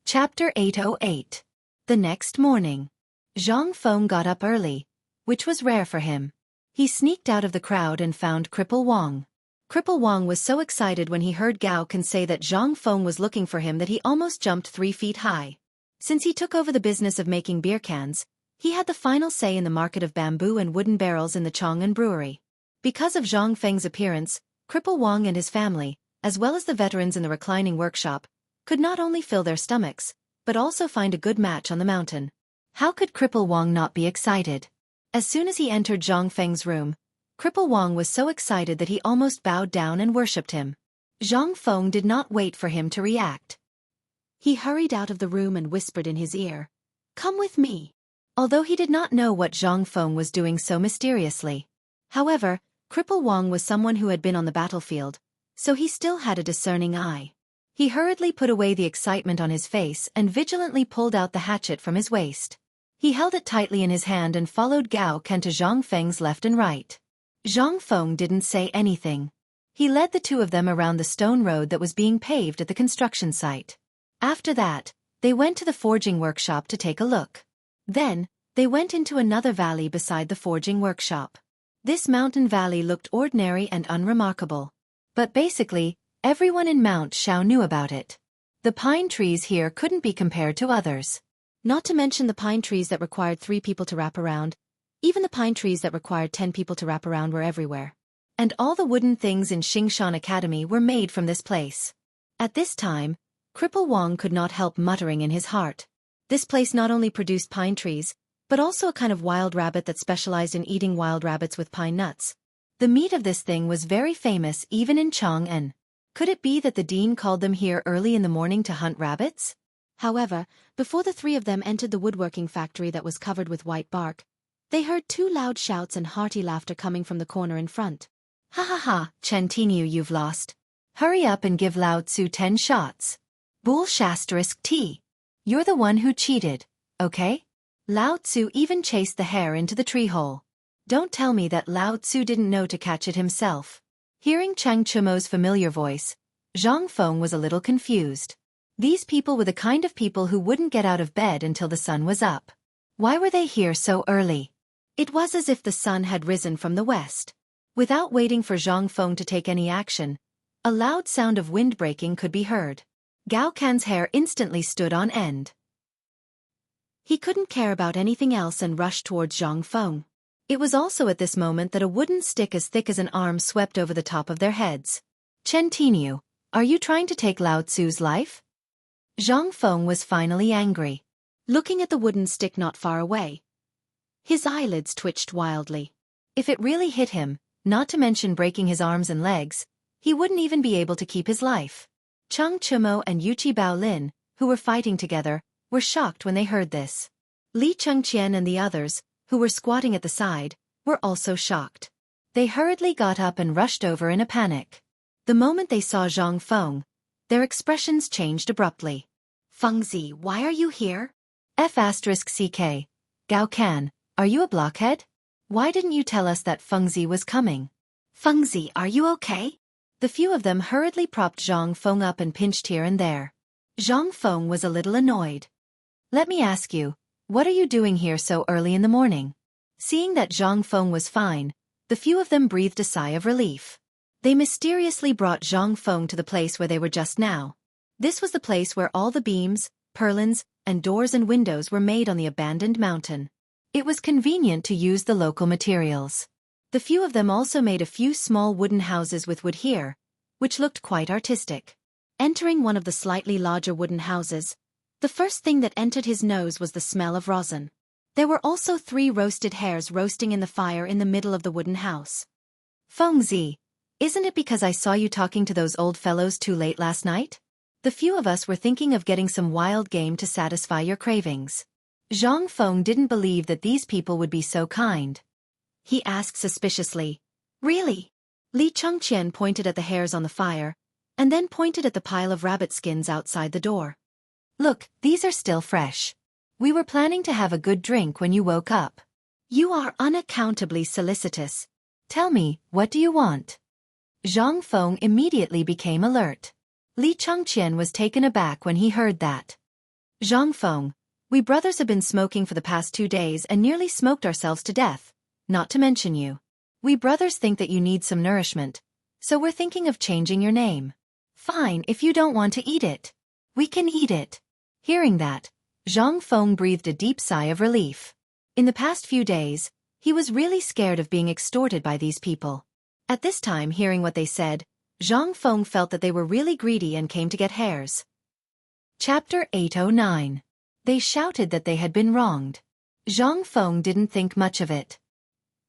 Chapter 808. The next morning. Zhang Feng got up early, which was rare for him. He sneaked out of the crowd and found Cripple Wang. Cripple Wang was so excited when he heard Gao Can say that Zhang Feng was looking for him that he almost jumped 3 feet high. Since he took over the business of making beer cans, he had the final say in the market of bamboo and wooden barrels in the Chang'an brewery. Because of Zhang Feng's appearance, Cripple Wang and his family, as well as the veterans in the reclining workshop, could not only fill their stomachs, but also find a good match on the mountain. How could Cripple Wang not be excited? As soon as he entered Zhang Feng's room, Cripple Wang was so excited that he almost bowed down and worshipped him. Zhang Feng did not wait for him to react. He hurried out of the room and whispered in his ear, "Come with me." Although he did not know what Zhang Feng was doing so mysteriously. However, Cripple Wang was someone who had been on the battlefield, so he still had a discerning eye. He hurriedly put away the excitement on his face and vigilantly pulled out the hatchet from his waist. He held it tightly in his hand and followed Gao Can to Zhang Feng's left and right. Zhang Feng didn't say anything. He led the two of them around the stone road that was being paved at the construction site. After that, they went to the forging workshop to take a look. Then, they went into another valley beside the forging workshop. This mountain valley looked ordinary and unremarkable. But basically, everyone in Mount Shao knew about it. The pine trees here couldn't be compared to others. Not to mention the pine trees that required 3 people to wrap around. Even the pine trees that required 10 people to wrap around were everywhere. And all the wooden things in Xianxia Academy were made from this place. At this time, Cripple Wang could not help muttering in his heart. This place not only produced pine trees, but also a kind of wild rabbit that specialized in eating wild rabbits with pine nuts. The meat of this thing was very famous even in Chang'an. Could it be that the dean called them here early in the morning to hunt rabbits? However, before the 3 of them entered the woodworking factory that was covered with white bark, they heard 2 loud shouts and hearty laughter coming from the corner in front. "Ha ha ha, Chen Tinyu, you've lost. Hurry up and give Lao Tzu 10 shots. Bull *T. You're the one who cheated, okay?" Lao Tzu even chased the hare into the tree hole. Don't tell me that Lao Tzu didn't know to catch it himself. Hearing Chang Chumo's familiar voice, Zhang Feng was a little confused. These people were the kind of people who wouldn't get out of bed until the sun was up. Why were they here so early? It was as if the sun had risen from the west. Without waiting for Zhang Feng to take any action, a loud sound of wind breaking could be heard. Gao Can's hair instantly stood on end. He couldn't care about anything else and rushed towards Zhang Feng. It was also at this moment that a wooden stick as thick as an arm swept over the top of their heads. "Chen Tinyu, are you trying to take Lao Tzu's life?" Zhang Feng was finally angry. Looking at the wooden stick not far away, his eyelids twitched wildly. If it really hit him, not to mention breaking his arms and legs, he wouldn't even be able to keep his life. Chang Chumo and Yuchi Baolin, who were fighting together, were shocked when they heard this. Li Chengqian and the others, who were squatting at the side, were also shocked. They hurriedly got up and rushed over in a panic. The moment they saw Zhang Feng, their expressions changed abruptly. "Fengzi, why are you here?" F***CK. "Gao Can, are you a blockhead? Why didn't you tell us that Fengzi was coming?" "Fengzi, are you okay?" The few of them hurriedly propped Zhang Feng up and pinched here and there. Zhang Feng was a little annoyed. "Let me ask you, what are you doing here so early in the morning?" Seeing that Zhang Feng was fine, the few of them breathed a sigh of relief. They mysteriously brought Zhang Feng to the place where they were just now. This was the place where all the beams, purlins, and doors and windows were made on the abandoned mountain. It was convenient to use the local materials. The few of them also made a few small wooden houses with wood here, which looked quite artistic. Entering one of the slightly larger wooden houses, the first thing that entered his nose was the smell of rosin. There were also 3 roasted hares roasting in the fire in the middle of the wooden house. "Fengzi, isn't it because I saw you talking to those old fellows too late last night? The few of us were thinking of getting some wild game to satisfy your cravings." Zhang Feng didn't believe that these people would be so kind. He asked suspiciously, "Really?" Li Chengqian pointed at the hares on the fire, and then pointed at the pile of rabbit skins outside the door. "Look, these are still fresh. We were planning to have a good drink when you woke up. You are unaccountably solicitous. Tell me, what do you want?" Zhang Feng immediately became alert. Li Chengqian was taken aback when he heard that. Zhang Feng, we brothers have been smoking for the past 2 days and nearly smoked ourselves to death, not to mention you. We brothers think that you need some nourishment, so we're thinking of changing your name. Fine, if you don't want to eat it. We can eat it. Hearing that, Zhang Feng breathed a deep sigh of relief. In the past few days, he was really scared of being extorted by these people. At this time, hearing what they said, Zhang Feng felt that they were really greedy and came to get hairs. Chapter 809. They shouted that they had been wronged. Zhang Feng didn't think much of it.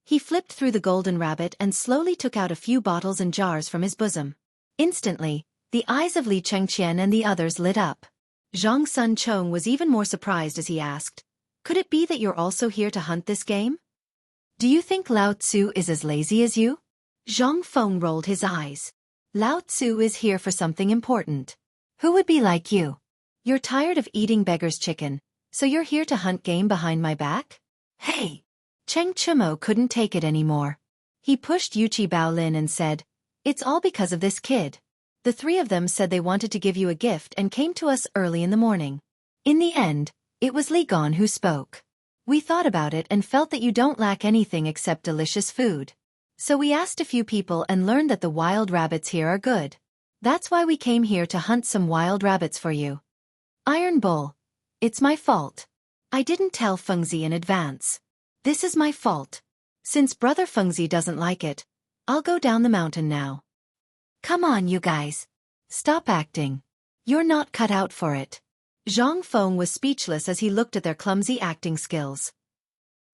He flipped through the golden rabbit and slowly took out a few bottles and jars from his bosom. Instantly, the eyes of Li Chengqian and the others lit up. Zhang Sun Chong was even more surprised as he asked, "Could it be that you're also here to hunt this game? Do you think Lao Tzu is as lazy as you?" Zhang Feng rolled his eyes. "Lao Tzu is here for something important. Who would be like you? You're tired of eating beggar's chicken, so you're here to hunt game behind my back? Hey!" Cheng Chumo couldn't take it anymore. He pushed Yuchi Baolin and said, "It's all because of this kid. The three of them said they wanted to give you a gift and came to us early in the morning. In the end, it was Li Gon who spoke. We thought about it and felt that you don't lack anything except delicious food. So we asked a few people and learned that the wild rabbits here are good. That's why we came here to hunt some wild rabbits for you." Iron Bull, it's my fault. I didn't tell Fengzi in advance. This is my fault. Since Brother Fengzi doesn't like it, I'll go down the mountain now. Come on, you guys. Stop acting. You're not cut out for it. Zhang Feng was speechless as he looked at their clumsy acting skills.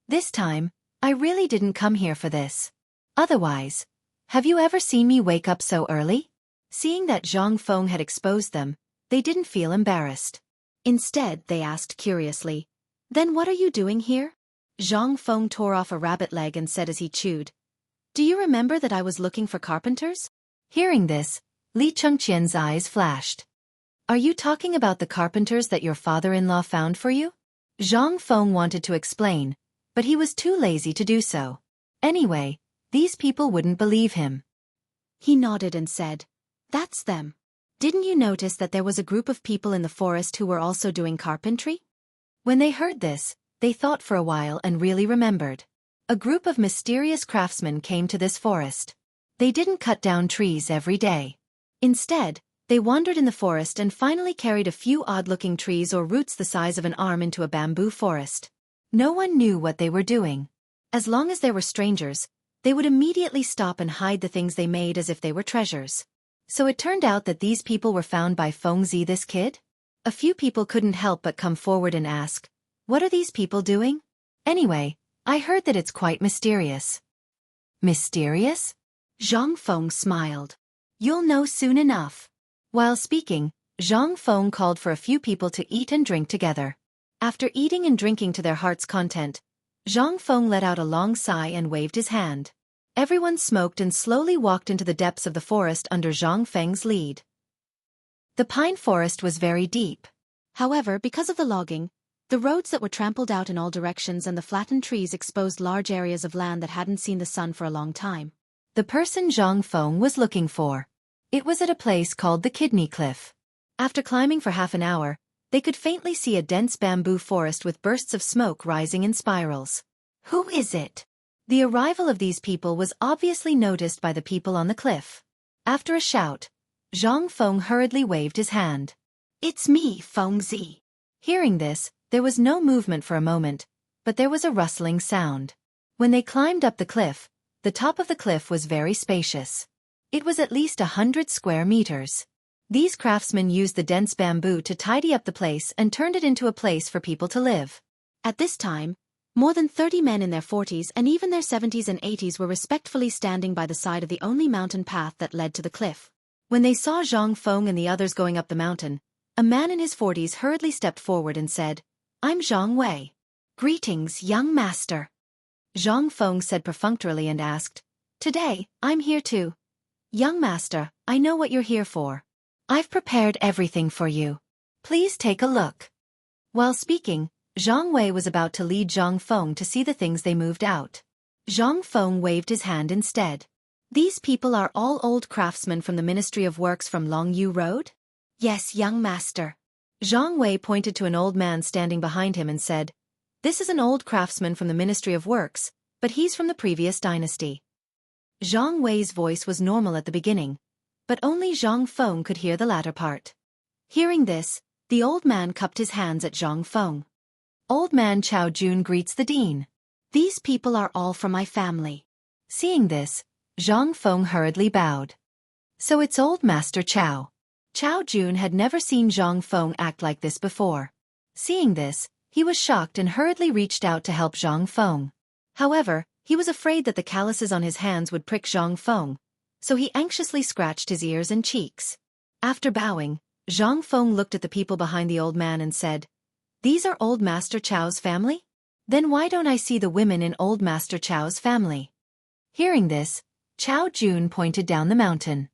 This time, I really didn't come here for this. Otherwise, have you ever seen me wake up so early? Seeing that Zhang Feng had exposed them, they didn't feel embarrassed. Instead, they asked curiously, "Then what are you doing here?" Zhang Feng tore off a rabbit leg and said as he chewed, "Do you remember that I was looking for carpenters?" Hearing this, Li Chengqian's eyes flashed. "Are you talking about the carpenters that your father-in-law found for you?" Zhang Feng wanted to explain, but he was too lazy to do so. Anyway, these people wouldn't believe him. He nodded and said, "That's them. Didn't you notice that there was a group of people in the forest who were also doing carpentry?" When they heard this, they thought for a while and really remembered. A group of mysterious craftsmen came to this forest. They didn't cut down trees every day. Instead, they wandered in the forest and finally carried a few odd-looking trees or roots the size of an arm into a bamboo forest. No one knew what they were doing. As long as they were strangers, they would immediately stop and hide the things they made as if they were treasures. So it turned out that these people were found by Fengzi, this kid? A few people couldn't help but come forward and ask, "What are these people doing?" Anyway, I heard that it's quite mysterious. Mysterious? Zhang Feng smiled. You'll know soon enough. While speaking, Zhang Feng called for a few people to eat and drink together. After eating and drinking to their heart's content, Zhang Feng let out a long sigh and waved his hand. Everyone smoked and slowly walked into the depths of the forest under Zhang Feng's lead. The pine forest was very deep. However, because of the logging, the roads that were trampled out in all directions and the flattened trees exposed large areas of land that hadn't seen the sun for a long time. The person Zhang Feng was looking for. It was at a place called the Kidney Cliff. After climbing for half an hour, they could faintly see a dense bamboo forest with bursts of smoke rising in spirals. Who is it? The arrival of these people was obviously noticed by the people on the cliff. After a shout, Zhang Feng hurriedly waved his hand. It's me, Fengzi. Hearing this, there was no movement for a moment, but there was a rustling sound. When they climbed up the cliff, the top of the cliff was very spacious. It was at least 100 square meters. These craftsmen used the dense bamboo to tidy up the place and turned it into a place for people to live. At this time, more than 30 men in their 40s and even their 70s and 80s were respectfully standing by the side of the only mountain path that led to the cliff. When they saw Zhang Feng and the others going up the mountain, a man in his 40s hurriedly stepped forward and said, "I'm Zhang Wei. Greetings, young master." Zhang Feng said perfunctorily and asked, "Today, I'm here too. Young master, I know what you're here for. I've prepared everything for you. Please take a look." While speaking, Zhang Wei was about to lead Zhang Feng to see the things they moved out. Zhang Feng waved his hand instead. "These people are all old craftsmen from the Ministry of Works from Longyu Road?" "Yes, young master." Zhang Wei pointed to an old man standing behind him and said, "This is an old craftsman from the Ministry of Works, but he's from the previous dynasty." Zhang Wei's voice was normal at the beginning, but only Zhang Feng could hear the latter part. Hearing this, the old man cupped his hands at Zhang Feng. Old man Chao Jun greets the dean. "These people are all from my family." Seeing this, Zhang Feng hurriedly bowed. "So it's old Master Chao." Chao Jun had never seen Zhang Feng act like this before. Seeing this, he was shocked and hurriedly reached out to help Zhang Feng. However, he was afraid that the calluses on his hands would prick Zhang Feng, so he anxiously scratched his ears and cheeks. After bowing, Zhang Feng looked at the people behind the old man and said, "These are old Master Chao's family? Then why don't I see the women in old Master Chao's family?" Hearing this, Chao Jun pointed down the mountain.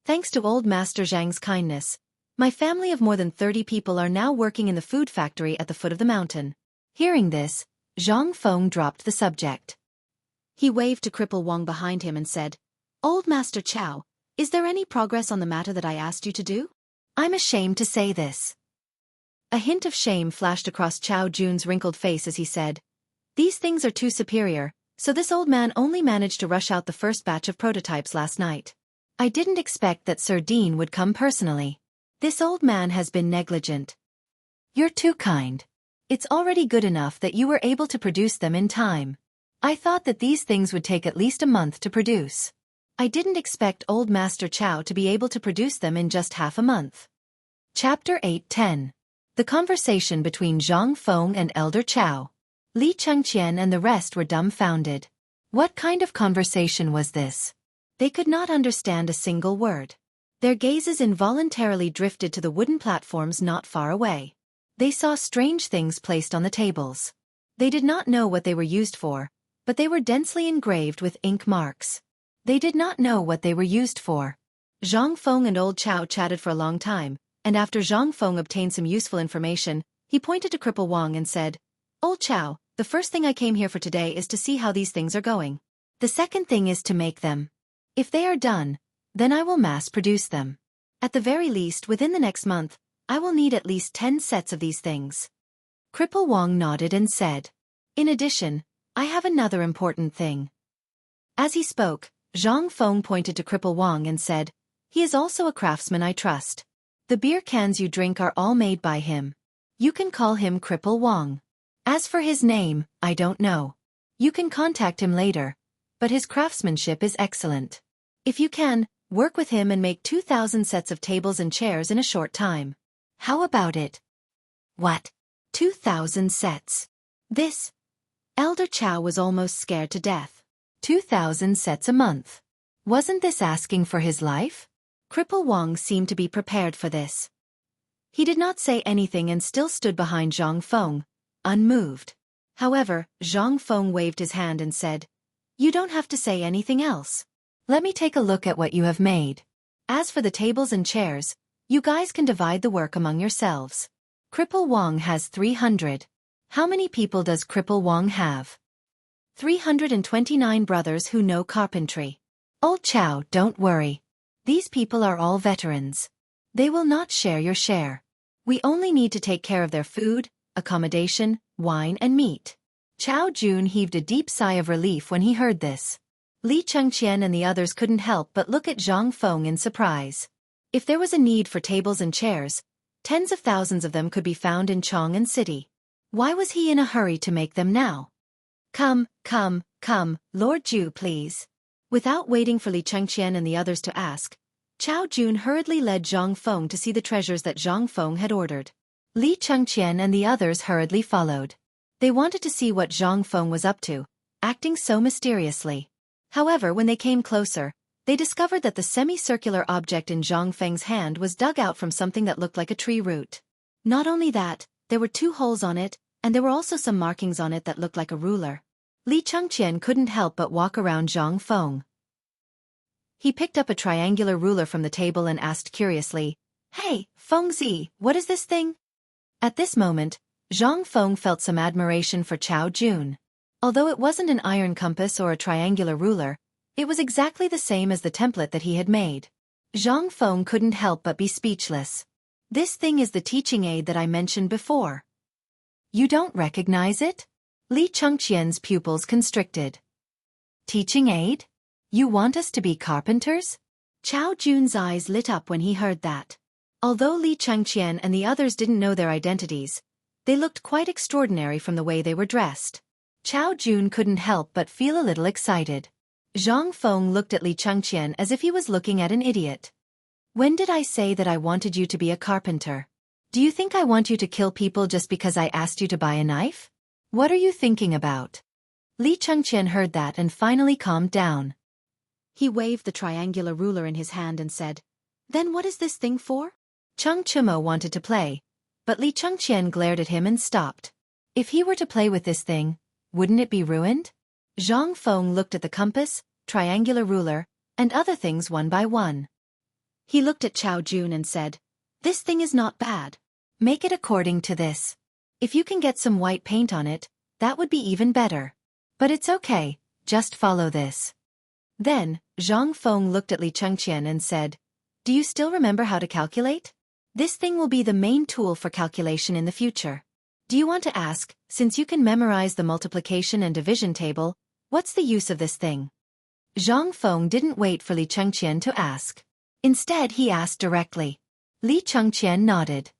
"Thanks to old Master Zhang's kindness, my family of more than 30 people are now working in the food factory at the foot of the mountain." Hearing this, Zhang Feng dropped the subject. He waved to Cripple Wang behind him and said, "Old Master Chao, is there any progress on the matter that I asked you to do?" "I'm ashamed to say this." A hint of shame flashed across Chao Jun's wrinkled face as he said, "These things are too superior, so this old man only managed to rush out the first batch of prototypes last night. I didn't expect that Sir Dean would come personally. This old man has been negligent." "You're too kind. It's already good enough that you were able to produce them in time. I thought that these things would take at least a month to produce. I didn't expect old Master Chao to be able to produce them in just half a month." Chapter 8-10. The conversation between Zhang Feng and Elder Chao. Li Chengqian and the rest were dumbfounded. What kind of conversation was this? They could not understand a single word. Their gazes involuntarily drifted to the wooden platforms not far away. They saw strange things placed on the tables. They did not know what they were used for, but they were densely engraved with ink marks. They did not know what they were used for. Zhang Feng and old Chao chatted for a long time, and after Zhang Feng obtained some useful information, he pointed to Cripple Wang and said, "Old Chao, the first thing I came here for today is to see how these things are going. The second thing is to make them. If they are done, then I will mass produce them. At the very least, within the next month, I will need at least 10 sets of these things." Cripple Wang nodded and said, "In addition, I have another important thing." As he spoke, Zhang Feng pointed to Cripple Wang and said, "He is also a craftsman I trust. The beer cans you drink are all made by him. You can call him Cripple Wang. As for his name, I don't know. You can contact him later, but his craftsmanship is excellent. If you can, work with him and make 2,000 sets of tables and chairs in a short time. How about it?" "What? 2,000 sets? This?" Elder Chao was almost scared to death. 2,000 sets a month. Wasn't this asking for his life? Cripple Wang seemed to be prepared for this. He did not say anything and still stood behind Zhang Feng, unmoved. However, Zhang Feng waved his hand and said, "You don't have to say anything else. Let me take a look at what you have made. As for the tables and chairs, you guys can divide the work among yourselves. Cripple Wang has 300. How many people does Cripple Wang have?" 329 brothers who know carpentry. "Old Chao, don't worry. These people are all veterans. They will not share your share. We only need to take care of their food, accommodation, wine and meat." Chao Jun heaved a deep sigh of relief when he heard this. Li Chengqian and the others couldn't help but look at Zhang Feng in surprise. If there was a need for tables and chairs, tens of thousands of them could be found in Chang'an City. Why was he in a hurry to make them now? Come, Lord Ju, please." Without waiting for Li Chengqian and the others to ask, Chao Jun hurriedly led Zhang Feng to see the treasures that Zhang Feng had ordered. Li Chengqian and the others hurriedly followed. They wanted to see what Zhang Feng was up to, acting so mysteriously. However, when they came closer, they discovered that the semicircular object in Zhang Feng's hand was dug out from something that looked like a tree root. Not only that, there were 2 holes on it, and there were also some markings on it that looked like a ruler. Li Chengqian couldn't help but walk around Zhang Feng. He picked up a triangular ruler from the table and asked curiously, "Hey, Fengzi, what is this thing?" At this moment, Zhang Feng felt some admiration for Chao Jun. Although it wasn't an iron compass or a triangular ruler, it was exactly the same as the template that he had made. Zhang Feng couldn't help but be speechless. This thing is the teaching aid that I mentioned before. You don't recognize it? Li Chengqian's pupils constricted. Teaching aid? You want us to be carpenters? Chao Jun's eyes lit up when he heard that. Although Li Chengqian and the others didn't know their identities, they looked quite extraordinary from the way they were dressed. Chao Jun couldn't help but feel a little excited. Zhang Feng looked at Li Chengqian as if he was looking at an idiot. When did I say that I wanted you to be a carpenter? Do you think I want you to kill people just because I asked you to buy a knife? What are you thinking about? Li Chengqian heard that and finally calmed down. He waved the triangular ruler in his hand and said, "Then what is this thing for?" Cheng Chimo wanted to play, but Li Chengqian glared at him and stopped. If he were to play with this thing, wouldn't it be ruined? Zhang Feng looked at the compass, triangular ruler, and other things one by one. He looked at Chao Jun and said, "This thing is not bad. Make it according to this. If you can get some white paint on it, that would be even better. But it's okay, just follow this." Then, Zhang Feng looked at Li Chengqian and said, "Do you still remember how to calculate? This thing will be the main tool for calculation in the future. Do you want to ask, since you can memorize the multiplication and division table, what's the use of this thing?" Zhang Feng didn't wait for Li Chengqian to ask. Instead he asked directly. Li Chengqian nodded.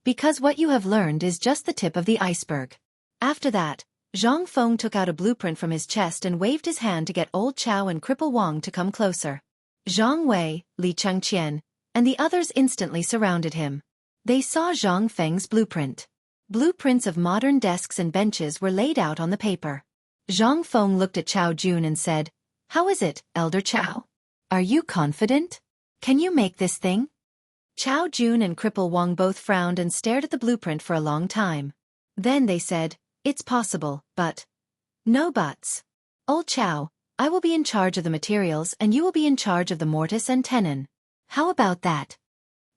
"Because what you have learned is just the tip of the iceberg." After that, Zhang Feng took out a blueprint from his chest and waved his hand to get Old Chow and Cripple Wang to come closer. Zhang Wei, Li Chengqian, and the others instantly surrounded him. They saw Zhang Feng's blueprint. Blueprints of modern desks and benches were laid out on the paper. Zhang Feng looked at Chao Jun and said, "How is it, Elder Chao? Are you confident? Can you make this thing?" Chao Jun and Cripple Wang both frowned and stared at the blueprint for a long time. Then they said, "It's possible, but..." "No buts. Old Chow, I will be in charge of the materials and you will be in charge of the mortise and tenon. How about that?"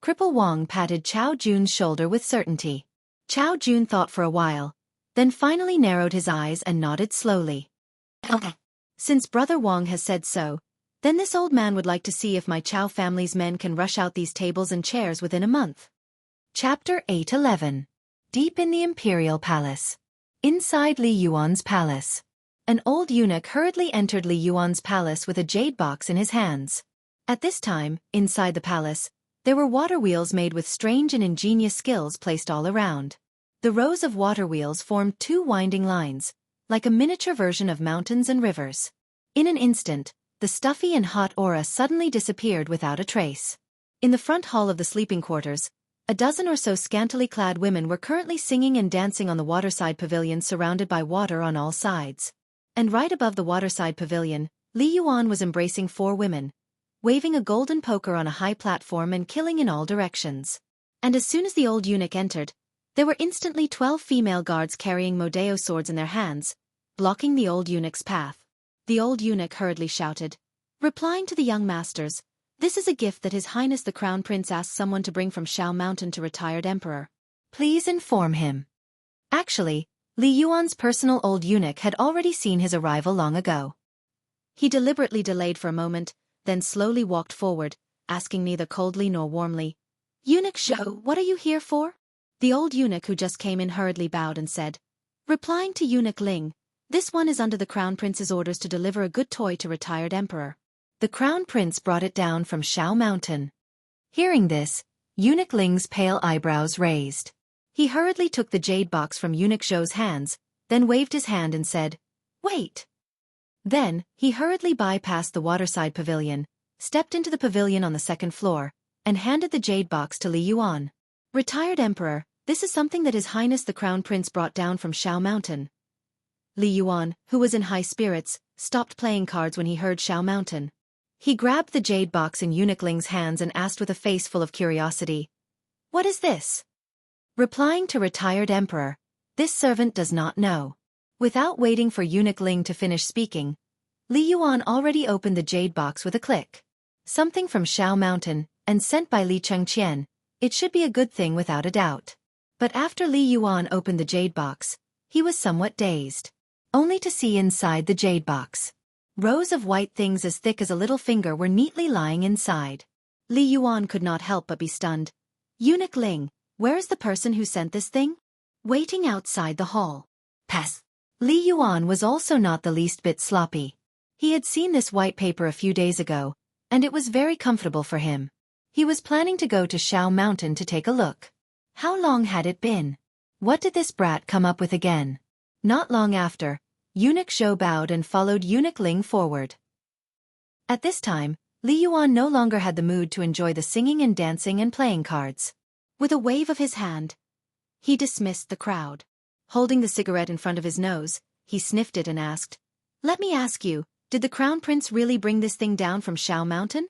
Cripple Wang patted Chao Jun's shoulder with certainty. Chao Jun thought for a while, then finally narrowed his eyes and nodded slowly. "Okay. Since Brother Wang has said so, then this old man would like to see if my Chao family's men can rush out these tables and chairs within a month." Chapter 8:11. Deep in the Imperial Palace. Inside Li Yuan's palace. An old eunuch hurriedly entered Li Yuan's palace with a jade box in his hands. At this time, inside the palace, there were water wheels made with strange and ingenious skills placed all around. The rows of water wheels formed two winding lines, like a miniature version of mountains and rivers. In an instant, the stuffy and hot aura suddenly disappeared without a trace. In the front hall of the sleeping quarters, a dozen or so scantily clad women were currently singing and dancing on the waterside pavilion surrounded by water on all sides. And right above the waterside pavilion, Li Yuan was embracing four women, waving a golden poker on a high platform and killing in all directions. And as soon as the old eunuch entered, there were instantly 12 female guards carrying Modeo swords in their hands, blocking the old eunuch's path. The old eunuch hurriedly shouted, replying to the young masters, "This is a gift that His Highness the Crown Prince asked someone to bring from Shao Mountain to retired emperor. Please inform him." Actually, Li Yuan's personal old eunuch had already seen his arrival long ago. He deliberately delayed for a moment, then slowly walked forward, asking neither coldly nor warmly, "Eunuch Zhou, what are you here for?" The old eunuch who just came in hurriedly bowed and said, replying to Eunuch Ling, "This one is under the Crown Prince's orders to deliver a good toy to retired emperor." The Crown Prince brought it down from Shao Mountain. Hearing this, Eunuch Ling's pale eyebrows raised. He hurriedly took the jade box from Eunuch Zhou's hands, then waved his hand and said, "Wait." Then, he hurriedly bypassed the waterside pavilion, stepped into the pavilion on the second floor, and handed the jade box to Li Yuan. "Retired Emperor, this is something that His Highness the Crown Prince brought down from Shao Mountain." Li Yuan, who was in high spirits, stopped playing cards when he heard Shao Mountain. He grabbed the jade box in Eunuch Ling's hands and asked with a face full of curiosity, "What is this?" Replying to retired emperor, "This servant does not know." Without waiting for Eunuch Ling to finish speaking, Li Yuan already opened the jade box with a click. Something from Shao Mountain, and sent by Li Chengqian, it should be a good thing without a doubt. But after Li Yuan opened the jade box, he was somewhat dazed. Only to see inside the jade box. Rows of white things as thick as a little finger were neatly lying inside. Li Yuan could not help but be stunned. Eunuch Ling, where is the person who sent this thing? Waiting outside the hall. Pass. Li Yuan was also not the least bit sloppy. He had seen this white paper a few days ago, and it was very comfortable for him. He was planning to go to Shao Mountain to take a look. How long had it been? What did this brat come up with again? Not long after, Eunuch Zhou bowed and followed Eunuch Ling forward. At this time, Li Yuan no longer had the mood to enjoy the singing and dancing and playing cards. With a wave of his hand, he dismissed the crowd. Holding the cigarette in front of his nose, he sniffed it and asked, "Let me ask you, did the Crown Prince really bring this thing down from Shao Mountain?"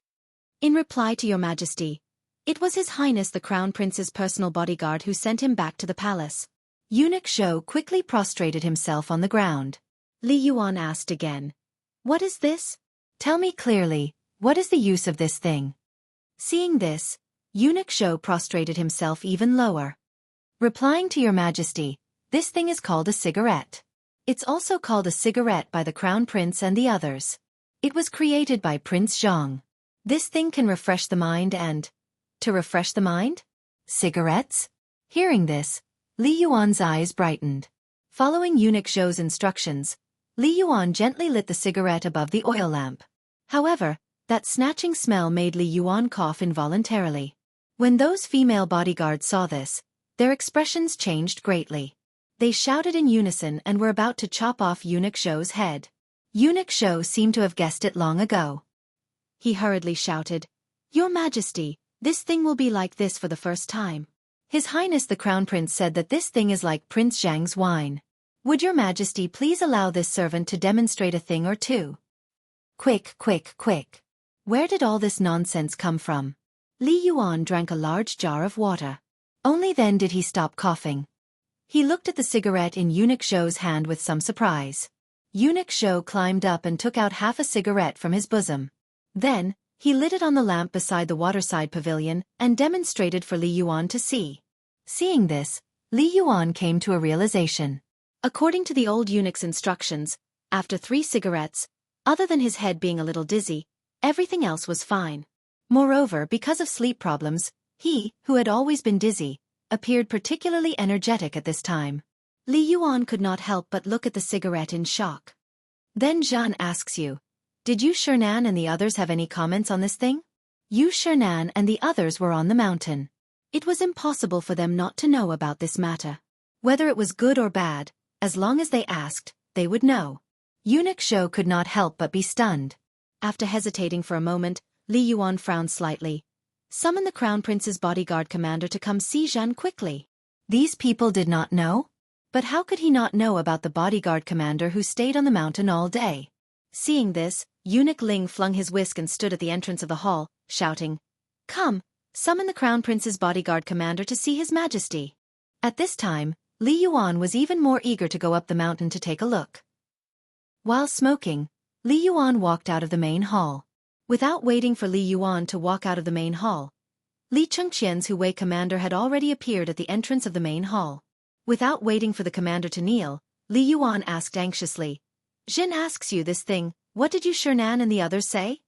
"In reply to your Majesty, it was His Highness the Crown Prince's personal bodyguard who sent him back to the palace." Eunuch Zhou quickly prostrated himself on the ground. Li Yuan asked again, "What is this? Tell me clearly, what is the use of this thing?" Seeing this, Eunuch Zhou prostrated himself even lower. "Replying to your Majesty, this thing is called a cigarette. It's also called a cigarette by the Crown Prince and the others. It was created by Prince Zhang. This thing can refresh the mind and... To refresh the mind? Cigarettes?" Hearing this, Li Yuan's eyes brightened. Following Eunuch Zhou's instructions, Li Yuan gently lit the cigarette above the oil lamp. However, that snatching smell made Li Yuan cough involuntarily. When those female bodyguards saw this, their expressions changed greatly. They shouted in unison and were about to chop off Eunuch Zhou's head. Eunuch Zhou seemed to have guessed it long ago. He hurriedly shouted, "Your Majesty, this thing will be like this for the first time. His Highness the Crown Prince said that this thing is like Prince Zhang's wine. Would your Majesty please allow this servant to demonstrate a thing or two?" Quick, quick, quick. Where did all this nonsense come from? Li Yuan drank a large jar of water. Only then did he stop coughing. He looked at the cigarette in Eunuch Zhou's hand with some surprise. Eunuch Zhou climbed up and took out half a cigarette from his bosom. Then, he lit it on the lamp beside the waterside pavilion and demonstrated for Li Yuan to see. Seeing this, Li Yuan came to a realization. According to the old eunuch's instructions, after 3 cigarettes, other than his head being a little dizzy, everything else was fine. Moreover, because of sleep problems, he, who had always been dizzy, appeared particularly energetic at this time. Li Yuan could not help but look at the cigarette in shock. Then Zhan asks you, "Did you Shernan and the others have any comments on this thing?" You Shernan and the others were on the mountain. It was impossible for them not to know about this matter. Whether it was good or bad, as long as they asked, they would know. Eunuch Zhou could not help but be stunned. After hesitating for a moment, Li Yuan frowned slightly. "Summon the Crown Prince's bodyguard commander to come see Zhan quickly." These people did not know? But how could he not know about the bodyguard commander who stayed on the mountain all day? Seeing this, Eunuch Ling flung his whisk and stood at the entrance of the hall, shouting, "Come, summon the Crown Prince's bodyguard commander to see His Majesty." At this time, Li Yuan was even more eager to go up the mountain to take a look. While smoking, Li Yuan walked out of the main hall. Without waiting for Li Yuan to walk out of the main hall, Li Chengqian's Hu-Wei commander had already appeared at the entrance of the main hall. Without waiting for the commander to kneel, Li Yuan asked anxiously, "Jin asks you this thing, what did you Shernan and the others say?"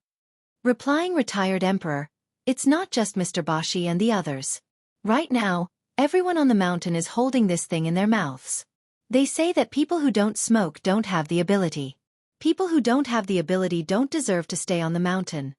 Replying retired emperor, "It's not just Mr. Bashi and the others. Right now, everyone on the mountain is holding this thing in their mouths. They say that people who don't smoke don't have the ability. People who don't have the ability don't deserve to stay on the mountain."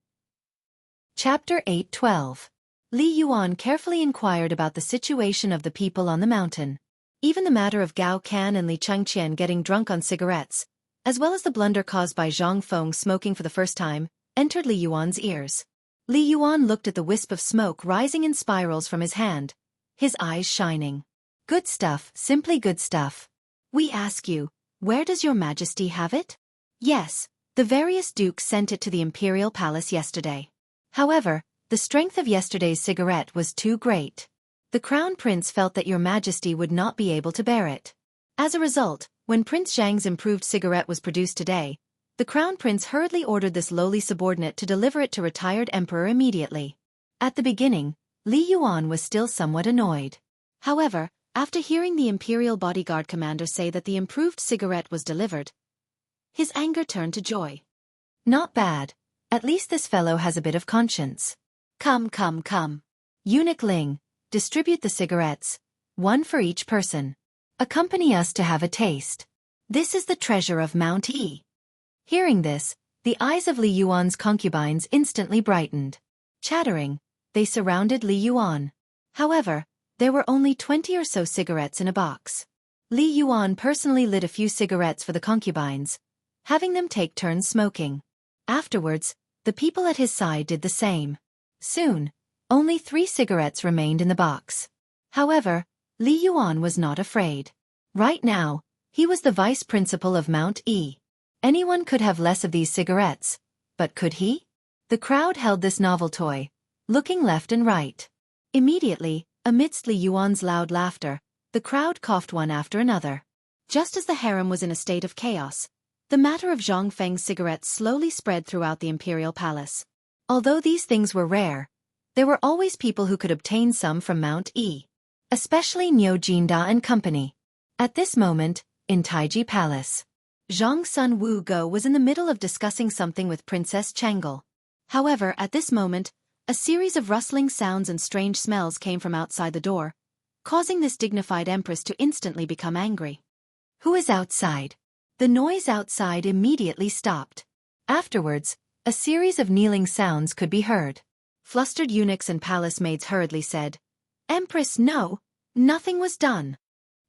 Chapter 8:12. Li Yuan carefully inquired about the situation of the people on the mountain. Even the matter of Gao Can and Li Chengqian getting drunk on cigarettes, as well as the blunder caused by Zhang Feng smoking for the first time, entered Li Yuan's ears. Li Yuan looked at the wisp of smoke rising in spirals from his hand, his eyes shining. "Good stuff, simply good stuff. We ask you, where does your Majesty have it?" "Yes, the various dukes sent it to the imperial palace yesterday. However, the strength of yesterday's cigarette was too great. The Crown Prince felt that your Majesty would not be able to bear it. As a result, when Prince Zhang's improved cigarette was produced today, the Crown Prince hurriedly ordered this lowly subordinate to deliver it to retired emperor immediately." At the beginning, Li Yuan was still somewhat annoyed. However, after hearing the imperial bodyguard commander say that the improved cigarette was delivered, his anger turned to joy. "Not bad. At least this fellow has a bit of conscience. Come, come, come. Eunuch Ling, distribute the cigarettes, one for each person. Accompany us to have a taste. This is the treasure of Mount E. Hearing this, the eyes of Li Yuan's concubines instantly brightened. Chattering, they surrounded Li Yuan. However, there were only 20 or so cigarettes in a box. Li Yuan personally lit a few cigarettes for the concubines, having them take turns smoking. Afterwards, the people at his side did the same. Soon, only 3 cigarettes remained in the box. However, Li Yuan was not afraid. Right now, he was the vice principal of Mount E. Anyone could have less of these cigarettes, but could he? The crowd held this novel toy, looking left and right. Immediately, amidst Li Yuan's loud laughter, the crowd coughed one after another. Just as the harem was in a state of chaos, the matter of Zhang Feng's cigarettes slowly spread throughout the imperial palace. Although these things were rare, there were always people who could obtain some from Mount E. Especially Niu Jinda and company. At this moment, in Taiji Palace, Zhang's son Wu Go was in the middle of discussing something with Princess Chengel. However, at this moment, a series of rustling sounds and strange smells came from outside the door, causing this dignified empress to instantly become angry. Who is outside? The noise outside immediately stopped. Afterwards, a series of kneeling sounds could be heard. Flustered eunuchs and palace maids hurriedly said, "Empress, no, nothing was done."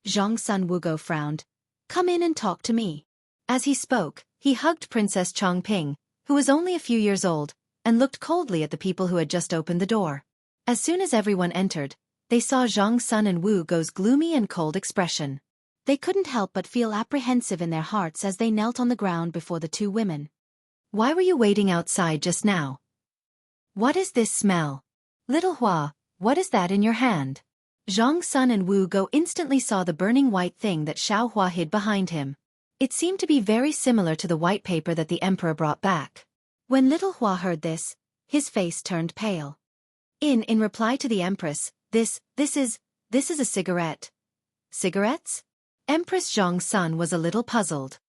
Zhang's son Wu Go frowned. "Come in and talk to me." As he spoke, he hugged Princess Chongping, who was only a few years old, and looked coldly at the people who had just opened the door. As soon as everyone entered, they saw Zhang's son and Wu Go's gloomy and cold expression. They couldn't help but feel apprehensive in their hearts as they knelt on the ground before the 2 women. "Why were you waiting outside just now? What is this smell? Little Hua, what is that in your hand?" Zhang's son and Wu Go instantly saw the burning white thing that Xiao Hua hid behind him. It seemed to be very similar to the white paper that the emperor brought back. When little Hua heard this, his face turned pale. In reply to the empress, this is a cigarette. Cigarettes? Empress Zhang's son was a little puzzled.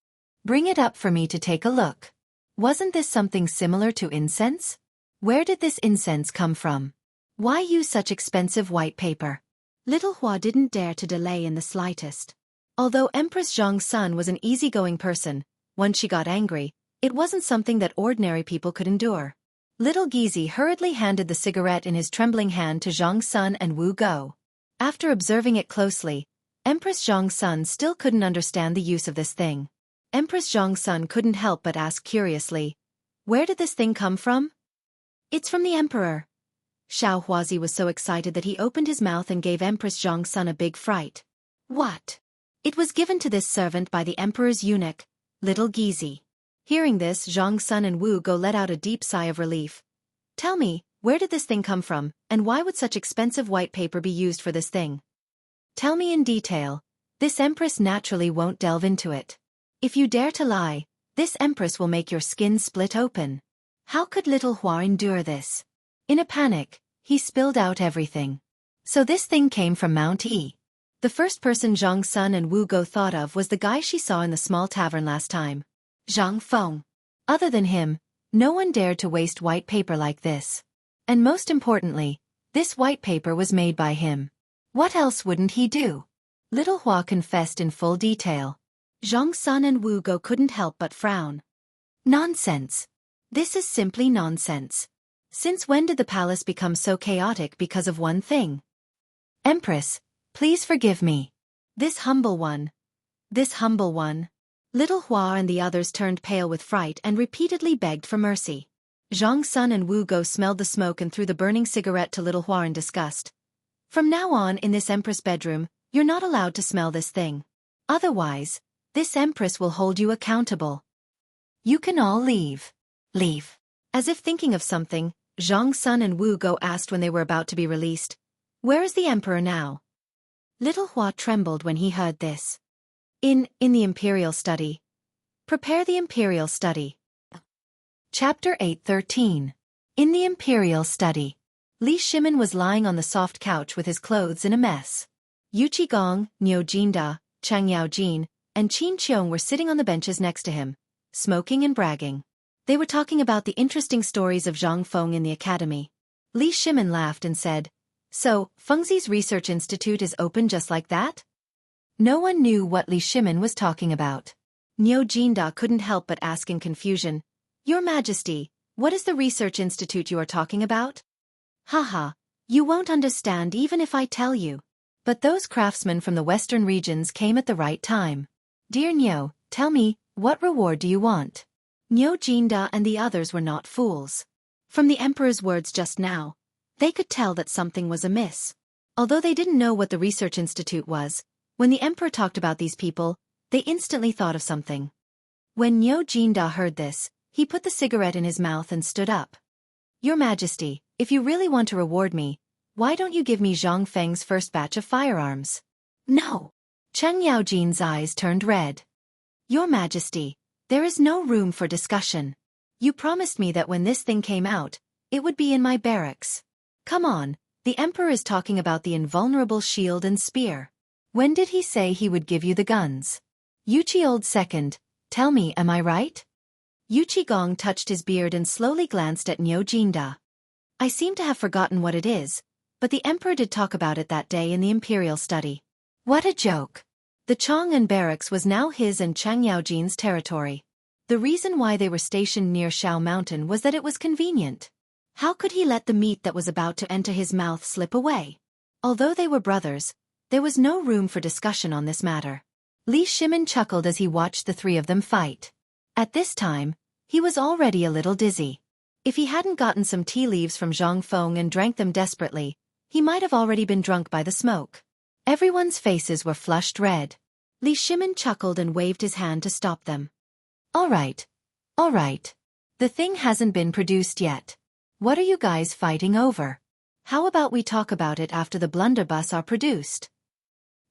"Bring it up for me to take a look. Wasn't this something similar to incense? Where did this incense come from? Why use such expensive white paper?" Little Hua didn't dare to delay in the slightest. Although Empress Zhang's son was an easygoing person, once she got angry, it wasn't something that ordinary people could endure. Little Gizi hurriedly handed the cigarette in his trembling hand to Zhang's son and Wu Go. After observing it closely, Empress Zhang's son still couldn't understand the use of this thing. Empress Zhang's son couldn't help but ask curiously, "Where did this thing come from?" "It's from the emperor." Xiao Huazi was so excited that he opened his mouth and gave Empress Zhang's son a big fright. "What?" "It was given to this servant by the emperor's eunuch, Little Gizi." Hearing this, Zhang's son and Wu Go let out a deep sigh of relief. "Tell me, where did this thing come from, and why would such expensive white paper be used for this thing? Tell me in detail." This empress naturally won't delve into it. "If you dare to lie, this empress will make your skin split open." How could little Hua endure this? In a panic, he spilled out everything. So this thing came from Mount E. The first person Zhang's son and Wu Go thought of was the guy she saw in the small tavern last time. Zhang Feng. Other than him, no one dared to waste white paper like this. And most importantly, this white paper was made by him. What else wouldn't he do? Little Hua confessed in full detail. Zhang's son and Wu Go couldn't help but frown. Nonsense. This is simply nonsense. Since when did the palace become so chaotic because of one thing? Empress, please forgive me. This humble one. Little Hua and the others turned pale with fright and repeatedly begged for mercy. Zhang's son and Wu Go smelled the smoke and threw the burning cigarette to Little Hua in disgust. "From now on in this empress bedroom, you're not allowed to smell this thing. Otherwise, this empress will hold you accountable. You can all leave." "Leave." As if thinking of something, Zhang's son and Wu Go asked when they were about to be released, "Where is the emperor now?" Little Hua trembled when he heard this. In the imperial study. Prepare the imperial study. Chapter 8:13. In the imperial study. Li Shimin was lying on the soft couch with his clothes in a mess. Yu Qigong, Niu Jinda, Chang Yaojin, and Qin Qiong were sitting on the benches next to him, smoking and bragging. They were talking about the interesting stories of Zhang Feng in the academy. Li Shimin laughed and said, So, Fengzi's research institute is open just like that? No one knew what Li Shimin was talking about. Niu Jinda couldn't help but ask in confusion, Your Majesty, what is the research institute you are talking about? Haha, you won't understand even if I tell you. But those craftsmen from the western regions came at the right time. Dear Niu, tell me, what reward do you want? Niu Jinda and the others were not fools. From the emperor's words just now, they could tell that something was amiss. Although they didn't know what the research institute was, when the emperor talked about these people, they instantly thought of something. When Niu Jinda heard this, he put the cigarette in his mouth and stood up. Your Majesty, if you really want to reward me, why don't you give me Zhang Feng's first batch of firearms? No. Cheng Yaojin's eyes turned red. Your Majesty, there is no room for discussion. You promised me that when this thing came out, it would be in my barracks. Come on, the emperor is talking about the invulnerable shield and spear. When did he say he would give you the guns? Yuchi old second, tell me, am I right? Yuchi Gong touched his beard and slowly glanced at Niu Jinda. I seem to have forgotten what it is, but the emperor did talk about it that day in the imperial study. What a joke. The Chang'an barracks was now his and Cheng Yaojin's territory. The reason why they were stationed near Shao Mountain was that it was convenient. How could he let the meat that was about to enter his mouth slip away? Although they were brothers, there was no room for discussion on this matter. Li Shimin chuckled as he watched the three of them fight. At this time, he was already a little dizzy. If he hadn't gotten some tea leaves from Zhang Feng and drank them desperately, he might have already been drunk by the smoke. Everyone's faces were flushed red. Li Shimin chuckled and waved his hand to stop them. All right. The thing hasn't been produced yet. What are you guys fighting over? How about we talk about it after the blunderbuss are produced?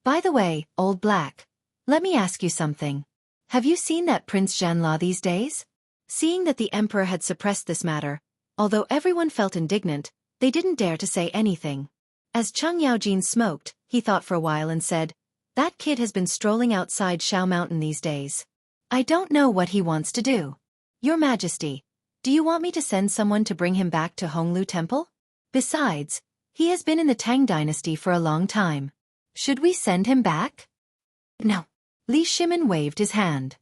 By the way, Old Black, let me ask you something. Have you seen that Prince Zhanla these days? Seeing that the emperor had suppressed this matter, although everyone felt indignant, they didn't dare to say anything. As Cheng Yaojin smoked, he thought for a while and said, That kid has been strolling outside Shao Mountain these days. I don't know what he wants to do. Your Majesty, do you want me to send someone to bring him back to Honglu Temple? Besides, he has been in the Tang dynasty for a long time. Should we send him back? No. Li Shimin waved his hand.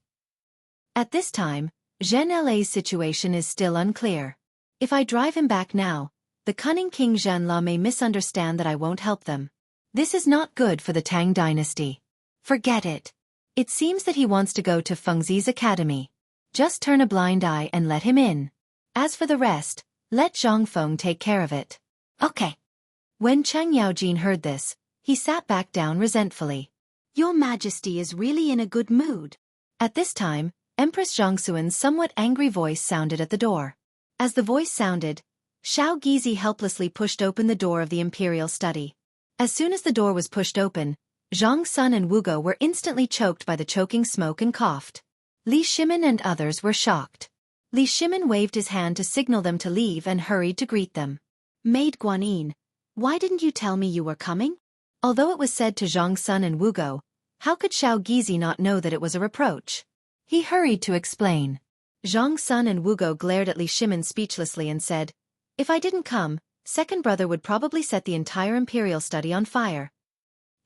At this time, Zhen La's situation is still unclear. If I drive him back now, the cunning King Zhanla may misunderstand that I won't help them. This is not good for the Tang dynasty. Forget it. It seems that he wants to go to Fengzi's academy. Just turn a blind eye and let him in. As for the rest, let Zhang Feng take care of it. Okay. When Cheng Yaojin heard this, he sat back down resentfully. Your Majesty is really in a good mood. At this time, Empress Zhangxuan's somewhat angry voice sounded at the door. As the voice sounded, Shao Gizi helplessly pushed open the door of the imperial study. As soon as the door was pushed open, Zhang Sun and Wugo were instantly choked by the choking smoke and coughed. Li Shimin and others were shocked. Li Shimin waved his hand to signal them to leave and hurried to greet them. Maid Guanyin, why didn't you tell me you were coming? Although it was said to Zhang Sun and Wugo, how could Shao Gizi not know that it was a reproach? He hurried to explain. Zhang Sun and Wugo glared at Li Shimin speechlessly and said, If I didn't come, second brother would probably set the entire imperial study on fire.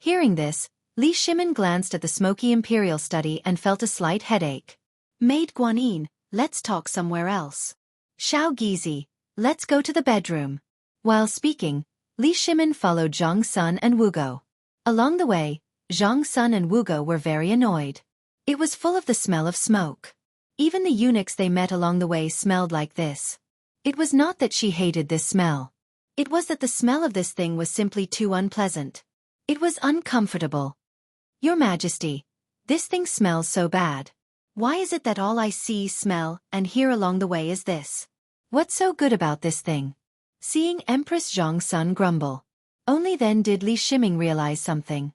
Hearing this, Li Shimin glanced at the smoky imperial study and felt a slight headache. Maid Guanyin, let's talk somewhere else. Shao Gizi, let's go to the bedroom. While speaking, Li Shimin followed Zhang Sun and Wugo. Along the way, Zhang Sun and Wugo were very annoyed. It was full of the smell of smoke. Even the eunuchs they met along the way smelled like this. It was not that she hated this smell. It was that the smell of this thing was simply too unpleasant. It was uncomfortable. Your Majesty, this thing smells so bad. Why is it that all I see, smell, and hear along the way is this? What's so good about this thing? Seeing Empress Zhang Sun grumble. Only then did Li Shimin realize something.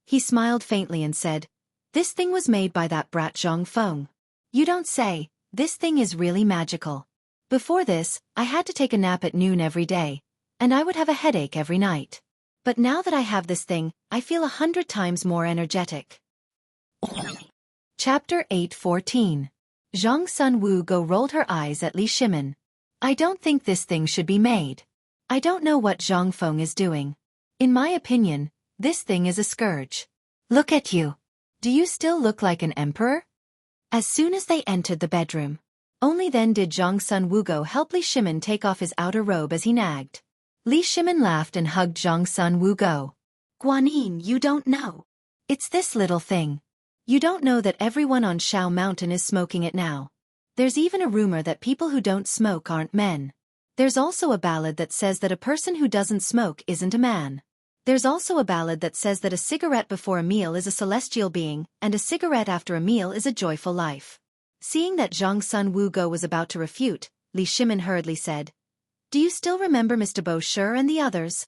He smiled faintly and said, This thing was made by that brat Zhang Feng. You don't say, this thing is really magical. Before this, I had to take a nap at noon every day, and I would have a headache every night. But now that I have this thing, I feel 100 times more energetic. Chapter 8:14. Zhang Sun Wugo rolled her eyes at Li Shimin. I don't think this thing should be made. I don't know what Zhang Feng is doing. In my opinion, this thing is a scourge. Look at you. Do you still look like an emperor? As soon as they entered the bedroom, only then did Zhang Sun Wugo help Li Shimin take off his outer robe as he nagged. Li Shimin laughed and hugged Zhang Sun Wugo. Guanyin, you don't know. It's this little thing. You don't know that everyone on Shao Mountain is smoking it now. There's even a rumor that people who don't smoke aren't men. There's also a ballad that says that a person who doesn't smoke isn't a man. There's also a ballad that says that a cigarette before a meal is a celestial being, and a cigarette after a meal is a joyful life. Seeing that Zhang Sun Wugo was about to refute, Li Shimin hurriedly said, Do you still remember Mr. Bo Shi and the others?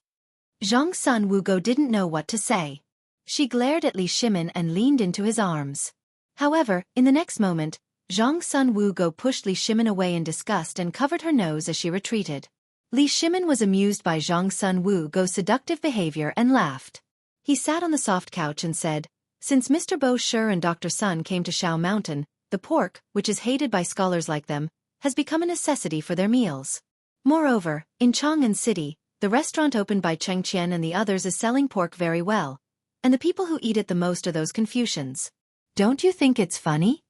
Zhang Sun Wugo didn't know what to say. She glared at Li Shimin and leaned into his arms. However, in the next moment, Zhang Sun Wugo pushed Li Shimin away in disgust and covered her nose as she retreated. Li Shimin was amused by Zhang Sun Wugo's seductive behavior and laughed. He sat on the soft couch and said, Since Mr. Bo Shi and Dr. Sun came to Shao Mountain, the pork, which is hated by scholars like them, has become a necessity for their meals. Moreover, in Chang'an City, the restaurant opened by Cheng Qian and the others is selling pork very well, and the people who eat it the most are those Confucians. Don't you think it's funny?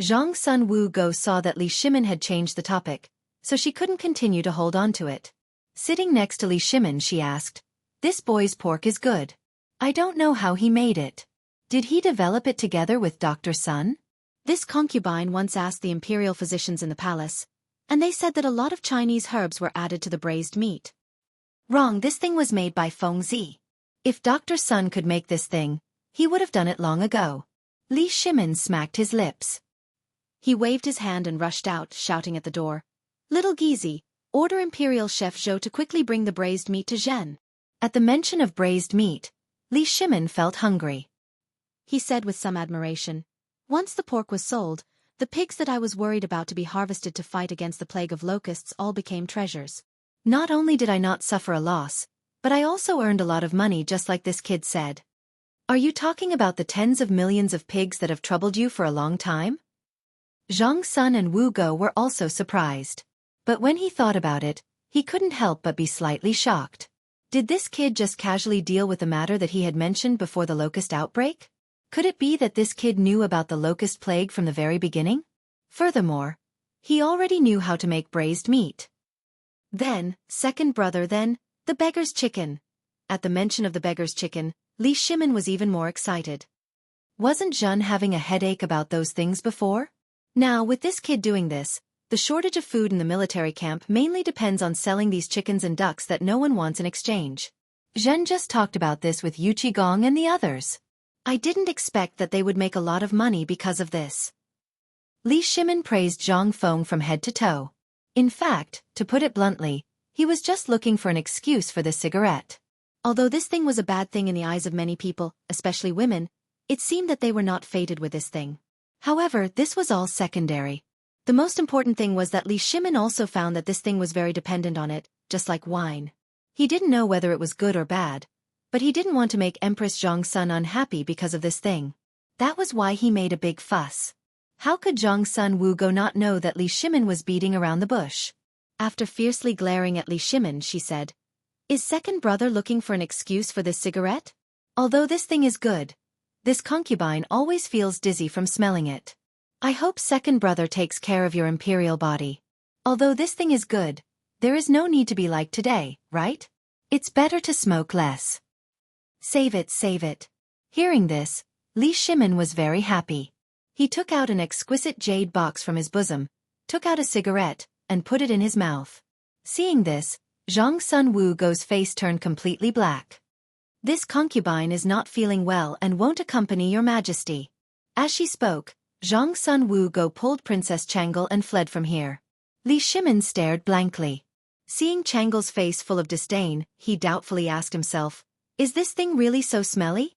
Zhang Sun Wugo saw that Li Shimin had changed the topic, so she couldn't continue to hold on to it. Sitting next to Li Shimin, she asked, This boy's pork is good. I don't know how he made it. Did he develop it together with Dr. Sun? This concubine once asked the imperial physicians in the palace, and they said that a lot of Chinese herbs were added to the braised meat. Wrong, this thing was made by Feng Zi. If Dr. Sun could make this thing, he would have done it long ago. Li Shimin smacked his lips. He waved his hand and rushed out, shouting at the door, Little Gizi, order Imperial Chef Zhou to quickly bring the braised meat to Zhen. At the mention of braised meat, Li Shimin felt hungry. He said with some admiration, Once the pork was sold, the pigs that I was worried about to be harvested to fight against the plague of locusts all became treasures. Not only did I not suffer a loss, but I also earned a lot of money just like this kid said. Are you talking about the tens of millions of pigs that have troubled you for a long time? Zhang Sun and Wu Go were also surprised. But when he thought about it, he couldn't help but be slightly shocked. Did this kid just casually deal with the matter that he had mentioned before the locust outbreak? Could it be that this kid knew about the locust plague from the very beginning? Furthermore, he already knew how to make braised meat. Then, second brother then, the beggar's chicken. At the mention of the beggar's chicken, Li Shimin was even more excited. Wasn't Zhen having a headache about those things before? Now, with this kid doing this, the shortage of food in the military camp mainly depends on selling these chickens and ducks that no one wants in exchange. Zhen just talked about this with Yu Qigong and the others. I didn't expect that they would make a lot of money because of this. Li Shimin praised Zhang Feng from head to toe. In fact, to put it bluntly, he was just looking for an excuse for this cigarette. Although this thing was a bad thing in the eyes of many people, especially women, it seemed that they were not fated with this thing. However, this was all secondary. The most important thing was that Li Shimin also found that this thing was very dependent on it, just like wine. He didn't know whether it was good or bad, but he didn't want to make Empress Zhang Sun unhappy because of this thing. That was why he made a big fuss. How could Zhang Sun Wugo not know that Li Shimin was beating around the bush? After fiercely glaring at Li Shimin, she said, Is second brother looking for an excuse for this cigarette? Although this thing is good, this concubine always feels dizzy from smelling it. I hope second brother takes care of your imperial body. Although this thing is good, there is no need to be like today, right? It's better to smoke less. Save it, save it. Hearing this, Li Shimin was very happy. He took out an exquisite jade box from his bosom, took out a cigarette, and put it in his mouth. Seeing this, Zhang Sun Wugo's face turned completely black. This concubine is not feeling well and won't accompany your majesty. As she spoke, Zhang Sun Wugo pulled Princess Changle and fled from here. Li Shimin stared blankly. Seeing Changle's face full of disdain, he doubtfully asked himself, Is this thing really so smelly?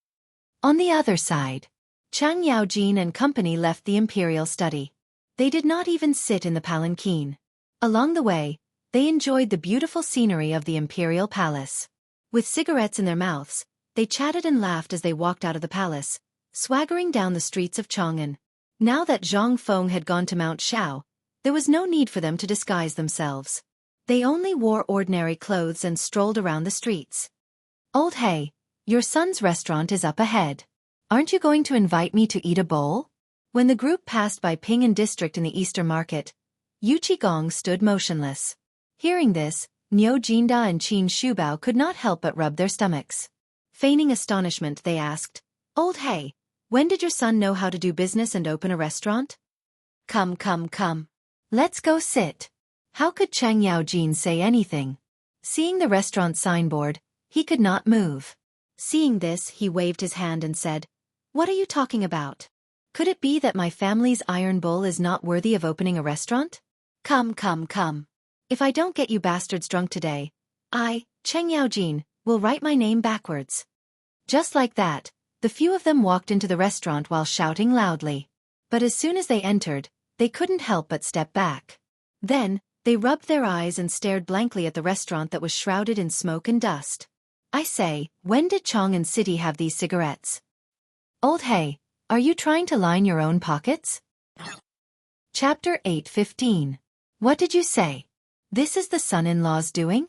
On the other side, Chang Yaojin and company left the imperial study. They did not even sit in the palanquin. Along the way, they enjoyed the beautiful scenery of the imperial palace. With cigarettes in their mouths, they chatted and laughed as they walked out of the palace, swaggering down the streets of Chang'an. Now that Zhang Feng had gone to Mount Shao, there was no need for them to disguise themselves. They only wore ordinary clothes and strolled around the streets. Old Hey, your son's restaurant is up ahead. Aren't you going to invite me to eat a bowl? When the group passed by Ping'an district in the Easter market, Yu Qigong stood motionless. Hearing this, Niu Jinda and Qin Shubao could not help but rub their stomachs. Feigning astonishment, they asked, Old Hey, when did your son know how to do business and open a restaurant? Come. Let's go sit. How could Chang Yaojin say anything? Seeing the restaurant signboard, he could not move. Seeing this, he waved his hand and said, What are you talking about? Could it be that my family's iron bull is not worthy of opening a restaurant? Come. If I don't get you bastards drunk today, I, Cheng Yaojin, will write my name backwards. Just like that, the few of them walked into the restaurant while shouting loudly. But as soon as they entered, they couldn't help but step back. Then, they rubbed their eyes and stared blankly at the restaurant that was shrouded in smoke and dust. I say, when did Chong and City have these cigarettes? Old Hey, are you trying to line your own pockets? Chapter 8:15. What did you say? This is the son-in-law's doing?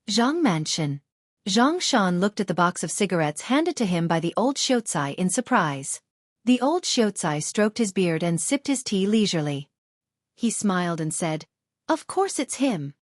Zhang Mansion. Zhang Shan looked at the box of cigarettes handed to him by the old Xiaocai in surprise. The old Xiaocai stroked his beard and sipped his tea leisurely. He smiled and said, Of course it's him.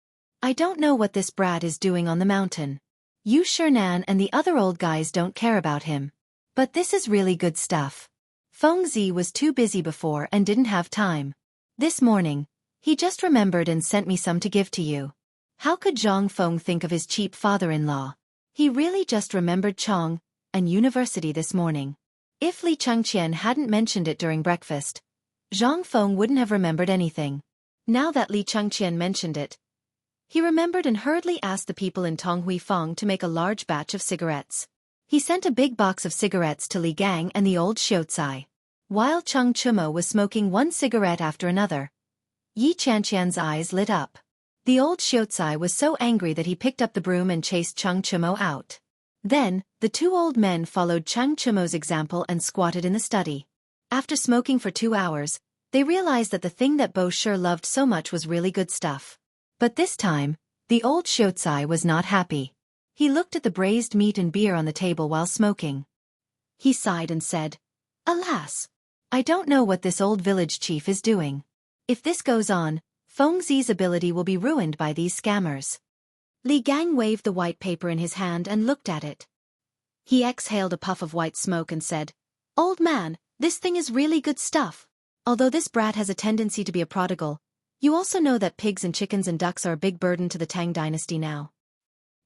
I don't know what this brat is doing on the mountain. Yu Shernan and the other old guys don't care about him. But this is really good stuff. Feng Zi was too busy before and didn't have time. This morning, he just remembered and sent me some to give to you. How could Zhang Feng think of his cheap father-in-law? He really just remembered Chong and university this morning. If Li Changqian hadn't mentioned it during breakfast, Zhang Feng wouldn't have remembered anything. Now that Li Changqian mentioned it, he remembered and hurriedly asked the people in Tonghui Feng to make a large batch of cigarettes. He sent a big box of cigarettes to Li Gang and the old Xiaocai. While Cheng Chumo was smoking one cigarette after another, Yi Qianqian's eyes lit up. The old Xiaocai was so angry that he picked up the broom and chased Cheng Chumo out. Then, the two old men followed Cheng Chumo's example and squatted in the study. After smoking for 2 hours, they realized that the thing that Bo Shi loved so much was really good stuff. But this time, the old Xiaocai was not happy. He looked at the braised meat and beer on the table while smoking. He sighed and said, Alas! I don't know what this old village chief is doing. If this goes on, Feng Zi's ability will be ruined by these scammers. Li Gang waved the white paper in his hand and looked at it. He exhaled a puff of white smoke and said, Old man, this thing is really good stuff. Although this brat has a tendency to be a prodigal, you also know that pigs and chickens and ducks are a big burden to the Tang dynasty now.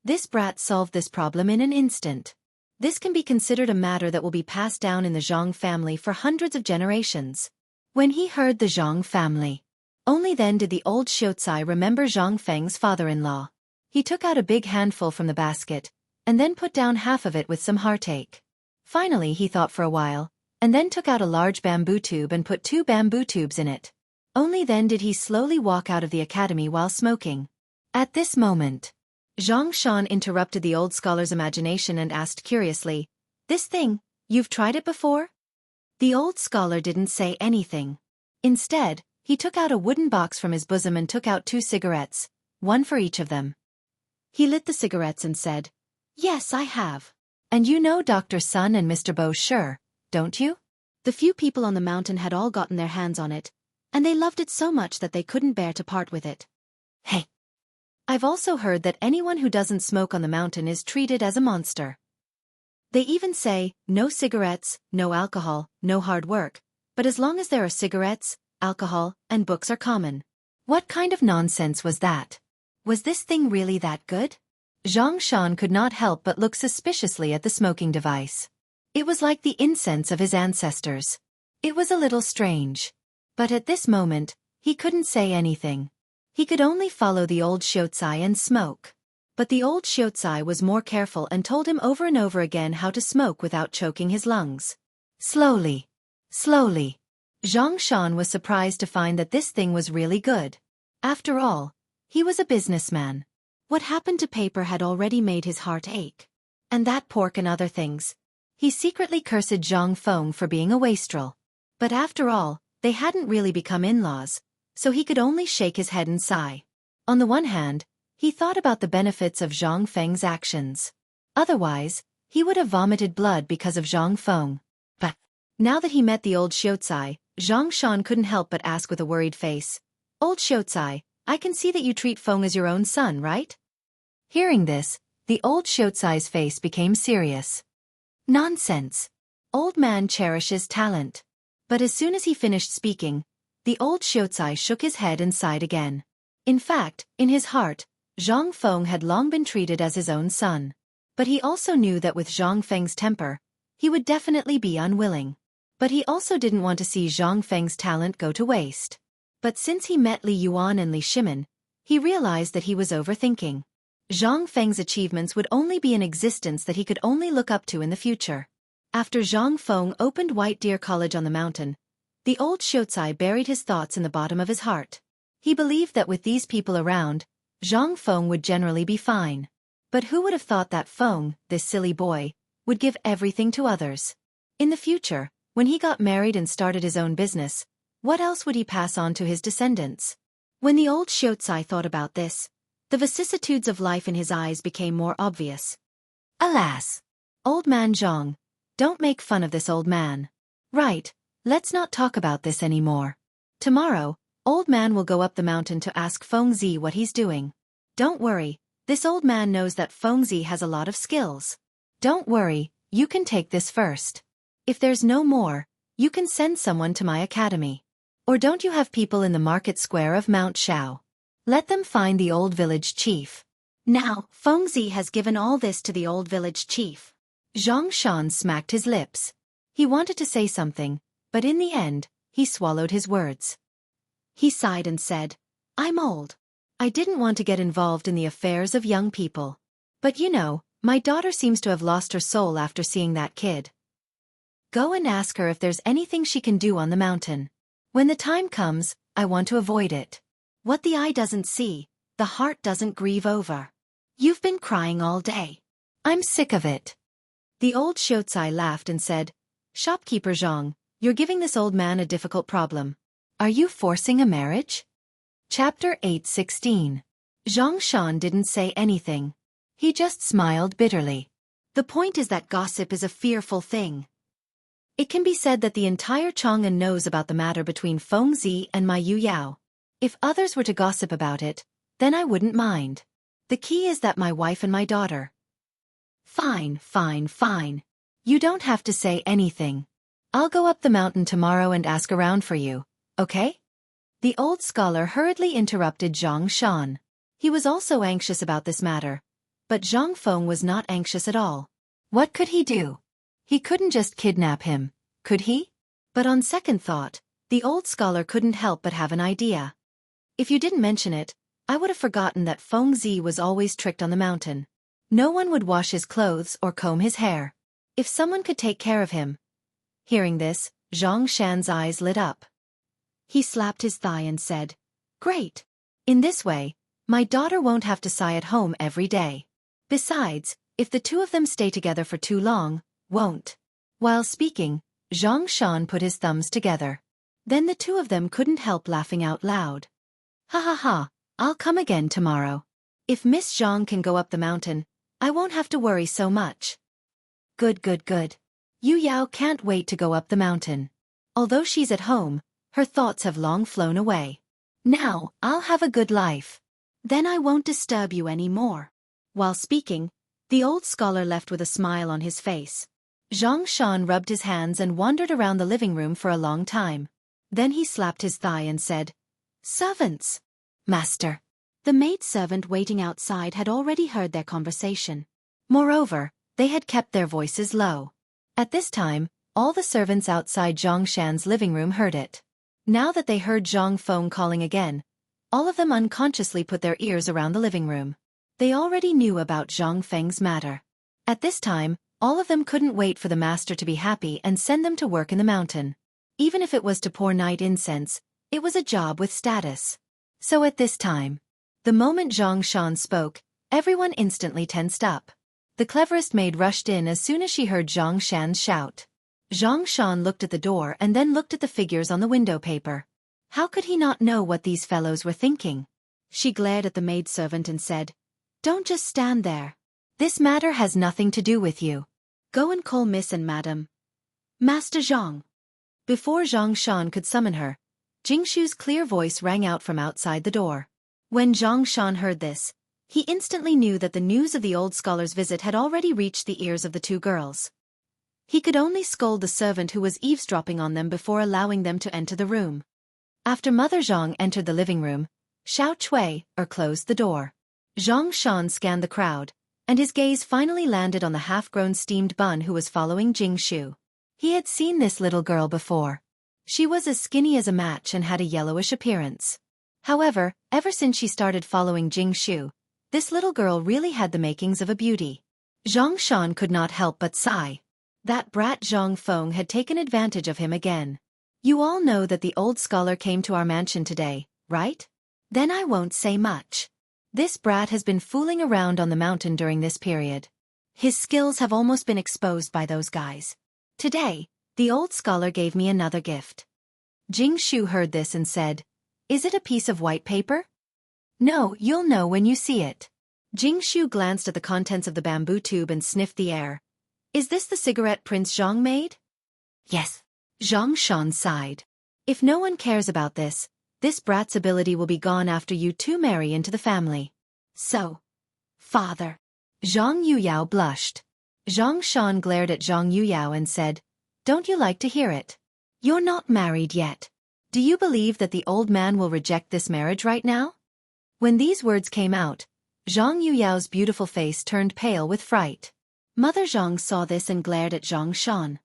This brat solved this problem in an instant. This can be considered a matter that will be passed down in the Zhang family for hundreds of generations. When he heard the Zhang family, only then did the old Xiaocai remember Zhang Feng's father-in-law. He took out a big handful from the basket, and then put down half of it with some heartache. Finally he thought for a while, and then took out a large bamboo tube and put 2 bamboo tubes in it. Only then did he slowly walk out of the academy while smoking. At this moment, Zhang Shan interrupted the old scholar's imagination and asked curiously, This thing, you've tried it before? The old scholar didn't say anything. Instead, he took out a wooden box from his bosom and took out 2 cigarettes, one for each of them. He lit the cigarettes and said, Yes, I have. And you know Dr. Sun and Mr. Bo Shi, don't you? The few people on the mountain had all gotten their hands on it, and they loved it so much that they couldn't bear to part with it. Hey! I've also heard that anyone who doesn't smoke on the mountain is treated as a monster. They even say, no cigarettes, no alcohol, no hard work, but as long as there are cigarettes, alcohol, and books are common. What kind of nonsense was that? Was this thing really that good? Zhang Shan could not help but look suspiciously at the smoking device. It was like the incense of his ancestors. It was a little strange. But at this moment, he couldn't say anything. He could only follow the old Xiaocai and smoke. But the old Xiaocai was more careful and told him over and over again how to smoke without choking his lungs. Slowly. Slowly. Zhang Shan was surprised to find that this thing was really good. After all, he was a businessman. What happened to paper had already made his heart ache. And that pork and other things. He secretly cursed Zhang Feng for being a wastrel. But after all, they hadn't really become in-laws, so he could only shake his head and sigh. On the one hand, He thought about the benefits of Zhang Feng's actions. Otherwise, he would have vomited blood because of Zhang Feng. But now that he met the old Xiaotsai, Zhang Shan couldn't help but ask with a worried face, "Old Xiaotsai, I can see that you treat Feng as your own son, right?" Hearing this, the old Xiaotsai's face became serious. Nonsense. Old man cherishes talent. But as soon as he finished speaking, the old Xiaotsai shook his head and sighed again. In fact, in his heart, Zhang Feng had long been treated as his own son. But he also knew that with Zhang Feng's temper, he would definitely be unwilling. But he also didn't want to see Zhang Feng's talent go to waste. But since he met Li Yuan and Li Shimin, he realized that he was overthinking. Zhang Feng's achievements would only be an existence that he could only look up to in the future. After Zhang Feng opened White Deer College on the mountain, the old Xiaotsai buried his thoughts in the bottom of his heart. He believed that with these people around, Zhang Feng would generally be fine. But who would have thought that Feng, this silly boy, would give everything to others? In the future, when he got married and started his own business, what else would he pass on to his descendants? When the old Xiaotsai thought about this, the vicissitudes of life in his eyes became more obvious. Alas! Old man Zhang, don't make fun of this old man. Right, let's not talk about this anymore. Tomorrow, old man will go up the mountain to ask Feng Zi what he's doing. Don't worry, this old man knows that Feng Zi has a lot of skills. Don't worry, you can take this first. If there's no more, you can send someone to my academy. Or don't you have people in the market square of Mount Shao? Let them find the old village chief. Now, Feng Zi has given all this to the old village chief. Zhang Shan smacked his lips. He wanted to say something, but in the end, he swallowed his words. He sighed and said, "I'm old. I didn't want to get involved in the affairs of young people. But you know, my daughter seems to have lost her soul after seeing that kid. Go and ask her if there's anything she can do on the mountain. When the time comes, I want to avoid it. What the eye doesn't see, the heart doesn't grieve over. You've been crying all day. I'm sick of it." The old Xiaotsai laughed and said, "Shopkeeper Zhang, you're giving this old man a difficult problem. Are you forcing a marriage?" Chapter 8:16. Zhang Shan didn't say anything. He just smiled bitterly. The point is that gossip is a fearful thing. It can be said that the entire Chang'an knows about the matter between Feng Zi and my Yu Yao. If others were to gossip about it, then I wouldn't mind. The key is that my wife and my daughter. Fine, fine, fine. You don't have to say anything. I'll go up the mountain tomorrow and ask around for you, okay? The old scholar hurriedly interrupted Zhang Shan. He was also anxious about this matter. But Zhang Feng was not anxious at all. What could he do? He couldn't just kidnap him, could he? But on second thought, the old scholar couldn't help but have an idea. If you didn't mention it, I would have forgotten that Feng Zi was always tricked on the mountain. No one would wash his clothes or comb his hair. If someone could take care of him. Hearing this, Zhang Shan's eyes lit up. He slapped his thigh and said, "Great! In this way, my daughter won't have to sigh at home every day. Besides, if the two of them stay together for too long, won't." While speaking, Zhang Shan put his thumbs together. Then the two of them couldn't help laughing out loud. "Ha ha ha, I'll come again tomorrow. If Miss Zhang can go up the mountain, I won't have to worry so much." Good, good, good. Yu Yao can't wait to go up the mountain. Although she's at home, her thoughts have long flown away. Now, I'll have a good life. Then I won't disturb you any more. While speaking, the old scholar left with a smile on his face. Zhang Shan rubbed his hands and wandered around the living room for a long time. Then he slapped his thigh and said, "Servants!" "Master." The maidservant waiting outside had already heard their conversation. Moreover, they had kept their voices low. At this time, all the servants outside Zhang Shan's living room heard it. Now that they heard Zhang Feng calling again, all of them unconsciously put their ears around the living room. They already knew about Zhang Feng's matter. At this time, all of them couldn't wait for the master to be happy and send them to work in the mountain. Even if it was to pour night incense, it was a job with status. So at this time, the moment Zhang Shan spoke, everyone instantly tensed up. The cleverest maid rushed in as soon as she heard Zhang Shan's shout. Zhang Shan looked at the door and then looked at the figures on the window paper. How could he not know what these fellows were thinking? She glared at the maidservant and said, "Don't just stand there. This matter has nothing to do with you. Go and call Miss and Madam. Master Zhang." Before Zhang Shan could summon her, Jingshu's clear voice rang out from outside the door. When Zhang Shan heard this, he instantly knew that the news of the old scholar's visit had already reached the ears of the two girls. He could only scold the servant who was eavesdropping on them before allowing them to enter the room. After Mother Zhang entered the living room, Xiao Cui closed the door. Zhang Shan scanned the crowd, and his gaze finally landed on the half-grown steamed bun who was following Jingshu. He had seen this little girl before. She was as skinny as a match and had a yellowish appearance. However, ever since she started following Jingshu, this little girl really had the makings of a beauty. Zhang Shan could not help but sigh. That brat Zhang Feng had taken advantage of him again. You all know that the old scholar came to our mansion today, right? Then I won't say much. This brat has been fooling around on the mountain during this period. His skills have almost been exposed by those guys. Today, the old scholar gave me another gift. Jingshu heard this and said, "Is it a piece of white paper?" "No, you'll know when you see it." Jingshu glanced at the contents of the bamboo tube and sniffed the air. "Is this the cigarette Prince Zhang made?" "Yes." Zhang Shan sighed. "If no one cares about this brat's ability will be gone after you two marry into the family. So, father." Zhang Yuyao blushed. Zhang Shan glared at Zhang Yuyao and said, "Don't you like to hear it? You're not married yet. Do you believe that the old man will reject this marriage right now?" When these words came out, Zhang Yuyao's beautiful face turned pale with fright. Mother Zhang saw this and glared at Zhang Shan.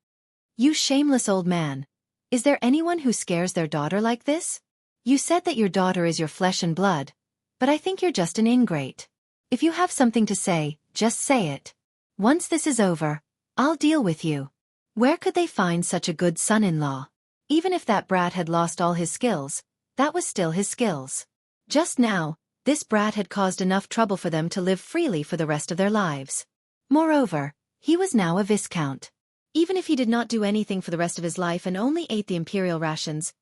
"You shameless old man. Is there anyone who scares their daughter like this? You said that your daughter is your flesh and blood, but I think you're just an ingrate. If you have something to say, just say it. Once this is over, I'll deal with you." Where could they find such a good son-in-law? Even if that brat had lost all his skills, that was still his skills. Just now, this brat had caused enough trouble for them to live freely for the rest of their lives. Moreover, he was now a viscount. Even if he did not do anything for the rest of his life and only ate the imperial rations,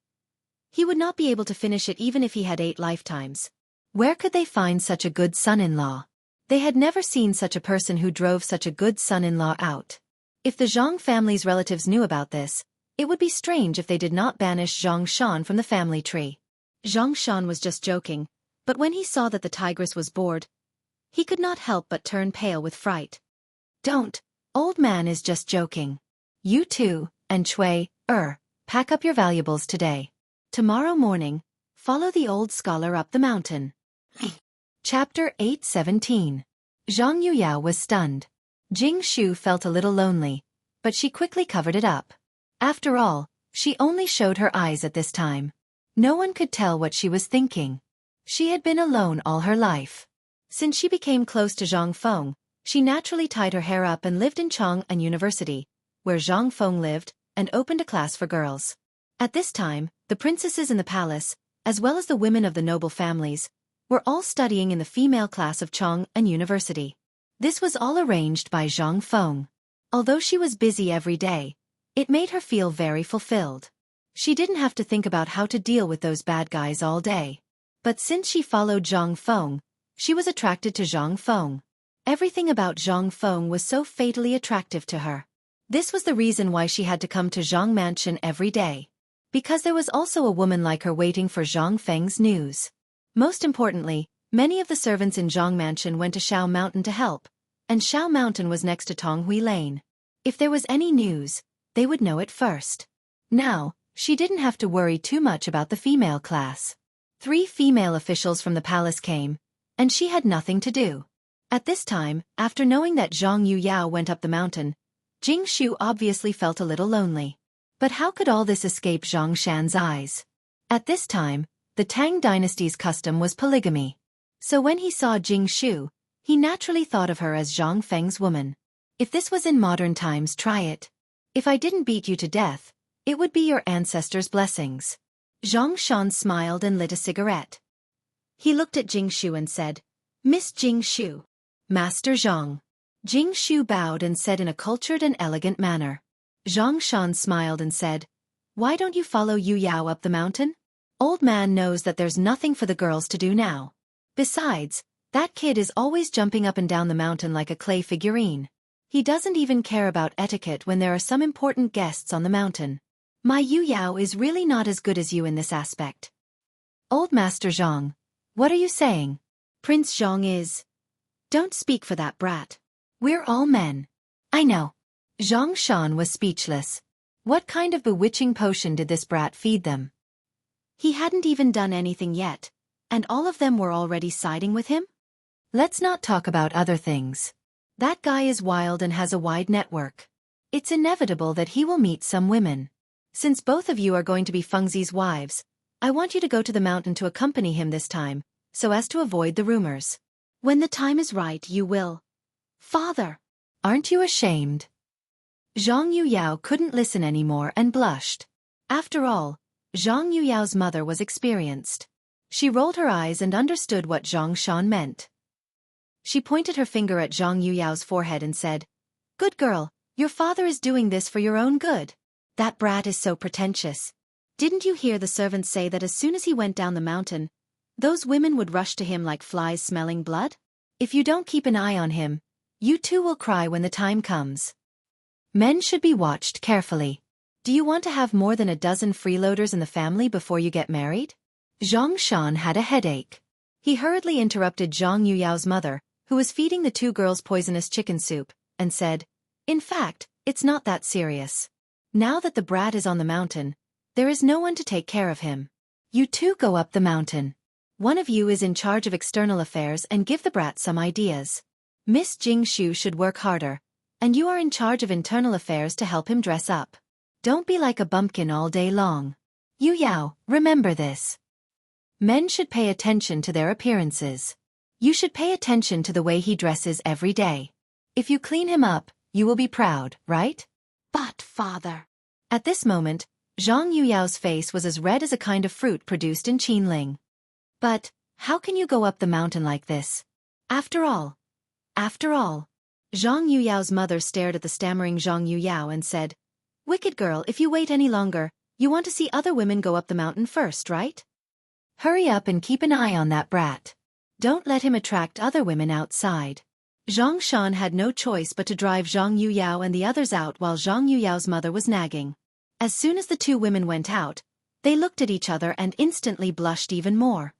he would not be able to finish it even if he had 8 lifetimes. Where could they find such a good son-in-law? They had never seen such a person who drove such a good son-in-law out. If the Zhang family's relatives knew about this, it would be strange if they did not banish Zhang Shan from the family tree. Zhang Shan was just joking, but when he saw that the tigress was bored, he could not help but turn pale with fright. "Don't, old man is just joking. You two, and Cui, pack up your valuables today. Tomorrow morning, follow the old scholar up the mountain." Chapter 8:17. Zhang Yuyao was stunned. Jingshu felt a little lonely, but she quickly covered it up. After all, she only showed her eyes at this time. No one could tell what she was thinking. She had been alone all her life. Since she became close to Zhang Feng, she naturally tied her hair up and lived in Chang'an University, where Zhang Feng lived, and opened a class for girls. At this time, the princesses in the palace, as well as the women of the noble families, were all studying in the female class of Chang'an University. This was all arranged by Zhang Feng. Although she was busy every day, it made her feel very fulfilled. She didn't have to think about how to deal with those bad guys all day. But since she followed Zhang Feng, she was attracted to Zhang Feng. Everything about Zhang Feng was so fatally attractive to her. This was the reason why she had to come to Zhang Mansion every day. Because there was also a woman like her waiting for Zhang Feng's news. Most importantly, many of the servants in Zhang Mansion went to Shao Mountain to help, and Shao Mountain was next to Tonghui Lane. If there was any news, they would know it first. Now, she didn't have to worry too much about the female class. 3 female officials from the palace came, and she had nothing to do. At this time, after knowing that Zhang Yuyao went up the mountain, Jingshu obviously felt a little lonely. But how could all this escape Zhang Shan's eyes? At this time, the Tang dynasty's custom was polygamy. So when he saw Jingshu, he naturally thought of her as Zhang Feng's woman. If this was in modern times, try it. If I didn't beat you to death, it would be your ancestors' blessings. Zhang Shan smiled and lit a cigarette. He looked at Jingshu and said, "Miss Jingshu." "Master Zhang." Jingshu bowed and said in a cultured and elegant manner. Zhang Shan smiled and said, "Why don't you follow Yu Yao up the mountain? Old man knows that there's nothing for the girls to do now." Besides, that kid is always jumping up and down the mountain like a clay figurine. He doesn't even care about etiquette when there are some important guests on the mountain. My Yu Yao is really not as good as you in this aspect. Old Master Zhang, what are you saying? Prince Zhang is... Don't speak for that brat. We're all men. I know. Zhang Shan was speechless. What kind of bewitching potion did this brat feed them? He hadn't even done anything yet, and all of them were already siding with him? Let's not talk about other things. That guy is wild and has a wide network. It's inevitable that he will meet some women. Since both of you are going to be Fengzi's wives, I want you to go to the mountain to accompany him this time, so as to avoid the rumors. When the time is right, you will. Father! Aren't you ashamed? Zhang Yuyao couldn't listen anymore and blushed. After all, Zhang Yuyao's mother was experienced. She rolled her eyes and understood what Zhang Shan meant. She pointed her finger at Zhang Yuyao's forehead and said, "Good girl, your father is doing this for your own good. That brat is so pretentious. Didn't you hear the servants say that as soon as he went down the mountain, those women would rush to him like flies smelling blood? If you don't keep an eye on him, you too will cry when the time comes. Men should be watched carefully. Do you want to have more than a dozen freeloaders in the family before you get married?" Zhang Shan had a headache. He hurriedly interrupted Zhang Yuyao's mother, who was feeding the two girls poisonous chicken soup, and said, "In fact, it's not that serious. Now that the brat is on the mountain, there is no one to take care of him. You two go up the mountain. One of you is in charge of external affairs and give the brat some ideas. Miss Jingshu should work harder, and you are in charge of internal affairs to help him dress up. Don't be like a bumpkin all day long. Yu Yao, remember this. Men should pay attention to their appearances. You should pay attention to the way he dresses every day. If you clean him up, you will be proud, right?" "But, father..." At this moment, Zhang Yuyao's face was as red as a kind of fruit produced in Qinling. "But, how can you go up the mountain like this? After all..." Zhang Yuyao's mother stared at the stammering Zhang Yuyao and said, "Wicked girl, if you wait any longer, you want to see other women go up the mountain first, right? Hurry up and keep an eye on that brat. Don't let him attract other women outside." Zhang Shan had no choice but to drive Zhang Yuyao and the others out while Zhang Yuyao's mother was nagging. As soon as the two women went out, they looked at each other and instantly blushed even more.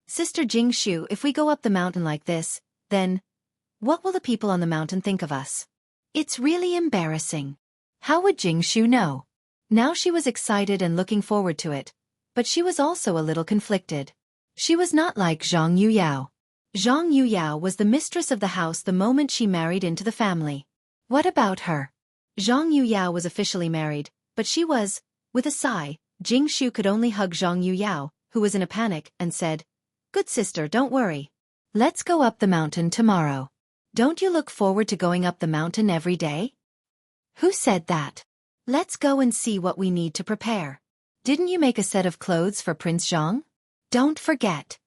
"Sister Jingshu, if we go up the mountain like this, then... what will the people on the mountain think of us? It's really embarrassing. How would Jingshu know?" Now she was excited and looking forward to it, but she was also a little conflicted. She was not like Zhang Yuyao. Zhang Yuyao was the mistress of the house the moment she married into the family. What about her? Zhang Yuyao was officially married, but she was, with a sigh. Jingshu could only hug Zhang Yuyao, who was in a panic, and said, "Good sister, don't worry. Let's go up the mountain tomorrow. Don't you look forward to going up the mountain every day?" "Who said that? Let's go and see what we need to prepare. Didn't you make a set of clothes for Prince Zhang? Don't forget."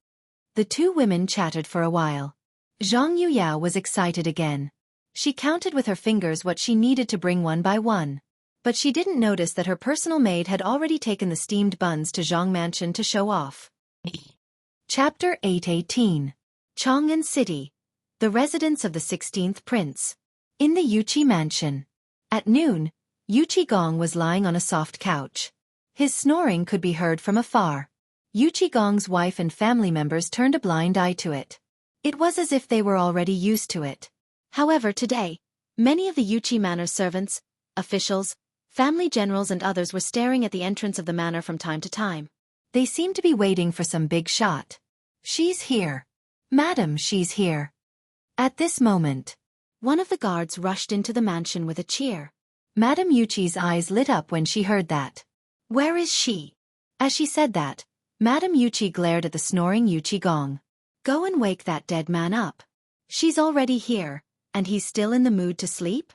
The two women chatted for a while. Zhang Yuyao was excited again. She counted with her fingers what she needed to bring one by one. But she didn't notice that her personal maid had already taken the steamed buns to Zhang Mansion to show off. Chapter 818. Chang'an City, the residence of the 16th prince. In the Yuqi mansion. At noon, Yuqi Gong was lying on a soft couch. His snoring could be heard from afar. Yuqi Gong's wife and family members turned a blind eye to it. It was as if they were already used to it. However, today, many of the Yuqi manor servants, officials, family generals and others were staring at the entrance of the manor from time to time. They seemed to be waiting for some big shot. "She's here. Madam, she's here." At this moment, one of the guards rushed into the mansion with a cheer. Madam Yuqi's eyes lit up when she heard that. "Where is she?" As she said that, Madam Yuqi glared at the snoring Yuqi Gong. "Go and wake that dead man up. She's already here, and he's still in the mood to sleep?"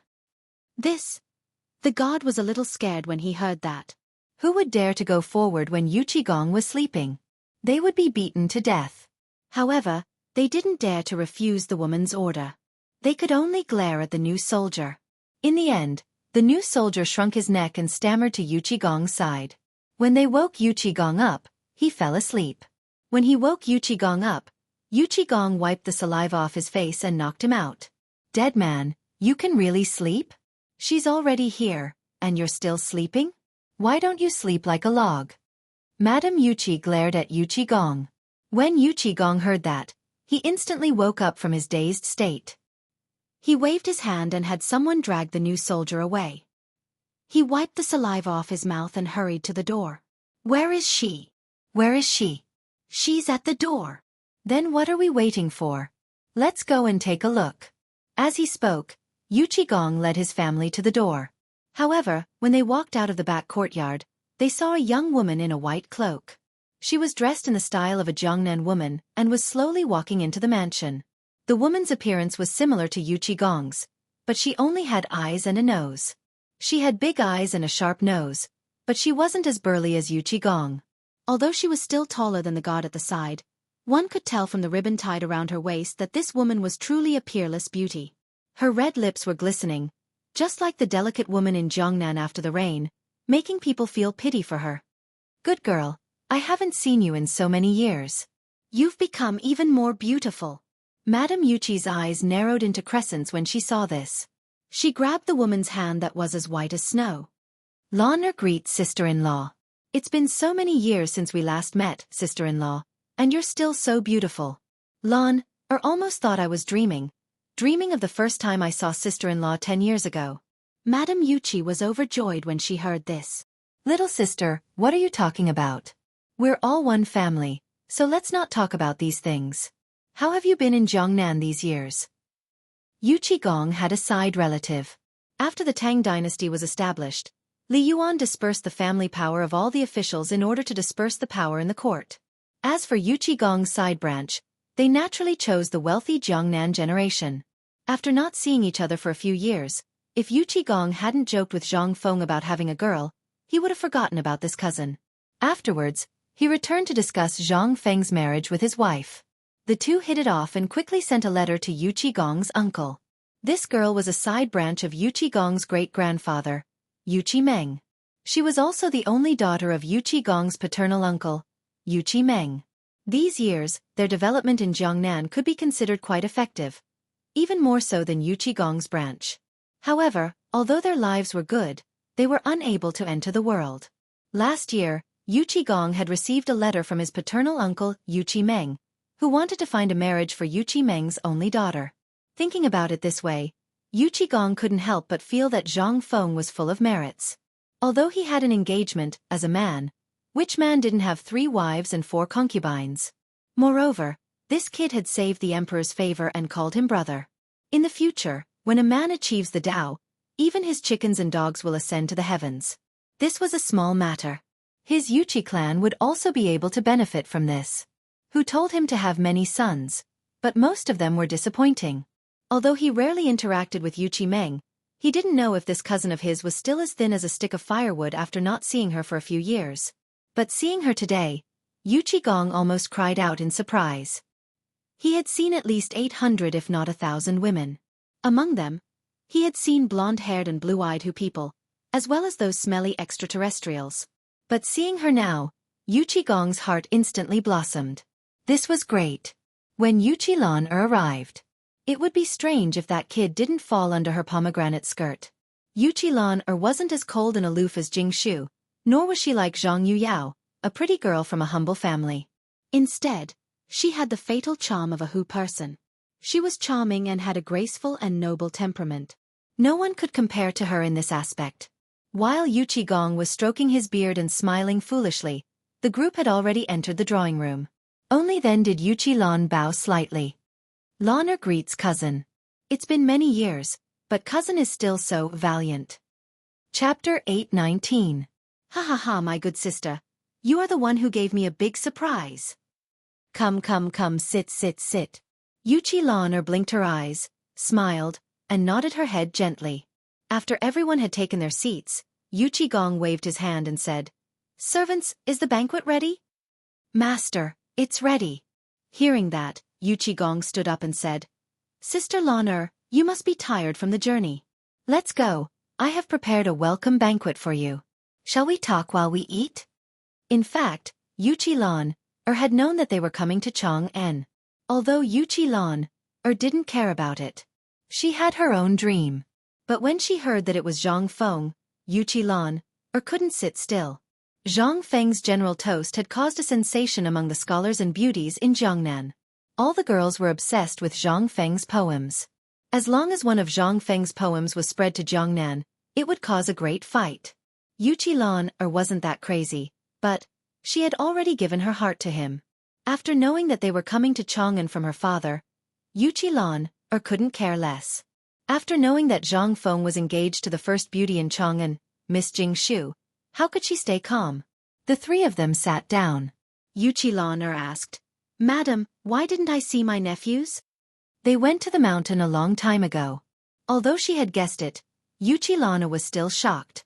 The god was a little scared when he heard that. Who would dare to go forward when Yuqi Gong was sleeping? They would be beaten to death. However, they didn't dare to refuse the woman's order. They could only glare at the new soldier. In the end, the new soldier shrunk his neck and stammered to Yuqi Gong's side. When they woke Yuqi Gong up, he fell asleep. When he woke Yuqi Gong up, Gong wiped the saliva off his face and knocked him out. Dead man, you can really sleep? She's already here, and you're still sleeping? Why don't you sleep like a log? Madame Yuqi glared at Gong. When Gong heard that, he instantly woke up from his dazed state. He waved his hand and had someone drag the new soldier away. He wiped the saliva off his mouth and hurried to the door. Where is she? Where is she? She's at the door. Then what are we waiting for? Let's go and take a look. As he spoke, Gong led his family to the door. However, when they walked out of the back courtyard, they saw a young woman in a white cloak. She was dressed in the style of a Jiangnan woman and was slowly walking into the mansion. The woman's appearance was similar to Gong's, but she only had eyes and a nose. She had big eyes and a sharp nose, but she wasn't as burly as Gong. Although she was still taller than the god at the side, one could tell from the ribbon tied around her waist that this woman was truly a peerless beauty. Her red lips were glistening, just like the delicate woman in Jiangnan after the rain, making people feel pity for her. Good girl, I haven't seen you in so many years. You've become even more beautiful. Madame Yuqi's eyes narrowed into crescents when she saw this. She grabbed the woman's hand that was as white as snow. L'honneur greets sister-in-law. It's been so many years since we last met, sister-in-law, and you're still so beautiful. Almost thought I was dreaming of the first time I saw sister-in-law 10 years ago. Madame Yuqi was overjoyed when she heard this. Little sister, what are you talking about? We're all one family, so let's not talk about these things. How have you been in Jiangnan these years? Gong had a side relative. After the Tang dynasty was established, Li Yuan dispersed the family power of all the officials in order to disperse the power in the court. As for Gong's side branch, they naturally chose the wealthy Jiangnan generation. After not seeing each other for a few years, if Gong hadn't joked with Zhang Feng about having a girl, he would have forgotten about this cousin. Afterwards, he returned to discuss Zhang Feng's marriage with his wife. The two hit it off and quickly sent a letter to Gong's uncle. This girl was a side branch of Gong's great-grandfather, Meng. She was also the only daughter of Gong's paternal uncle, Meng. These years, their development in Jiangnan could be considered quite effective, even more so than Gong's branch. However, although their lives were good, they were unable to enter the world. Last year, Gong had received a letter from his paternal uncle, Meng, who wanted to find a marriage for Meng's only daughter. Thinking about it this way, Gong couldn't help but feel that Zhang Feng was full of merits. Although he had an engagement, as a man, which man didn't have 3 wives and 4 concubines? Moreover, this kid had saved the emperor's favor and called him brother. In the future, when a man achieves the Tao, even his chickens and dogs will ascend to the heavens. This was a small matter. His Yuqi clan would also be able to benefit from this. Who told him to have many sons, but most of them were disappointing. Although he rarely interacted with Meng, he didn't know if this cousin of his was still as thin as a stick of firewood after not seeing her for a few years. But seeing her today, Gong almost cried out in surprise. He had seen at least 800 if not 1,000 women. Among them, he had seen blonde-haired and blue-eyed Hu people, as well as those smelly extraterrestrials. But seeing her now, Gong's heart instantly blossomed. This was great. When Lan arrived, it would be strange if that kid didn't fall under her pomegranate skirt. Lan wasn't as cold and aloof as Jingshu, nor was she like Zhang Yuyao, a pretty girl from a humble family. Instead, she had the fatal charm of a Hu person. She was charming and had a graceful and noble temperament. No one could compare to her in this aspect. While Gong was stroking his beard and smiling foolishly, the group had already entered the drawing room. Only then did Lan bow slightly. L'honneur greets cousin. It's been many years, but cousin is still so valiant. Chapter 8:19. Ha ha ha, my good sister. You are the one who gave me a big surprise. Come, sit. Lan blinked her eyes, smiled, and nodded her head gently. After everyone had taken their seats, Gong waved his hand and said, "Servants, is the banquet ready?" "Master, it's ready." Hearing that, Gong stood up and said, "Sister L'honneur, you must be tired from the journey. Let's go, I have prepared a welcome banquet for you. Shall we talk while we eat?" In fact, Lan had known that they were coming to Chang'an. Although Yuchi Lan didn't care about it. She had her own dream. But when she heard that it was Zhang Feng, Yuchi Lan couldn't sit still. Zhang Feng's general toast had caused a sensation among the scholars and beauties in Jiangnan. All the girls were obsessed with Zhang Feng's poems. As long as one of Zhang Feng's poems was spread to Jiangnan, it would cause a great fight. Yuchi Lan wasn't that crazy, but she had already given her heart to him. After knowing that they were coming to Chang'an from her father, Yuchi Lan couldn't care less. After knowing that Zhang Feng was engaged to the first beauty in Chang'an, Miss Jingshu, how could she stay calm? The three of them sat down. Yuchi Lan asked, "Madam, why didn't I see my nephews?" They went to the mountain a long time ago. Although she had guessed it, Yuchi Lan was still shocked.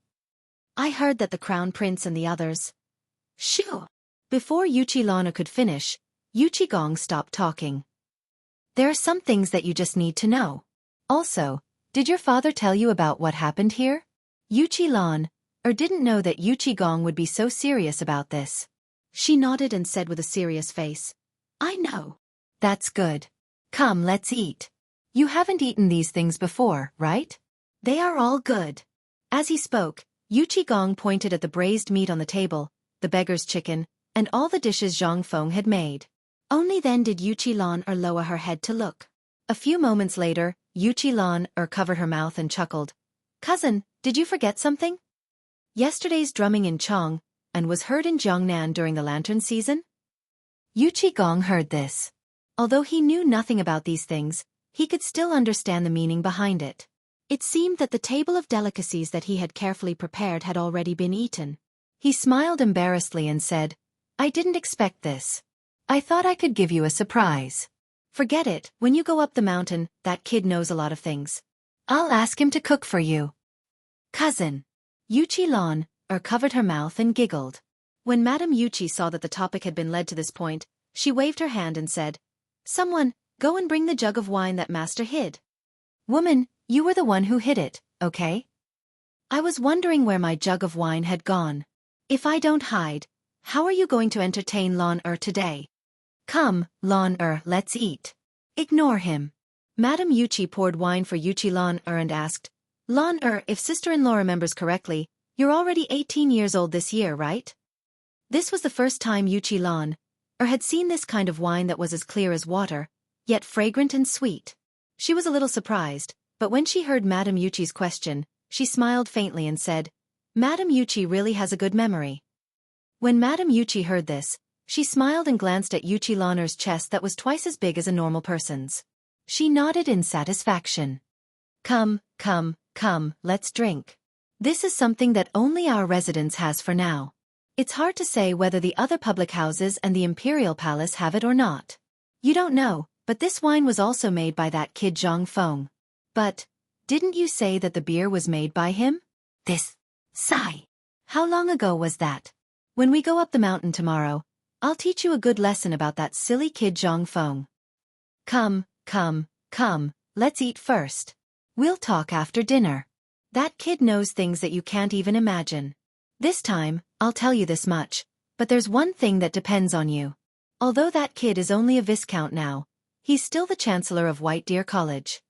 "I heard that the crown prince and the others..." Shoo! Before Yuchi Lan could finish, Yuchi Gong stopped talking. "There are some things that you just need to know. Also, did your father tell you about what happened here?" Yuchi Lan didn't know that Yuchi Gong would be so serious about this. She nodded and said with a serious face, "I know." "That's good. Come, let's eat. You haven't eaten these things before, right? They are all good." As he spoke, Yuchi Gong pointed at the braised meat on the table, the beggar's chicken, and all the dishes Zhang Feng had made. Only then did Yuchi Lan lower her head to look. A few moments later, Yuchi Lan covered her mouth and chuckled. "Cousin, did you forget something? Yesterday's drumming in Chang was heard in Jiangnan during the lantern season?" Yuchi Gong heard this. Although he knew nothing about these things, he could still understand the meaning behind it. It seemed that the table of delicacies that he had carefully prepared had already been eaten. He smiled embarrassedly and said, "I didn't expect this. I thought I could give you a surprise." "Forget it, when you go up the mountain, that kid knows a lot of things. I'll ask him to cook for you." "Cousin." Yuchi Lan covered her mouth and giggled. When Madame Yuchi saw that the topic had been led to this point, she waved her hand and said, "Someone, go and bring the jug of wine that master hid." "Woman, you were the one who hid it, okay? I was wondering where my jug of wine had gone. If I don't hide, how are you going to entertain Lan today? Come, Lan let's eat." "Ignore him." Madame Yuchi poured wine for Yuchi Lan and asked, "Lan if sister-in-law remembers correctly, you're already 18 years old this year, right?" This was the first time Yuchi Lan had seen this kind of wine that was as clear as water, yet fragrant and sweet. She was a little surprised, but when she heard Madame Yuchi's question, she smiled faintly and said, "Madame Yuchi really has a good memory." When Madame Yuchi heard this, she smiled and glanced at Yuchi Lan's chest that was twice as big as a normal person's. She nodded in satisfaction. Come, let's drink. This is something that only our residence has for now. It's hard to say whether the other public houses and the Imperial Palace have it or not. You don't know, but this wine was also made by that kid Zhang Feng. But, didn't you say that the beer was made by him? Sigh. How long ago was that? When we go up the mountain tomorrow, I'll teach you a good lesson about that silly kid Zhang Feng. Come, let's eat first. We'll talk after dinner. That kid knows things that you can't even imagine. This time, I'll tell you this much, but there's one thing that depends on you. Although that kid is only a viscount now, he's still the chancellor of White Deer College.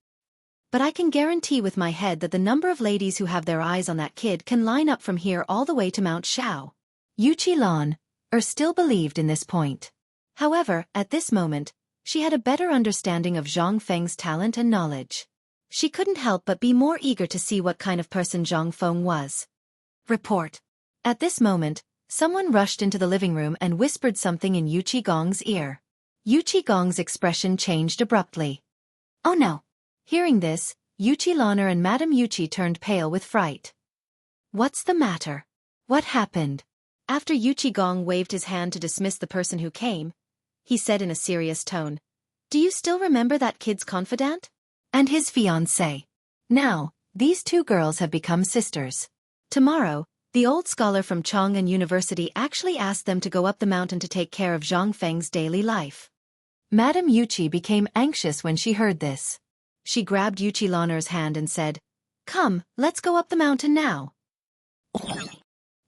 But I can guarantee with my head that the number of ladies who have their eyes on that kid can line up from here all the way to Mount Shao. Yuchi Lan still believed in this point. However, at this moment, she had a better understanding of Zhang Feng's talent and knowledge. She couldn't help but be more eager to see what kind of person Zhang Feng was. Report. At this moment, someone rushed into the living room and whispered something in Yuchi Gong's ear. Yuchi Gong's expression changed abruptly. "Oh no." Hearing this, Yuchi Lan and Madame Yuchi turned pale with fright. "What's the matter? What happened?" After Yuchi Gong waved his hand to dismiss the person who came, he said in a serious tone, "Do you still remember that kid's confidant? And his fiancée? Now, these two girls have become sisters. Tomorrow, the old scholar from Chang'an University actually asked them to go up the mountain to take care of Zhang Feng's daily life." Madame Yuchi became anxious when she heard this. She grabbed Yuchi Lan's hand and said, "Come, let's go up the mountain now."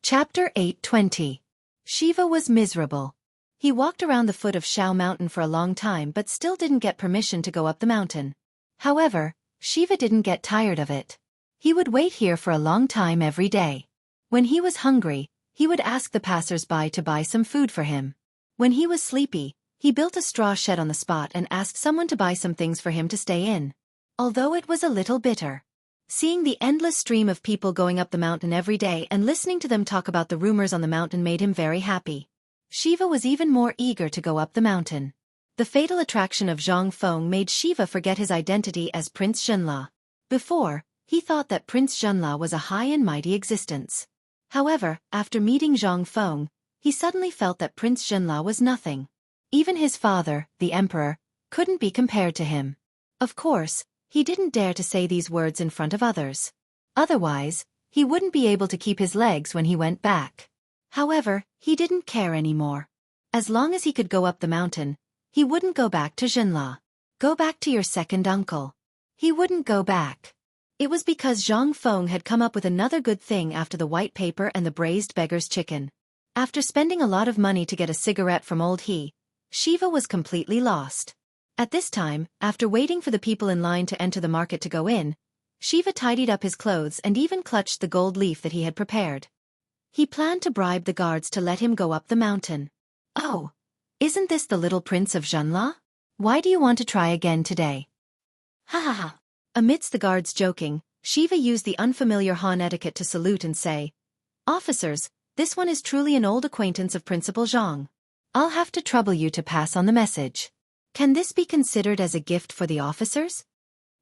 Chapter 8:20. Shiva was miserable. He walked around the foot of Shao Mountain for a long time but still didn't get permission to go up the mountain. However, Shiva didn't get tired of it. He would wait here for a long time every day. When he was hungry, he would ask the passers-by to buy some food for him. When he was sleepy, he built a straw shed on the spot and asked someone to buy some things for him to stay in. Although it was a little bitter. Seeing the endless stream of people going up the mountain every day and listening to them talk about the rumors on the mountain made him very happy. Shiva was even more eager to go up the mountain. The fatal attraction of Zhang Feng made Shiva forget his identity as Prince Zhenla. Before, he thought that Prince Zhenla was a high and mighty existence. However, after meeting Zhang Feng, he suddenly felt that Prince Zhenla was nothing. Even his father, the emperor, couldn't be compared to him. Of course, he didn't dare to say these words in front of others. Otherwise, he wouldn't be able to keep his legs when he went back. However, he didn't care anymore. As long as he could go up the mountain, he wouldn't go back to Zhenla. Go back to your second uncle. He wouldn't go back. It was because Zhang Feng had come up with another good thing after the white paper and the braised beggar's chicken. After spending a lot of money to get a cigarette from old he, Shiva was completely lost. At this time, after waiting for the people in line to enter the market to go in, Shiva tidied up his clothes and even clutched the gold leaf that he had prepared. He planned to bribe the guards to let him go up the mountain. Oh, isn't this the little prince of Zhenla? Why do you want to try again today? Ha ha ha. Amidst the guards joking, Shiva used the unfamiliar Han etiquette to salute and say, "Officers, this one is truly an old acquaintance of Principal Zhang. I'll have to trouble you to pass on the message. Can this be considered as a gift for the officers?"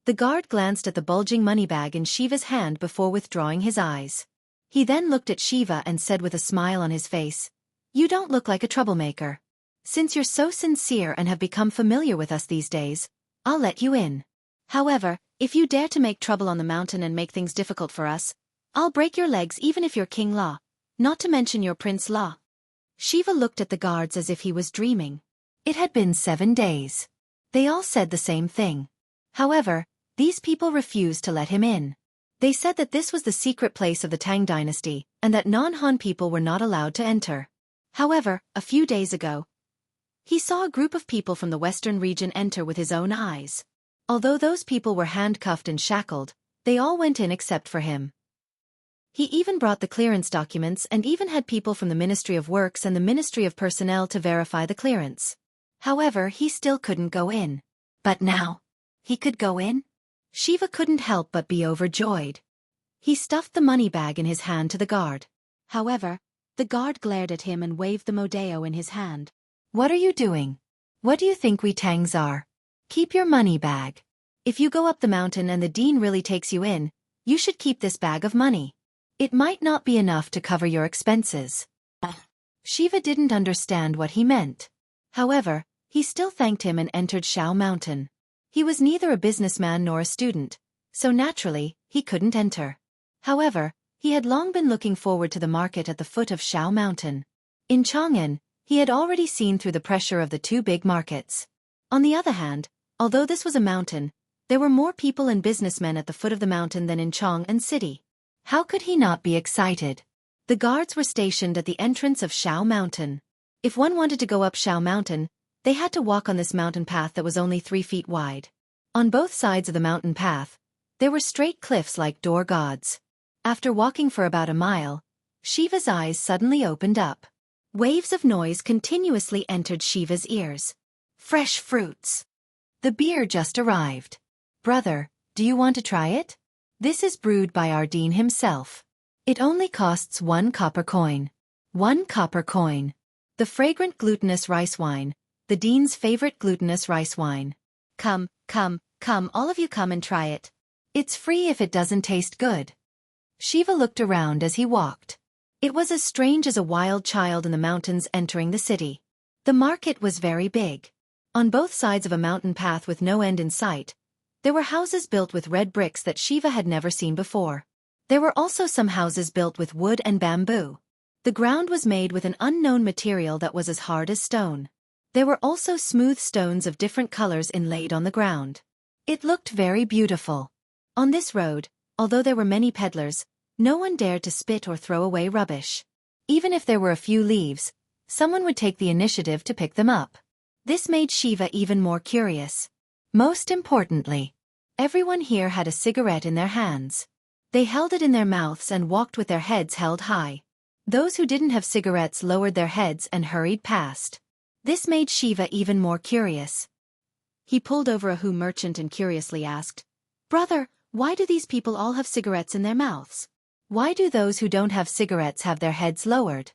The guard glanced at the bulging money bag in Shiva's hand before withdrawing his eyes. He then looked at Shiva and said with a smile on his face, "You don't look like a troublemaker. Since you're so sincere and have become familiar with us these days, I'll let you in. However, if you dare to make trouble on the mountain and make things difficult for us, I'll break your legs even if you're King La, not to mention your Prince La." Shiva looked at the guards as if he was dreaming. It had been 7 days. They all said the same thing. However, these people refused to let him in. They said that this was the secret place of the Tang dynasty, and that non-Han people were not allowed to enter. However, a few days ago, he saw a group of people from the western region enter with his own eyes. Although those people were handcuffed and shackled, they all went in except for him. He even brought the clearance documents and even had people from the Ministry of Works and the Ministry of Personnel to verify the clearance. However, he still couldn't go in. But now, he could go in? Shiva couldn't help but be overjoyed. He stuffed the money bag in his hand to the guard. However, the guard glared at him and waved the modeo in his hand. "What are you doing? What do you think we Tangs are? Keep your money bag. If you go up the mountain and the dean really takes you in, you should keep this bag of money. It might not be enough to cover your expenses." Shiva didn't understand what he meant. However, he still thanked him and entered Shao Mountain. He was neither a businessman nor a student, so naturally, he couldn't enter. However, he had long been looking forward to the market at the foot of Shao Mountain. In Chang'an, he had already seen through the pressure of the 2 big markets. On the other hand, although this was a mountain, there were more people and businessmen at the foot of the mountain than in Chang'an City. How could he not be excited? The guards were stationed at the entrance of Shao Mountain. If one wanted to go up Shao Mountain, they had to walk on this mountain path that was only 3 feet wide. On both sides of the mountain path, there were straight cliffs like door gods. After walking for about a mile, Shiva's eyes suddenly opened up. Waves of noise continuously entered Shiva's ears. Fresh fruits. The beer just arrived. "Brother, do you want to try it? This is brewed by our dean himself. It only costs 1 copper coin. 1 copper coin. The fragrant glutinous rice wine, the dean's favorite glutinous rice wine. Come, all of you come and try it. It's free if it doesn't taste good." Shiva looked around as he walked. It was as strange as a wild child in the mountains entering the city. The market was very big. On both sides of a mountain path with no end in sight, there were houses built with red bricks that Shiva had never seen before. There were also some houses built with wood and bamboo. The ground was made with an unknown material that was as hard as stone. There were also smooth stones of different colors inlaid on the ground. It looked very beautiful. On this road, although there were many peddlers, no one dared to spit or throw away rubbish. Even if there were a few leaves, someone would take the initiative to pick them up. This made Shiva even more curious. Most importantly, everyone here had a cigarette in their hands. They held it in their mouths and walked with their heads held high. Those who didn't have cigarettes lowered their heads and hurried past. This made Shiva even more curious. He pulled over a Hu merchant and curiously asked, "Brother, why do these people all have cigarettes in their mouths? Why do those who don't have cigarettes have their heads lowered?"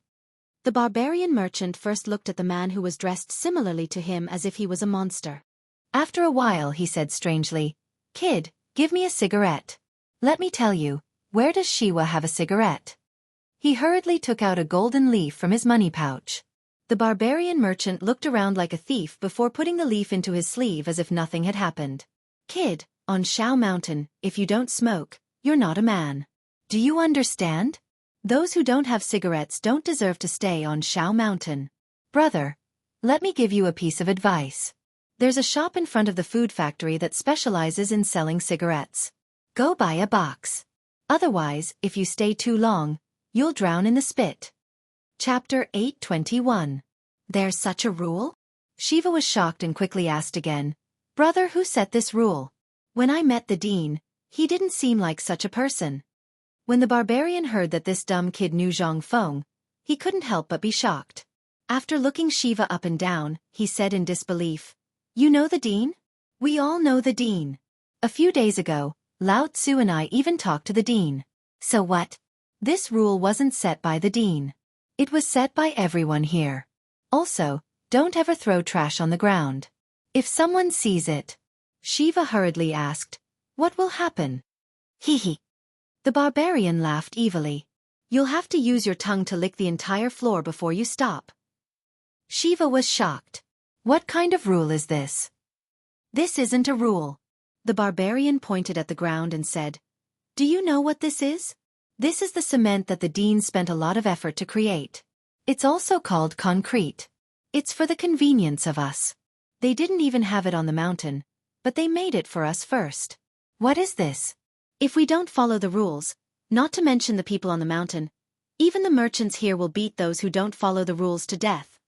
The barbarian merchant first looked at the man who was dressed similarly to him as if he was a monster. After a while he said strangely, "Kid, give me a cigarette. Let me tell you, where does Shiva have a cigarette?" He hurriedly took out a golden leaf from his money pouch. The barbarian merchant looked around like a thief before putting the leaf into his sleeve as if nothing had happened. "Kid, on Shao Mountain, if you don't smoke, you're not a man. Do you understand? Those who don't have cigarettes don't deserve to stay on Shao Mountain. Brother, let me give you a piece of advice. There's a shop in front of the food factory that specializes in selling cigarettes. Go buy a box. Otherwise, if you stay too long, you'll drown in the spit." Chapter 821. There's such a rule? Shiva was shocked and quickly asked again, "Brother, who set this rule? When I met the dean, he didn't seem like such a person." When the barbarian heard that this dumb kid knew Zhang Feng, he couldn't help but be shocked. After looking Shiva up and down, he said in disbelief, "You know the dean? We all know the dean. A few days ago, Lao Tzu and I even talked to the dean. So what? This rule wasn't set by the dean. It was set by everyone here. Also, don't ever throw trash on the ground. If someone sees it." Shiva hurriedly asked, "What will happen?" "Hee." The barbarian laughed evilly. "You'll have to use your tongue to lick the entire floor before you stop." Shiva was shocked. "What kind of rule is this?" "This isn't a rule." The barbarian pointed at the ground and said, "Do you know what this is? This is the cement that the dean spent a lot of effort to create. It's also called concrete. It's for the convenience of us. They didn't even have it on the mountain, but they made it for us first. What is this? If we don't follow the rules, not to mention the people on the mountain, even the merchants here will beat those who don't follow the rules to death."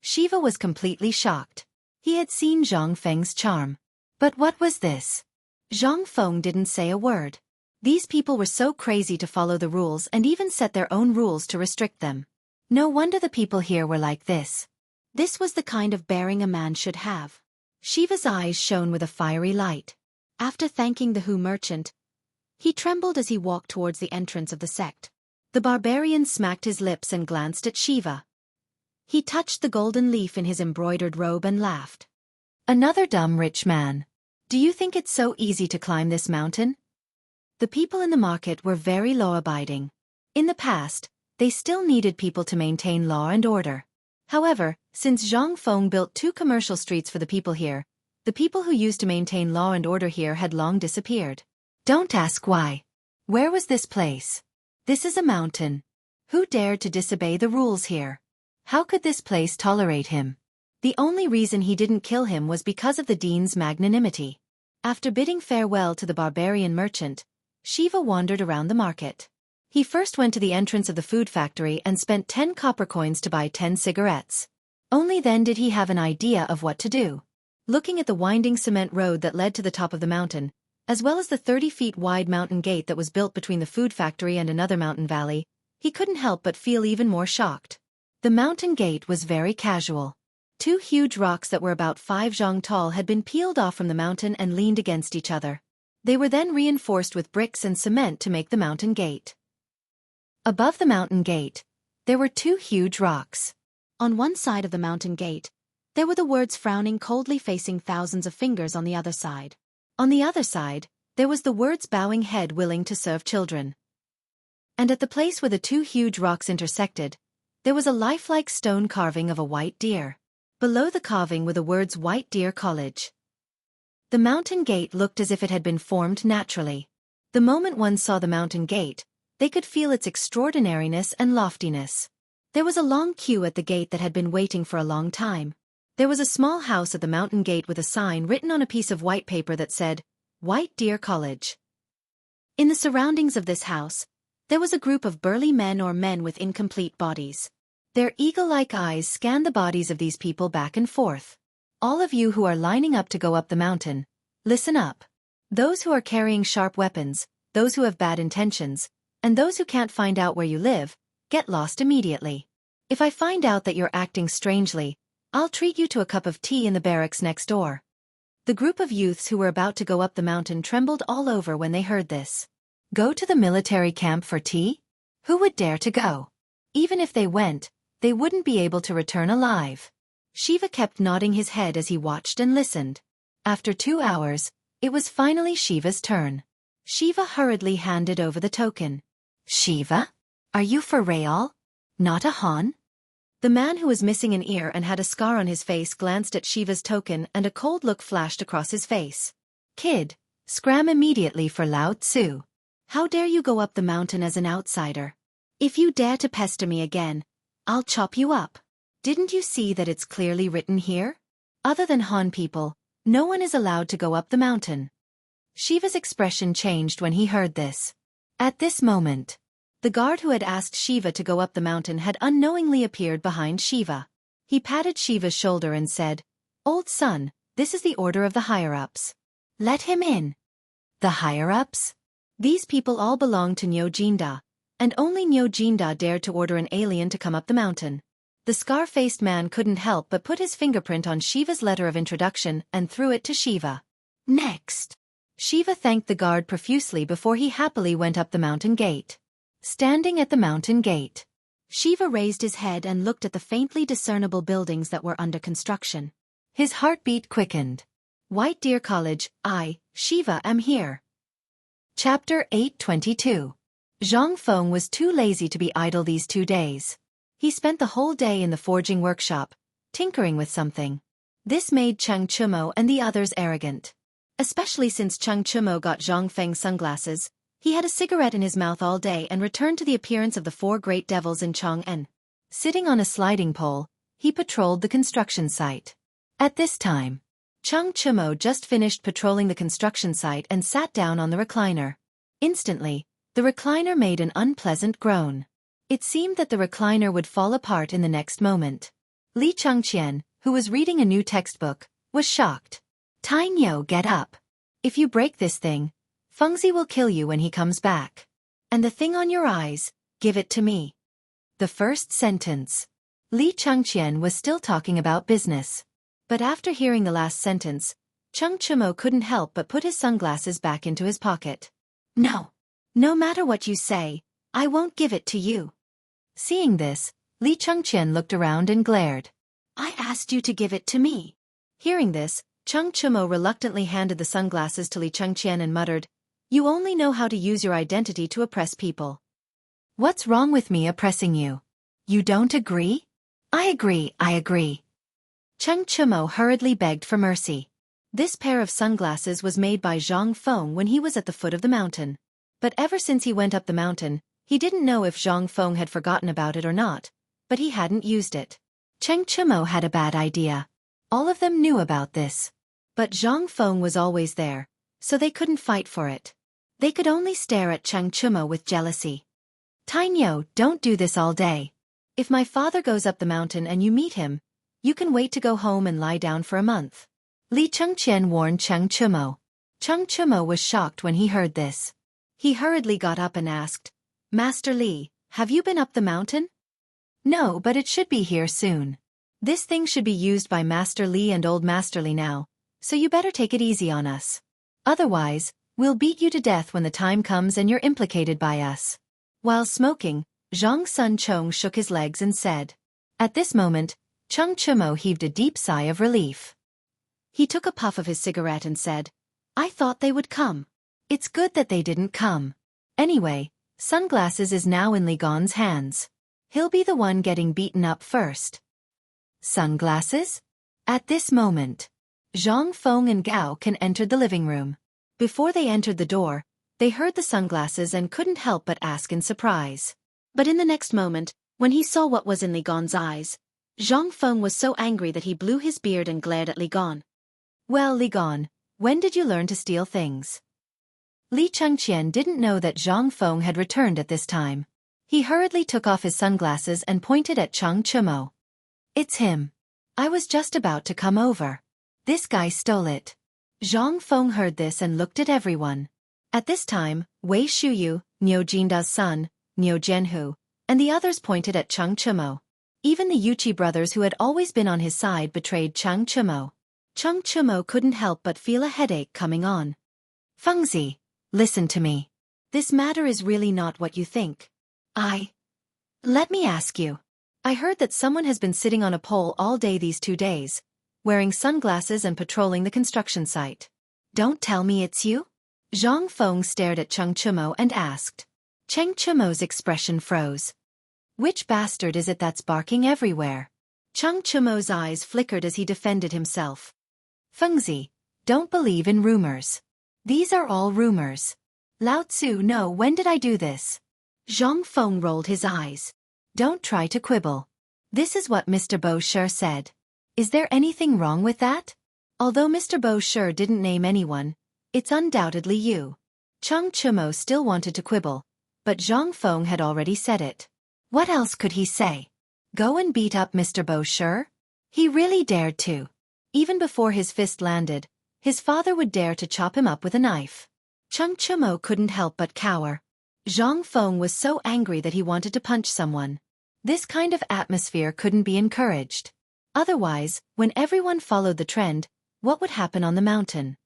Shiva was completely shocked. He had seen Zhang Feng's charm. But what was this? Zhang Feng didn't say a word. These people were so crazy to follow the rules and even set their own rules to restrict them. No wonder the people here were like this. This was the kind of bearing a man should have. Shiva's eyes shone with a fiery light. After thanking the Hu merchant, he trembled as he walked towards the entrance of the sect. The barbarian smacked his lips and glanced at Shiva. He touched the golden leaf in his embroidered robe and laughed. "Another dumb rich man. Do you think it's so easy to climb this mountain?" The people in the market were very law-abiding. In the past, they still needed people to maintain law and order. However, since Zhang Feng built 2 commercial streets for the people here, the people who used to maintain law and order here had long disappeared. Don't ask why. Where was this place? This is a mountain. Who dared to disobey the rules here? How could this place tolerate him? The only reason he didn't kill him was because of the dean's magnanimity. After bidding farewell to the barbarian merchant, Shiva wandered around the market. He first went to the entrance of the food factory and spent 10 copper coins to buy 10 cigarettes. Only then did he have an idea of what to do. Looking at the winding cement road that led to the top of the mountain, as well as the 30 feet wide mountain gate that was built between the food factory and another mountain valley, he couldn't help but feel even more shocked. The mountain gate was very casual. 2 huge rocks that were about 5 zhang tall had been peeled off from the mountain and leaned against each other. They were then reinforced with bricks and cement to make the mountain gate. Above the mountain gate, there were 2 huge rocks. On one side of the mountain gate, there were the words frowning coldly facing thousands of fingers on the other side. On the other side, there was the words bowing head willing to serve children. And at the place where the 2 huge rocks intersected, there was a lifelike stone carving of a white deer. Below the carving were the words White Deer College. The mountain gate looked as if it had been formed naturally. The moment one saw the mountain gate, they could feel its extraordinariness and loftiness. There was a long queue at the gate that had been waiting for a long time. There was a small house at the mountain gate with a sign written on a piece of white paper that said, White Deer College. In the surroundings of this house, there was a group of burly men or men with incomplete bodies. Their eagle-like eyes scanned the bodies of these people back and forth. All of you who are lining up to go up the mountain, listen up. Those who are carrying sharp weapons, those who have bad intentions, and those who can't find out where you live, get lost immediately. If I find out that you're acting strangely, I'll treat you to a cup of tea in the barracks next door. The group of youths who were about to go up the mountain trembled all over when they heard this. Go to the military camp for tea? Who would dare to go? Even if they went, they wouldn't be able to return alive. Shiva kept nodding his head as he watched and listened. After 2 hours, it was finally Shiva's turn. Shiva hurriedly handed over the token. Shiva? Are you for real? Not a Han? The man who was missing an ear and had a scar on his face glanced at Shiva's token and a cold look flashed across his face. Kid, scram immediately for Lao Tzu. How dare you go up the mountain as an outsider? If you dare to pester me again, I'll chop you up. Didn't you see that it's clearly written here? Other than Han people, no one is allowed to go up the mountain. Shiva's expression changed when he heard this. At this moment, the guard who had asked Shiva to go up the mountain had unknowingly appeared behind Shiva. He patted Shiva's shoulder and said, Old son, this is the order of the higher-ups. Let him in. The higher-ups? These people all belong to Nyo Jinda, and only Nyo Jinda dared to order an alien to come up the mountain. The scar-faced man couldn't help but put his fingerprint on Shiva's letter of introduction and threw it to Shiva. Next. Shiva thanked the guard profusely before he happily went up the mountain gate. Standing at the mountain gate, Shiva raised his head and looked at the faintly discernible buildings that were under construction. His heartbeat quickened. White Deer College, Shiva, am here. Chapter 822. Zhang Feng was too lazy to be idle these 2 days. He spent the whole day in the forging workshop, tinkering with something. This made Cheng Chumo and the others arrogant. Especially since Cheng Chumo got Zhang Feng's sunglasses, he had a cigarette in his mouth all day and returned to the appearance of the 4 great devils in Chang'an. Sitting on a sliding pole, he patrolled the construction site. At this time, Cheng Chumo just finished patrolling the construction site and sat down on the recliner. Instantly, the recliner made an unpleasant groan. It seemed that the recliner would fall apart in the next moment. Li Chengqian, who was reading a new textbook, was shocked. Tainyo, get up. If you break this thing, Fengzi will kill you when he comes back. And the thing on your eyes, give it to me. The first sentence. Li Chengqian was still talking about business. But after hearing the last sentence, Cheng Chumo couldn't help but put his sunglasses back into his pocket. No. No matter what you say, I won't give it to you. Seeing this, Li Chengqian looked around and glared. I asked you to give it to me. Hearing this, Cheng Chumo reluctantly handed the sunglasses to Li Chengqian and muttered, You only know how to use your identity to oppress people. What's wrong with me oppressing you? You don't agree? I agree. Cheng Chumo hurriedly begged for mercy. This pair of sunglasses was made by Zhang Feng when he was at the foot of the mountain. But ever since he went up the mountain, he didn't know if Zhang Feng had forgotten about it or not, but he hadn't used it. Cheng Chumo had a bad idea. All of them knew about this. But Zhang Feng was always there, so they couldn't fight for it. They could only stare at Cheng Chumo with jealousy. Tainyo, don't do this all day. If my father goes up the mountain and you meet him, you can wait to go home and lie down for a month. Li Chengqian warned Cheng Chumo. Cheng Chumo was shocked when he heard this. He hurriedly got up and asked, Master Li, have you been up the mountain? No, but it should be here soon. This thing should be used by Master Li and Old Master Li now, so you better take it easy on us. Otherwise, we'll beat you to death when the time comes and you're implicated by us. While smoking, Zhang Sun Chong shook his legs and said. At this moment, Cheng Chumo heaved a deep sigh of relief. He took a puff of his cigarette and said, I thought they would come. It's good that they didn't come. Anyway, sunglasses is now in Li Gon's hands. He'll be the one getting beaten up first. Sunglasses? At this moment, Zhang Feng and Gao Can entered the living room. Before they entered the door, they heard the sunglasses and couldn't help but ask in surprise. But in the next moment, when he saw what was in Li Gon's eyes, Zhang Feng was so angry that he blew his beard and glared at Li Gon. Well, Li Gon, when did you learn to steal things? Li Chengqian didn't know that Zhang Feng had returned at this time. He hurriedly took off his sunglasses and pointed at Chang Chumo. It's him. I was just about to come over. This guy stole it. Zhang Feng heard this and looked at everyone. At this time, Wei Shuyu, Niu Jinda's son, Niu Jianghu, and the others pointed at Chang Chumo. Even the Yuchi brothers who had always been on his side betrayed Chang Chumo. Chang Chumo couldn't help but feel a headache coming on. Fengzi, listen to me. This matter is really not what you think. Let me ask you. I heard that someone has been sitting on a pole all day these 2 days, wearing sunglasses and patrolling the construction site. Don't tell me it's you? Zhang Feng stared at Chang Chumo and asked. Chang Chumo's expression froze. Which bastard is it that's barking everywhere? Chang Chumo's eyes flickered as he defended himself. Fengzi, don't believe in rumors. These are all rumors. Lao Tzu, no, when did I do this? Zhang Feng rolled his eyes. Don't try to quibble. This is what Mr. Bo Sure said. Is there anything wrong with that? Although Mr. Bo Sure didn't name anyone, it's undoubtedly you. Chang Chumo still wanted to quibble, but Zhang Feng had already said it. What else could he say? Go and beat up Mr. Bo Sure? He really dared to. Even before his fist landed, his father would dare to chop him up with a knife. Chang Chumo couldn't help but cower. Zhang Feng was so angry that he wanted to punch someone. This kind of atmosphere couldn't be encouraged. Otherwise, when everyone followed the trend, what would happen on the mountain?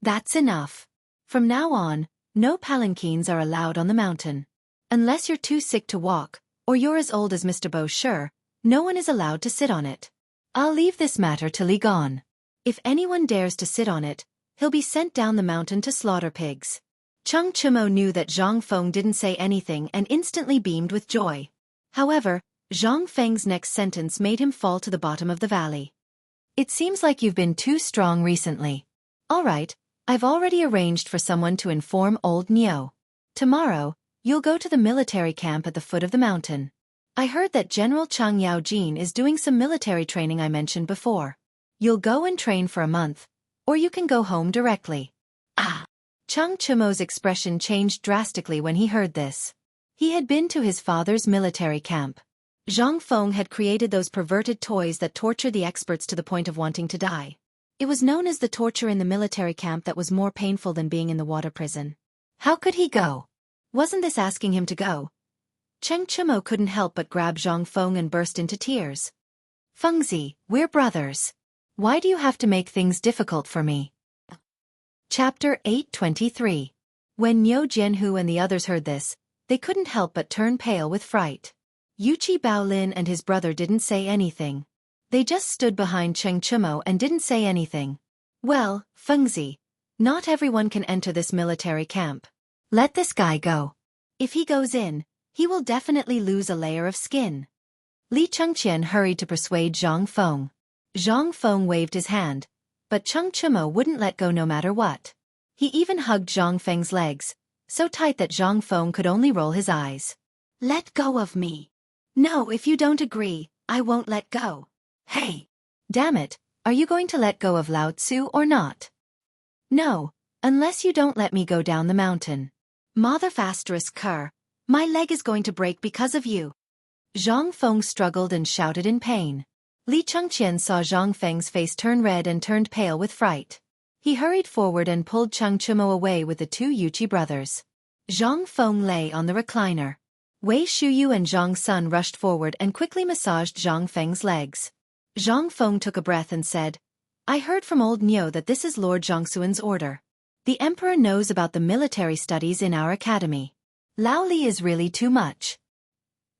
That's enough. From now on, no palanquins are allowed on the mountain. Unless you're too sick to walk, or you're as old as Mr. Bo Sure, no one is allowed to sit on it. I'll leave this matter to Li Gon. If anyone dares to sit on it, he'll be sent down the mountain to slaughter pigs. Chang Chumo knew that Zhang Feng didn't say anything and instantly beamed with joy. However, Zhang Feng's next sentence made him fall to the bottom of the valley. It seems like you've been too strong recently. All right, I've already arranged for someone to inform old Nio. Tomorrow, you'll go to the military camp at the foot of the mountain. I heard that General Chang Yaojin is doing some military training I mentioned before. You'll go and train for a month, or you can go home directly. Chang Chumo's expression changed drastically when he heard this. He had been to his father's military camp. Zhang Feng had created those perverted toys that torture the experts to the point of wanting to die. It was known as the torture in the military camp that was more painful than being in the water prison. How could he go? Wasn't this asking him to go? Chang Chumo couldn't help but grab Zhang Feng and burst into tears. Fengzi, we're brothers. Why do you have to make things difficult for me? Chapter 823. When Niu Jianhu and the others heard this, they couldn't help but turn pale with fright. Yuchi Baolin and his brother didn't say anything. They just stood behind Chang Chumo and didn't say anything. Well, Fengzi, not everyone can enter this military camp. Let this guy go. If he goes in, he will definitely lose a layer of skin. Li Chengqian hurried to persuade Zhang Feng. Zhang Feng waved his hand, but Chang Chumo wouldn't let go no matter what. He even hugged Zhang Feng's legs, so tight that Zhang Feng could only roll his eyes. Let go of me. No, if you don't agree, I won't let go. Hey! Damn it, are you going to let go of Lao Tzu or not? No, unless you don't let me go down the mountain. Mother Cur, my leg is going to break because of you. Zhang Feng struggled and shouted in pain. Li Chengqian saw Zhang Feng's face turn red and turned pale with fright. He hurried forward and pulled Chang Chumo away with the 2 Yuchi brothers. Zhang Feng lay on the recliner. Wei Shuyu and Zhang Sun rushed forward and quickly massaged Zhang Feng's legs. Zhang Feng took a breath and said, I heard from old Nio that this is Lord Zhongxuan's order. The emperor knows about the military studies in our academy. Lao Li is really too much.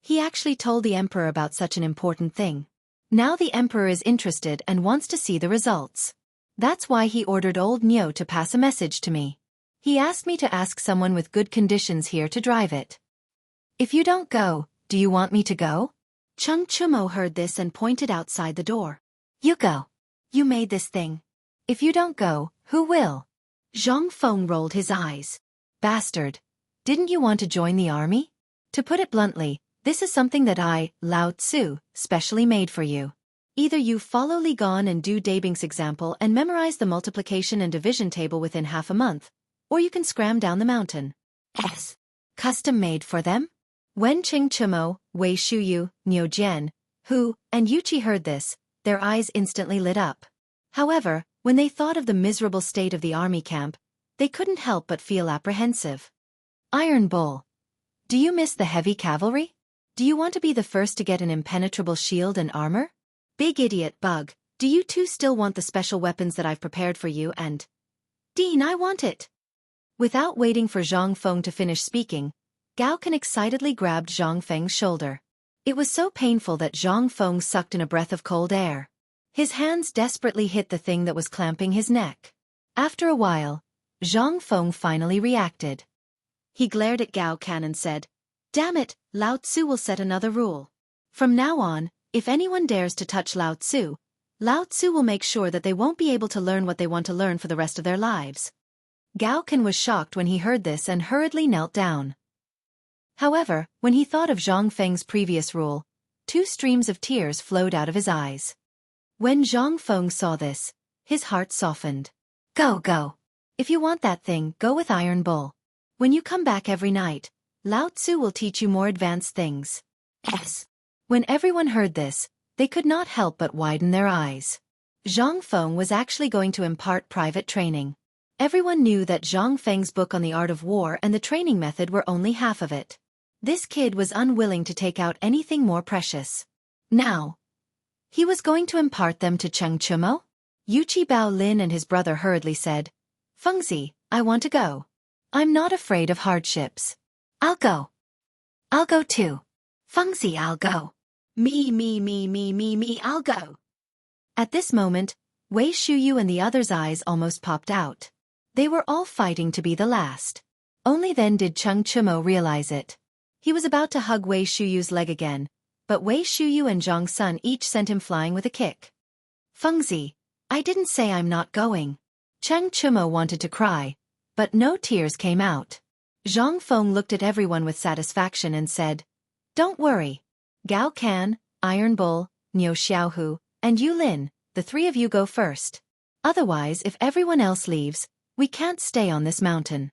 He actually told the emperor about such an important thing. Now the emperor is interested and wants to see the results. That's why he ordered old Nio to pass a message to me. He asked me to ask someone with good conditions here to drive it. If you don't go, do you want me to go? Chang Chumo heard this and pointed outside the door. You go. You made this thing. If you don't go, who will? Zhang Feng rolled his eyes. Bastard. Didn't you want to join the army? To put it bluntly, this is something that I, Lao Tzu, specially made for you. Either you follow Li Gon and do Dabing's example and memorize the multiplication and division table within half a month, or you can scram down the mountain. Custom made for them? When Cheng Chumo, Wei Shuyu, Niu Jian, Hu, and Yuchi heard this, their eyes instantly lit up. However, when they thought of the miserable state of the army camp, they couldn't help but feel apprehensive. Iron Bull. Do you miss the heavy cavalry? Do you want to be the first to get an impenetrable shield and armor? Big Idiot Bug, do you too still want the special weapons that I've prepared for you and… Dean, I want it! Without waiting for Zhang Feng to finish speaking, Gao Can excitedly grabbed Zhang Feng's shoulder. It was so painful that Zhang Feng sucked in a breath of cold air. His hands desperately hit the thing that was clamping his neck. After a while, Zhang Feng finally reacted. He glared at Gao Can and said, "Damn it, Lao Tzu will set another rule. From now on, if anyone dares to touch Lao Tzu will make sure that they won't be able to learn what they want to learn for the rest of their lives." Gao Can was shocked when he heard this and hurriedly knelt down. However, when he thought of Zhang Feng's previous rule, 2 streams of tears flowed out of his eyes. When Zhang Feng saw this, his heart softened. Go. If you want that thing, go with Iron Bull. When you come back every night, Lao Tzu will teach you more advanced things. Yes. When everyone heard this, they could not help but widen their eyes. Zhang Feng was actually going to impart private training. Everyone knew that Zhang Feng's book on the art of war and the training method were only half of it. This kid was unwilling to take out anything more precious. Now, he was going to impart them to Cheng Chumo? Yuchi Bao Lin and his brother hurriedly said, "Fengzi, I want to go. I'm not afraid of hardships." "I'll go. I'll go too. Fengzi, I'll go. Me, I'll go." At this moment, Wei Shuyu and the others' eyes almost popped out. They were all fighting to be the last. Only then did Cheng Chumo realize it. He was about to hug Wei Shuyu's leg again, but Wei Shuyu and Zhang Sun each sent him flying with a kick. "Fengzi, I didn't say I'm not going." Cheng Chumo wanted to cry, but no tears came out. Zhang Feng looked at everyone with satisfaction and said, "Don't worry. Gao Can, Iron Bull, Niu Xiaohu, and Yu Lin, the 3 of you go first. Otherwise, if everyone else leaves, we can't stay on this mountain."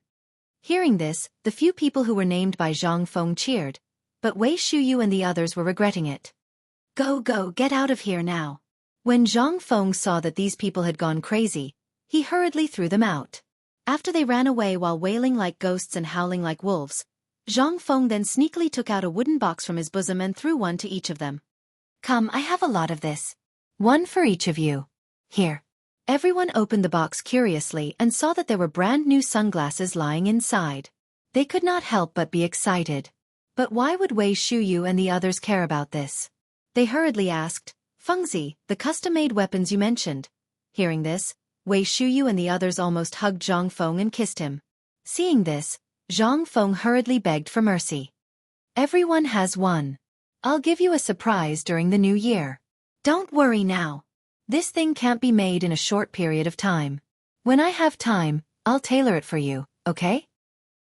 Hearing this, the few people who were named by Zhang Feng cheered, but Wei Shuyu and the others were regretting it. Go, get out of here now." When Zhang Feng saw that these people had gone crazy, he hurriedly threw them out. After they ran away while wailing like ghosts and howling like wolves, Zhang Feng then sneakily took out a wooden box from his bosom and threw one to each of them. "Come, I have a lot of this. One for each of you. Here." Everyone opened the box curiously and saw that there were brand new sunglasses lying inside. They could not help but be excited. But why would Wei Shuyu and the others care about this? They hurriedly asked, "Fengzi, the custom-made weapons you mentioned." Hearing this, Wei Shuyu and the others almost hugged Zhang Feng and kissed him. Seeing this, Zhang Feng hurriedly begged for mercy. "Everyone has one. I'll give you a surprise during the new year. Don't worry now. This thing can't be made in a short period of time. When I have time, I'll tailor it for you, okay?"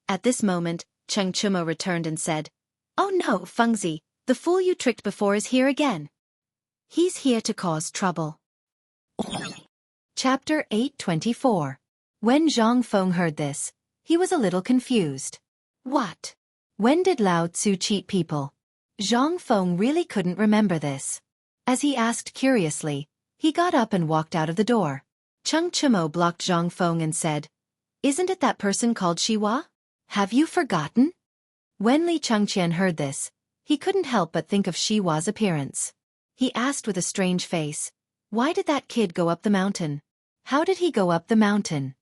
At this moment, Cheng Chumo returned and said, "Oh no, Fengzi, the fool you tricked before is here again. He's here to cause trouble." Chapter 824. When Zhang Feng heard this, he was a little confused. What? When did Lao Tzu cheat people? Zhang Feng really couldn't remember this. As he asked curiously, he got up and walked out of the door. Cheng Chumo blocked Zhang Feng and said, "Isn't it that person called Shiwa? Have you forgotten?" When Li Chengqian heard this, he couldn't help but think of Shiwa's appearance. He asked with a strange face, "Why did that kid go up the mountain? How did he go up the mountain?"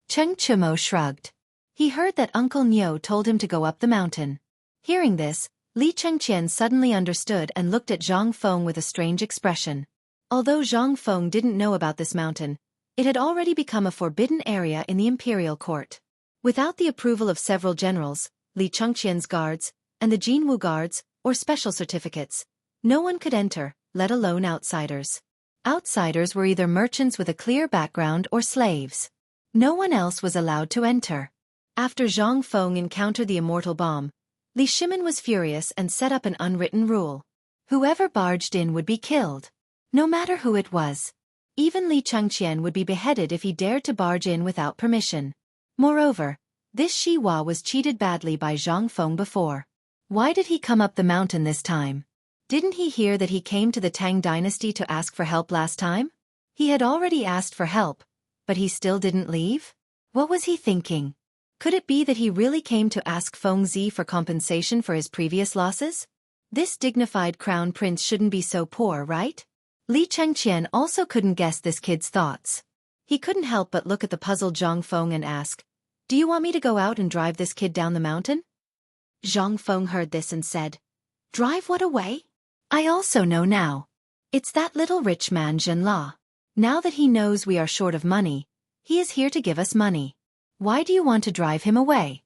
Cheng Chumo shrugged. He heard that Uncle Niu told him to go up the mountain. Hearing this, Li Chengqian suddenly understood and looked at Zhang Feng with a strange expression. Although Zhang Feng didn't know about this mountain, it had already become a forbidden area in the imperial court. Without the approval of several generals, Li Chengqian's guards, and the Jianghu guards, or special certificates, no one could enter, let alone outsiders. Outsiders were either merchants with a clear background or slaves. No one else was allowed to enter. After Zhang Feng encountered the immortal bomb, Li Shimin was furious and set up an unwritten rule. Whoever barged in would be killed. No matter who it was. Even Li Chengqian would be beheaded if he dared to barge in without permission. Moreover, this Shiwa was cheated badly by Zhang Feng before. Why did he come up the mountain this time? Didn't he hear that he came to the Tang dynasty to ask for help last time? He had already asked for help, but he still didn't leave? What was he thinking? Could it be that he really came to ask Feng Zi for compensation for his previous losses? This dignified crown prince shouldn't be so poor, right? Li Chengqian also couldn't guess this kid's thoughts. He couldn't help but look at the puzzled Zhang Feng and ask, "Do you want me to go out and drive this kid down the mountain?" Zhang Feng heard this and said, "Drive what away? I also know now. It's that little rich man Zhenla. Now that he knows we are short of money, he is here to give us money. Why do you want to drive him away?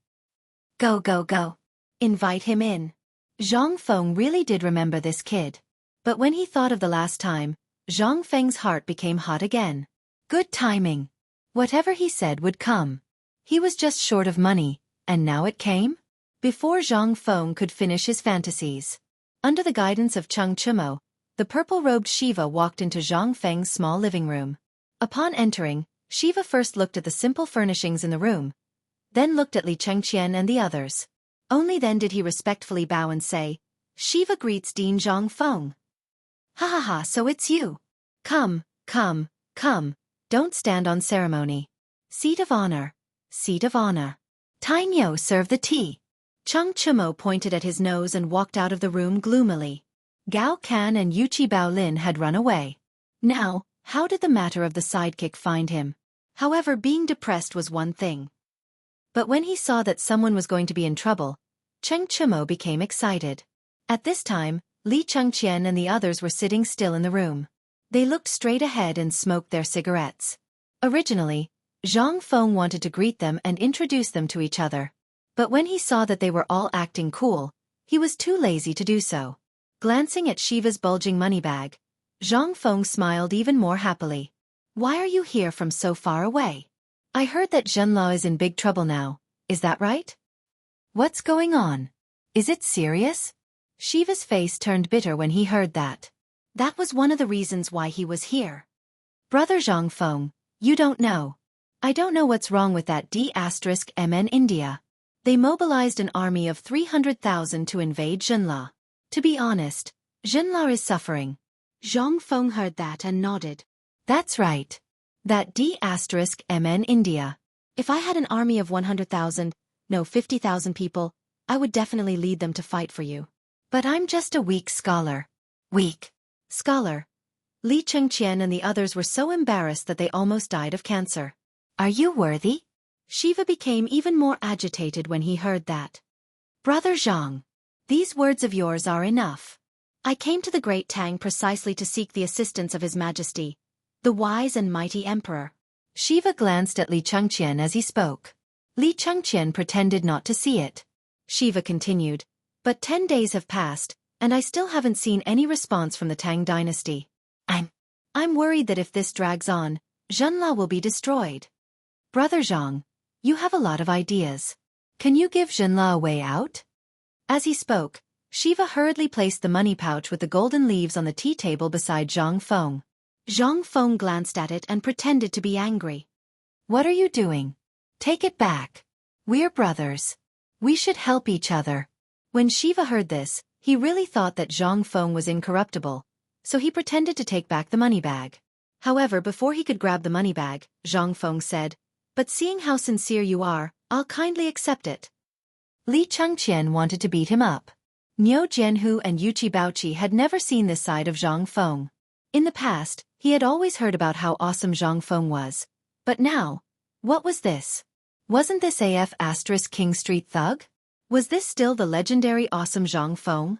Go, go, go. Invite him in." Zhang Feng really did remember this kid. But when he thought of the last time, Zhang Feng's heart became hot again. Good timing. Whatever he said would come. He was just short of money, and now it came? Before Zhang Feng could finish his fantasies. Under the guidance of Cheng Chumo, the purple-robed Shiva walked into Zhang Feng's small living room. Upon entering, Shiva first looked at the simple furnishings in the room, then looked at Li Chengqian and the others. Only then did he respectfully bow and say, "Shiva greets Dean Zhang Feng." "Ha ha ha, so it's you. Come, come, come, don't stand on ceremony. Seat of honor, seat of honor. Tainyo, serve the tea." Cheng Chumo pointed at his nose and walked out of the room gloomily. Gao Kan and Yuchi Baolin had run away. Now, how did the matter of the sidekick find him? However, being depressed was one thing. But when he saw that someone was going to be in trouble, Cheng Chumo became excited. At this time, Li Chengqian and the others were sitting still in the room. They looked straight ahead and smoked their cigarettes. Originally, Zhang Feng wanted to greet them and introduce them to each other. But when he saw that they were all acting cool, he was too lazy to do so. Glancing at Shiva's bulging money bag, Zhang Feng smiled even more happily. "Why are you here from so far away? I heard that Zhenla is in big trouble now, is that right? What's going on? Is it serious?" Shiva's face turned bitter when he heard that. That was one of the reasons why he was here. "Brother Zhang Feng, you don't know. I don't know what's wrong with that D*MN India. They mobilized an army of 300,000 to invade Zhenla. To be honest, Zhenla is suffering." Zhang Feng heard that and nodded. "That's right. That D*MN India. If I had an army of 100,000, no 50,000 people, I would definitely lead them to fight for you. But I'm just a weak scholar." Weak scholar. Li Chengqian and the others were so embarrassed that they almost died of cancer. "Are you worthy?" Shiva became even more agitated when he heard that. "Brother Zhang, these words of yours are enough. I came to the great Tang precisely to seek the assistance of His Majesty, the wise and mighty emperor." Shiva glanced at Li Chengqian as he spoke. Li Chengqian pretended not to see it. Shiva continued, "But 10 days have passed, and I still haven't seen any response from the Tang dynasty. I'm worried that if this drags on, Zhenla will be destroyed. Brother Zhang, you have a lot of ideas. Can you give Zhenla a way out?" As he spoke, Shiva hurriedly placed the money pouch with the golden leaves on the tea table beside Zhang Feng. Zhang Feng glanced at it and pretended to be angry. "What are you doing? Take it back. We're brothers. We should help each other." When Shiva heard this, he really thought that Zhang Feng was incorruptible, so he pretended to take back the money bag. However, before he could grab the money bag, Zhang Feng said, "But seeing how sincere you are, I'll kindly accept it." Li Chengqian wanted to beat him up. Niu Jianhu and Yuchi Baoqi had never seen this side of Zhang Feng. In the past, he had always heard about how awesome Zhang Feng was. But now, what was this? Wasn't this King Street Thug? Was this still the legendary awesome Zhang Feng?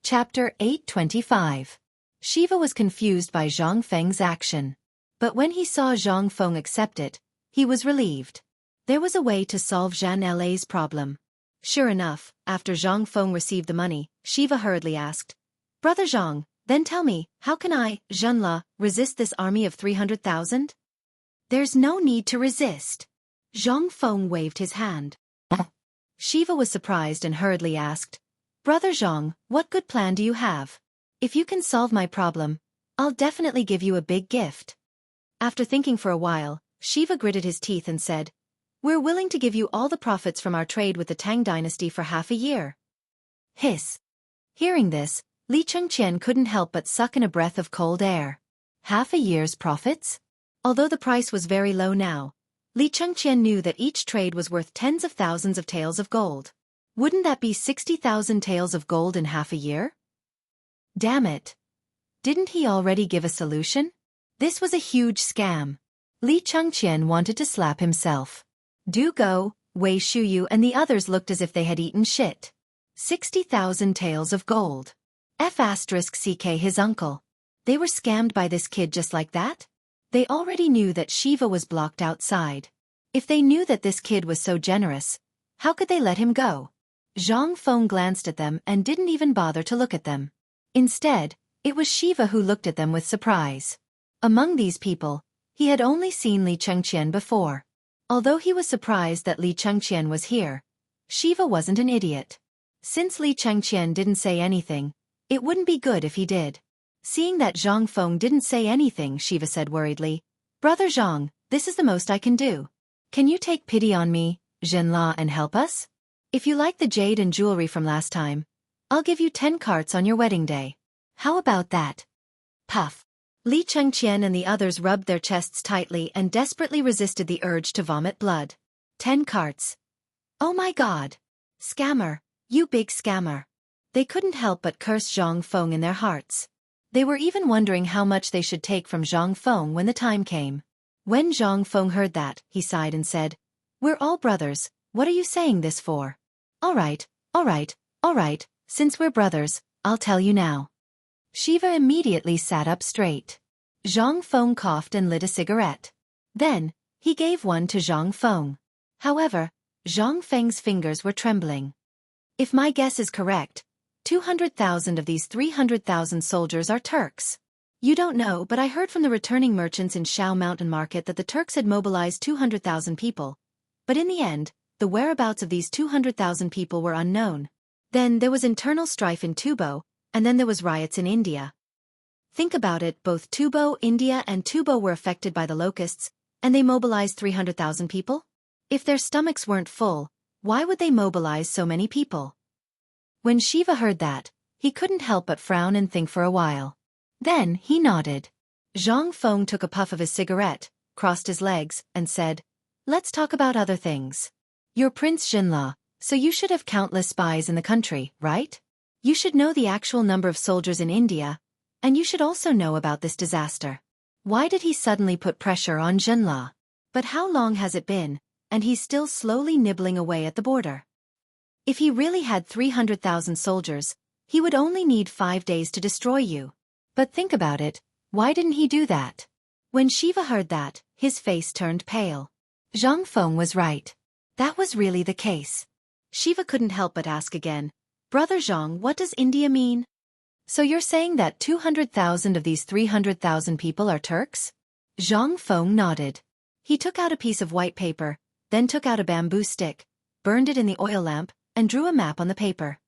Chapter 825. Shiva was confused by Zhang Feng's action. But when he saw Zhang Feng accept it, he was relieved. There was a way to solve Zhan La's problem. Sure enough, after Zhang Feng received the money, Shiva hurriedly asked, "Brother Zhang, then tell me, how can I, Zhenla, resist this army of 300,000? "There's no need to resist." Zhang Feng waved his hand. Shiva was surprised and hurriedly asked, "Brother Zhang, what good plan do you have? If you can solve my problem, I'll definitely give you a big gift." After thinking for a while, Shiva gritted his teeth and said, "We're willing to give you all the profits from our trade with the Tang dynasty for half a year." Hiss. Hearing this, Li Chengqian couldn't help but suck in a breath of cold air. Half a year's profits? Although the price was very low now, Li Chengqian knew that each trade was worth tens of thousands of taels of gold. Wouldn't that be 60,000 taels of gold in half a year? Damn it. Didn't he already give a solution? This was a huge scam. Li Chengqian wanted to slap himself. Do go, Wei Shuyu and the others looked as if they had eaten shit. 60,000 taels of gold. F*ck his uncle. They were scammed by this kid just like that? They already knew that Shiva was blocked outside. If they knew that this kid was so generous, how could they let him go? Zhang Feng glanced at them and didn't even bother to look at them. Instead, it was Shiva who looked at them with surprise. Among these people, he had only seen Li Chengqian before. Although he was surprised that Li Chengqian was here, Shiva wasn't an idiot. Since Li Chengqian didn't say anything, it wouldn't be good if he did. Seeing that Zhang Feng didn't say anything, Shiva said worriedly, "Brother Zhang, this is the most I can do. Can you take pity on me, Zhenla, and help us? If you like the jade and jewelry from last time, I'll give you 10 carts on your wedding day. How about that?" Puff. Li Chengqian and the others rubbed their chests tightly and desperately resisted the urge to vomit blood. 10 carts. Oh my god. Scammer, you big scammer. They couldn't help but curse Zhang Feng in their hearts. They were even wondering how much they should take from Zhang Feng when the time came. When Zhang Feng heard that, he sighed and said, "We're all brothers, what are you saying this for?" All right, since we're brothers, I'll tell you now." Shiva immediately sat up straight. Zhang Feng coughed and lit a cigarette. Then, he gave one to Zhang Feng. However, Zhang Feng's fingers were trembling. "If my guess is correct, 200,000 of these 300,000 soldiers are Turks. You don't know, but I heard from the returning merchants in Shao Mountain Market that the Turks had mobilized 200,000 people. But in the end, the whereabouts of these 200,000 people were unknown. Then there was internal strife in Tubo, and then there was riots in India. Think about it, both Tubo, India and Tubo were affected by the locusts, and they mobilized 300,000 people? If their stomachs weren't full, why would they mobilize so many people?" When Shiva heard that, he couldn't help but frown and think for a while. Then he nodded. Zhang Feng took a puff of his cigarette, crossed his legs, and said, "Let's talk about other things. You're Prince Zhenla, so you should have countless spies in the country, right? You should know the actual number of soldiers in India, and you should also know about this disaster. Why did he suddenly put pressure on Zhenla? But how long has it been, and he's still slowly nibbling away at the border? If he really had 300,000 soldiers, he would only need 5 days to destroy you. But think about it, why didn't he do that?" When Shiva heard that, his face turned pale. Zhang Feng was right. That was really the case. Shiva couldn't help but ask again, "Brother Zhang, what does India mean? So you're saying that 200,000 of these 300,000 people are Turks?" Zhang Feng nodded. He took out a piece of white paper, then took out a bamboo stick, burned it in the oil lamp, and drew a map on the paper.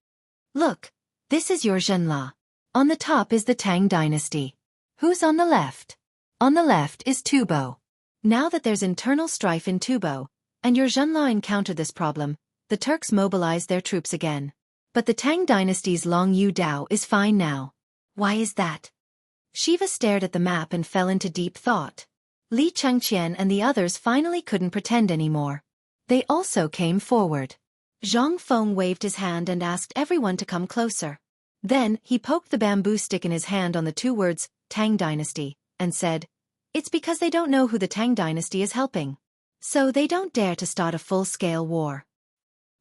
"Look, this is your Zhenla. On the top is the Tang dynasty. Who's on the left?" "On the left is Tubo. Now that there's internal strife in Tubo, and your Zhenla encountered this problem, the Turks mobilized their troops again. But the Tang dynasty's Long Yu Dao is fine now. Why is that?" Shiva stared at the map and fell into deep thought. Li Chengqian and the others finally couldn't pretend anymore. They also came forward. Zhang Feng waved his hand and asked everyone to come closer. Then, he poked the bamboo stick in his hand on the 2 words, Tang Dynasty, and said, "It's because they don't know who the Tang Dynasty is helping. So they don't dare to start a full-scale war.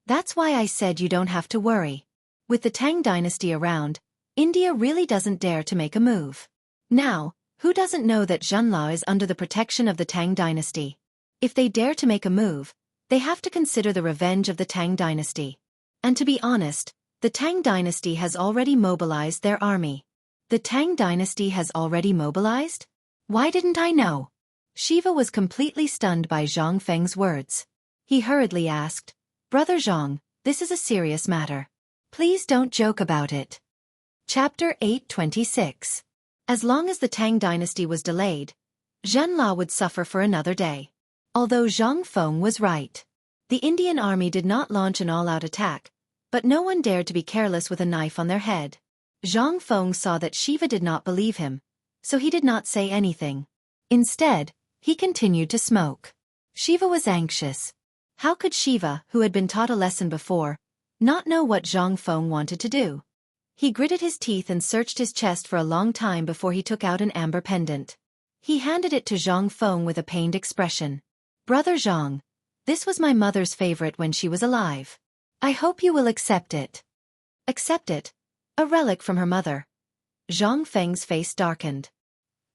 That's why I said you don't have to worry. With the Tang Dynasty around, India really doesn't dare to make a move. Now, who doesn't know that Zhenla is under the protection of the Tang Dynasty? If they dare to make a move, they have to consider the revenge of the Tang Dynasty. And to be honest, the Tang Dynasty has already mobilized their army." "The Tang Dynasty has already mobilized? Why didn't I know?" Shiva was completely stunned by Zhang Feng's words. He hurriedly asked, "Brother Zhang, this is a serious matter. Please don't joke about it." Chapter 826. As long as the Tang Dynasty was delayed, Zhenla would suffer for another day. Although Zhang Feng was right. The Indian army did not launch an all-out attack, but no one dared to be careless with a knife on their head. Zhang Feng saw that Shiva did not believe him, so he did not say anything. Instead, he continued to smoke. Shiva was anxious. How could Shiva, who had been taught a lesson before, not know what Zhang Feng wanted to do? He gritted his teeth and searched his chest for a long time before he took out an amber pendant. He handed it to Zhang Feng with a pained expression. "Brother Zhang, this was my mother's favorite when she was alive. I hope you will accept it." "Accept it? A relic from her mother." Zhang Feng's face darkened.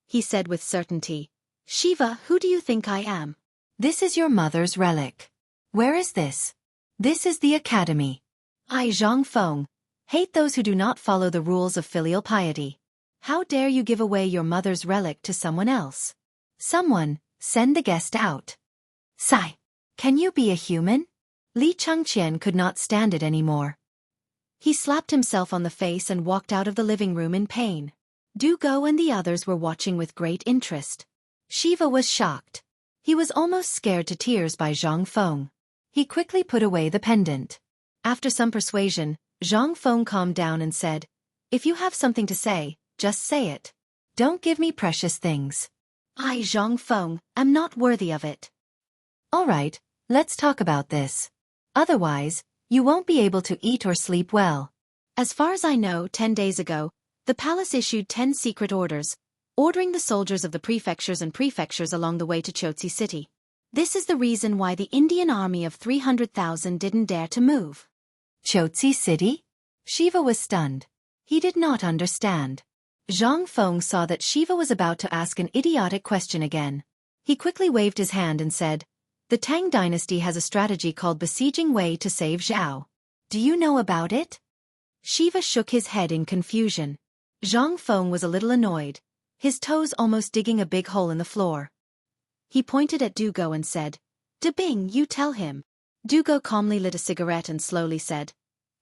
He said with certainty, "Shiva, who do you think I am?" "This is your mother's relic." "Where is this?" "This is the academy." "I, Zhang Feng, hate those who do not follow the rules of filial piety. How dare you give away your mother's relic to someone else? Someone, send the guest out." "Sigh. Can you be a human?" Li Chengqian could not stand it anymore. He slapped himself on the face and walked out of the living room in pain. Du Go and the others were watching with great interest. Shiva was shocked. He was almost scared to tears by Zhang Feng. He quickly put away the pendant. After some persuasion, Zhang Feng calmed down and said, "If you have something to say, just say it. Don't give me precious things. I, Zhang Feng, am not worthy of it." "All right, let's talk about this. Otherwise, you won't be able to eat or sleep well. As far as I know, 10 days ago, the palace issued 10 secret orders, ordering the soldiers of the prefectures along the way to Chotsi City. This is the reason why the Indian army of 300,000 didn't dare to move." "Chotsi City?" Shiva was stunned. He did not understand. Zhang Feng saw that Shiva was about to ask an idiotic question again. He quickly waved his hand and said, "The Tang dynasty has a strategy called besieging Wei to save Zhao. Do you know about it?" Shiva shook his head in confusion. Zhang Feng was a little annoyed, his toes almost digging a big hole in the floor. He pointed at Du Go and said, "De Bing, you tell him." Du Go calmly lit a cigarette and slowly said,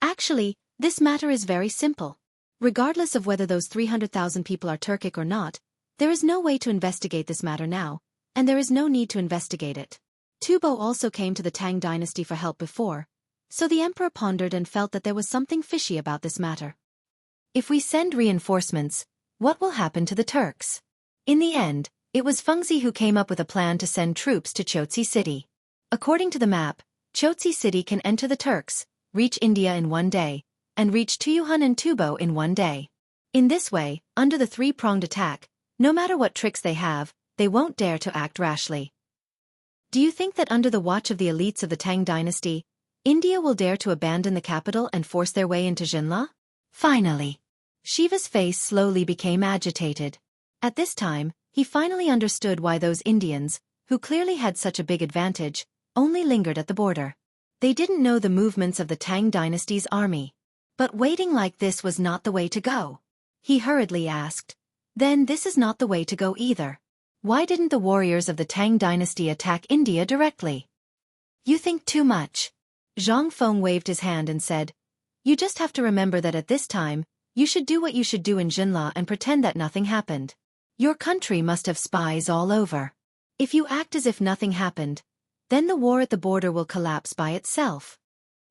"Actually, this matter is very simple. Regardless of whether those 300,000 people are Turkic or not, there is no way to investigate this matter now, and there is no need to investigate it. Tubo also came to the Tang dynasty for help before, so the emperor pondered and felt that there was something fishy about this matter. If we send reinforcements, what will happen to the Turks?" In the end, it was Fengzi who came up with a plan to send troops to Chotsi City. According to the map, Chotsi City can enter the Turks, reach India in 1 day, and reach Tuyuhun and Tubo in 1 day. In this way, under the three-pronged attack, no matter what tricks they have, they won't dare to act rashly. Do you think that under the watch of the elites of the Tang dynasty, India will dare to abandon the capital and force their way into Jinla? Finally. Shiva's face slowly became agitated. At this time, he finally understood why those Indians, who clearly had such a big advantage, only lingered at the border. They didn't know the movements of the Tang dynasty's army. But waiting like this was not the way to go. He hurriedly asked, "Then this is not the way to go either. Why didn't the warriors of the Tang dynasty attack India directly?" "You think too much." Zhang Feng waved his hand and said, "You just have to remember that at this time, you should do what you should do in Jinla and pretend that nothing happened. Your country must have spies all over. If you act as if nothing happened, then the war at the border will collapse by itself."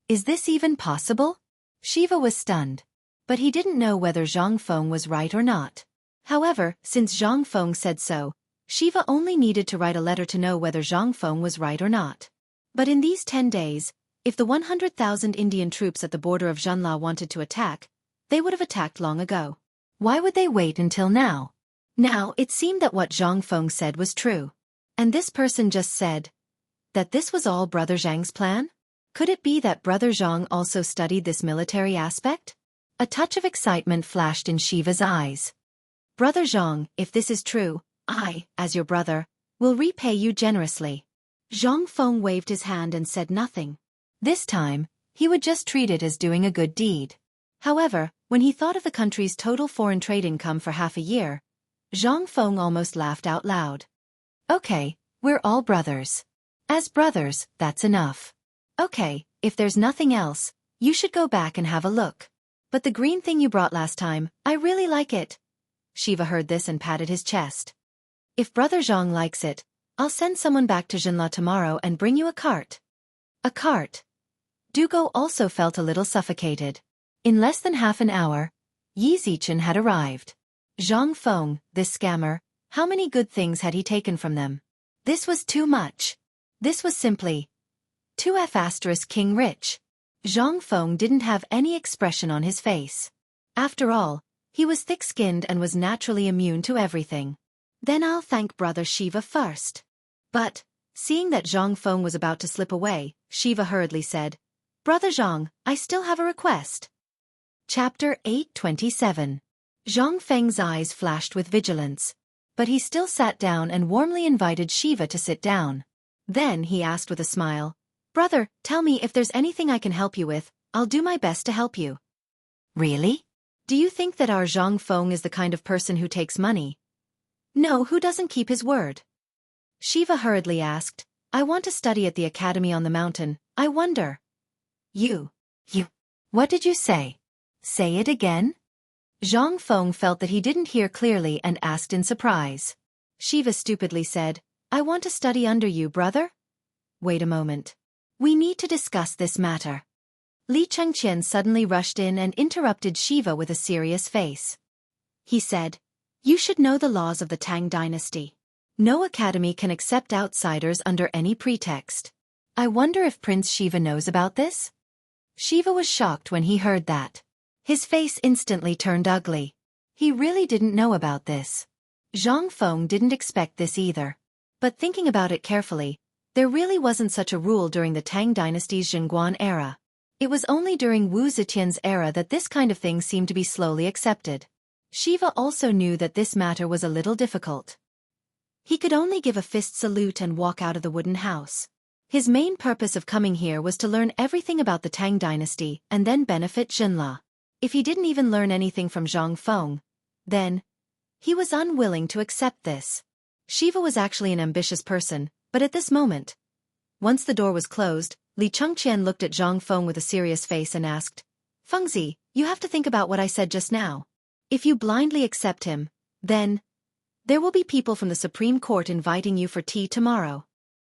"Is this even possible?" Shiva was stunned. But he didn't know whether Zhang Feng was right or not. However, since Zhang Feng said so, Shiva only needed to write a letter to know whether Zhang Feng was right or not. But in these 10 days, if the 100,000 Indian troops at the border of Jinla wanted to attack, they would have attacked long ago. Why would they wait until now? Now, it seemed that what Zhang Feng said was true. And this person just said that this was all Brother Zhang's plan? Could it be that Brother Zhang also studied this military aspect? A touch of excitement flashed in Shiva's eyes. "Brother Zhang, if this is true, I, as your brother, will repay you generously." Zhang Feng waved his hand and said nothing. This time, he would just treat it as doing a good deed. However, when he thought of the country's total foreign trade income for half a year, Zhang Feng almost laughed out loud. "Okay, we're all brothers. As brothers, that's enough. Okay, if there's nothing else, you should go back and have a look. But the green thing you brought last time, I really like it." Shiva heard this and patted his chest. "If Brother Zhang likes it, I'll send someone back to Jinla tomorrow and bring you a cart." "A cart?" Dugo also felt a little suffocated. In less than half an hour, Yi Zichen had arrived. Zhang Feng, this scammer, how many good things had he taken from them? This was too much. This was simply too *king rich. Zhang Feng didn't have any expression on his face. After all, he was thick-skinned and was naturally immune to everything. Then I'll thank Brother Shiva first. But, seeing that Zhang Feng was about to slip away, Shiva hurriedly said, Brother Zhang, I still have a request. Chapter 827. Zhang Feng's eyes flashed with vigilance. But he still sat down and warmly invited Shiva to sit down. Then he asked with a smile, Brother, tell me if there's anything I can help you with, I'll do my best to help you. Really? Do you think that our Zhang Feng is the kind of person who takes money? No, who doesn't keep his word? Shiva hurriedly asked, I want to study at the academy on the mountain, I wonder. You. What did you say? Say it again? Zhang Feng felt that he didn't hear clearly and asked in surprise. Shiva stupidly said, I want to study under you, brother? Wait a moment. We need to discuss this matter. Li Chengqian suddenly rushed in and interrupted Shiva with a serious face. He said, You should know the laws of the Tang dynasty. No academy can accept outsiders under any pretext. I wonder if Prince Shiva knows about this? Shiva was shocked when he heard that. His face instantly turned ugly. He really didn't know about this. Zhang Feng didn't expect this either. But thinking about it carefully, there really wasn't such a rule during the Tang dynasty's Zhenguan era. It was only during Wu Zetian's era that this kind of thing seemed to be slowly accepted. Shiva also knew that this matter was a little difficult. He could only give a fist salute and walk out of the wooden house. His main purpose of coming here was to learn everything about the Tang dynasty and then benefit Zhenla. If he didn't even learn anything from Zhang Feng, then he was unwilling to accept this. Shiva was actually an ambitious person, but at this moment, once the door was closed, Li Chengqian looked at Zhang Feng with a serious face and asked, Fengzi, you have to think about what I said just now. If you blindly accept him, then there will be people from the Supreme Court inviting you for tea tomorrow.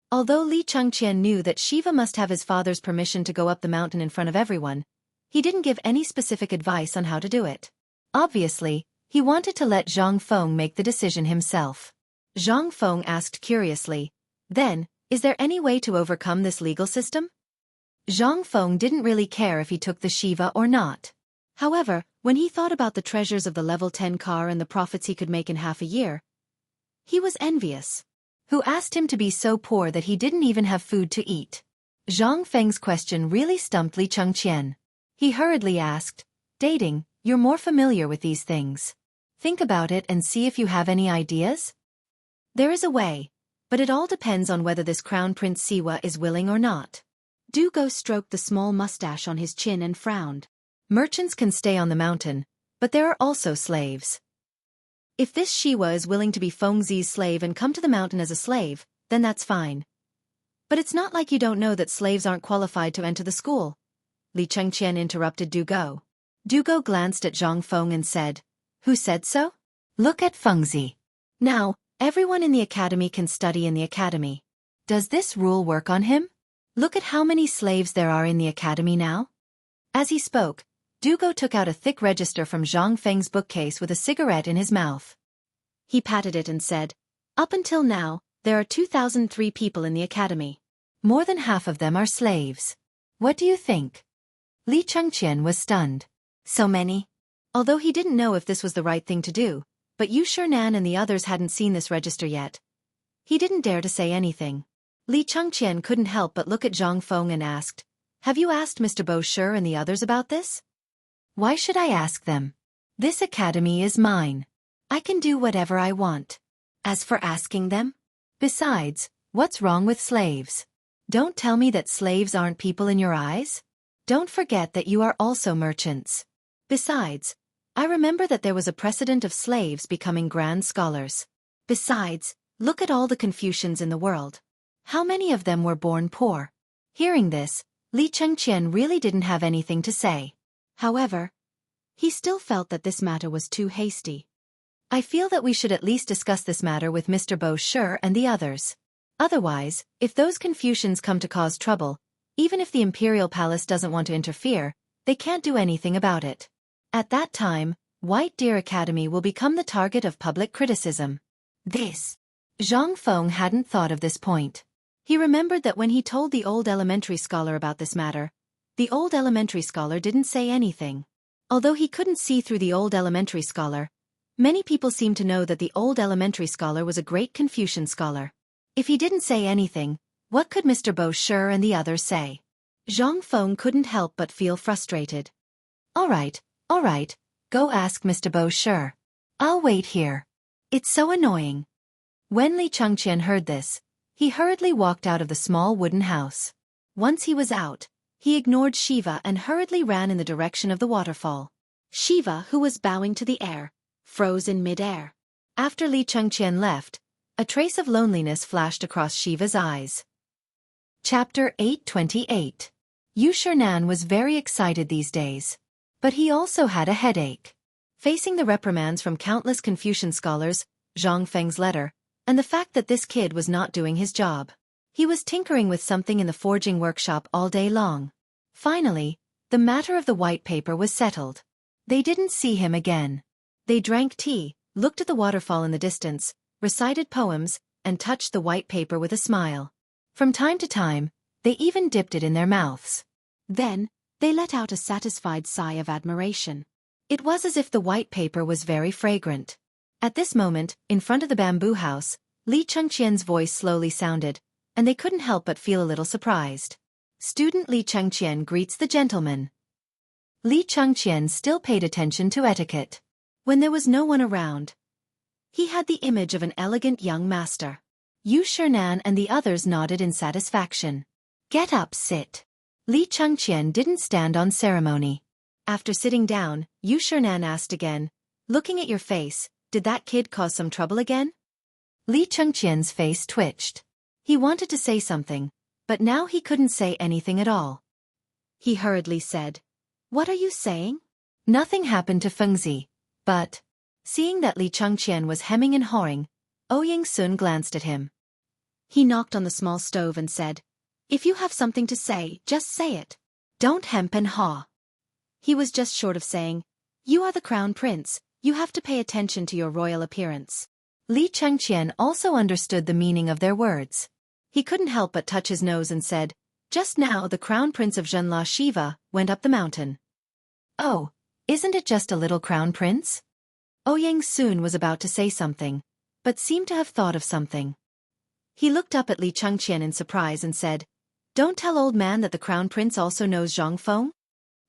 Although Li Chengqian knew that Shiva must have his father's permission to go up the mountain in front of everyone, he didn't give any specific advice on how to do it. Obviously, he wanted to let Zhang Feng make the decision himself. Zhang Feng asked curiously, Then, is there any way to overcome this legal system? Zhang Feng didn't really care if he took the Shiva or not. However, when he thought about the treasures of the level 10 car and the profits he could make in half a year, he was envious. Who asked him to be so poor that he didn't even have food to eat? Zhang Feng's question really stumped Li Chengqian. He hurriedly asked, Dating, you're more familiar with these things. Think about it and see if you have any ideas? There is a way, but it all depends on whether this Crown Prince Siwa is willing or not. Dugo stroked the small mustache on his chin and frowned. Merchants can stay on the mountain, but there are also slaves. If this Shiwa is willing to be Fengzi's slave and come to the mountain as a slave, then that's fine. But it's not like you don't know that slaves aren't qualified to enter the school. Li Chengqian interrupted Dugo. Dugo glanced at Zhang Feng and said, Who said so? Look at Fengzi. Now, everyone in the academy can study in the academy. Does this rule work on him? Look at how many slaves there are in the academy now. As he spoke, Dugo took out a thick register from Zhang Feng's bookcase with a cigarette in his mouth. He patted it and said, Up until now, there are 2003 people in the academy. More than half of them are slaves. What do you think? Li Chengqian was stunned. So many? Although he didn't know if this was the right thing to do, but Yu Shernan and the others hadn't seen this register yet. He didn't dare to say anything. Li Chengqian couldn't help but look at Zhang Feng and asked, Have you asked Mr. Bo Shi and the others about this? Why should I ask them? This academy is mine. I can do whatever I want. As for asking them? Besides, what's wrong with slaves? Don't tell me that slaves aren't people in your eyes? Don't forget that you are also merchants. Besides, I remember that there was a precedent of slaves becoming grand scholars. Besides, look at all the Confucians in the world. How many of them were born poor? Hearing this, Li Chengqian really didn't have anything to say. However, he still felt that this matter was too hasty. I feel that we should at least discuss this matter with Mr. Bo Shi and the others. Otherwise, if those Confucians come to cause trouble, Even if the imperial palace doesn't want to interfere, they can't do anything about it. At that time, White Deer Academy will become the target of public criticism. Zhang Feng hadn't thought of this point. He remembered that when he told the old elementary scholar about this matter, the old elementary scholar didn't say anything. Although he couldn't see through the old elementary scholar, many people seemed to know that the old elementary scholar was a great Confucian scholar. If he didn't say anything, what could Mr. Bo Shi and the others say? Zhang Feng couldn't help but feel frustrated. All right, go ask Mr. Bo Shi. I'll wait here. It's so annoying. When Li Chengqian heard this, he hurriedly walked out of the small wooden house. Once he was out, he ignored Shiva and hurriedly ran in the direction of the waterfall. Shiva, who was bowing to the air, froze in mid-air. After Li Chengqian left, a trace of loneliness flashed across Shiva's eyes. Chapter 828. Yu Shinan was very excited these days. But he also had a headache. Facing the reprimands from countless Confucian scholars, Zhang Feng's letter, and the fact that this kid was not doing his job, he was tinkering with something in the forging workshop all day long. Finally, the matter of the white paper was settled. They didn't see him again. They drank tea, looked at the waterfall in the distance, recited poems, and touched the white paper with a smile. From time to time, they even dipped it in their mouths. Then, they let out a satisfied sigh of admiration. It was as if the white paper was very fragrant. At this moment, in front of the bamboo house, Li Chengqian's voice slowly sounded, and they couldn't help but feel a little surprised. Student Li Chengqian greets the gentleman. Li Chengqian still paid attention to etiquette. When there was no one around, he had the image of an elegant young master. Yu Shinan and the others nodded in satisfaction. Get up, sit. Li Chengqian didn't stand on ceremony. After sitting down, Yu Shinan asked again, looking at your face, did that kid cause some trouble again? Li Chengqian's face twitched. He wanted to say something, but now he couldn't say anything at all. He hurriedly said, What are you saying? Nothing happened to Fengzi, but, seeing that Li Chengqian was hemming and hawing, Ouyang Sun glanced at him. He knocked on the small stove and said, If you have something to say, just say it. Don't hem and haw. He was just short of saying, You are the crown prince, you have to pay attention to your royal appearance. Li Chengqian also understood the meaning of their words. He couldn't help but touch his nose and said, Just now the crown prince of Zhenla Shiva went up the mountain. Oh, isn't it just a little crown prince? Ouyang Sun was about to say something, but seemed to have thought of something. He looked up at Li Chengqian in surprise and said, Don't tell old man that the crown prince also knows Zhang Feng?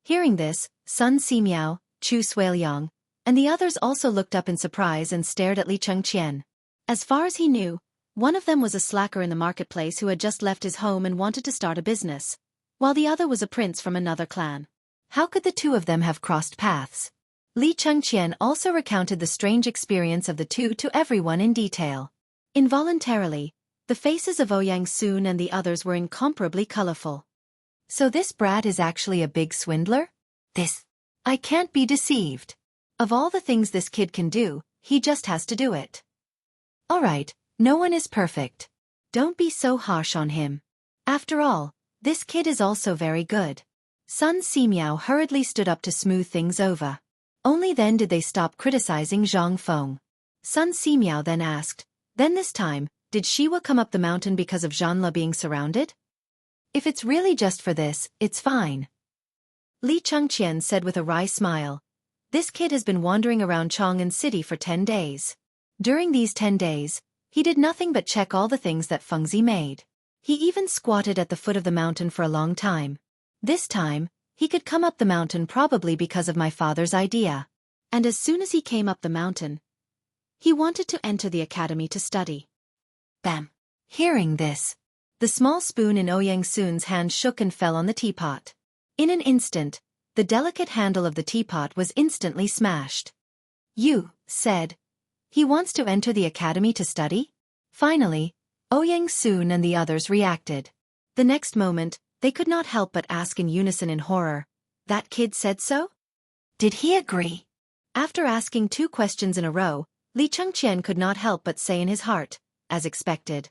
Hearing this, Sun Simiao, Chu Suiliang, and the others also looked up in surprise and stared at Li Chengqian. As far as he knew, one of them was a slacker in the marketplace who had just left his home and wanted to start a business, while the other was a prince from another clan. How could the two of them have crossed paths? Li Chengqian also recounted the strange experience of the two to everyone in detail. Involuntarily, the faces of Ouyang Sun and the others were incomparably colorful. So this brat is actually a big swindler? I can't be deceived. Of all the things this kid can do, he just has to do it. All right. No one is perfect. Don't be so harsh on him. After all, this kid is also very good. Sun Simiao hurriedly stood up to smooth things over. Only then did they stop criticizing Zhang Feng. Sun Simiao then asked, Then this time, did Shiwa come up the mountain because of Zhanla being surrounded? If it's really just for this, it's fine. Li Chengqian said with a wry smile. This kid has been wandering around Chang'an City for 10 days. During these 10 days, he did nothing but check all the things that Fengzi made. He even squatted at the foot of the mountain for a long time. This time, he could come up the mountain probably because of my father's idea. And as soon as he came up the mountain, he wanted to enter the academy to study. Bam! Hearing this, the small spoon in Ouyang Sun's hand shook and fell on the teapot. In an instant, the delicate handle of the teapot was instantly smashed. You said, he wants to enter the academy to study? Finally, Ouyang Sun and the others reacted. The next moment, they could not help but ask in unison in horror, That kid said so? Did he agree? After asking 2 questions in a row, Li Chengqian could not help but say in his heart, as expected.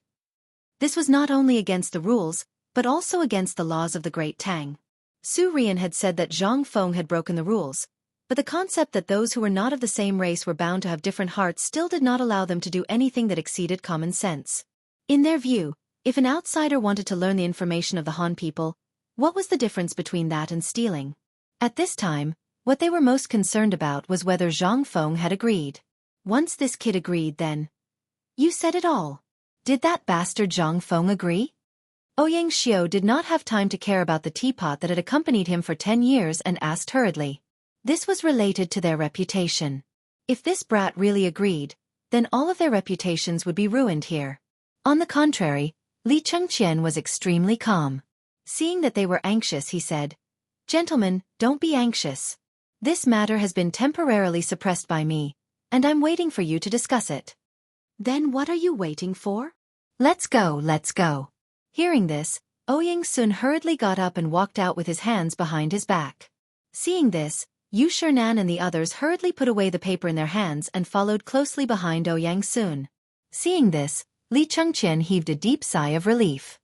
This was not only against the rules, but also against the laws of the great Tang. Su Rian had said that Zhang Feng had broken the rules, but the concept that those who were not of the same race were bound to have different hearts still did not allow them to do anything that exceeded common sense. In their view, if an outsider wanted to learn the information of the Han people, what was the difference between that and stealing? At this time, what they were most concerned about was whether Zhang Feng had agreed. Once this kid agreed, then... You said it all. Did that bastard Zhang Feng agree? Ouyang Xiao did not have time to care about the teapot that had accompanied him for 10 years and asked hurriedly. This was related to their reputation. If this brat really agreed, then all of their reputations would be ruined here. On the contrary, Li Chengqian was extremely calm. Seeing that they were anxious, he said, "Gentlemen, don't be anxious. This matter has been temporarily suppressed by me, and I'm waiting for you to discuss it." "Then what are you waiting for? Let's go, let's go." Hearing this, Ouyang Sun hurriedly got up and walked out with his hands behind his back. Seeing this, Yu Shernan and the others hurriedly put away the paper in their hands and followed closely behind Ouyang Sun. Seeing this, Li Chengqian heaved a deep sigh of relief.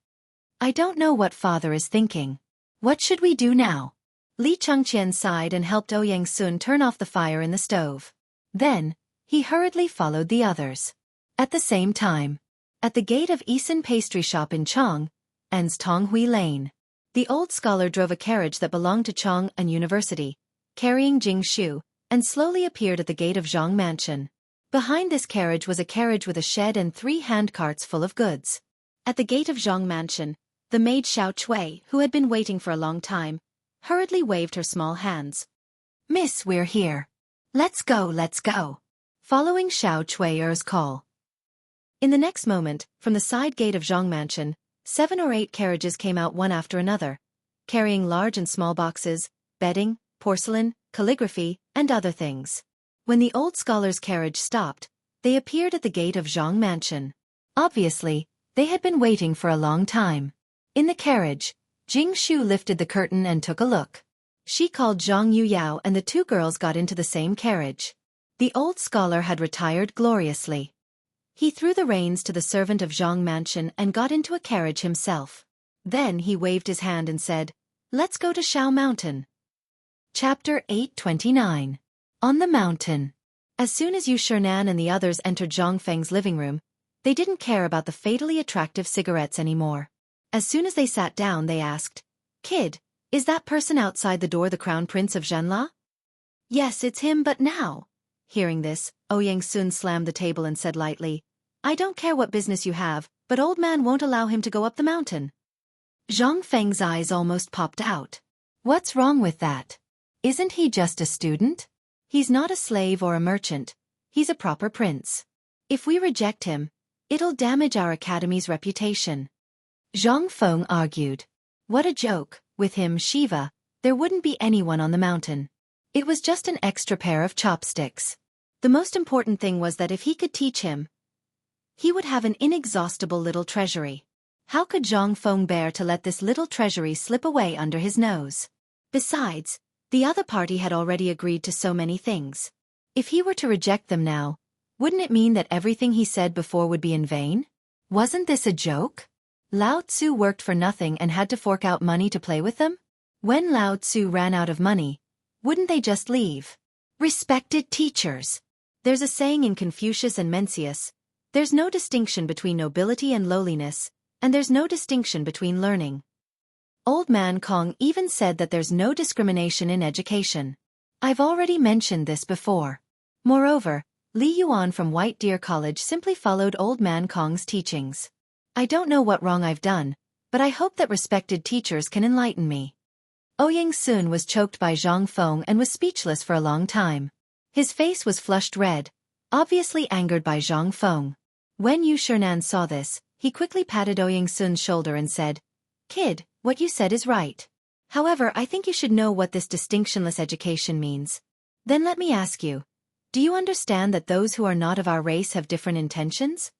"I don't know what father is thinking. What should we do now?" Li Chengqian sighed and helped Ouyang Sun turn off the fire in the stove. Then, he hurriedly followed the others. At the same time, at the gate of Eason Pastry Shop in Chang's Tonghui Lane, the old scholar drove a carriage that belonged to Chang'an University, carrying Jingshu, and slowly appeared at the gate of Zhang Mansion. Behind this carriage was a carriage with a shed and 3 handcarts full of goods. At the gate of Zhang Mansion, the maid Xiao Chui, who had been waiting for a long time, hurriedly waved her small hands. "Miss, we're here. Let's go, let's go." Following Xiao Chui's call. In the next moment, from the side gate of Zhang Mansion, 7 or 8 carriages came out one after another, carrying large and small boxes, bedding, porcelain, calligraphy, and other things. When the old scholar's carriage stopped, they appeared at the gate of Zhang Mansion. Obviously, they had been waiting for a long time. In the carriage, Jingshu lifted the curtain and took a look. She called Zhang Yuyao and the 2 girls got into the same carriage. The old scholar had retired gloriously. He threw the reins to the servant of Zhang Mansion and got into a carriage himself. Then he waved his hand and said, "Let's go to Shao Mountain." Chapter 829. On the Mountain. As soon as Yu Shernan and the others entered Zhang Feng's living room, they didn't care about the fatally attractive cigarettes anymore. As soon as they sat down, they asked, "Kid, is that person outside the door the crown prince of Zhenla?" "Yes, it's him, but now." Hearing this, Ouyang Sun slammed the table and said lightly, "I don't care what business you have, but old man won't allow him to go up the mountain." Zhang Feng's eyes almost popped out. What's wrong with that? Isn't he just a student? He's not a slave or a merchant. He's a proper prince. If we reject him, it'll damage our academy's reputation. Zhang Feng argued. What a joke, with him Shiva, there wouldn't be anyone on the mountain. It was just an extra pair of chopsticks. The most important thing was that if he could teach him, he would have an inexhaustible little treasury. How could Zhang Feng bear to let this little treasury slip away under his nose? Besides, the other party had already agreed to so many things. If he were to reject them now, wouldn't it mean that everything he said before would be in vain? Wasn't this a joke? Lao Tzu worked for nothing and had to fork out money to play with them? When Lao Tzu ran out of money, wouldn't they just leave? Respected teachers. There's a saying in Confucius and Mencius, there's no distinction between nobility and lowliness, and there's no distinction between learning. Old Man Kong even said that there's no discrimination in education. I've already mentioned this before. Moreover, Li Yuan from White Deer College simply followed Old Man Kong's teachings. I don't know what wrong I've done, but I hope that respected teachers can enlighten me. Ouyang Sun was choked by Zhang Feng and was speechless for a long time. His face was flushed red, obviously angered by Zhang Feng. When Yu Shernan saw this, he quickly patted Ouyang Sun's shoulder and said, "Kid, what you said is right. However, I think you should know what this distinctionless education means. Then let me ask you, do you understand that those who are not of our race have different intentions?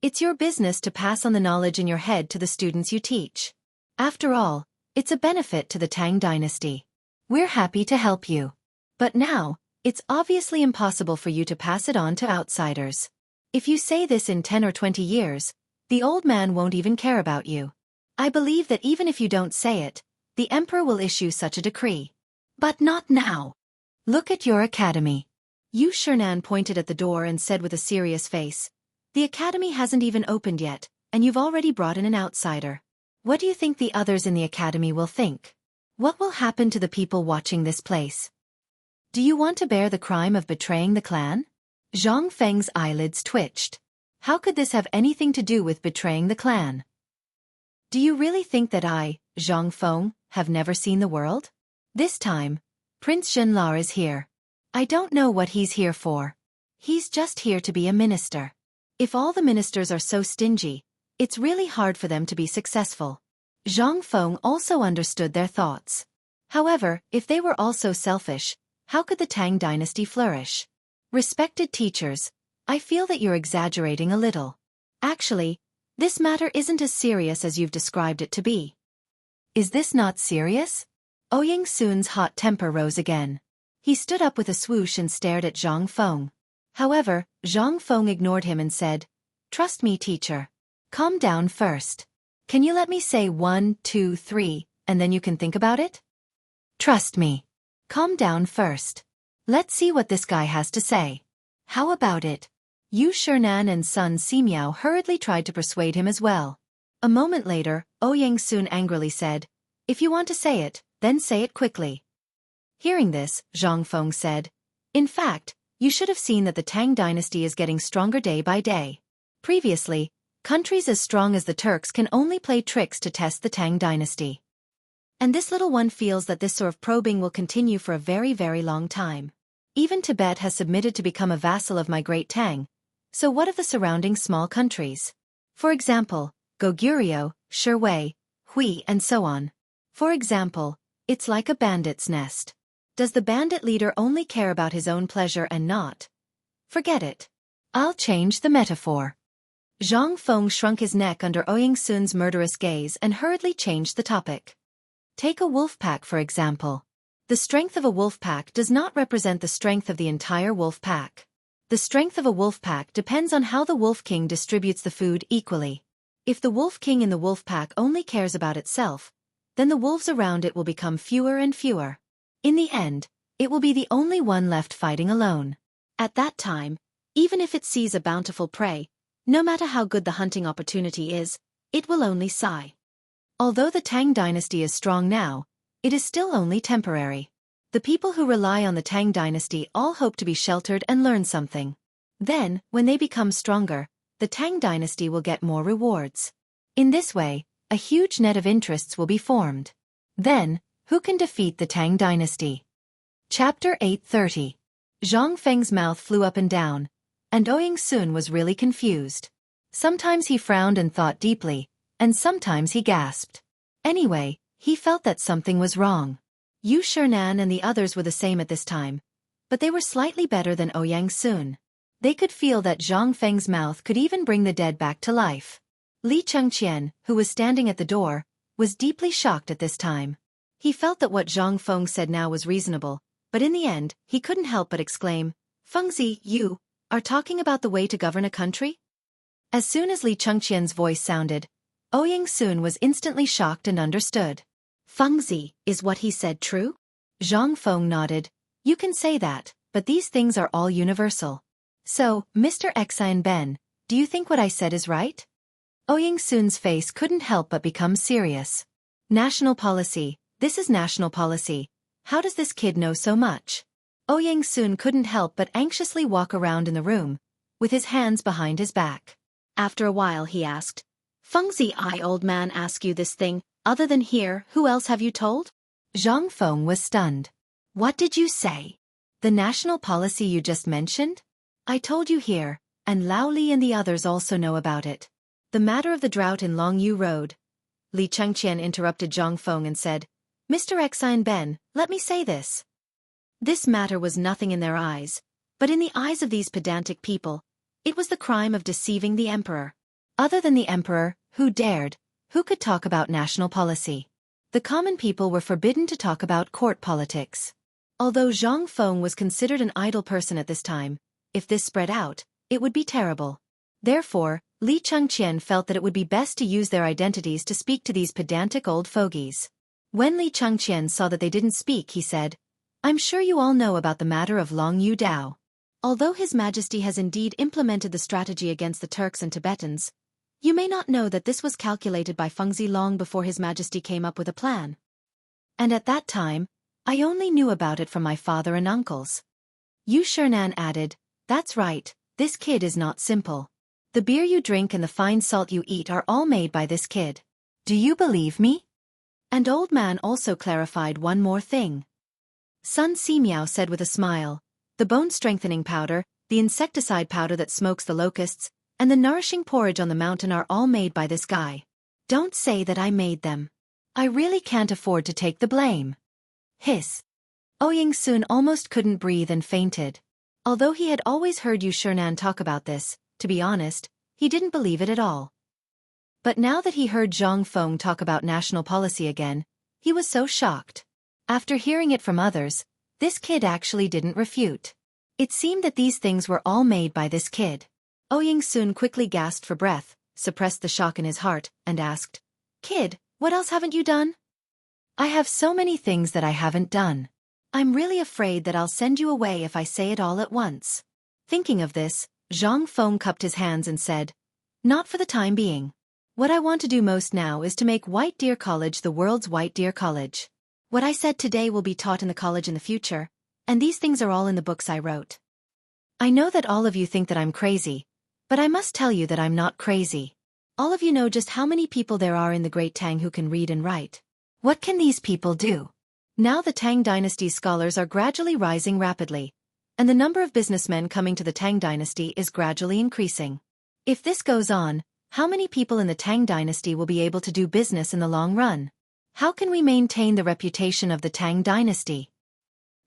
It's your business to pass on the knowledge in your head to the students you teach. After all, it's a benefit to the Tang dynasty. We're happy to help you. But now, it's obviously impossible for you to pass it on to outsiders. If you say this in 10 or 20 years, the old man won't even care about you. I believe that even if you don't say it, the emperor will issue such a decree. But not now. Look at your academy. Yu Shernan pointed at the door and said with a serious face, "The academy hasn't even opened yet, and you've already brought in an outsider. What do you think the others in the academy will think? What will happen to the people watching this place? Do you want to bear the crime of betraying the clan?" Zhang Feng's eyelids twitched. How could this have anything to do with betraying the clan? Do you really think that I, Zhang Feng, have never seen the world? This time, Prince Zhenlar is here. I don't know what he's here for. He's just here to be a minister. If all the ministers are so stingy, it's really hard for them to be successful. Zhang Feng also understood their thoughts. However, if they were all so selfish, how could the Tang dynasty flourish? Respected teachers, I feel that you're exaggerating a little. Actually, this matter isn't as serious as you've described it to be. Is this not serious? Ouyang Sun's hot temper rose again. He stood up with a swoosh and stared at Zhang Feng. However, Zhang Feng ignored him and said, "Trust me, teacher. Calm down first. Can you let me say 1, 2, 3, and then you can think about it?" Trust me. Calm down first. Let's see what this guy has to say. How about it? Yu Shernan and Sun Simiao hurriedly tried to persuade him as well. A moment later, Ouyang Sun angrily said, "If you want to say it, then say it quickly." Hearing this, Zhang Feng said, "In fact, you should have seen that the Tang dynasty is getting stronger day by day. Previously, countries as strong as the Turks can only play tricks to test the Tang dynasty. And this little one feels that this sort of probing will continue for a very, very long time. Even Tibet has submitted to become a vassal of my great Tang. So what of the surrounding small countries? For example, Goguryeo, Shirwei, Hui, and so on. For example, it's like a bandit's nest. Does the bandit leader only care about his own pleasure and not? Forget it. I'll change the metaphor." Zhang Feng shrunk his neck under Ouyang Sun's murderous gaze and hurriedly changed the topic. Take a wolf pack for example. The strength of a wolf pack does not represent the strength of the entire wolf pack. The strength of a wolf pack depends on how the wolf king distributes the food equally. If the wolf king in the wolf pack only cares about itself, then the wolves around it will become fewer and fewer. In the end, it will be the only one left fighting alone. At that time, even if it sees a bountiful prey, no matter how good the hunting opportunity is, it will only sigh. Although the Tang dynasty is strong now, it is still only temporary. The people who rely on the Tang dynasty all hope to be sheltered and learn something. Then, when they become stronger, the Tang dynasty will get more rewards. In this way, a huge net of interests will be formed. Then, who can defeat the Tang dynasty? Chapter 830. Zhang Feng's mouth flew up and down, and Ouyang Sun was really confused. Sometimes he frowned and thought deeply, and sometimes he gasped. Anyway, he felt that something was wrong. Yu Shernan and the others were the same at this time, but they were slightly better than Ouyang Sun. They could feel that Zhang Feng's mouth could even bring the dead back to life. Li Chengqian, who was standing at the door, was deeply shocked at this time. He felt that what Zhang Feng said now was reasonable, but in the end, he couldn't help but exclaim, "Fengzi, you are talking about the way to govern a country?" As soon as Li Chengqian's voice sounded, Ouyang Sun was instantly shocked and understood. "Fengzi, is what he said true?" Zhang Feng nodded. "You can say that, but these things are all universal. So, Mr. Xianben, do you think what I said is right?" Ouyang Sun's face couldn't help but become serious. "National policy. This is national policy. How does this kid know so much?" Ouyang Sun couldn't help but anxiously walk around in the room, with his hands behind his back. After a while he asked, "Fengzi, I old man ask you this thing, other than here, who else have you told?" Zhang Feng was stunned. "What did you say? The national policy you just mentioned? I told you here, and Lao Li and the others also know about it. The matter of the drought in Longyu Road." Li Chengqian interrupted Zhang Feng and said, "Mr. Xianben, let me say this." This matter was nothing in their eyes, but in the eyes of these pedantic people, it was the crime of deceiving the emperor. Other than the emperor, who dared, who could talk about national policy? The common people were forbidden to talk about court politics. Although Zhang Feng was considered an idle person at this time, if this spread out, it would be terrible. Therefore, Li Changqian felt that it would be best to use their identities to speak to these pedantic old fogies. When Li Changqian saw that they didn't speak, he said, "I'm sure you all know about the matter of Long Yu Dao. Although His Majesty has indeed implemented the strategy against the Turks and Tibetans, you may not know that this was calculated by Fengzi long before His Majesty came up with a plan. And at that time, I only knew about it from my father and uncles." Yu Shernan added, "That's right, this kid is not simple. The beer you drink and the fine salt you eat are all made by this kid. Do you believe me?" And Old Man also clarified one more thing. Sun Simiao said with a smile, "The bone-strengthening powder, the insecticide powder that smokes the locusts, and the nourishing porridge on the mountain are all made by this guy. Don't say that I made them. I really can't afford to take the blame." Hiss. Ouyang Sun almost couldn't breathe and fainted. Although he had always heard Yu Shernan talk about this, to be honest, he didn't believe it at all. But now that he heard Zhang Feng talk about national policy again, he was so shocked. After hearing it from others, this kid actually didn't refute. It seemed that these things were all made by this kid. Ouyang Sun quickly gasped for breath, suppressed the shock in his heart, and asked, "Kid, what else haven't you done?" "I have so many things that I haven't done. I'm really afraid that I'll send you away if I say it all at once." Thinking of this, Zhang Feng cupped his hands and said, "Not for the time being. What I want to do most now is to make White Deer College the world's White Deer College. What I said today will be taught in the college in the future, and these things are all in the books I wrote. I know that all of you think that I'm crazy, but I must tell you that I'm not crazy. All of you know just how many people there are in the great Tang who can read and write. What can these people do?" Now the Tang dynasty's scholars are gradually rising rapidly, and the number of businessmen coming to the Tang dynasty is gradually increasing. If this goes on, how many people in the Tang dynasty will be able to do business in the long run? How can we maintain the reputation of the Tang dynasty?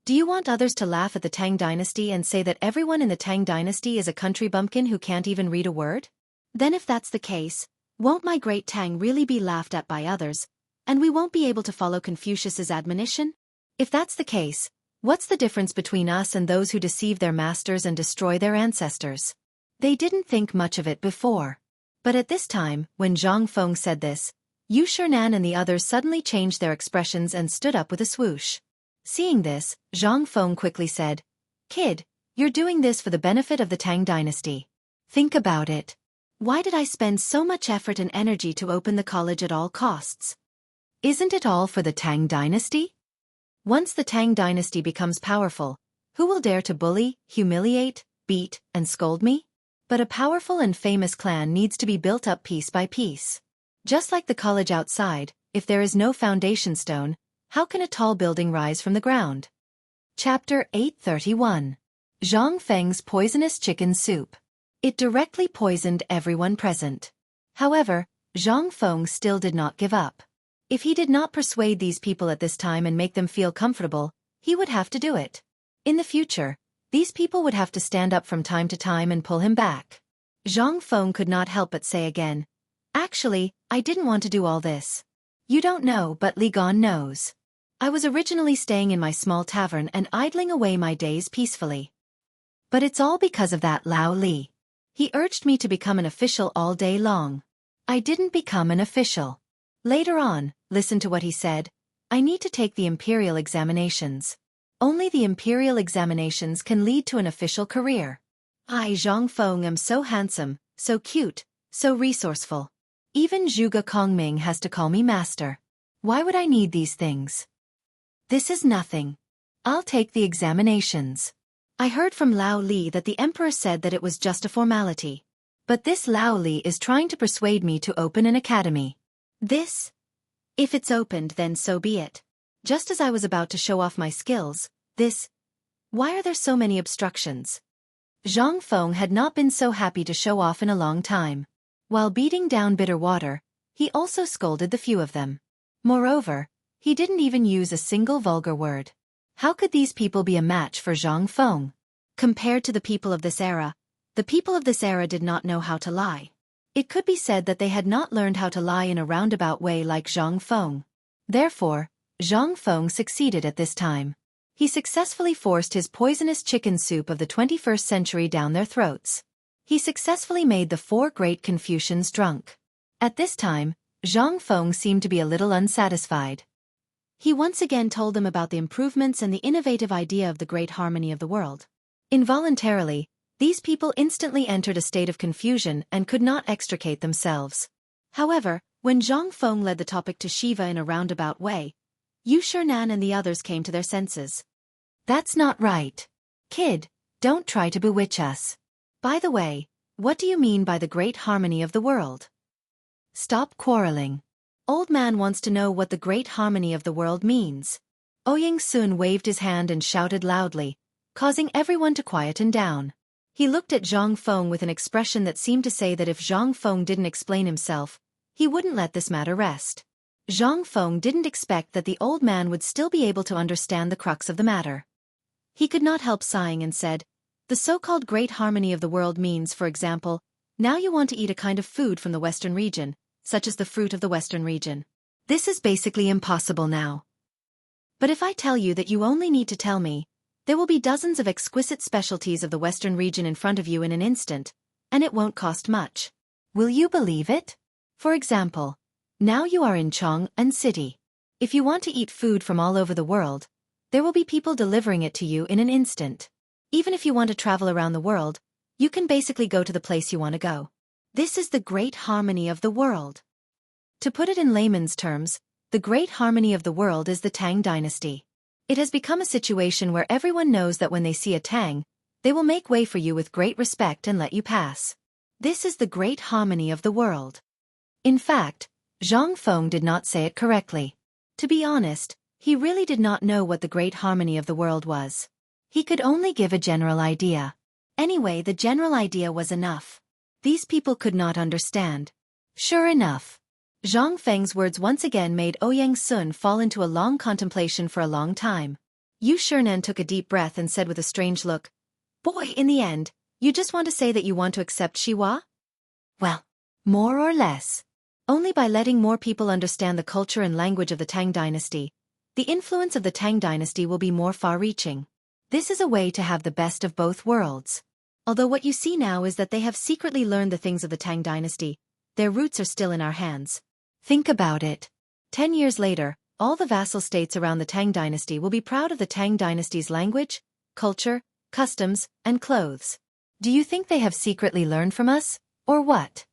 Do you want others to laugh at the Tang dynasty and say that everyone in the Tang dynasty is a country bumpkin who can't even read a word? Then if that's the case, won't my great Tang really be laughed at by others, and we won't be able to follow Confucius's admonition? If that's the case, what's the difference between us and those who deceive their masters and destroy their ancestors? They didn't think much of it before. But at this time, when Zhang Feng said this, Yu Shernan and the others suddenly changed their expressions and stood up with a swoosh. Seeing this, Zhang Feng quickly said, "Kid, you're doing this for the benefit of the Tang dynasty. Think about it. Why did I spend so much effort and energy to open the college at all costs? Isn't it all for the Tang dynasty? Once the Tang dynasty becomes powerful, who will dare to bully, humiliate, beat, and scold me? But a powerful and famous clan needs to be built up piece by piece. Just like the college outside, if there is no foundation stone, how can a tall building rise from the ground?" Chapter 831. Zhang Feng's Poisonous Chicken Soup. It directly poisoned everyone present. However, Zhang Feng still did not give up. If he did not persuade these people at this time and make them feel comfortable, he would have to do it. In the future, these people would have to stand up from time to time and pull him back. Zhang Feng could not help but say again, "Actually, I didn't want to do all this. You don't know, but Li Gan knows. I was originally staying in my small tavern and idling away my days peacefully. But it's all because of that Lao Li. He urged me to become an official all day long. I didn't become an official. Later on, listen to what he said, I need to take the imperial examinations. Only the imperial examinations can lead to an official career. I, Zhang Feng, am so handsome, so cute, so resourceful. Even Zhuge Kongming has to call me master. Why would I need these things? This is nothing. I'll take the examinations. I heard from Lao Li that the emperor said that it was just a formality. But this Lao Li is trying to persuade me to open an academy. This? If it's opened, then so be it. Just as I was about to show off my skills, this... Why are there so many obstructions?" Zhang Feng had not been so happy to show off in a long time. While beating down bitter water, he also scolded the few of them. Moreover, he didn't even use a single vulgar word. How could these people be a match for Zhang Feng? Compared to the people of this era, the people of this era did not know how to lie. It could be said that they had not learned how to lie in a roundabout way like Zhang Feng. Therefore, Zhang Feng succeeded at this time. He successfully forced his poisonous chicken soup of the 21st century down their throats. He successfully made the 4 great Confucians drunk. At this time, Zhang Feng seemed to be a little unsatisfied. He once again told them about the improvements and the innovative idea of the great harmony of the world. Involuntarily, these people instantly entered a state of confusion and could not extricate themselves. However, when Zhang Feng led the topic to Shiva in a roundabout way, Yu Shernan and the others came to their senses. That's not right. Kid, don't try to bewitch us. By the way, what do you mean by the great harmony of the world? Stop quarreling. Old man wants to know what the great harmony of the world means. Ouyang Sun waved his hand and shouted loudly, causing everyone to quieten down. He looked at Zhang Feng with an expression that seemed to say that if Zhang Feng didn't explain himself, he wouldn't let this matter rest. Zhang Feng didn't expect that the old man would still be able to understand the crux of the matter. He could not help sighing and said, the so-called great harmony of the world means, for example, now you want to eat a kind of food from the Western region, such as the fruit of the Western region. This is basically impossible now. But if I tell you that you only need to tell me, there will be dozens of exquisite specialties of the Western region in front of you in an instant, and it won't cost much. Will you believe it? For example, now you are in Chang'an City. If you want to eat food from all over the world, there will be people delivering it to you in an instant. Even if you want to travel around the world, you can basically go to the place you want to go. This is the great harmony of the world. To put it in layman's terms, the great harmony of the world is the Tang dynasty. It has become a situation where everyone knows that when they see a Tang, they will make way for you with great respect and let you pass. This is the great harmony of the world. In fact, Zhang Feng did not say it correctly. To be honest, he really did not know what the great harmony of the world was. He could only give a general idea. Anyway, the general idea was enough. These people could not understand. Sure enough, Zhang Feng's words once again made Ouyang Sun fall into a long contemplation for a long time. Yu Shernan took a deep breath and said with a strange look, Boy, in the end, you just want to say that you want to accept Shiwa? Well, more or less. Only by letting more people understand the culture and language of the Tang dynasty, the influence of the Tang dynasty will be more far-reaching. This is a way to have the best of both worlds. Although what you see now is that they have secretly learned the things of the Tang dynasty, their roots are still in our hands. Think about it. 10 years later, all the vassal states around the Tang dynasty will be proud of the Tang dynasty's language, culture, customs, and clothes. Do you think they have secretly learned from us, or what?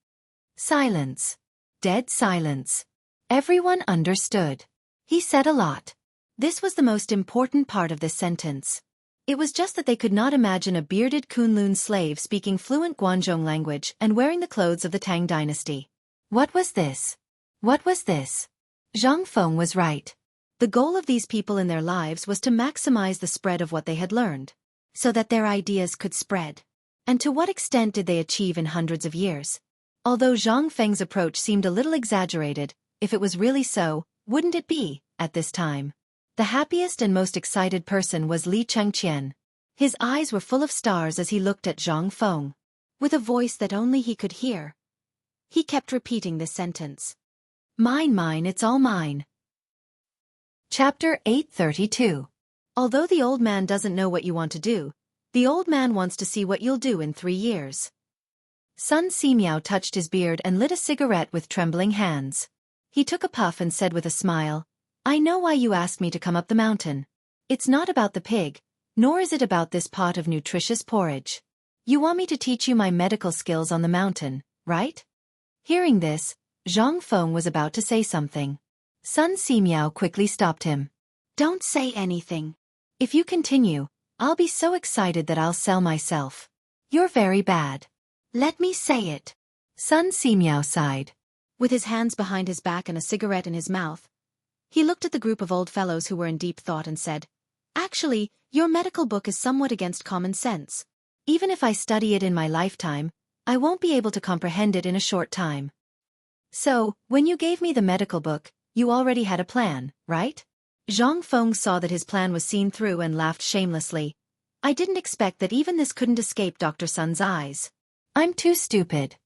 Silence. Dead silence. Everyone understood. He said a lot. This was the most important part of this sentence. It was just that they could not imagine a bearded Kunlun slave speaking fluent Guanzhong language and wearing the clothes of the Tang dynasty. What was this? What was this? Zhang Feng was right. The goal of these people in their lives was to maximize the spread of what they had learned, so that their ideas could spread. And to what extent did they achieve in hundreds of years? Although Zhang Feng's approach seemed a little exaggerated, if it was really so, wouldn't it be, at this time? The happiest and most excited person was Li Chengqian. His eyes were full of stars as he looked at Zhang Feng. With a voice that only he could hear, he kept repeating this sentence. Mine, mine, it's all mine. Chapter 832. Although the old man doesn't know what you want to do, the old man wants to see what you'll do in 3 years. Sun Simiao touched his beard and lit a cigarette with trembling hands. He took a puff and said with a smile, I know why you asked me to come up the mountain. It's not about the pig, nor is it about this pot of nutritious porridge. You want me to teach you my medical skills on the mountain, right? Hearing this, Zhang Feng was about to say something. Sun Simiao quickly stopped him. Don't say anything. If you continue, I'll be so excited that I'll sell myself. You're very bad. Let me say it. Sun Simiao sighed. With his hands behind his back and a cigarette in his mouth, he looked at the group of old fellows who were in deep thought and said, Actually, your medical book is somewhat against common sense. Even if I study it in my lifetime, I won't be able to comprehend it in a short time. So, when you gave me the medical book, you already had a plan, right? Zhang Feng saw that his plan was seen through and laughed shamelessly. I didn't expect that even this couldn't escape Dr. Sun's eyes. I'm too stupid.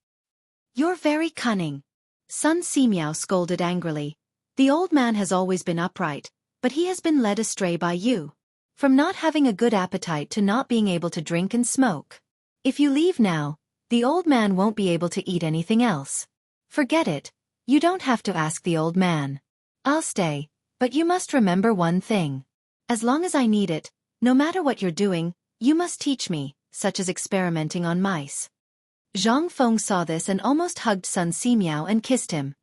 You're very cunning. Sun Simiao scolded angrily. The old man has always been upright, but he has been led astray by you. From not having a good appetite to not being able to drink and smoke. If you leave now, The old man won't be able to eat anything else. Forget it. You don't have to ask the old man. I'll stay, but you must remember one thing. As long as I need it, no matter what you're doing, you must teach me, such as experimenting on mice. Zhang Feng saw this and almost hugged Sun Simiao and kissed him.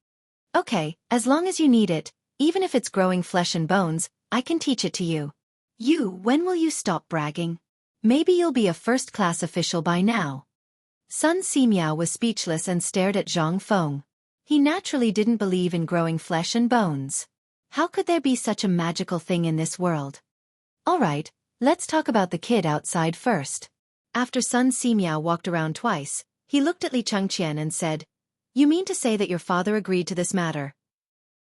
Okay, as long as you need it, even if it's growing flesh and bones, I can teach it to you. When will you stop bragging? Maybe you'll be a first-class official by now. Sun Simiao was speechless and stared at Zhang Feng. He naturally didn't believe in growing flesh and bones. How could there be such a magical thing in this world? Alright, let's talk about the kid outside first. After Sun Simiao walked around twice, he looked at Li Chengqian and said, You mean to say that your father agreed to this matter?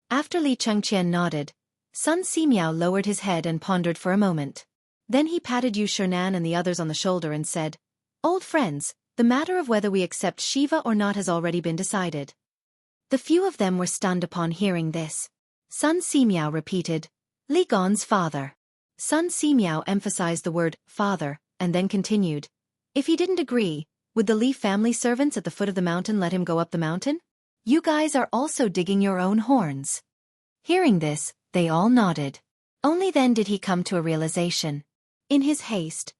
After Li Chengqian nodded, Sun Simiao lowered his head and pondered for a moment. Then he patted Yu Shernan and the others on the shoulder and said, Old friends, the matter of whether we accept Shiva or not has already been decided. The few of them were stunned upon hearing this. Sun Simiao repeated, Li Gon's father. Sun Simiao emphasized the word father, and then continued, If he didn't agree, would the Li family servants at the foot of the mountain let him go up the mountain? You guys are also digging your own horns. Hearing this, they all nodded. Only then did he come to a realization. In his haste,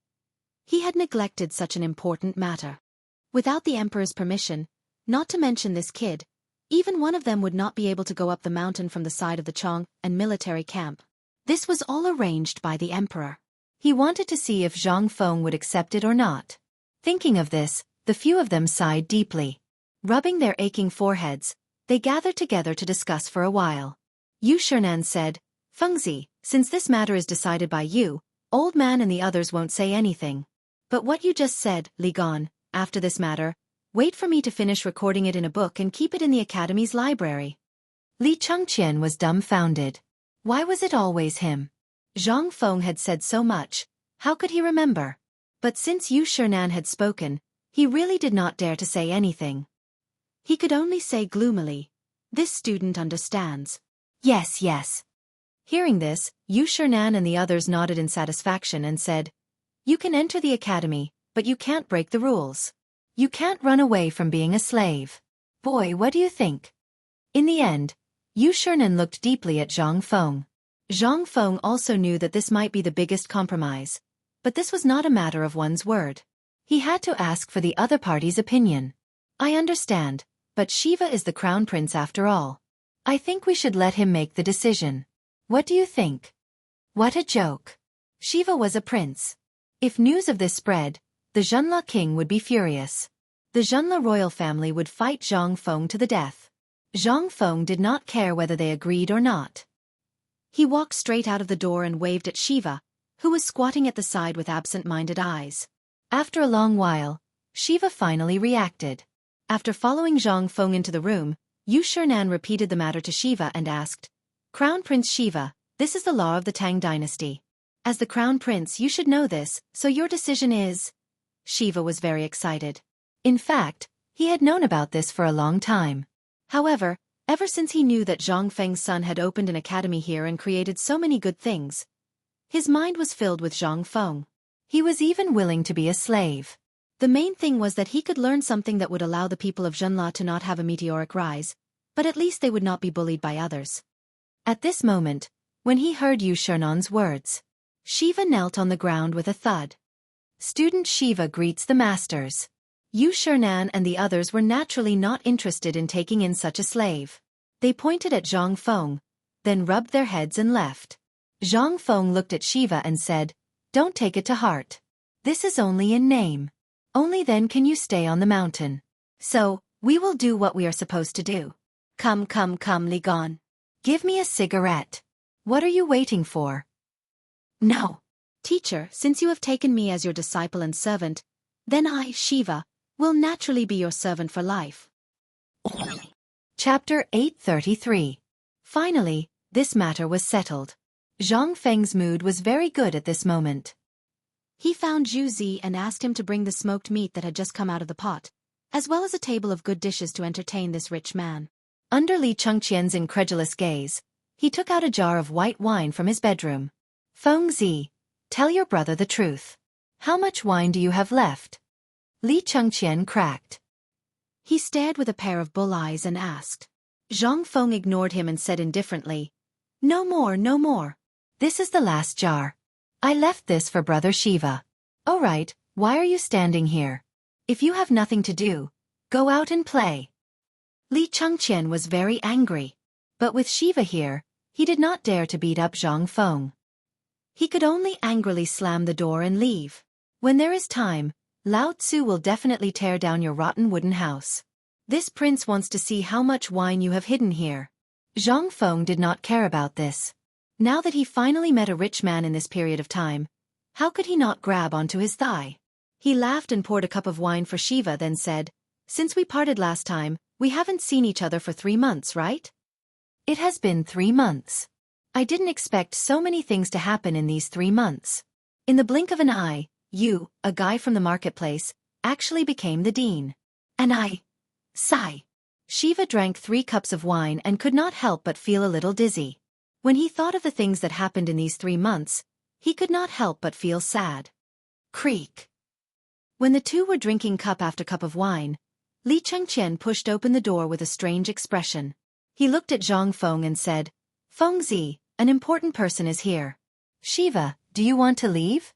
he had neglected such an important matter. Without the emperor's permission, not to mention this kid, even one of them would not be able to go up the mountain from the side of the Chong and military camp. This was all arranged by the emperor. He wanted to see if Zhang Feng would accept it or not. Thinking of this, the few of them sighed deeply. Rubbing their aching foreheads, they gathered together to discuss for a while. Yu Shernan said, Fengzi, since this matter is decided by you, old man and the others won't say anything. But what you just said, Li Gon, after this matter, wait for me to finish recording it in a book and keep it in the academy's library. Li Chengqian was dumbfounded. Why was it always him? Zhang Feng had said so much, how could he remember? But since Yu Shernan had spoken, he really did not dare to say anything. He could only say gloomily, This student understands. Yes, yes. Hearing this, Yu Shernan and the others nodded in satisfaction and said, You can enter the academy, but you can't break the rules. You can't run away from being a slave. Boy, what do you think? In the end, Yu Shernan looked deeply at Zhang Feng. Zhang Feng also knew that this might be the biggest compromise, but this was not a matter of one's word. He had to ask for the other party's opinion. I understand, but Shiva is the crown prince after all. I think we should let him make the decision. What do you think? What a joke. Shiva was a prince. If news of this spread, the Zhenla king would be furious. The Zhenla royal family would fight Zhang Feng to the death. Zhang Feng did not care whether they agreed or not. He walked straight out of the door and waved at Shiva, who was squatting at the side with absent-minded eyes. After a long while, Shiva finally reacted. After following Zhang Feng into the room, Yu Shernan repeated the matter to Shiva and asked, Crown Prince Shiva, this is the law of the Tang dynasty. As the crown prince you should know this, so your decision is... Shiva was very excited. In fact, he had known about this for a long time. However, ever since he knew that Zhang Feng's son had opened an academy here and created so many good things, his mind was filled with Zhang Feng. He was even willing to be a slave. The main thing was that he could learn something that would allow the people of Zhenla to not have a meteoric rise, but at least they would not be bullied by others. At this moment, when he heard Yu Shernan's words, Shiva knelt on the ground with a thud. Student Shiva greets the masters. Yu Shernan and the others were naturally not interested in taking in such a slave. They pointed at Zhang Feng, then rubbed their heads and left. Zhang Feng looked at Shiva and said, Don't take it to heart. This is only in name. Only then can you stay on the mountain. So, we will do what we are supposed to do. Come, Li Gon. Give me a cigarette. What are you waiting for? No. Teacher, since you have taken me as your disciple and servant, then I, Shiva, will naturally be your servant for life. Chapter 833. Finally, this matter was settled. Zhang Feng's mood was very good at this moment. He found Zhu Zi and asked him to bring the smoked meat that had just come out of the pot, as well as a table of good dishes to entertain this rich man. Under Li Chengqian's incredulous gaze, he took out a jar of white wine from his bedroom. Feng Zi, tell your brother the truth. How much wine do you have left? Li Chengqian cracked. He stared with a pair of bull eyes and asked. Zhang Feng ignored him and said indifferently, "No more, no more. This is the last jar. I left this for Brother Shiva." "All right, why are you standing here? If you have nothing to do, go out and play." Li Chengqian was very angry. But with Shiva here, he did not dare to beat up Zhang Feng. He could only angrily slam the door and leave. When there is time, Lao Tzu will definitely tear down your rotten wooden house. This prince wants to see how much wine you have hidden here. Zhang Feng did not care about this. Now that he finally met a rich man in this period of time, how could he not grab onto his thigh? He laughed and poured a cup of wine for Shiva, then said, "Since we parted last time, we haven't seen each other for 3 months, right?" "It has been 3 months. I didn't expect so many things to happen in these 3 months. In the blink of an eye, you, a guy from the marketplace, actually became the dean. And I... sigh." Shiva drank 3 cups of wine and could not help but feel a little dizzy. When he thought of the things that happened in these 3 months, he could not help but feel sad. Creak. When the two were drinking cup after cup of wine, Li Chengqian pushed open the door with a strange expression. He looked at Zhang Feng and said, "Fengzi, an important person is here. Shiva, do you want to leave?"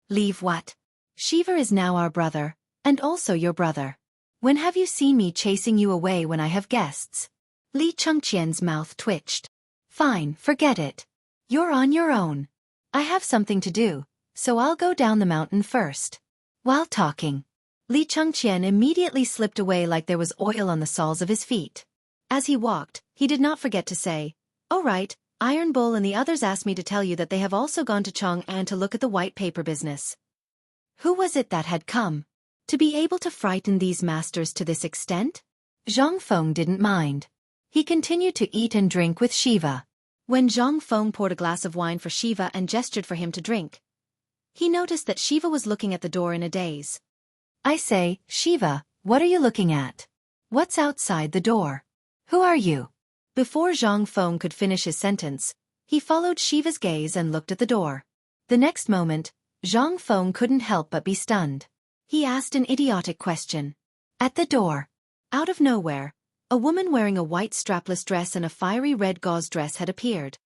"Leave what? Shiva is now our brother, and also your brother. When have you seen me chasing you away when I have guests?" Li Chengqian's mouth twitched. "Fine, forget it. You're on your own. I have something to do, so I'll go down the mountain first." While talking, Li Chengqian immediately slipped away like there was oil on the soles of his feet. As he walked, he did not forget to say, "All right, Iron Bull and the others asked me to tell you that they have also gone to Chang'an to look at the white paper business." Who was it that had come? To be able to frighten these masters to this extent? Zhang Feng didn't mind. He continued to eat and drink with Shiva. When Zhang Feng poured a glass of wine for Shiva and gestured for him to drink, he noticed that Shiva was looking at the door in a daze. "I say, Shiva, what are you looking at? What's outside the door? Who are you?" Before Zhang Feng could finish his sentence, he followed Shiva's gaze and looked at the door. The next moment, Zhang Feng couldn't help but be stunned. He asked an idiotic question. At the door, out of nowhere, a woman wearing a white strapless dress and a fiery red gauze dress had appeared.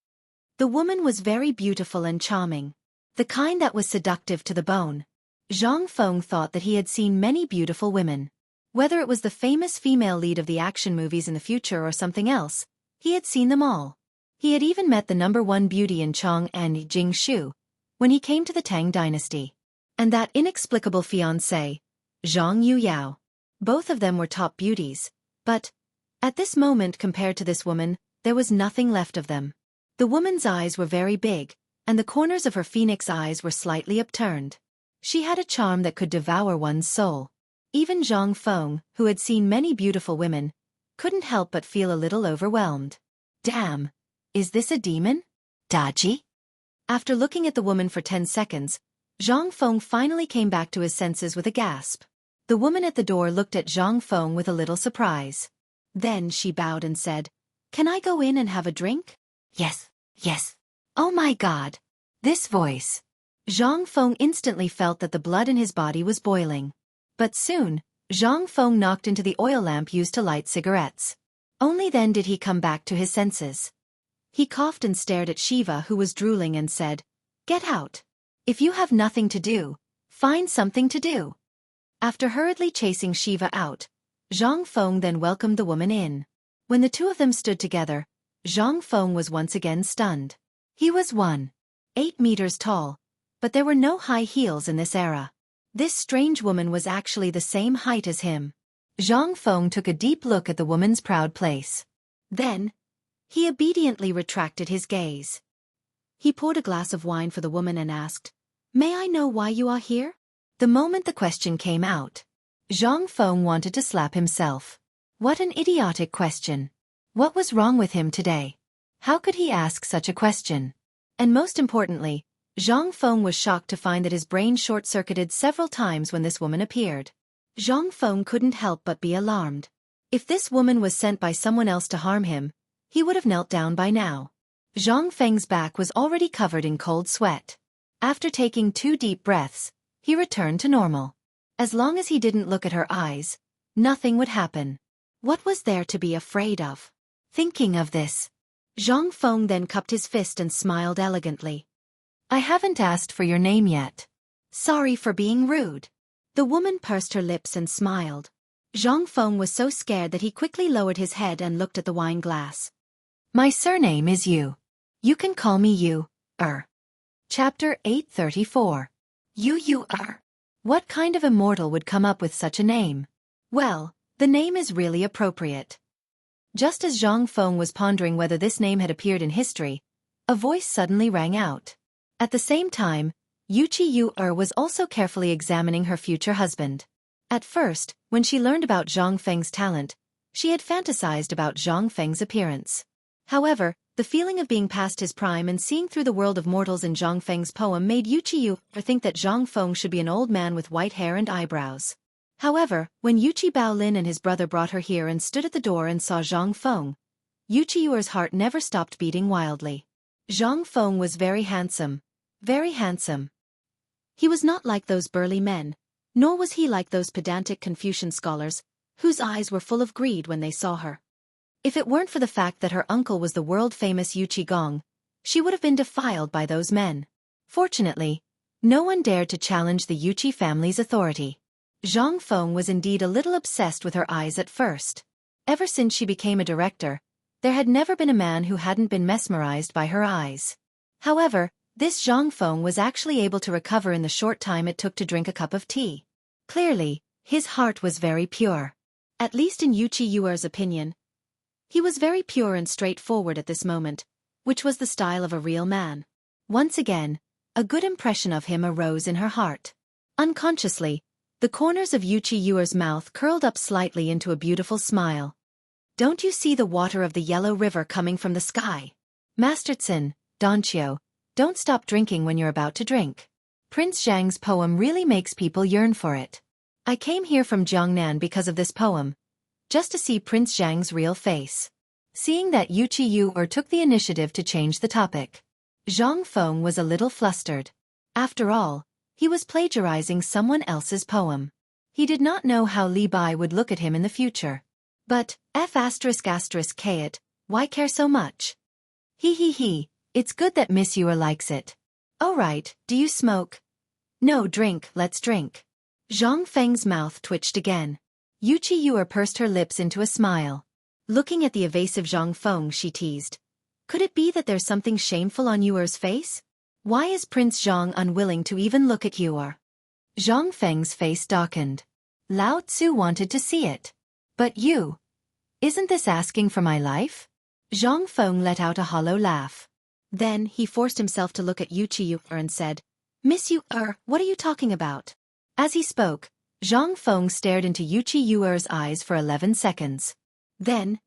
The woman was very beautiful and charming, the kind that was seductive to the bone. Zhang Feng thought that he had seen many beautiful women. Whether it was the famous female lead of the action movies in the future or something else, he had seen them all. He had even met the #1 beauty in Chang'an, Jianghu, when he came to the Tang dynasty. And that inexplicable fiancé, Zhang Yuyao. Both of them were top beauties, but, at this moment compared to this woman, there was nothing left of them. The woman's eyes were very big, and the corners of her phoenix eyes were slightly upturned. She had a charm that could devour one's soul. Even Zhang Feng, who had seen many beautiful women, couldn't help but feel a little overwhelmed. Damn, is this a demon? Daji? After looking at the woman for 10 seconds, Zhang Feng finally came back to his senses with a gasp. The woman at the door looked at Zhang Feng with a little surprise. Then she bowed and said, "Can I go in and have a drink?" "Yes, yes." Oh my God! This voice. Zhang Feng instantly felt that the blood in his body was boiling. But soon, Zhang Feng knocked into the oil lamp used to light cigarettes. Only then did he come back to his senses. He coughed and stared at Shiva, who was drooling, and said, "Get out. If you have nothing to do, find something to do." After hurriedly chasing Shiva out, Zhang Feng then welcomed the woman in. When the two of them stood together, Zhang Feng was once again stunned. He was 1.8 meters tall, but there were no high heels in this era. This strange woman was actually the same height as him. Zhang Feng took a deep look at the woman's proud place. Then, he obediently retracted his gaze. He poured a glass of wine for the woman and asked, "May I know why you are here?" The moment the question came out, Zhang Feng wanted to slap himself. What an idiotic question. What was wrong with him today? How could he ask such a question? And most importantly, Zhang Feng was shocked to find that his brain short-circuited several times when this woman appeared. Zhang Feng couldn't help but be alarmed. If this woman was sent by someone else to harm him, he would have knelt down by now. Zhang Feng's back was already covered in cold sweat. After taking 2 deep breaths, he returned to normal. As long as he didn't look at her eyes, nothing would happen. What was there to be afraid of? Thinking of this, Zhang Feng then cupped his fist and smiled elegantly. I haven't asked for your name yet. Sorry for being rude. The woman pursed her lips and smiled. Zhang Feng was so scared that he quickly lowered his head and looked at the wine glass. My surname is Yu. You can call me Yu. Chapter 834. Yu. What kind of immortal would come up with such a name? Well, the name is really appropriate. Just as Zhang Feng was pondering whether this name had appeared in history, a voice suddenly rang out. At the same time, Yu was also carefully examining her future husband. At first, when she learned about Zhang Feng's talent, she had fantasized about Zhang Feng's appearance. However, the feeling of being past his prime and seeing through the world of mortals in Zhang Feng's poem made Yu think that Zhang Feng should be an old man with white hair and eyebrows. However, when Yuchi Baolin and his brother brought her here and stood at the door and saw Zhang Feng, Yu's heart never stopped beating wildly. Zhang Feng was very handsome. Very handsome. He was not like those burly men, nor was he like those pedantic Confucian scholars, whose eyes were full of greed when they saw her. If it weren't for the fact that her uncle was the world-famous Yu Qigong, she would have been defiled by those men. Fortunately, no one dared to challenge the Yuchi family's authority. Zhang Feng was indeed a little obsessed with her eyes at first. Ever since she became a director, there had never been a man who hadn't been mesmerized by her eyes. However, this Zhang Feng was actually able to recover in the short time it took to drink a cup of tea. Clearly, his heart was very pure. At least in Yu's opinion. He was very pure and straightforward at this moment, which was the style of a real man. Once again, a good impression of him arose in her heart. Unconsciously, the corners of Yu's mouth curled up slightly into a beautiful smile. Don't you see the water of the yellow river coming from the sky? Masterson, Donchio, don't stop drinking when you're about to drink. Prince Zhang's poem really makes people yearn for it. I came here from Jiangnan because of this poem, just to see Prince Zhang's real face. Seeing that Yu took the initiative to change the topic, Zhang Feng was a little flustered. After all, he was plagiarizing someone else's poem. He did not know how Li Bai would look at him in the future. But, F***it, why care so much? He, it's good that Miss Yu likes it. Oh right, do you smoke? No, drink, let's drink. Zhang Feng's mouth twitched again. Yu pursed her lips into a smile. Looking at the evasive Zhang Feng, she teased. Could it be that there's something shameful on Yu's face? Why is Prince Zhang unwilling to even look at Yu? Zhang Feng's face darkened. Lao Tzu wanted to see it. But you? Isn't this asking for my life? Zhang Feng let out a hollow laugh. Then he forced himself to look at Yu and said, Miss Yu, what are you talking about? As he spoke, Zhang Feng stared into Yu's eyes for 11 seconds. Then,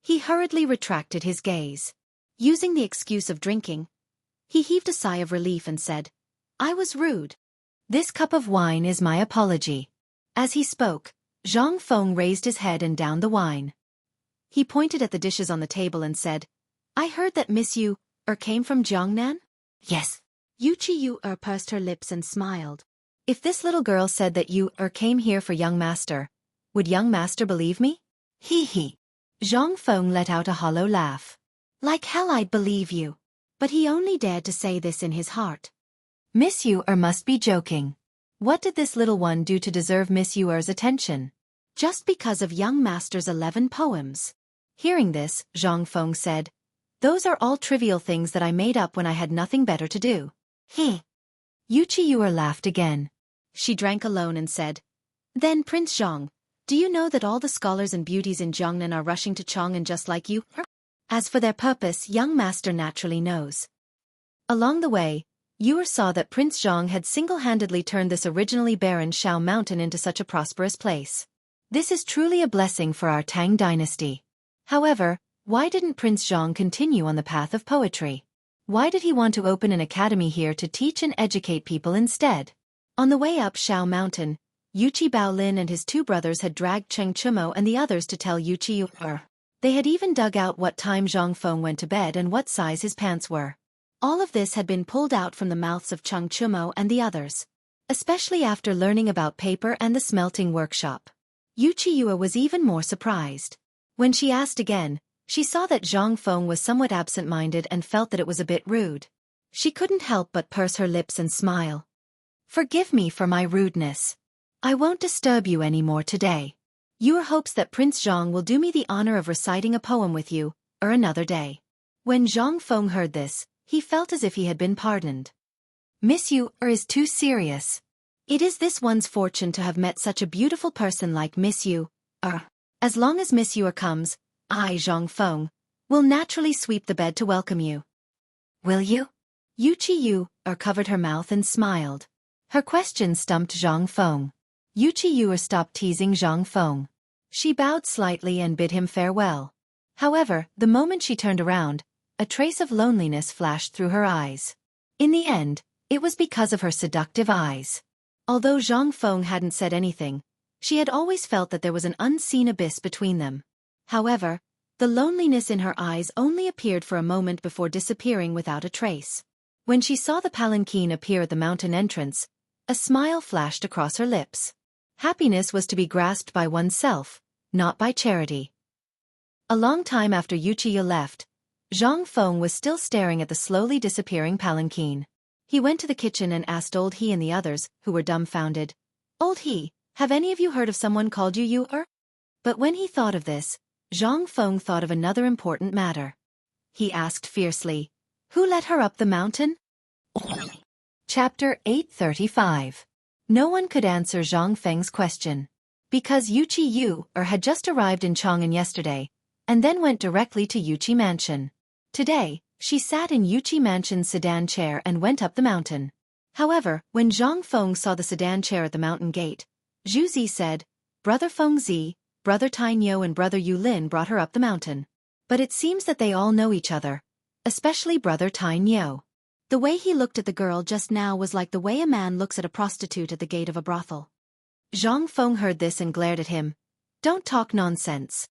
he hurriedly retracted his gaze. Using the excuse of drinking, he heaved a sigh of relief and said, I was rude. This cup of wine is my apology. As he spoke, Zhang Feng raised his head and downed the wine. He pointed at the dishes on the table and said, I heard that Miss Yu came from Jiangnan? Yes. Yu pursed her lips and smiled. If this little girl said that Yu came here for young master, would young master believe me? He. Zhang Feng let out a hollow laugh. Like hell I'd believe you. But he only dared to say this in his heart. Miss Yu must be joking. What did this little one do to deserve Miss Yu's attention? Just because of young master's 11 poems. Hearing this, Zhang Feng said, Those are all trivial things that I made up when I had nothing better to do. Yu laughed again. She drank alone and said, Then Prince Zhang, do you know that all the scholars and beauties in Jiangnan are rushing to Chang'an just like you? As for their purpose, young master naturally knows. Along the way, Yu saw that Prince Zhang had single-handedly turned this originally barren Shao mountain into such a prosperous place. This is truly a blessing for our Tang dynasty. However, why didn't Prince Zhang continue on the path of poetry? Why did he want to open an academy here to teach and educate people instead? On the way up Shao Mountain, Yuchi Baolin and his 2 brothers had dragged Cheng Chumo and the others to tell Yuchi They had even dug out what time Zhang Feng went to bed and what size his pants were. All of this had been pulled out from the mouths of Cheng Chumo and the others. especially after learning about paper and the smelting workshop. Wuxia was even more surprised. When she asked again, she saw that Zhang Feng was somewhat absent-minded and felt that it was a bit rude. She couldn't help but purse her lips and smile. "Forgive me for my rudeness. I won't disturb you anymore today. Your hopes that Prince Zhang will do me the honor of reciting a poem with you, or another day." When Zhang Feng heard this, he felt as if he had been pardoned. "Miss Yu is too serious. It is this one's fortune to have met such a beautiful person like Miss Yu. As long as Miss Yu comes, I, Zhang Feng, will naturally sweep the bed to welcome you." "Will you?" Wuxia covered her mouth and smiled. Her question stumped Zhang Feng. Wuxia stopped teasing Zhang Feng. She bowed slightly and bid him farewell. However, the moment she turned around, a trace of loneliness flashed through her eyes. In the end, it was because of her seductive eyes. Although Zhang Feng hadn't said anything, she had always felt that there was an unseen abyss between them. However, the loneliness in her eyes only appeared for a moment before disappearing without a trace. When she saw the palanquin appear at the mountain entrance, a smile flashed across her lips. Happiness was to be grasped by oneself, not by charity. A long time after Wuxia left, Zhang Feng was still staring at the slowly disappearing palanquin. He went to the kitchen and asked Old He and the others, who were dumbfounded, "Old He, have any of you heard of someone called Yu?" But when he thought of this, Zhang Feng thought of another important matter. He asked fiercely, "Who let her up the mountain?" Chapter 835. No one could answer Zhang Feng's question. Because Wuxia had just arrived in Chang'an yesterday, and then went directly to Wuxia Mansion. Today, she sat in Wuxia Mansion's sedan chair and went up the mountain. However, when Zhang Feng saw the sedan chair at the mountain gate, Zhu Zi said, "Brother Feng Zi, Brother Tang and Brother Yu Lin brought her up the mountain." But it seems that they all know each other, especially Brother Tang. The way he looked at the girl just now was like the way a man looks at a prostitute at the gate of a brothel. Zhang Feng heard this and glared at him. "Don't talk nonsense."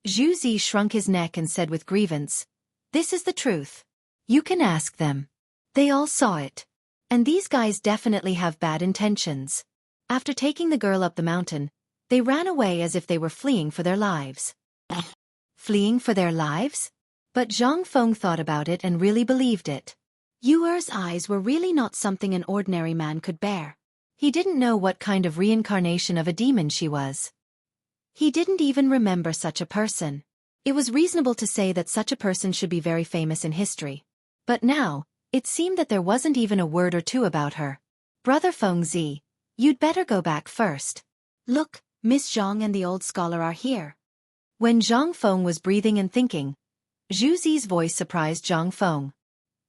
Zhu Zi shrunk his neck and said with grievance, "This is the truth. You can ask them. They all saw it. And these guys definitely have bad intentions." After taking the girl up the mountain, they ran away as if they were fleeing for their lives. Fleeing for their lives? But Zhang Feng thought about it and really believed it. Yuer's eyes were really not something an ordinary man could bear. He didn't know what kind of reincarnation of a demon she was. He didn't even remember such a person. It was reasonable to say that such a person should be very famous in history. But now, it seemed that there wasn't even a word or two about her. "Brother Feng Zi, you'd better go back first. Look, Miss Zhang and the old scholar are here." When Zhang Feng was breathing and thinking, Zhu Zi's voice surprised Zhang Feng.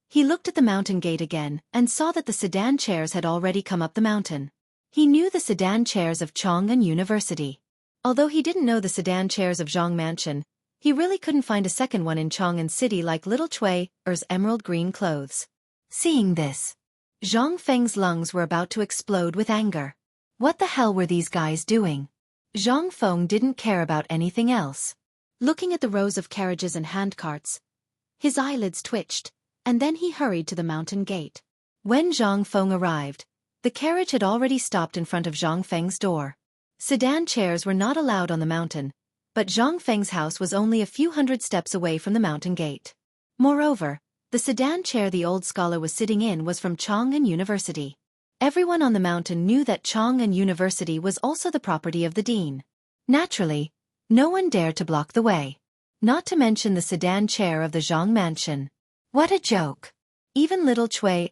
He looked at the mountain gate again and saw that the sedan chairs had already come up the mountain. He knew the sedan chairs of Chang'an University. Although he didn't know the sedan chairs of Zhang Mansion, he really couldn't find a second one in Chang'an City like little Chui's emerald green clothes. Seeing this, Zhang Feng's lungs were about to explode with anger. What the hell were these guys doing? Zhang Feng didn't care about anything else. Looking at the rows of carriages and handcarts, his eyelids twitched, and then he hurried to the mountain gate. When Zhang Feng arrived, the carriage had already stopped in front of Zhang Feng's door. Sedan chairs were not allowed on the mountain, but Zhang Feng's house was only a few hundred steps away from the mountain gate. Moreover, the sedan chair the old scholar was sitting in was from Chang'an University. Everyone on the mountain knew that Chang'an University was also the property of the dean. Naturally, no one dared to block the way. Not to mention the sedan chair of the Zhang Mansion. What a joke! Even little Chui,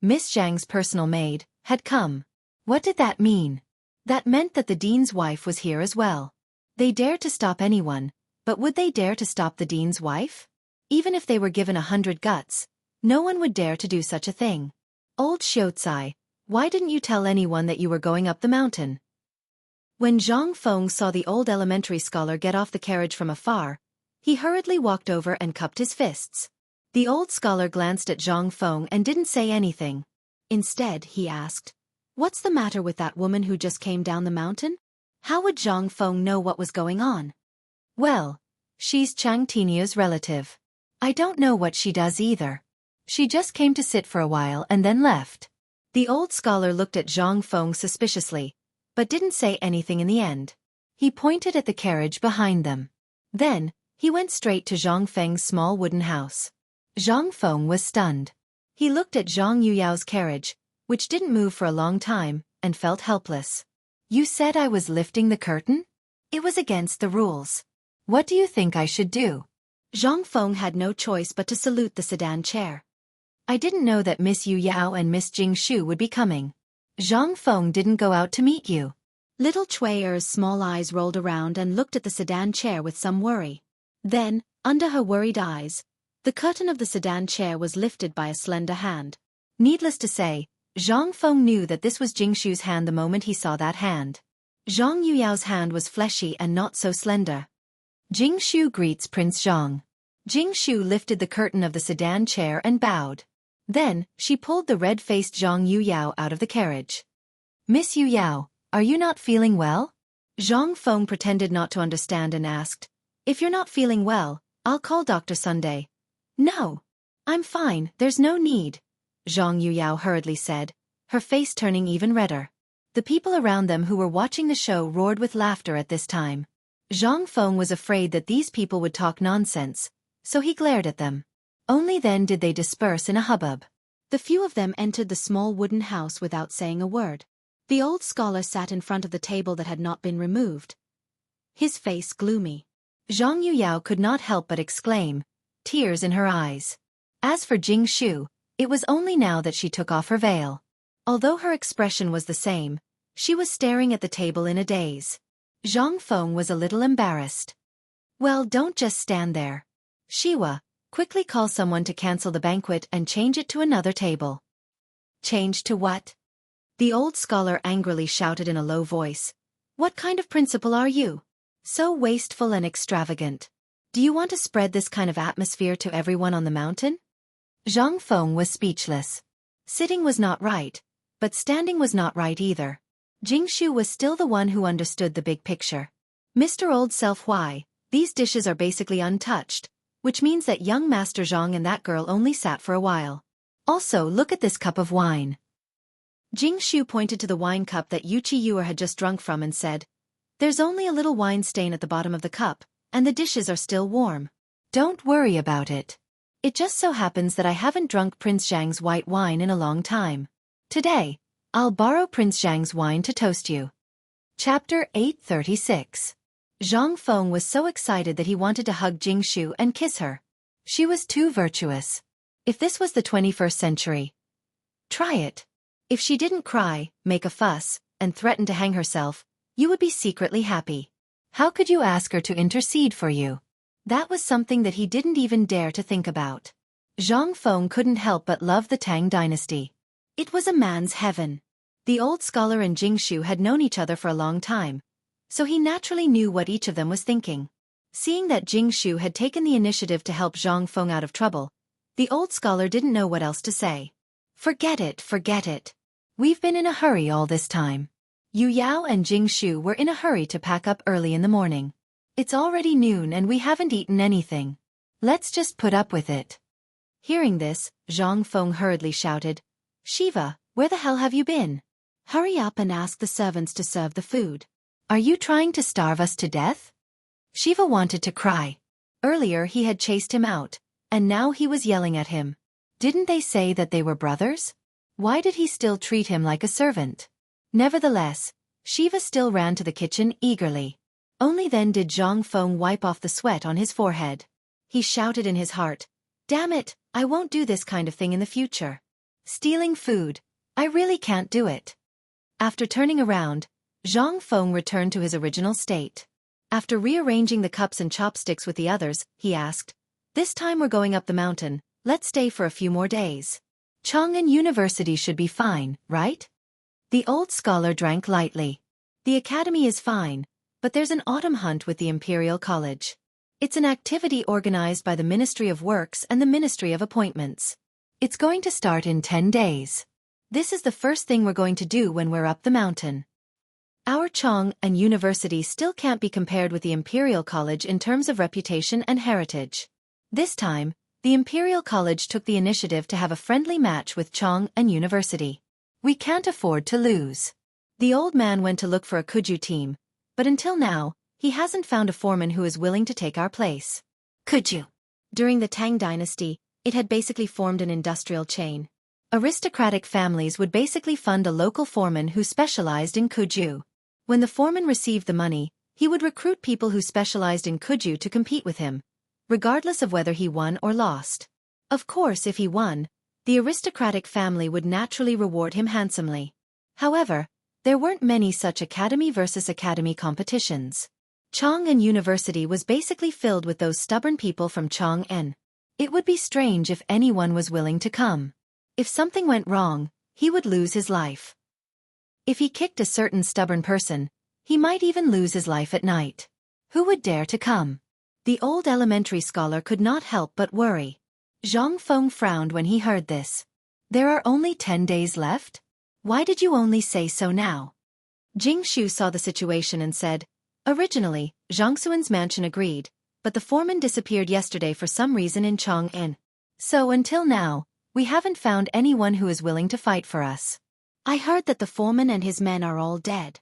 Miss Zhang's personal maid, had come. What did that mean? That meant that the dean's wife was here as well. They dared to stop anyone, but would they dare to stop the dean's wife? Even if they were given 100 guts, no one would dare to do such a thing. "Old Xiaotsai, why didn't you tell anyone that you were going up the mountain?" When Zhang Feng saw the old elementary scholar get off the carriage from afar, he hurriedly walked over and cupped his fists. The old scholar glanced at Zhang Feng and didn't say anything. Instead, he asked, "What's the matter with that woman who just came down the mountain? How would Zhang Feng know what was going on?" "Well, she's Chang Tinia's relative. I don't know what she does either. She just came to sit for a while and then left." The old scholar looked at Zhang Feng suspiciously, but didn't say anything in the end. He pointed at the carriage behind them. Then, he went straight to Zhang Feng's small wooden house. Zhang Feng was stunned. He looked at Zhang Yuyao's carriage, which didn't move for a long time, and felt helpless. You said I was lifting the curtain? It was against the rules. What do you think I should do? Zhang Feng had no choice but to salute the sedan chair. I didn't know that Miss Yu Yao and Miss Jingshu would be coming. Zhang Feng didn't go out to meet you. Little Cui Er's small eyes rolled around and looked at the sedan chair with some worry. Then, under her worried eyes, the curtain of the sedan chair was lifted by a slender hand. Needless to say, Zhang Feng knew that this was Jingshu's hand the moment he saw that hand. Zhang Yuyao's hand was fleshy and not so slender. Jingshu greets Prince Zhang. Jingshu lifted the curtain of the sedan chair and bowed. Then, she pulled the red-faced Zhang Yuyao out of the carriage. Miss Yuyao, are you not feeling well? Zhang Feng pretended not to understand and asked, If you're not feeling well, I'll call Dr. Sunday. No. I'm fine, there's no need, Zhang Yuyao hurriedly said, her face turning even redder. The people around them who were watching the show roared with laughter at this time. Zhang Feng was afraid that these people would talk nonsense, so he glared at them. Only then did they disperse in a hubbub. The few of them entered the small wooden house without saying a word. The old scholar sat in front of the table that had not been removed, his face gloomy. Zhang Yuyao could not help but exclaim, tears in her eyes. As for Jingshu, it was only now that she took off her veil. Although her expression was the same, she was staring at the table in a daze. Zhang Feng was a little embarrassed. Well, don't just stand there. Shiwa, quickly call someone to cancel the banquet and change it to another table. Change to what? The old scholar angrily shouted in a low voice. What kind of principal are you? So wasteful and extravagant. Do you want to spread this kind of atmosphere to everyone on the mountain? Zhang Feng was speechless. Sitting was not right, but standing was not right either. Jingshu was still the one who understood the big picture. Mr. Old Self, why, these dishes are basically untouched, which means that young Master Zhang and that girl only sat for a while. Also, look at this cup of wine. Jingshu pointed to the wine cup that Yuchi Yuer had just drunk from and said, There's only a little wine stain at the bottom of the cup, and the dishes are still warm. Don't worry about it. It just so happens that I haven't drunk Prince Zhang's white wine in a long time. Today, I'll borrow Prince Zhang's wine to toast you. Chapter 836. Zhang Feng was so excited that he wanted to hug Jingshu and kiss her. She was too virtuous. If this was the 21st century. Try it. If she didn't cry, make a fuss, and threaten to hang herself, you would be secretly happy. How could you ask her to intercede for you? That was something that he didn't even dare to think about. Zhang Feng couldn't help but love the Tang dynasty. It was a man's heaven. The old scholar and Jingshu had known each other for a long time, so he naturally knew what each of them was thinking. Seeing that Jingshu had taken the initiative to help Zhang Feng out of trouble, the old scholar didn't know what else to say. Forget it, forget it. We've been in a hurry all this time. Yu Yao and Jingshu were in a hurry to pack up early in the morning. It's already noon and we haven't eaten anything. Let's just put up with it. Hearing this, Zhang Feng hurriedly shouted, Shiva, where the hell have you been? Hurry up and ask the servants to serve the food. Are you trying to starve us to death? Shiva wanted to cry. Earlier he had chased him out, and now he was yelling at him. Didn't they say that they were brothers? Why did he still treat him like a servant? Nevertheless, Shiva still ran to the kitchen eagerly. Only then did Zhang Feng wipe off the sweat on his forehead. He shouted in his heart, Damn it, I won't do this kind of thing in the future. Stealing food, I really can't do it. After turning around, Zhang Feng returned to his original state. After rearranging the cups and chopsticks with the others, he asked, This time we're going up the mountain, let's stay for a few more days. Chang'an University should be fine, right? The old scholar drank lightly. The academy is fine, but there's an autumn hunt with the Imperial College. It's an activity organized by the Ministry of Works and the Ministry of Appointments. It's going to start in 10 days. This is the first thing we're going to do when we're up the mountain. Our Chang'an University still can't be compared with the Imperial College in terms of reputation and heritage. This time, the Imperial College took the initiative to have a friendly match with Chang'an University. We can't afford to lose. The old man went to look for a Kuju team, but until now, he hasn't found a foreman who is willing to take our place. Kuju. During the Tang dynasty, it had basically formed an industrial chain. Aristocratic families would basically fund a local foreman who specialized in Kuju. When the foreman received the money, he would recruit people who specialized in Kuju to compete with him, regardless of whether he won or lost. Of course, if he won, the aristocratic family would naturally reward him handsomely. However, there weren't many such academy versus academy competitions. Chang'an University was basically filled with those stubborn people from Chang'an. It would be strange if anyone was willing to come. If something went wrong, he would lose his life. If he kicked a certain stubborn person, he might even lose his life at night. Who would dare to come? The old elementary scholar could not help but worry. Zhang Feng frowned when he heard this. There are only 10 days left? Why did you only say so now? Jianghu saw the situation and said, originally, Jiangxuan's mansion agreed, but the foreman disappeared yesterday for some reason in Chang'an. So until now, we haven't found anyone who is willing to fight for us. I heard that the foreman and his men are all dead.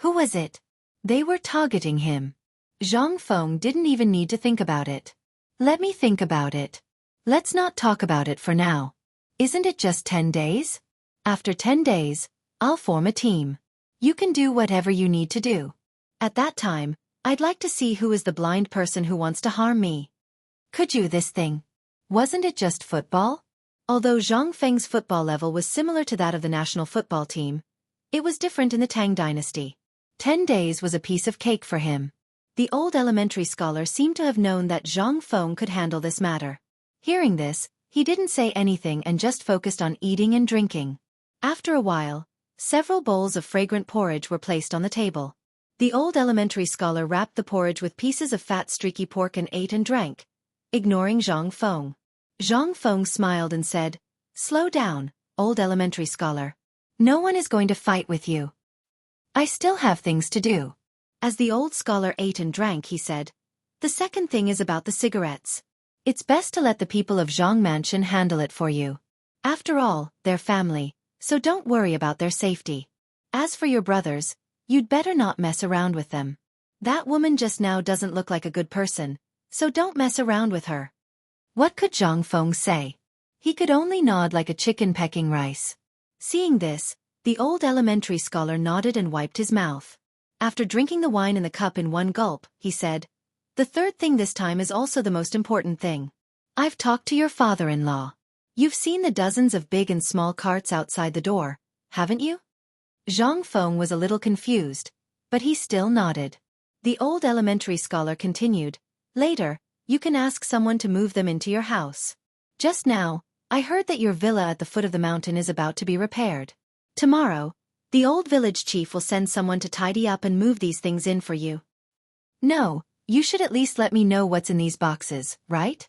Who was it? They were targeting him. Zhang Feng didn't even need to think about it. Let me think about it. Let's not talk about it for now. Isn't it just 10 days? After 10 days, I'll form a team. You can do whatever you need to do. At that time, I'd like to see who is the blind person who wants to harm me. Could you this thing? Wasn't it just football? Although Zhang Feng's football level was similar to that of the national football team, it was different in the Tang dynasty. 10 days was a piece of cake for him. The old elementary scholar seemed to have known that Zhang Feng could handle this matter. Hearing this, he didn't say anything and just focused on eating and drinking. After a while, several bowls of fragrant porridge were placed on the table. The old elementary scholar wrapped the porridge with pieces of fat streaky pork and ate and drank, ignoring Zhang Feng. Zhang Feng smiled and said, slow down, old elementary scholar. No one is going to fight with you. I still have things to do. As the old scholar ate and drank, he said, the second thing is about the cigarettes. It's best to let the people of Zhang Mansion handle it for you. After all, they're family, so don't worry about their safety. As for your brothers, you'd better not mess around with them. That woman just now doesn't look like a good person, so don't mess around with her. What could Zhang Feng say? He could only nod like a chicken pecking rice. Seeing this, the old elementary scholar nodded and wiped his mouth. After drinking the wine in the cup in one gulp, he said, the third thing this time is also the most important thing. I've talked to your father-in-law. You've seen the dozens of big and small carts outside the door, haven't you? Zhang Feng was a little confused, but he still nodded. The old elementary scholar continued, later, you can ask someone to move them into your house. Just now, I heard that your villa at the foot of the mountain is about to be repaired. Tomorrow, the old village chief will send someone to tidy up and move these things in for you. No, you should at least let me know what's in these boxes, right?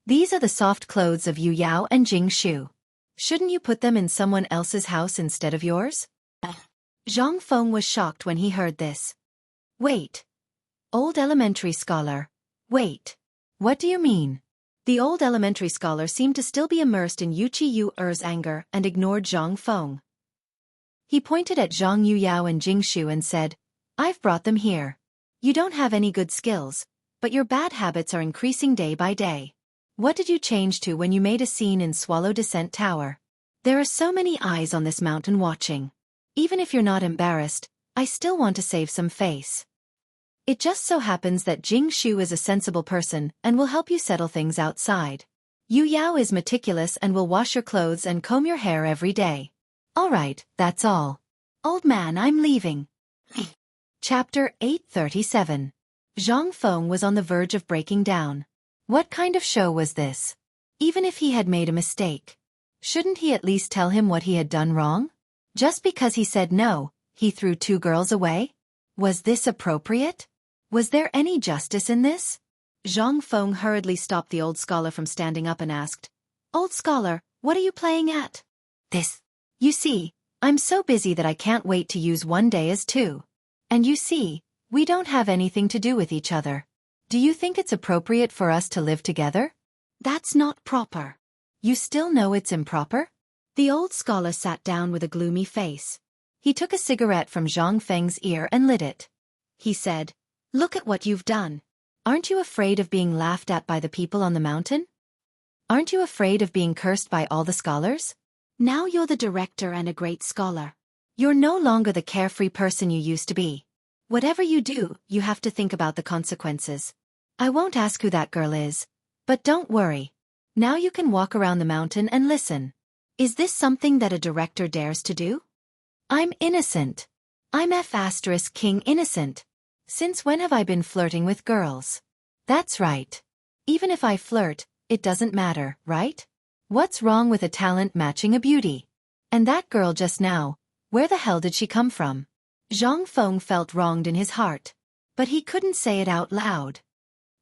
These are the soft clothes of Yu Yao and Jingshu. Shouldn't you put them in someone else's house instead of yours? Zhang Feng was shocked when he heard this. Wait. Old elementary scholar. Wait. What do you mean? The old elementary scholar seemed to still be immersed in Yuqi Yu Er's anger and ignored Zhang Feng. He pointed at Zhang Yu Yao and Jingshu and said, I've brought them here. You don't have any good skills, but your bad habits are increasing day by day. What did you change to when you made a scene in Swallow Descent Tower? There are so many eyes on this mountain watching. Even if you're not embarrassed, I still want to save some face. It just so happens that Jingshu is a sensible person and will help you settle things outside. Yu Yao is meticulous and will wash your clothes and comb your hair every day. All right, that's all. Old man, I'm leaving. Chapter 837. Zhang Feng was on the verge of breaking down. What kind of show was this? Even if he had made a mistake, shouldn't he at least tell him what he had done wrong? Just because he said no, he threw 2 girls away? Was this appropriate? Was there any justice in this? Zhang Feng hurriedly stopped the old scholar from standing up and asked, Old scholar, what are you playing at? You see, I'm so busy that I can't wait to use one day as 2. And you see, we don't have anything to do with each other. Do you think it's appropriate for us to live together? That's not proper. You still know it's improper? The old scholar sat down with a gloomy face. He took a cigarette from Zhang Feng's ear and lit it. He said, "Look at what you've done. Aren't you afraid of being laughed at by the people on the mountain? Aren't you afraid of being cursed by all the scholars? Now you're the director and a great scholar. You're no longer the carefree person you used to be. Whatever you do, you have to think about the consequences. I won't ask who that girl is. But don't worry. Now you can walk around the mountain and listen. Is this something that a director dares to do? I'm innocent. I'm F** King Innocent. Since when have I been flirting with girls? That's right. Even if I flirt, it doesn't matter, right? What's wrong with a talent matching a beauty? And that girl just now, where the hell did she come from?" Zhang Feng felt wronged in his heart. But he couldn't say it out loud.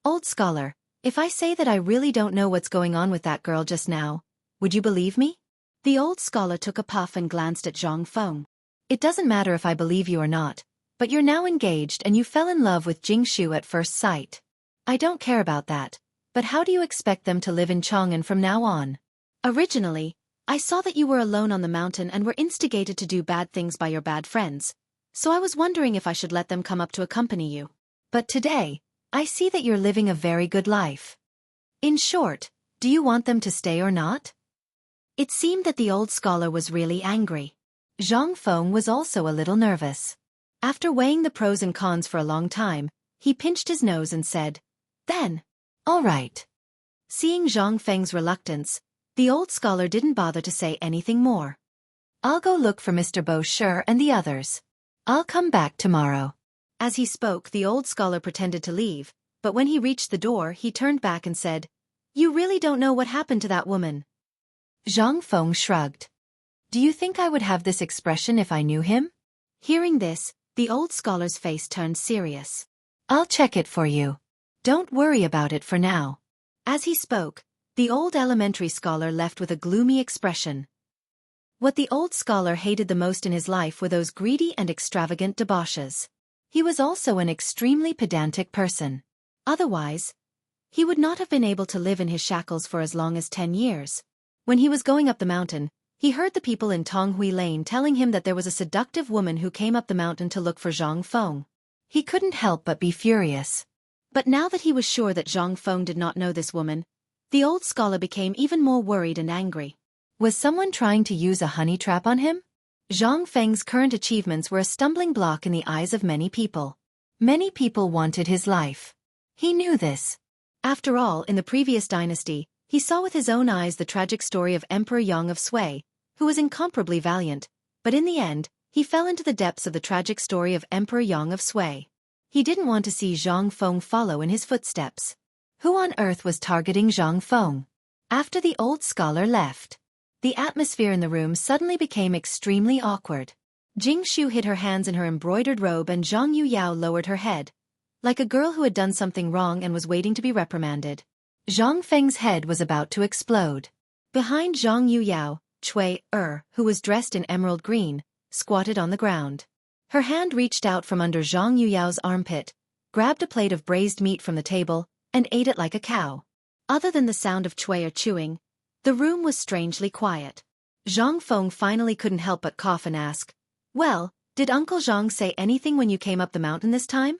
"Old scholar, if I say that I really don't know what's going on with that girl just now, would you believe me?" The old scholar took a puff and glanced at Zhang Feng. "It doesn't matter if I believe you or not, but you're now engaged and you fell in love with Jianghu at first sight. I don't care about that, but how do you expect them to live in Chang'an from now on? Originally, I saw that you were alone on the mountain and were instigated to do bad things by your bad friends, so I was wondering if I should let them come up to accompany you. But today, I see that you're living a very good life. In short, do you want them to stay or not?" It seemed that the old scholar was really angry. Zhang Feng was also a little nervous. After weighing the pros and cons for a long time, he pinched his nose and said, "Then, all right." Seeing Zhang Feng's reluctance, the old scholar didn't bother to say anything more. "I'll go look for Mr. Bo Shi and the others. I'll come back tomorrow." As he spoke, the old scholar pretended to leave, but when he reached the door, he turned back and said, "You really don't know what happened to that woman?" Zhang Feng shrugged. "Do you think I would have this expression if I knew him?" Hearing this, the old scholar's face turned serious. "I'll check it for you. Don't worry about it for now." As he spoke, the old elementary scholar left with a gloomy expression. What the old scholar hated the most in his life were those greedy and extravagant debauches. He was also an extremely pedantic person. Otherwise, he would not have been able to live in his shackles for as long as 10 years. When he was going up the mountain, he heard the people in Tonghui Lane telling him that there was a seductive woman who came up the mountain to look for Zhang Feng. He couldn't help but be furious. But now that he was sure that Zhang Feng did not know this woman, the old scholar became even more worried and angry. Was someone trying to use a honey trap on him? Zhang Feng's current achievements were a stumbling block in the eyes of many people. Many people wanted his life. He knew this. After all, in the previous dynasty, he saw with his own eyes the tragic story of Emperor Yang of Sui, who was incomparably valiant, but in the end, he fell into the depths of the tragic story of Emperor Yang of Sui. He didn't want to see Zhang Feng follow in his footsteps. Who on earth was targeting Zhang Feng? After the old scholar left, the atmosphere in the room suddenly became extremely awkward. Jianghu hid her hands in her embroidered robe and Zhang Yuyao lowered her head, like a girl who had done something wrong and was waiting to be reprimanded. Zhang Feng's head was about to explode. Behind Zhang Yuyao, Cui, who was dressed in emerald green, squatted on the ground. Her hand reached out from under Zhang Yuyao's armpit, grabbed a plate of braised meat from the table, and ate it like a cow. Other than the sound of Cui chewing, the room was strangely quiet. Zhang Feng finally couldn't help but cough and ask, "Well, did Uncle Zhang say anything when you came up the mountain this time?"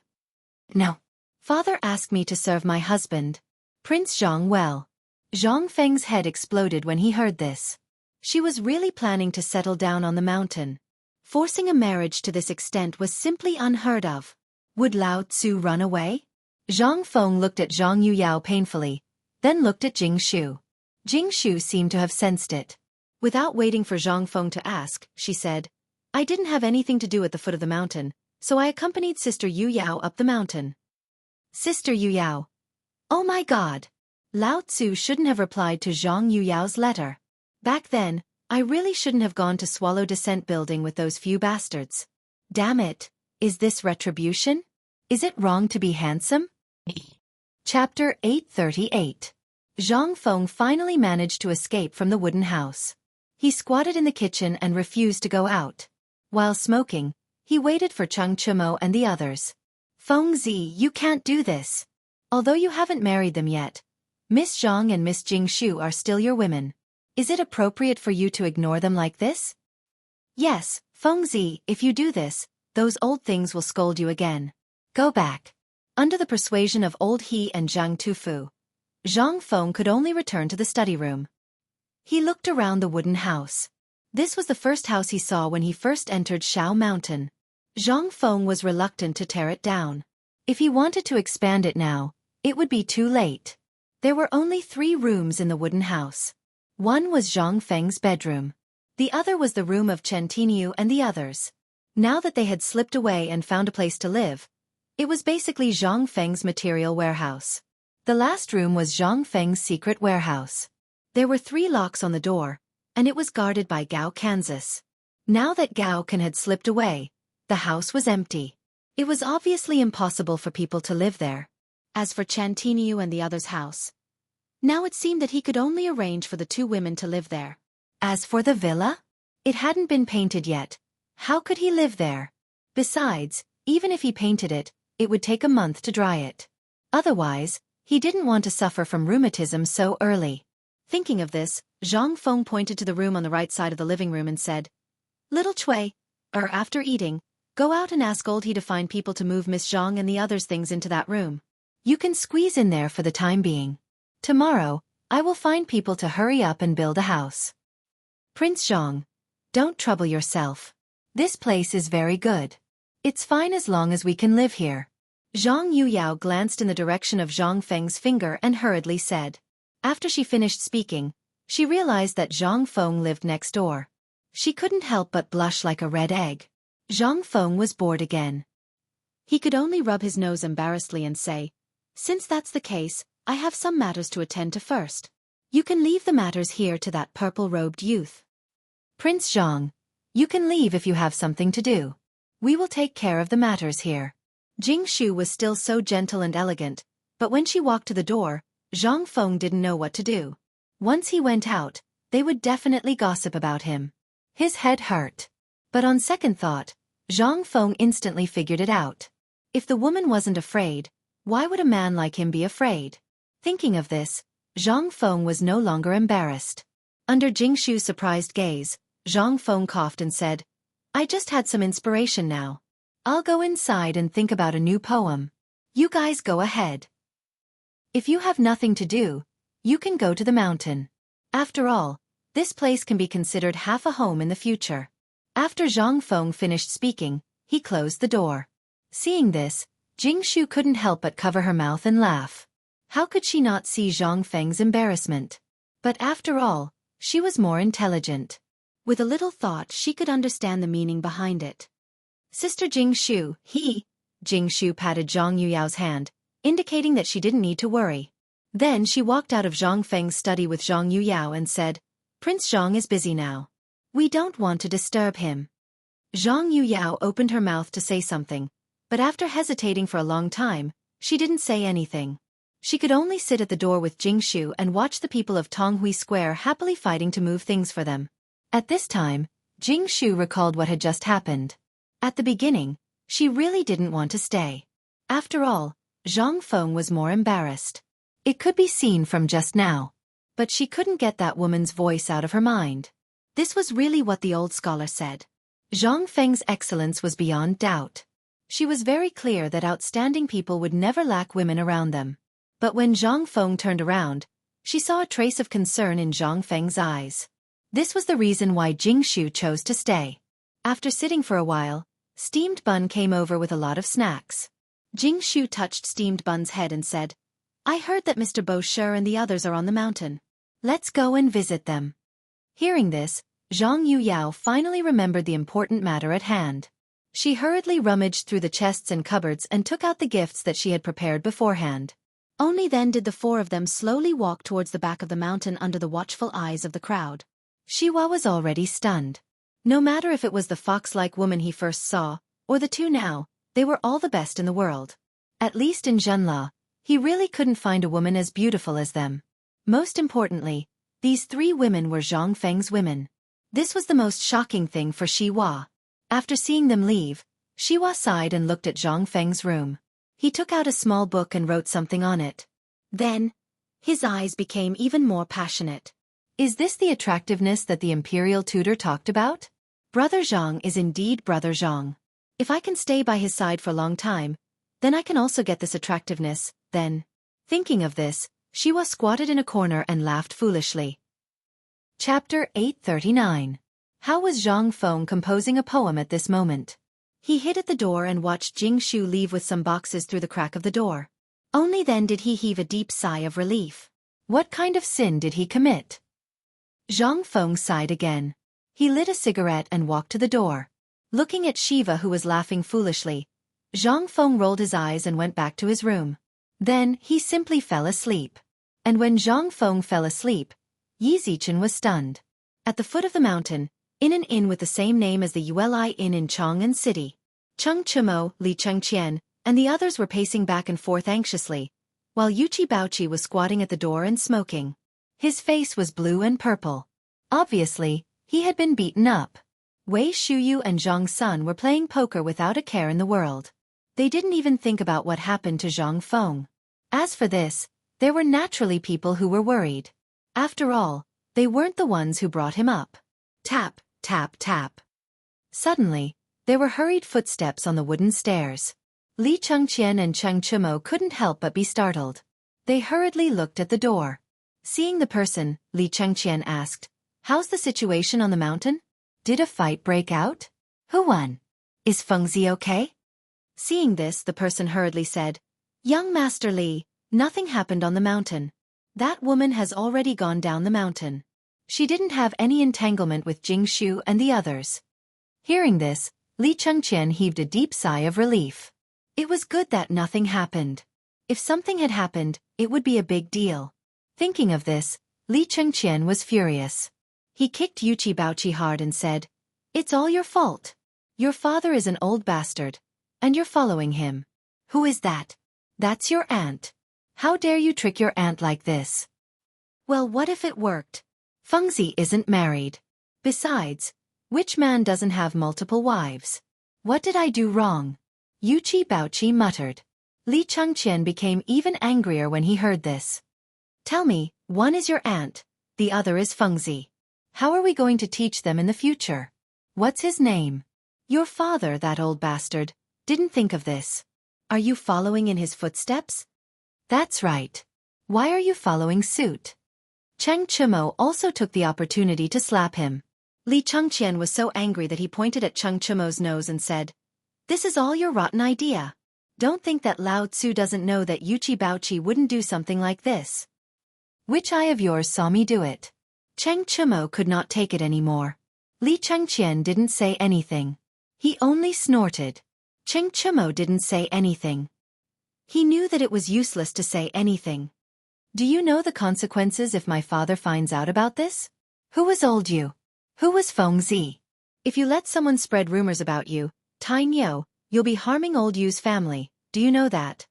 "No. Father asked me to serve my husband, Prince Zhang well." Zhang Feng's head exploded when he heard this. She was really planning to settle down on the mountain. Forcing a marriage to this extent was simply unheard of. Would Lao Tzu run away? Zhang Feng looked at Zhang Yuyao painfully, then looked at Jianghu. Jianghu seemed to have sensed it. Without waiting for Zhang Feng to ask, she said, "I didn't have anything to do at the foot of the mountain, so I accompanied Sister Yuyao up the mountain." Sister Yuyao. Oh my God! Lao Tzu shouldn't have replied to Zhang Yuyao's letter. Back then, I really shouldn't have gone to Swallow Descent building with those few bastards. Damn it, is this retribution? Is it wrong to be handsome? Chapter 838. Zhang Feng finally managed to escape from the wooden house. He squatted in the kitchen and refused to go out. While smoking, he waited for Cheng Chimo and the others. "Feng Zi, you can't do this. Although you haven't married them yet, Miss Zhang and Miss Jingshu are still your women. Is it appropriate for you to ignore them like this? Yes, Fengzi, if you do this, those old things will scold you again. Go back. Under the persuasion of old He and Zhang Tufu, Zhang Feng could only return to the study room. He looked around the wooden house. This was the first house he saw when he first entered Shao Mountain. Zhang Feng was reluctant to tear it down. If he wanted to expand it now, it would be too late. There were only 3 rooms in the wooden house. One was Zhang Feng's bedroom. The other was the room of Chen Tiniu and the others. Now that they had slipped away and found a place to live, it was basically Zhang Feng's material warehouse. The last room was Zhang Feng's secret warehouse. There were 3 locks on the door, and it was guarded by Gao Kansas. Now that Gao Kan had slipped away, the house was empty. It was obviously impossible for people to live there. As for Chen Tiniu and the others' house, now it seemed that he could only arrange for the 2 women to live there. As for the villa, it hadn't been painted yet. How could he live there? Besides, even if he painted it, it would take a month to dry it. Otherwise, he didn't want to suffer from rheumatism so early. Thinking of this, Zhang Feng pointed to the room on the right side of the living room and said, Little Cui, after eating, go out and ask old He to find people to move Miss Zhang and the others' things into that room. You can squeeze in there for the time being. Tomorrow, I will find people to hurry up and build a house. Prince Zhang, don't trouble yourself. This place is very good. It's fine as long as we can live here. Zhang Yuyao glanced in the direction of Zhang Feng's finger and hurriedly said. After she finished speaking, she realized that Zhang Feng lived next door. She couldn't help but blush like a red egg. Zhang Feng was bored again. He could only rub his nose embarrassedly and say, Since that's the case, I have some matters to attend to first. You can leave the matters here to that purple-robed youth. Prince Zhang, you can leave if you have something to do. We will take care of the matters here. Jingshu was still so gentle and elegant, but when she walked to the door, Zhang Feng didn't know what to do. Once he went out, they would definitely gossip about him. His head hurt. But on second thought, Zhang Feng instantly figured it out. If the woman wasn't afraid, why would a man like him be afraid? Thinking of this, Zhang Feng was no longer embarrassed. Under Jingshu's surprised gaze, Zhang Feng coughed and said, I just had some inspiration now. I'll go inside and think about a new poem. You guys go ahead. If you have nothing to do, you can go to the mountain. After all, this place can be considered half a home in the future. After Zhang Feng finished speaking, he closed the door. Seeing this, Jingshu couldn't help but cover her mouth and laugh. How could she not see Zhang Feng's embarrassment? But after all, she was more intelligent. With a little thought she could understand the meaning behind it. Sister Jingshu, Jingshu patted Zhang Yuyao's hand, indicating that she didn't need to worry. Then she walked out of Zhang Feng's study with Zhang Yuyao and said, Prince Zhang is busy now. We don't want to disturb him. Zhang Yuyao opened her mouth to say something, but after hesitating for a long time, she didn't say anything. She could only sit at the door with Jingshu and watch the people of Tonghui Square happily fighting to move things for them. At this time, Jingshu recalled what had just happened. At the beginning, she really didn't want to stay. After all, Zhang Feng was more embarrassed. It could be seen from just now. But she couldn't get that woman's voice out of her mind. This was really what the old scholar said. Zhang Feng's excellence was beyond doubt. She was very clear that outstanding people would never lack women around them. But when Zhang Feng turned around, she saw a trace of concern in Zhang Feng's eyes. This was the reason why Jingshu chose to stay. After sitting for a while, Steamed Bun came over with a lot of snacks. Jingshu touched Steamed Bun's head and said, I heard that Mr. Bosher and the others are on the mountain. Let's go and visit them. Hearing this, Zhang Yuyao finally remembered the important matter at hand. She hurriedly rummaged through the chests and cupboards and took out the gifts that she had prepared beforehand. Only then did the 4 of them slowly walk towards the back of the mountain under the watchful eyes of the crowd. Xiwa was already stunned. No matter if it was the fox-like woman he first saw, or the 2 now, they were all the best in the world. At least in Zhenla, he really couldn't find a woman as beautiful as them. Most importantly, these 3 women were Zhang Feng's women. This was the most shocking thing for Xiwa. After seeing them leave, Xiwa sighed and looked at Zhang Feng's room. He took out a small book and wrote something on it. Then, his eyes became even more passionate. Is this the attractiveness that the imperial tutor talked about? Brother Zhang is indeed Brother Zhang. If I can stay by his side for a long time, then I can also get this attractiveness, then. Thinking of this, Xiwa squatted in a corner and laughed foolishly. Chapter 839. How was Zhang Feng composing a poem at this moment? He hid at the door and watched Jingshu leave with some boxes through the crack of the door. Only then did he heave a deep sigh of relief. What kind of sin did he commit? Zhang Feng sighed again. He lit a cigarette and walked to the door. Looking at Shiva, who was laughing foolishly, Zhang Feng rolled his eyes and went back to his room. Then he simply fell asleep. And when Zhang Feng fell asleep, Yi Zichen was stunned. At the foot of the mountain, in an inn with the same name as the Uli Inn in Chang'an City, Cheng Chimo, Li Chengqian, and the others were pacing back and forth anxiously, while Yuchi Baochi was squatting at the door and smoking. His face was blue and purple. Obviously, he had been beaten up. Wei Shuyu and Zhang Sun were playing poker without a care in the world. They didn't even think about what happened to Zhang Feng. As for this, there were naturally people who were worried. After all, they weren't the ones who brought him up. Tap, tap, tap. Suddenly, there were hurried footsteps on the wooden stairs. Li Chengqian and Cheng Chimo couldn't help but be startled. They hurriedly looked at the door. Seeing the person, Li Chengqian asked, "How's the situation on the mountain? Did a fight break out? Who won? Is Fengzi okay?" Seeing this, the person hurriedly said, "Young Master Li, nothing happened on the mountain. That woman has already gone down the mountain. She didn't have any entanglement with Jingshu and the others." Hearing this, Li Chengqian heaved a deep sigh of relief. It was good that nothing happened. If something had happened, it would be a big deal. Thinking of this, Li Chengqian was furious. He kicked Yuchi Baochi hard and said, "It's all your fault. Your father is an old bastard, and you're following him. Who is that? That's your aunt. How dare you trick your aunt like this?" Well, what if it worked? Fengzi isn't married. Besides, which man doesn't have multiple wives? What did I do wrong? Yuchi Baochi muttered. Li Chengqian became even angrier when he heard this. "Tell me, one is your aunt, the other is Fengzi. How are we going to teach them in the future? What's his name? Your father, that old bastard, didn't think of this. Are you following in his footsteps?" "That's right. Why are you following suit?" Cheng Chimo also took the opportunity to slap him. Li Chengqian was so angry that he pointed at Cheng Chimo's nose and said, "This is all your rotten idea. Don't think that Lao Tzu doesn't know that Yuchi Baochi wouldn't do something like this. Which eye of yours saw me do it?" Cheng Chimo could not take it anymore. Li Chengqian didn't say anything. He only snorted. Cheng Chimo didn't say anything. He knew that it was useless to say anything. "Do you know the consequences if my father finds out about this? Who was old you? Who was Fengzi? If you let someone spread rumors about you, Tang Yo, you'll be harming old Yu's family, do you know that?"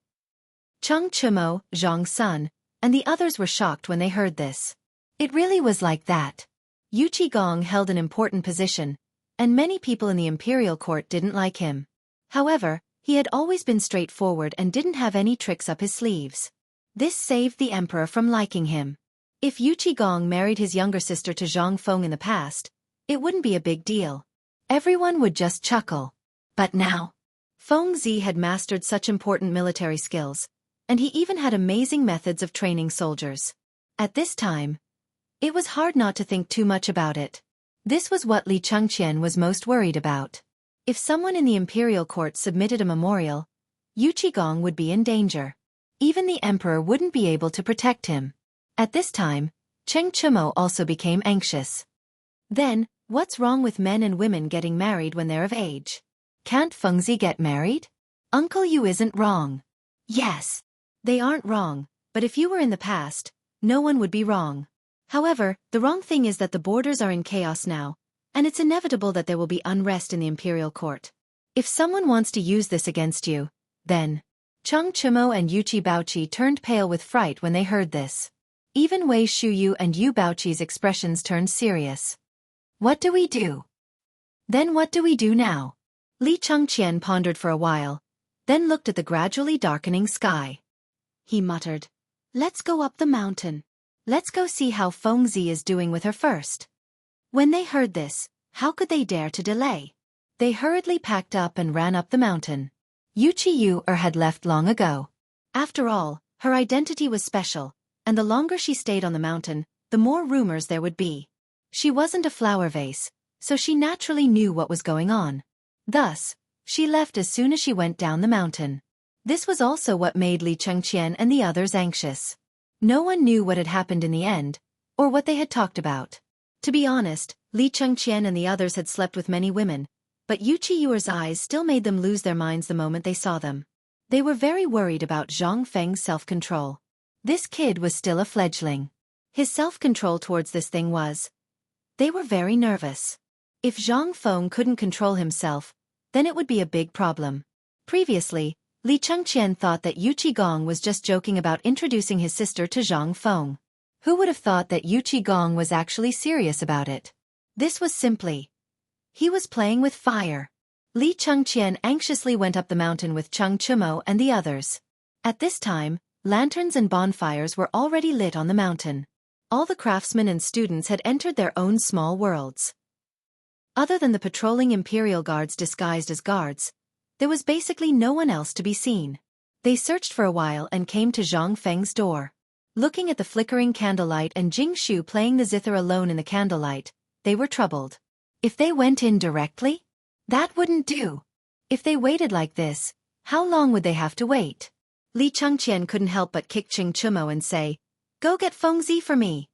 Cheng Chimo, Zhang Sun, and the others were shocked when they heard this. It really was like that. Yuchi Gong held an important position, and many people in the imperial court didn't like him. However, he had always been straightforward and didn't have any tricks up his sleeves. This saved the emperor from liking him. If Yuchi Gong married his younger sister to Zhang Feng in the past, it wouldn't be a big deal. Everyone would just chuckle. But now, Fengzi had mastered such important military skills, and he even had amazing methods of training soldiers. At this time, it was hard not to think too much about it. This was what Li Chengqian was most worried about. If someone in the imperial court submitted a memorial, Yuchi Gong would be in danger. Even the emperor wouldn't be able to protect him. At this time, Cheng Chimo also became anxious. Then, what's wrong with men and women getting married when they're of age? Can't Fengzi get married? Uncle Yu isn't wrong. Yes, they aren't wrong, but if you were in the past, no one would be wrong. However, the wrong thing is that the borders are in chaos now, and it's inevitable that there will be unrest in the imperial court. If someone wants to use this against you, then... Cheng Chimo and Yuchi Baochi turned pale with fright when they heard this. Even Wei Shuyu and Yu Baochi's expressions turned serious. What do we do? Then what do we do now? Li Chengqian pondered for a while, then looked at the gradually darkening sky. He muttered, "Let's go up the mountain. Let's go see how Fengzi is doing with her first. When they heard this, how could they dare to delay? They hurriedly packed up and ran up the mountain. Yuchi had left long ago. After all, her identity was special, and the longer she stayed on the mountain, the more rumors there would be. She wasn't a flower vase, so she naturally knew what was going on. Thus, she left as soon as she went down the mountain. This was also what made Xianxia and the others anxious. No one knew what had happened in the end, or what they had talked about. To be honest, Xianxia and the others had slept with many women, but Yuchi's eyes still made them lose their minds the moment they saw them. They were very worried about Zhang Feng's self-control. This kid was still a fledgling. His self-control towards this thing was. They were very nervous. If Zhang Feng couldn't control himself, then it would be a big problem. Previously, Li Chengqian thought that Yuchi Gong was just joking about introducing his sister to Zhang Feng. Who would have thought that Yuchi Gong was actually serious about it? This was simply. He was playing with fire. Li Chengqian anxiously went up the mountain with Cheng Chumo and the others. At this time, lanterns and bonfires were already lit on the mountain. All the craftsmen and students had entered their own small worlds. Other than the patrolling imperial guards disguised as guards, there was basically no one else to be seen. They searched for a while and came to Zhang Feng's door. Looking at the flickering candlelight and Jingshu playing the zither alone in the candlelight, they were troubled. If they went in directly? That wouldn't do. If they waited like this, how long would they have to wait? Li Chengqian couldn't help but kick Cheng Chumo and say, "Go get Fengzi for me."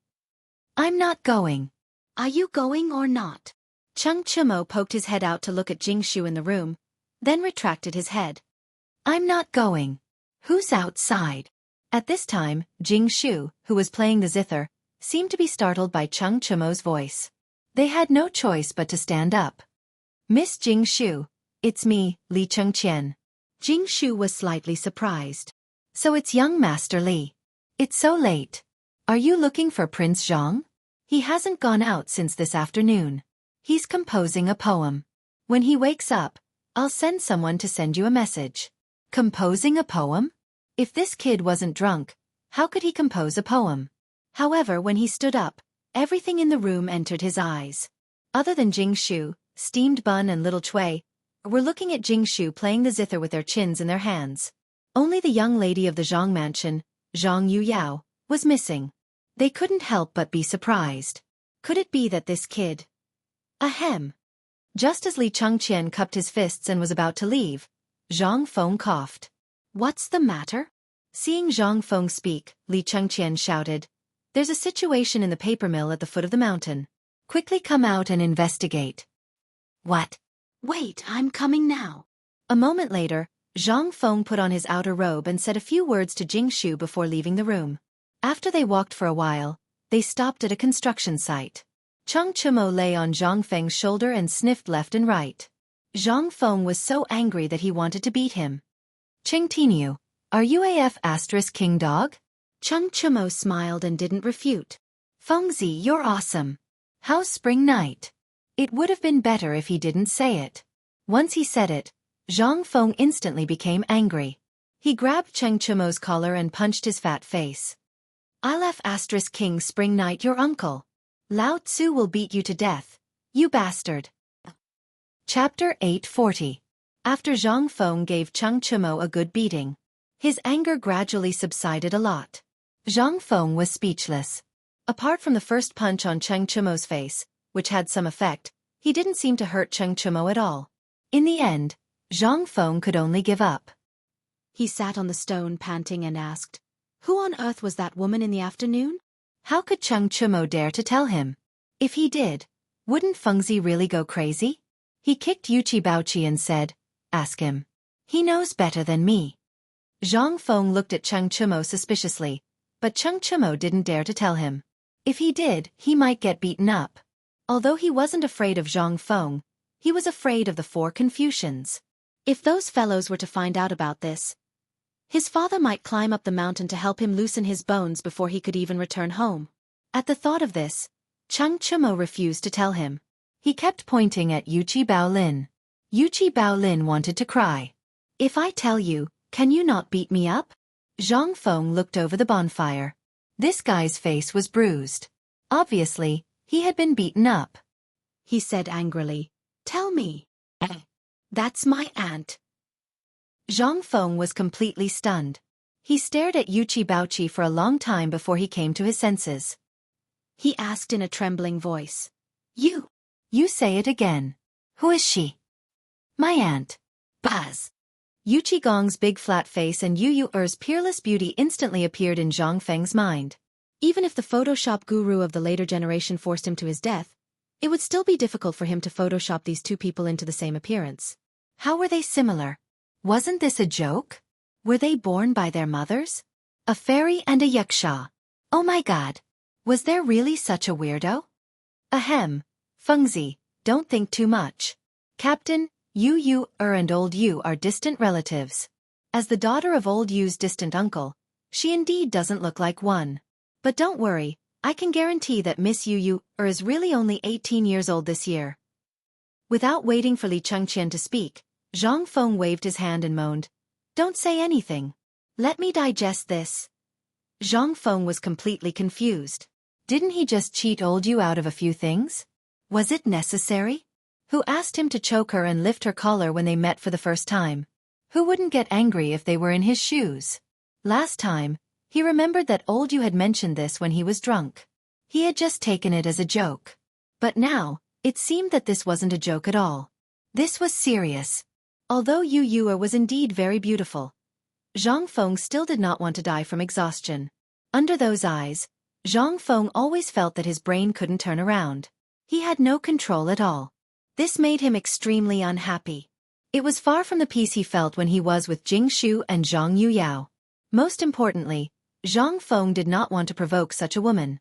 "I'm not going." "Are you going or not?" Cheng Chumo poked his head out to look at Jingshu in the room, then retracted his head. "I'm not going." "Who's outside?" At this time, Jingshu, who was playing the zither, seemed to be startled by Cheng Chumo's voice. They had no choice but to stand up. "Miss Jingshu, it's me, Li Chengqian." Jingshu was slightly surprised. "So it's young Master Li. It's so late. Are you looking for Prince Zhang? He hasn't gone out since this afternoon. He's composing a poem. When he wakes up, I'll send someone to send you a message." Composing a poem? If this kid wasn't drunk, how could he compose a poem? However, when he stood up, everything in the room entered his eyes. Other than Jingshu, Steamed Bun and Little Chui were looking at Jingshu playing the zither with their chins in their hands. Only the young lady of the Zhang mansion, Zhang Yuyao, was missing. They couldn't help but be surprised. Could it be that this kid? Ahem. Just as Li Chengqian cupped his fists and was about to leave, Zhang Feng coughed. "What's the matter?" Seeing Zhang Feng speak, Li Chengqian shouted, "There's a situation in the paper mill at the foot of the mountain. Quickly come out and investigate." "What?" "Wait, I'm coming now." A moment later, Zhang Feng put on his outer robe and said a few words to Jingshu before leaving the room. After they walked for a while, they stopped at a construction site. Cheng Chumo lay on Zhang Feng's shoulder and sniffed left and right. Zhang Feng was so angry that he wanted to beat him. "Cheng Tinu, are you AF** king dog?" Cheng Chumo smiled and didn't refute. "Fengzi, you're awesome. How's spring night?" It would have been better if he didn't say it. Once he said it, Zhang Feng instantly became angry. He grabbed Cheng Chumo's collar and punched his fat face. "I'll F** king spring night your uncle. Lao Tzu will beat you to death, you bastard." Chapter 840. After Zhang Feng gave Cheng Chumo a good beating, his anger gradually subsided a lot. Zhang Feng was speechless. Apart from the first punch on Cheng Chumo's face, which had some effect, he didn't seem to hurt Cheng Chumo at all. In the end, Zhang Feng could only give up. He sat on the stone panting and asked, "Who on earth was that woman in the afternoon?" How could Cheng Chumo dare to tell him? If he did, wouldn't Fengzi really go crazy? He kicked Yuchi Baochi and said, "Ask him. He knows better than me." Zhang Feng looked at Cheng Chumo suspiciously, but Cheng Chumo didn't dare to tell him. If he did, he might get beaten up. Although he wasn't afraid of Zhang Feng, he was afraid of the 4 Confucians. If those fellows were to find out about this, his father might climb up the mountain to help him loosen his bones before he could even return home. At the thought of this, Cheng Chumo refused to tell him. He kept pointing at Yuchi Baolin. Yuchi Baolin wanted to cry. "If I tell you, can you not beat me up?" Zhang Feng looked over the bonfire. This guy's face was bruised. Obviously, he had been beaten up. He said angrily, "Tell me. That's my aunt." Zhang Feng was completely stunned. He stared at Yuchi Baochi for a long time before he came to his senses. He asked in a trembling voice, You say it again. Who is she?" "My aunt. Buzz." Yuchi Gong's big flat face and Yu Yu Er's peerless beauty instantly appeared in Zhang Feng's mind. Even if the Photoshop guru of the later generation forced him to his death, it would still be difficult for him to Photoshop these two people into the same appearance. How were they similar? Wasn't this a joke? Were they born by their mothers? A fairy and a Yuxia. Oh my god. Was there really such a weirdo? Ahem. Fengzi, don't think too much. Captain, Yu Yu Er and Old Yu are distant relatives. As the daughter of Old Yu's distant uncle, she indeed doesn't look like one. But don't worry, I can guarantee that Miss Yu Yu Er is really only 18 years old this year. Without waiting for Li Chengqian to speak, Zhang Feng waved his hand and moaned, "Don't say anything. Let me digest this." Zhang Feng was completely confused. Didn't he just cheat Old Yu out of a few things? Was it necessary? Who asked him to choke her and lift her collar when they met for the first time? Who wouldn't get angry if they were in his shoes? Last time, he remembered that Old Yu had mentioned this when he was drunk. He had just taken it as a joke. But now, it seemed that this wasn't a joke at all. This was serious. Although Yu Yu was indeed very beautiful, Zhang Feng still did not want to die from exhaustion. Under those eyes, Zhang Feng always felt that his brain couldn't turn around. He had no control at all. This made him extremely unhappy. It was far from the peace he felt when he was with Jingshu and Zhang Yuyao. Most importantly, Zhang Feng did not want to provoke such a woman.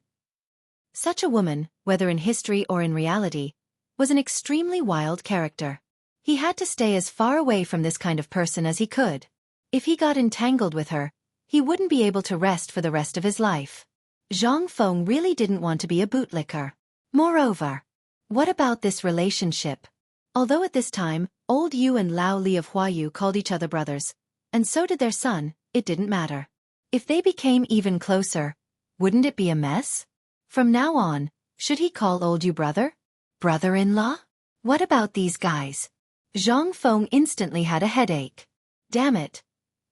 Such a woman, whether in history or in reality, was an extremely wild character. He had to stay as far away from this kind of person as he could. If he got entangled with her, he wouldn't be able to rest for the rest of his life. Zhang Feng really didn't want to be a bootlicker. Moreover, what about this relationship? Although at this time, Old Yu and Lao Li of Huayu called each other brothers, and so did their son, it didn't matter. If they became even closer, wouldn't it be a mess? From now on, should he call Old Yu brother? Brother-in-law? What about these guys? Zhang Feng instantly had a headache. Damn it.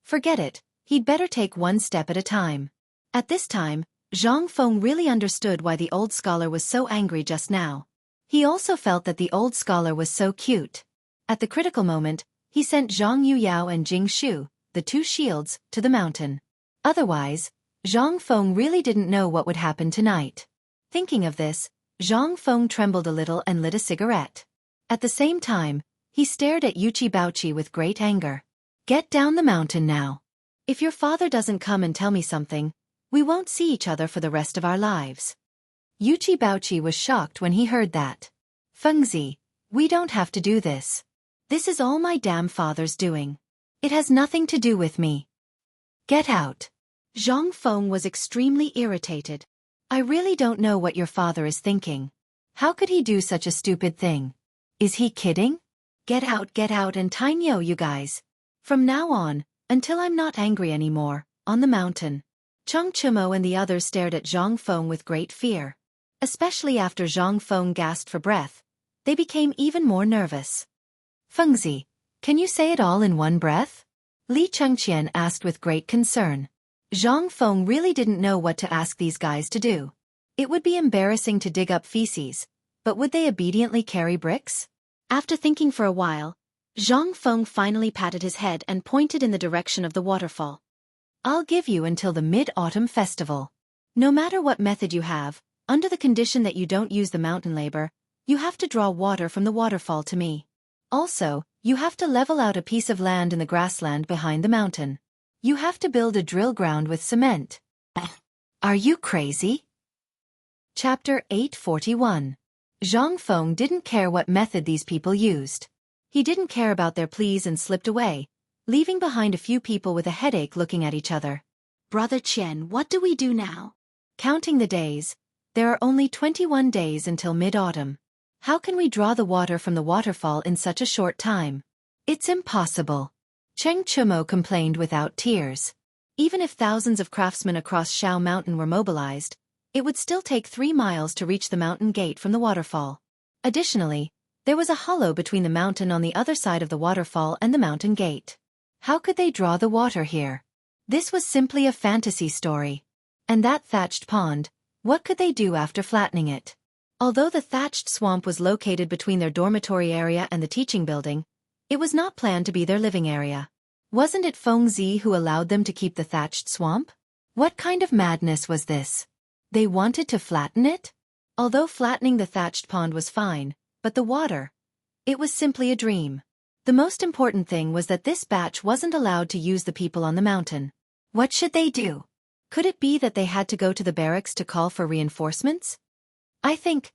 Forget it, he'd better take one step at a time. At this time, Zhang Feng really understood why the old scholar was so angry just now. He also felt that the old scholar was so cute. At the critical moment, he sent Zhang Yuyao and Jing Shu, the two shields, to the mountain. Otherwise, Zhang Feng really didn't know what would happen tonight. Thinking of this, Zhang Feng trembled a little and lit a cigarette. At the same time, he stared at Yuchi Baochi with great anger. Get down the mountain now. If your father doesn't come and tell me something, we won't see each other for the rest of our lives. Yuchi Baochi was shocked when he heard that. Fengzi, we don't have to do this. This is all my damn father's doing. It has nothing to do with me. Get out. Zhang Feng was extremely irritated. I really don't know what your father is thinking. How could he do such a stupid thing? Is he kidding? Get out and Tainyo, you guys. From now on, until I'm not angry anymore, on the mountain. Cheng Chimo and the others stared at Zhang Feng with great fear. Especially after Zhang Feng gasped for breath, they became even more nervous. Fengzi, can you say it all in one breath? Li Chengqian asked with great concern. Zhang Feng really didn't know what to ask these guys to do. It would be embarrassing to dig up feces, but would they obediently carry bricks? After thinking for a while, Zhang Feng finally patted his head and pointed in the direction of the waterfall. I'll give you until the Mid-Autumn Festival. No matter what method you have, under the condition that you don't use the mountain labor, you have to draw water from the waterfall to me. Also, you have to level out a piece of land in the grassland behind the mountain. You have to build a drill ground with cement. Are you crazy? Chapter 841. Zhang Feng didn't care what method these people used. He didn't care about their pleas and slipped away, leaving behind a few people with a headache looking at each other. Brother Qian, what do we do now? Counting the days, there are only 21 days until mid-autumn. How can we draw the water from the waterfall in such a short time? It's impossible. Cheng Chumo complained without tears. Even if thousands of craftsmen across Shao Mountain were mobilized, it would still take 3 miles to reach the mountain gate from the waterfall. Additionally, there was a hollow between the mountain on the other side of the waterfall and the mountain gate. How could they draw the water here? This was simply a fantasy story. And that thatched pond, what could they do after flattening it? Although the thatched swamp was located between their dormitory area and the teaching building, it was not planned to be their living area. Wasn't it Feng Zi who allowed them to keep the thatched swamp? What kind of madness was this? They wanted to flatten it? Although flattening the thatched pond was fine, but the water, it was simply a dream. The most important thing was that this batch wasn't allowed to use the people on the mountain. What should they do? Could it be that they had to go to the barracks to call for reinforcements? I think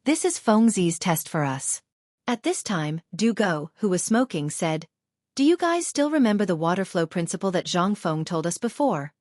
this is Feng Zi's test for us. At this time, Du Go, who was smoking, said, "Do you guys still remember the water flow principle that Zhang Feng told us before?"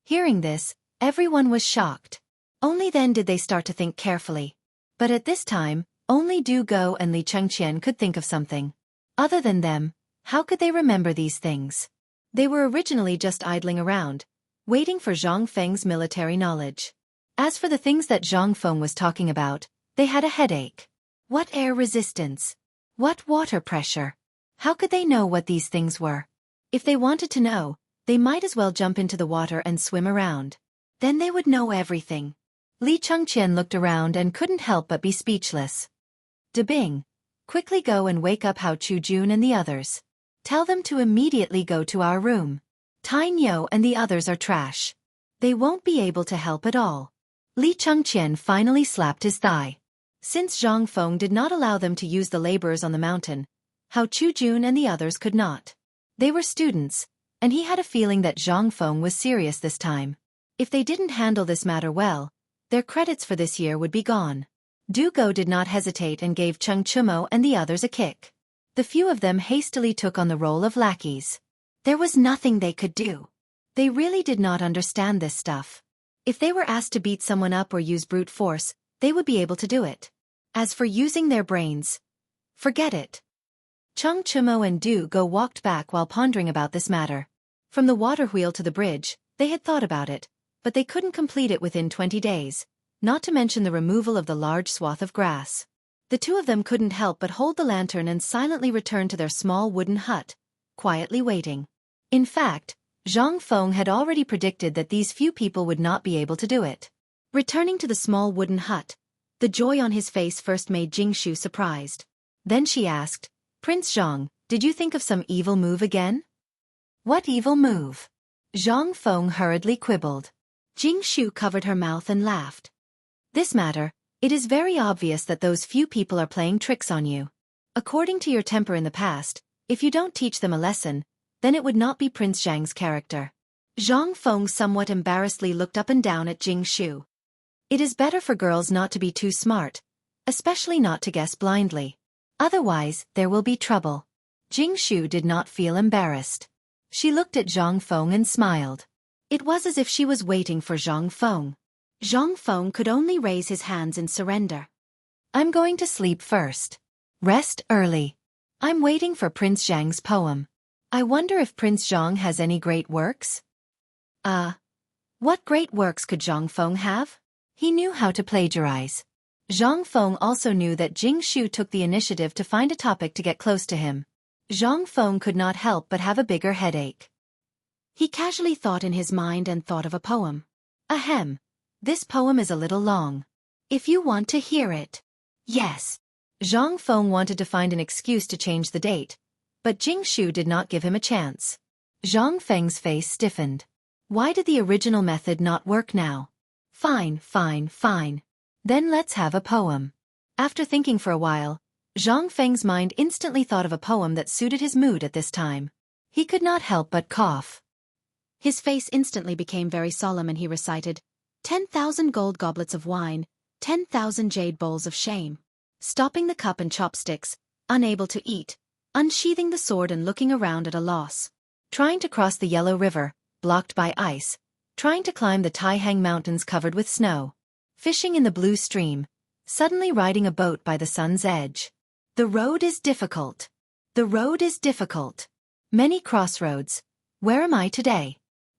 Hearing this, everyone was shocked. Only then did they start to think carefully. But at this time, only Du Go and Li Chengqian could think of something. Other than them, how could they remember these things? They were originally just idling around, waiting for Zhang Feng's military knowledge. As for the things that Zhang Feng was talking about, they had a headache. What air resistance? What water pressure? How could they know what these things were? If they wanted to know, they might as well jump into the water and swim around. Then they would know everything. Li Chengqian looked around and couldn't help but be speechless. De Bing, quickly go and wake up Hao Chujun and the others. Tell them to immediately go to our room. Tai Niu and the others are trash. They won't be able to help at all. Li Chengqian finally slapped his thigh. Since Zhang Feng did not allow them to use the laborers on the mountain, Hao Chujun and the others could not. They were students, and he had a feeling that Zhang Feng was serious this time. If they didn't handle this matter well, their credits for this year would be gone. Du Go did not hesitate and gave Cheng Chumo and the others a kick. The few of them hastily took on the role of lackeys. There was nothing they could do. They really did not understand this stuff. If they were asked to beat someone up or use brute force, they would be able to do it. As for using their brains, forget it. Cheng Chumo and Du Go walked back while pondering about this matter. From the water wheel to the bridge, they had thought about it, but they couldn't complete it within 20 days, not to mention the removal of the large swath of grass. The two of them couldn't help but hold the lantern and silently return to their small wooden hut, quietly waiting. In fact, Zhang Feng had already predicted that these few people would not be able to do it. Returning to the small wooden hut, the joy on his face first made Jingshu surprised. Then she asked, "Prince Zhang, did you think of some evil move again?" "What evil move?" Zhang Feng hurriedly quibbled. Jingshu covered her mouth and laughed. "This matter, it is very obvious that those few people are playing tricks on you. According to your temper in the past, if you don't teach them a lesson, then it would not be Prince Zhang's character." Zhang Feng somewhat embarrassedly looked up and down at Jingshu. It is better for girls not to be too smart, especially not to guess blindly. Otherwise, there will be trouble. Jingshu did not feel embarrassed. She looked at Zhang Feng and smiled. It was as if she was waiting for Zhang Feng. Zhang Feng could only raise his hands in surrender. "I'm going to sleep first. Rest early. I'm waiting for Prince Zhang's poem. I wonder if Prince Zhang has any great works?" What great works could Zhang Feng have? He knew how to plagiarize. Zhang Feng also knew that Jingshu took the initiative to find a topic to get close to him. Zhang Feng could not help but have a bigger headache. He casually thought in his mind and thought of a poem. Ahem. This poem is a little long. If you want to hear it. Yes. Zhang Feng wanted to find an excuse to change the date, but Jingshu did not give him a chance. Zhang Feng's face stiffened. Why did the original method not work now? Fine. Then let's have a poem. After thinking for a while, Zhang Feng's mind instantly thought of a poem that suited his mood at this time. He could not help but cough. His face instantly became very solemn and he recited, 10,000 gold goblets of wine, 10,000 jade bowls of shame. Stopping the cup and chopsticks, unable to eat, unsheathing the sword and looking around at a loss. Trying to cross the Yellow River, blocked by ice. Trying to climb the Taihang Mountains covered with snow. Fishing in the blue stream. Suddenly riding a boat by the sun's edge. The road is difficult. The road is difficult. Many crossroads. Where am I today?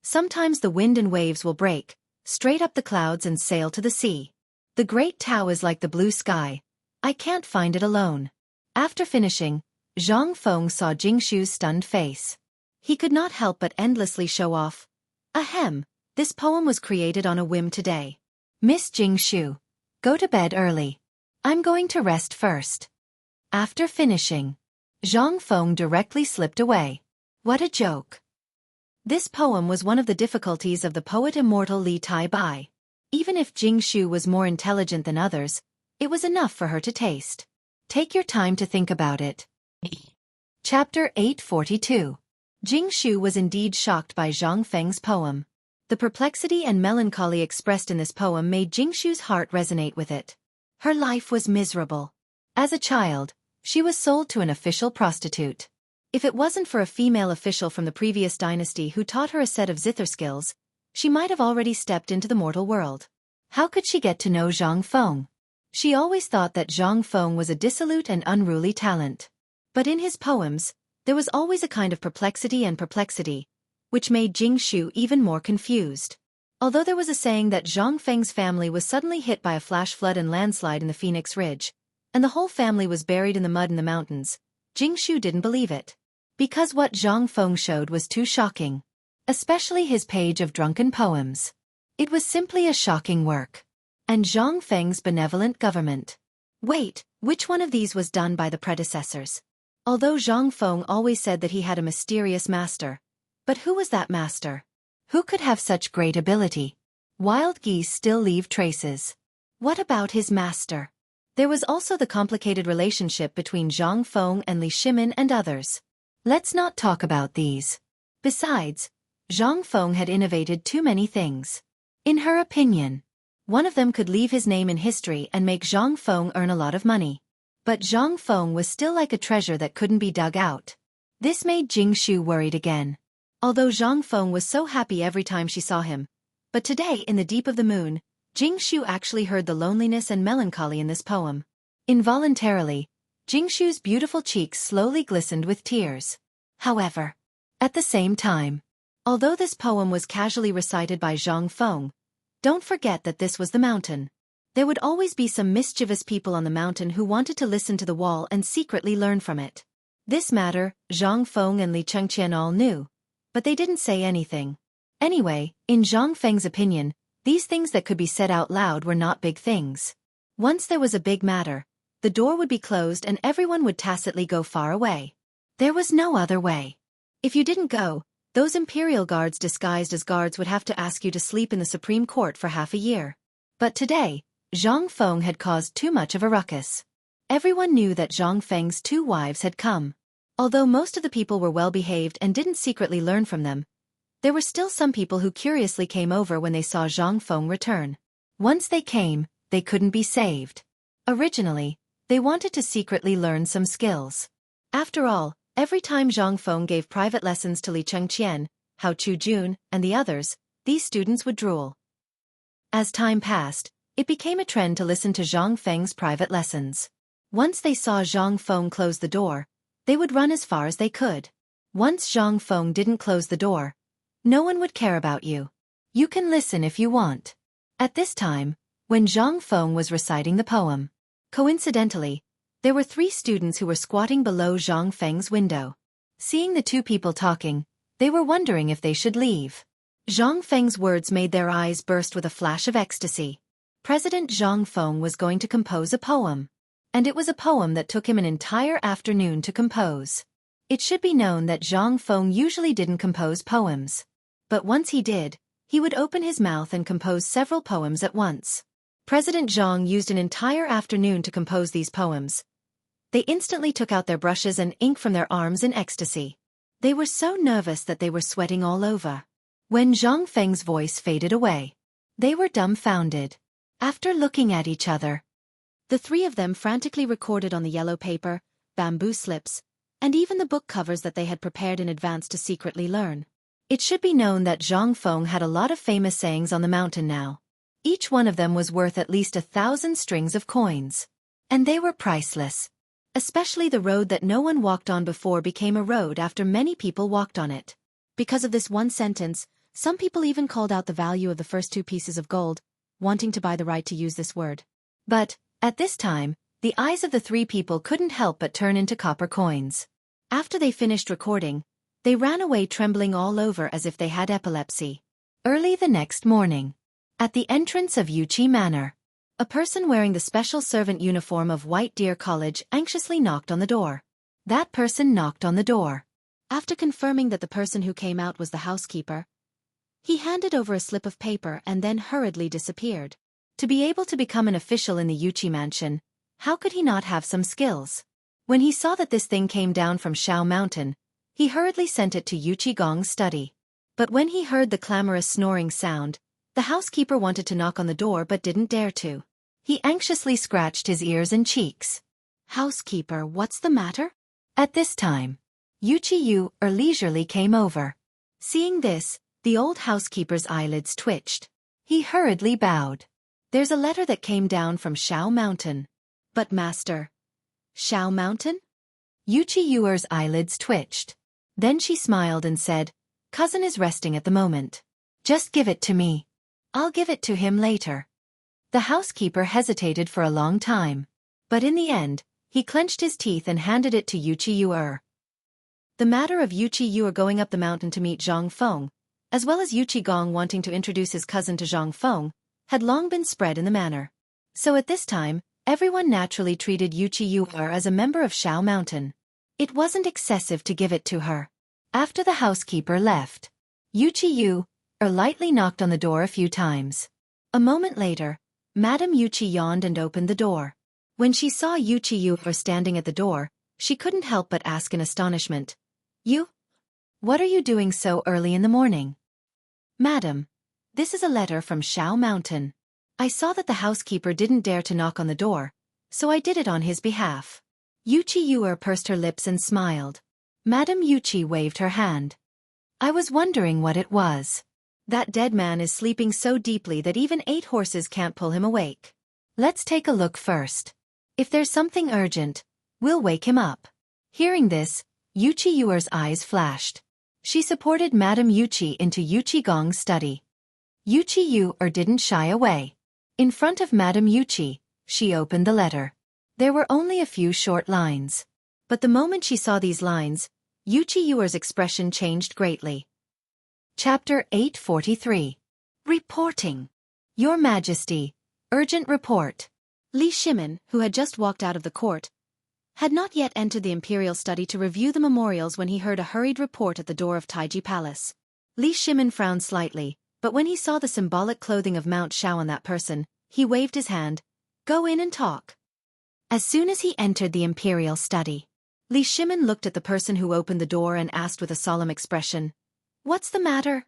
Sometimes the wind and waves will break, straight up the clouds and sail to the sea. The great Tao is like the blue sky. I can't find it alone. After finishing, Zhang Feng saw Jingshu's stunned face. He could not help but endlessly show off. Ahem, this poem was created on a whim today. Miss Jingshu, go to bed early. I'm going to rest first. After finishing, Zhang Feng directly slipped away. What a joke. This poem was one of the difficulties of the poet immortal Li Tai Bai. Even if Jingshu was more intelligent than others, it was enough for her to taste. Take your time to think about it. Chapter 842. Jingshu was indeed shocked by Zhang Feng's poem. The perplexity and melancholy expressed in this poem made Jingshu's heart resonate with it. Her life was miserable. As a child, she was sold to an official prostitute. If it wasn't for a female official from the previous dynasty who taught her a set of zither skills, she might have already stepped into the mortal world. How could she get to know Zhang Feng? She always thought that Zhang Feng was a dissolute and unruly talent. But in his poems, there was always a kind of perplexity, which made Jingshu even more confused. Although there was a saying that Zhang Feng's family was suddenly hit by a flash flood and landslide in the Phoenix Ridge, and the whole family was buried in the mud in the mountains, Jingshu didn't believe it. Because what Zhang Feng showed was too shocking. Especially his page of drunken poems. It was simply a shocking work. And Zhang Feng's benevolent government. Wait, which one of these was done by the predecessors? Although Zhang Feng always said that he had a mysterious master. But who was that master? Who could have such great ability? Wild geese still leave traces. What about his master? There was also the complicated relationship between Zhang Feng and Li Shimin and others. Let's not talk about these. Besides, Zhang Feng had innovated too many things. In her opinion, one of them could leave his name in history and make Zhang Feng earn a lot of money. But Zhang Feng was still like a treasure that couldn't be dug out. This made Jingshu worried again. Although Zhang Feng was so happy every time she saw him. But today in the deep of the moon, Jingshu actually heard the loneliness and melancholy in this poem. Involuntarily, Jingshu's beautiful cheeks slowly glistened with tears. However, at the same time, although this poem was casually recited by Zhang Feng, don't forget that this was the mountain. There would always be some mischievous people on the mountain who wanted to listen to the wall and secretly learn from it. This matter, Zhang Feng and Li Xianxia all knew, but they didn't say anything. Anyway, in Zhang Feng's opinion, these things that could be said out loud were not big things. Once there was a big matter, the door would be closed and everyone would tacitly go far away. There was no other way. If you didn't go, those imperial guards disguised as guards would have to ask you to sleep in the Supreme Court for half a year. But today, Zhang Feng had caused too much of a ruckus. Everyone knew that Zhang Feng's 2 wives had come. Although most of the people were well-behaved and didn't secretly learn from them, there were still some people who curiously came over when they saw Zhang Feng return. Once they came, they couldn't be saved. Originally, they wanted to secretly learn some skills. After all, every time Zhang Feng gave private lessons to Li Chengqian, Hao Chujun, and the others, these students would drool. As time passed, it became a trend to listen to Zhang Feng's private lessons. Once they saw Zhang Feng close the door, they would run as far as they could. Once Zhang Feng didn't close the door, no one would care about you. You can listen if you want. At this time, when Zhang Feng was reciting the poem, coincidentally, there were 3 students who were squatting below Zhang Feng's window. Seeing the 2 people talking, they were wondering if they should leave. Zhang Feng's words made their eyes burst with a flash of ecstasy. President Zhang Feng was going to compose a poem. And it was a poem that took him an entire afternoon to compose. It should be known that Zhang Feng usually didn't compose poems. But once he did, he would open his mouth and compose several poems at once. President Zhang used an entire afternoon to compose these poems. They instantly took out their brushes and ink from their arms in ecstasy. They were so nervous that they were sweating all over. When Zhang Feng's voice faded away, they were dumbfounded. After looking at each other, the 3 of them frantically recorded on the yellow paper, bamboo slips, and even the book covers that they had prepared in advance to secretly learn. It should be known that Zhang Feng had a lot of famous sayings on the mountain now. Each one of them was worth at least 1,000 strings of coins. And they were priceless. Especially the road that no one walked on before became a road after many people walked on it. Because of this one sentence, Some people even called out the value of the first 2 pieces of gold, wanting to buy the right to use this word. But, at this time, the eyes of the 3 people couldn't help but turn into copper coins. After they finished recording, they ran away trembling all over as if they had epilepsy. Early the next morning, at the entrance of Yuchi Manor, a person wearing the special servant uniform of White Deer College anxiously knocked on the door. That person knocked on the door. After confirming that the person who came out was the housekeeper, he handed over a slip of paper and then hurriedly disappeared. To be able to become an official in the Yuchi mansion, how could he not have some skills? When he saw that this thing came down from Shao Mountain, he hurriedly sent it to Yuchi Gong's study. But when he heard the clamorous snoring sound, the housekeeper wanted to knock on the door but didn't dare to. He anxiously scratched his ears and cheeks. "Housekeeper, what's the matter?" At this time, Yuchi Yu leisurely came over. Seeing this, the old housekeeper's eyelids twitched. He hurriedly bowed. "There's a letter that came down from Shao Mountain." "But master, Shao Mountain?" Yuchi Yuer's eyelids twitched. Then she smiled and said, "Cousin is resting at the moment. Just give it to me. I'll give it to him later." The housekeeper hesitated for a long time. But in the end, he clenched his teeth and handed it to Yuchi Yuer. The matter of Yuchi Yuer going up the mountain to meet Zhang Feng, as well as Yuchi Gong wanting to introduce his cousin to Zhang Feng, had long been spread in the manor. So at this time, everyone naturally treated Yuchi Yuer as a member of Shao Mountain. It wasn't excessive to give it to her. After the housekeeper left, Yuchi Yuer lightly knocked on the door a few times. A moment later, Madame Yuchi yawned and opened the door. When she saw Yuchi Yuer standing at the door, she couldn't help but ask in astonishment, "You? What are you doing so early in the morning?" "Madam, this is a letter from Shao Mountain. I saw that the housekeeper didn't dare to knock on the door, so I did it on his behalf." Yuchi Yuer pursed her lips and smiled. Madame Yuchi waved her hand. "I was wondering what it was. That dead man is sleeping so deeply that even 8 horses can't pull him awake. Let's take a look first. If there's something urgent, we'll wake him up." Hearing this, Yuchi Yuer's eyes flashed. She supported Madame Yuchi into Yuchi Gong's study. Yuchi Yuer didn't shy away. In front of Madame Yuchi, she opened the letter. There were only a few short lines. But the moment she saw these lines, Yuchi Yuer's expression changed greatly. Chapter 843. Reporting. Your Majesty, urgent report. Li Shimin, who had just walked out of the court, had not yet entered the imperial study to review the memorials when he heard a hurried report at the door of Taiji Palace. Li Shimin frowned slightly, but when he saw the symbolic clothing of Mount Shao on that person, he waved his hand. "Go in and talk." As soon as he entered the imperial study, Li Shimin looked at the person who opened the door and asked with a solemn expression, "What's the matter?"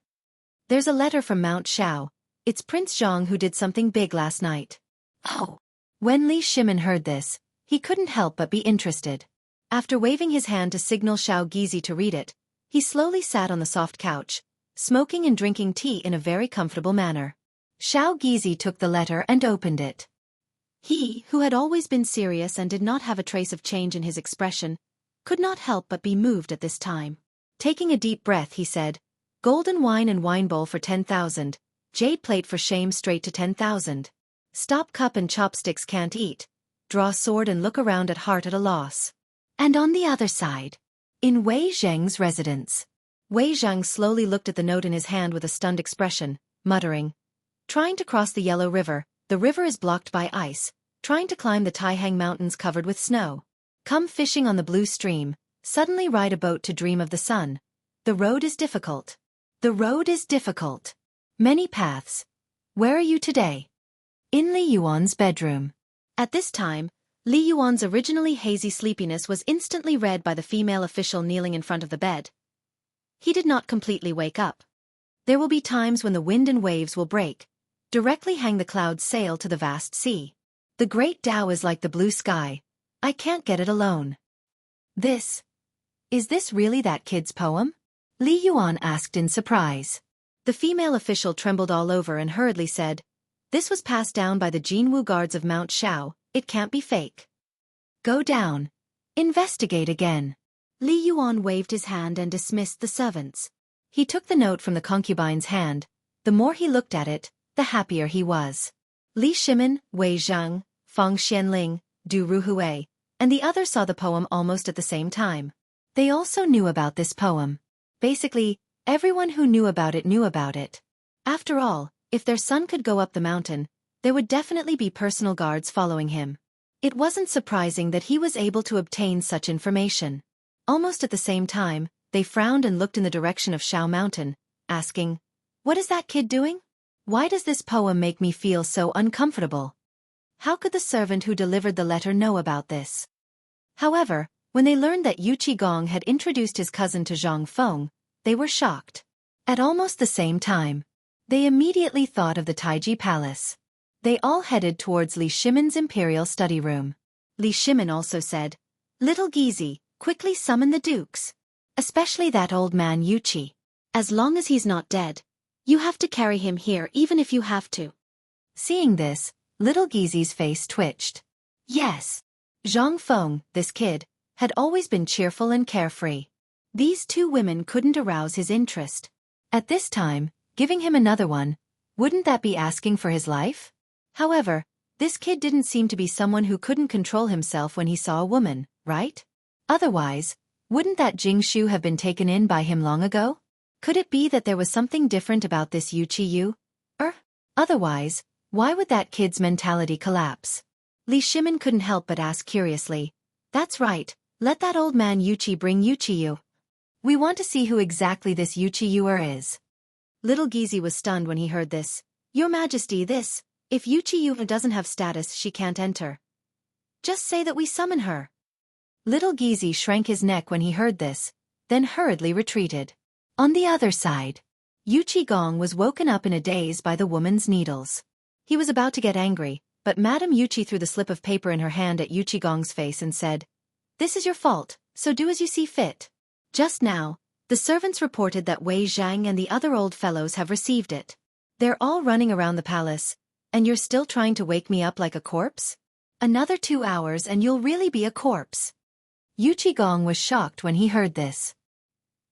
"There's a letter from Mount Shao. It's Prince Zhang who did something big last night." "Oh." When Li Shimin heard this, he couldn't help but be interested. After waving his hand to signal Shao Gizi to read it, he slowly sat on the soft couch, smoking and drinking tea in a very comfortable manner. Shao Gizi took the letter and opened it. He, who had always been serious and did not have a trace of change in his expression, could not help but be moved at this time. Taking a deep breath, he said, "Golden wine and wine bowl for 10,000, jade plate for shame straight to 10,000. Stop cup and chopsticks can't eat, draw sword and look around at heart at a loss." And on the other side, in Wei Zheng's residence, Wei Zheng slowly looked at the note in his hand with a stunned expression, muttering, "Trying to cross the Yellow River, the river is blocked by ice. Trying to climb the Taihang Mountains covered with snow. Come fishing on the blue stream, suddenly ride a boat to dream of the sun. The road is difficult. The road is difficult. Many paths. Where are you today?" In Li Yuan's bedroom. At this time, Li Yuan's originally hazy sleepiness was instantly read by the female official kneeling in front of the bed. He did not completely wake up. There will be times when the wind and waves will break. Directly hang the clouds sail to the vast sea. The great Tao is like the blue sky. I can't get it alone. Is this really that kid's poem? Li Yuan asked in surprise. The female official trembled all over and hurriedly said, "This was passed down by the Jianghu guards of Mount Shao, it can't be fake. Go down. Investigate again." Li Yuan waved his hand and dismissed the servants. He took the note from the concubine's hand. The more he looked at it, the happier he was. Li Shimin, Wei Zhang, Fang Xianling, Du Ruhui, and the others saw the poem almost at the same time. They also knew about this poem. Basically, everyone who knew about it knew about it. After all, if their son could go up the mountain, there would definitely be personal guards following him. It wasn't surprising that he was able to obtain such information. Almost at the same time, they frowned and looked in the direction of Shao Mountain, asking, "What is that kid doing? Why does this poem make me feel so uncomfortable?" How could the servant who delivered the letter know about this? However, when they learned that Yu Qigong had introduced his cousin to Zhang Feng, they were shocked. At almost the same time, they immediately thought of the Taiji Palace. They all headed towards Li Shimin's imperial study room. Li Shimin also said, "Little Gizi, quickly summon the dukes. Especially that old man Yuchi. As long as he's not dead, you have to carry him here even if you have to." Seeing this, little Gizi's face twitched. Yes. Zhang Feng, this kid, had always been cheerful and carefree. These two women couldn't arouse his interest. At this time, giving him another one, wouldn't that be asking for his life? However, this kid didn't seem to be someone who couldn't control himself when he saw a woman, right? Otherwise, wouldn't that Jingshu have been taken in by him long ago? Could it be that there was something different about this Yu Qiyu? Otherwise, why would that kid's mentality collapse? Li Shimin couldn't help but ask curiously. "That's right, let that old man Yuchi bring Yuchiyu. We want to see who exactly this Yuchiyuer is." Little Gizi was stunned when he heard this. "Your Majesty, if Yuchiyu doesn't have status, she can't enter. Just say that we summon her." Little Gizi shrank his neck when he heard this, then hurriedly retreated. On the other side, Yu Qigong was woken up in a daze by the woman's needles. He was about to get angry, but Madame Yuchi threw the slip of paper in her hand at Yu Qigong's face and said, "This is your fault, so do as you see fit." Just now, the servants reported that Wei Zhang and the other old fellows have received it. They're all running around the palace, and you're still trying to wake me up like a corpse? Another 2 hours and you'll really be a corpse. Yu Qigong was shocked when he heard this.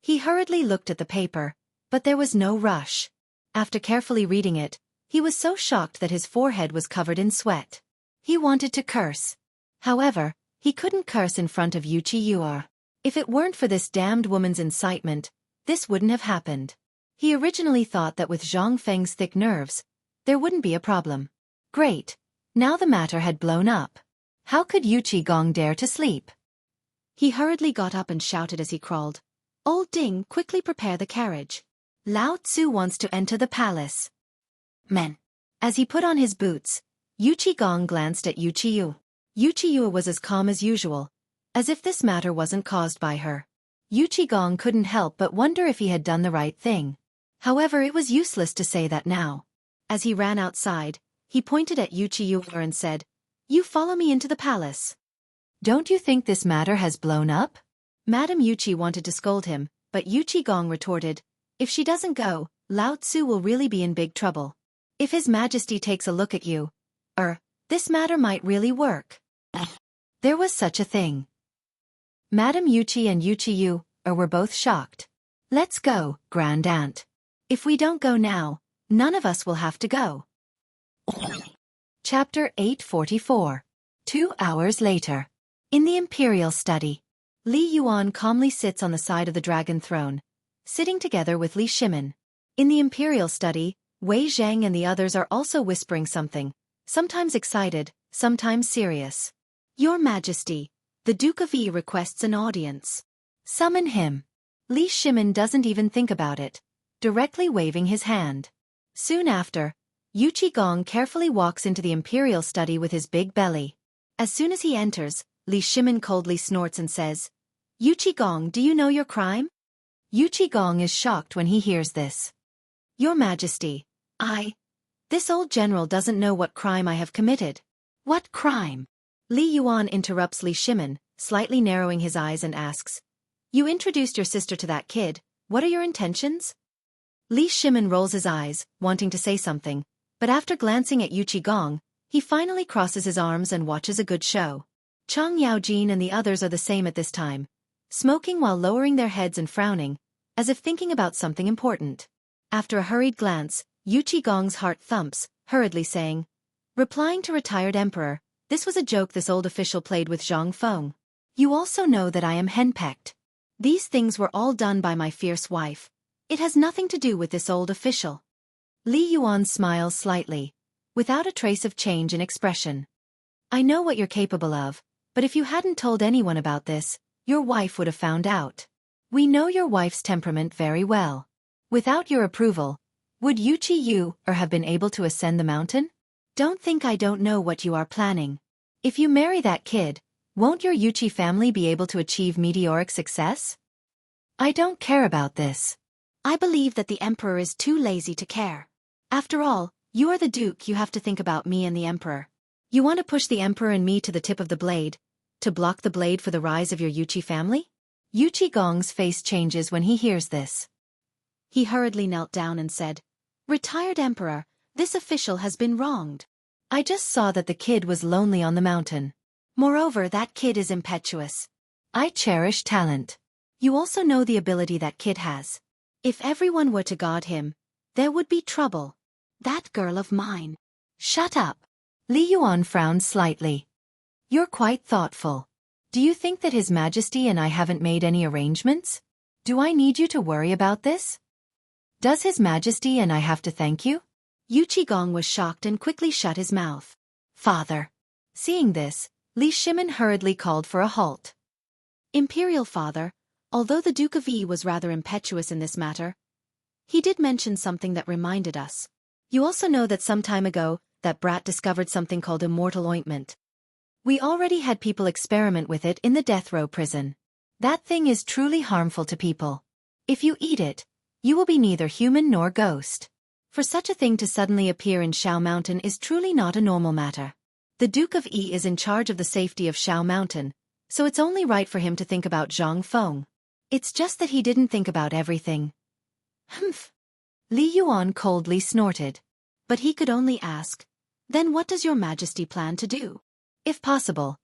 He hurriedly looked at the paper, but there was no rush. After carefully reading it, he was so shocked that his forehead was covered in sweat. He wanted to curse. However, he couldn't curse in front of Yu Qiyuer. If it weren't for this damned woman's incitement, this wouldn't have happened. He originally thought that with Zhang Feng's thick nerves, there wouldn't be a problem. Great. Now the matter had blown up. How could Yu Qigong dare to sleep? He hurriedly got up and shouted as he crawled, "Old Ding, quickly prepare the carriage. Lao Tzu wants to enter the palace." Men. As he put on his boots, Yu Qigong glanced at Yu Qiyu. Yu Qiyu was as calm as usual, as if this matter wasn't caused by her. Yu Qigong couldn't help but wonder if he had done the right thing. However, it was useless to say that now. As he ran outside, he pointed at Yu Qiyu and said, "You follow me into the palace." "Don't you think this matter has blown up?" Madame Yuchi wanted to scold him, but Yu Qigong retorted, "If she doesn't go, Lao Tzu will really be in big trouble. If His Majesty takes a look at you, this matter might really work." There was such a thing. Madame Yuchi and Yu Qiyu were both shocked. "Let's go, Grand Aunt. If we don't go now, none of us will have to go." Chapter 844. 2 hours later. In the Imperial Study, Li Yuan calmly sits on the side of the dragon throne, sitting together with Li Shimin. In the Imperial Study, Wei Zhang and the others are also whispering something, sometimes excited, sometimes serious. "Your Majesty, the Duke of Yi requests an audience." "Summon him." Li Shimin doesn't even think about it, directly waving his hand. Soon after, Yu Qigong carefully walks into the Imperial Study with his big belly. As soon as he enters, Li Shimin coldly snorts and says, "Yu Qigong, do you know your crime?" Yu Qigong is shocked when he hears this. "Your Majesty, this old general doesn't know what crime I have committed." "What crime?" Li Yuan interrupts Li Shimin, slightly narrowing his eyes and asks, "You introduced your sister to that kid, what are your intentions?" Li Shimin rolls his eyes, wanting to say something, but after glancing at Yu Qigong, he finally crosses his arms and watches a good show. Chang Yaojin and the others are the same at this time, smoking while lowering their heads and frowning, as if thinking about something important. After a hurried glance, Yu Qigong's heart thumps, hurriedly saying, replying to retired emperor, this was a joke this old official played with Zhang Feng. You also know that I am henpecked. These things were all done by my fierce wife. It has nothing to do with this old official. Li Yuan smiles slightly, without a trace of change in expression. I know what you're capable of, but if you hadn't told anyone about this, your wife would have found out. We know your wife's temperament very well. Without your approval, would Yu have been able to ascend the mountain? Don't think I don't know what you are planning. If you marry that kid, won't your Yuqi family be able to achieve meteoric success? I don't care about this. I believe that the emperor is too lazy to care. After all, you are the duke, you have to think about me and the emperor. You want to push the emperor and me to the tip of the blade, to block the blade for the rise of your Yuqi family? Yu Qigong's face changes when he hears this. He hurriedly knelt down and said, retired emperor, this official has been wronged. I just saw that the kid was lonely on the mountain. Moreover, that kid is impetuous. I cherish talent. You also know the ability that kid has. If everyone were to guard him, there would be trouble. That girl of mine. Shut up. Li Yuan frowned slightly. You're quite thoughtful. Do you think that His Majesty and I haven't made any arrangements? Do I need you to worry about this? Does His Majesty and I have to thank you? Yu Qigong was shocked and quickly shut his mouth. Father. Seeing this, Li Shimin hurriedly called for a halt. Imperial father, although the Duke of Yi was rather impetuous in this matter, he did mention something that reminded us. You also know that some time ago, that brat discovered something called immortal ointment. We already had people experiment with it in the death row prison. That thing is truly harmful to people. If you eat it, you will be neither human nor ghost. For such a thing to suddenly appear in Shao Mountain is truly not a normal matter. The Duke of Yi is in charge of the safety of Shao Mountain, so it's only right for him to think about Zhang Feng. It's just that he didn't think about everything. Humph. Li Yuan coldly snorted. But he could only ask, then what does your Majesty plan to do? If possible,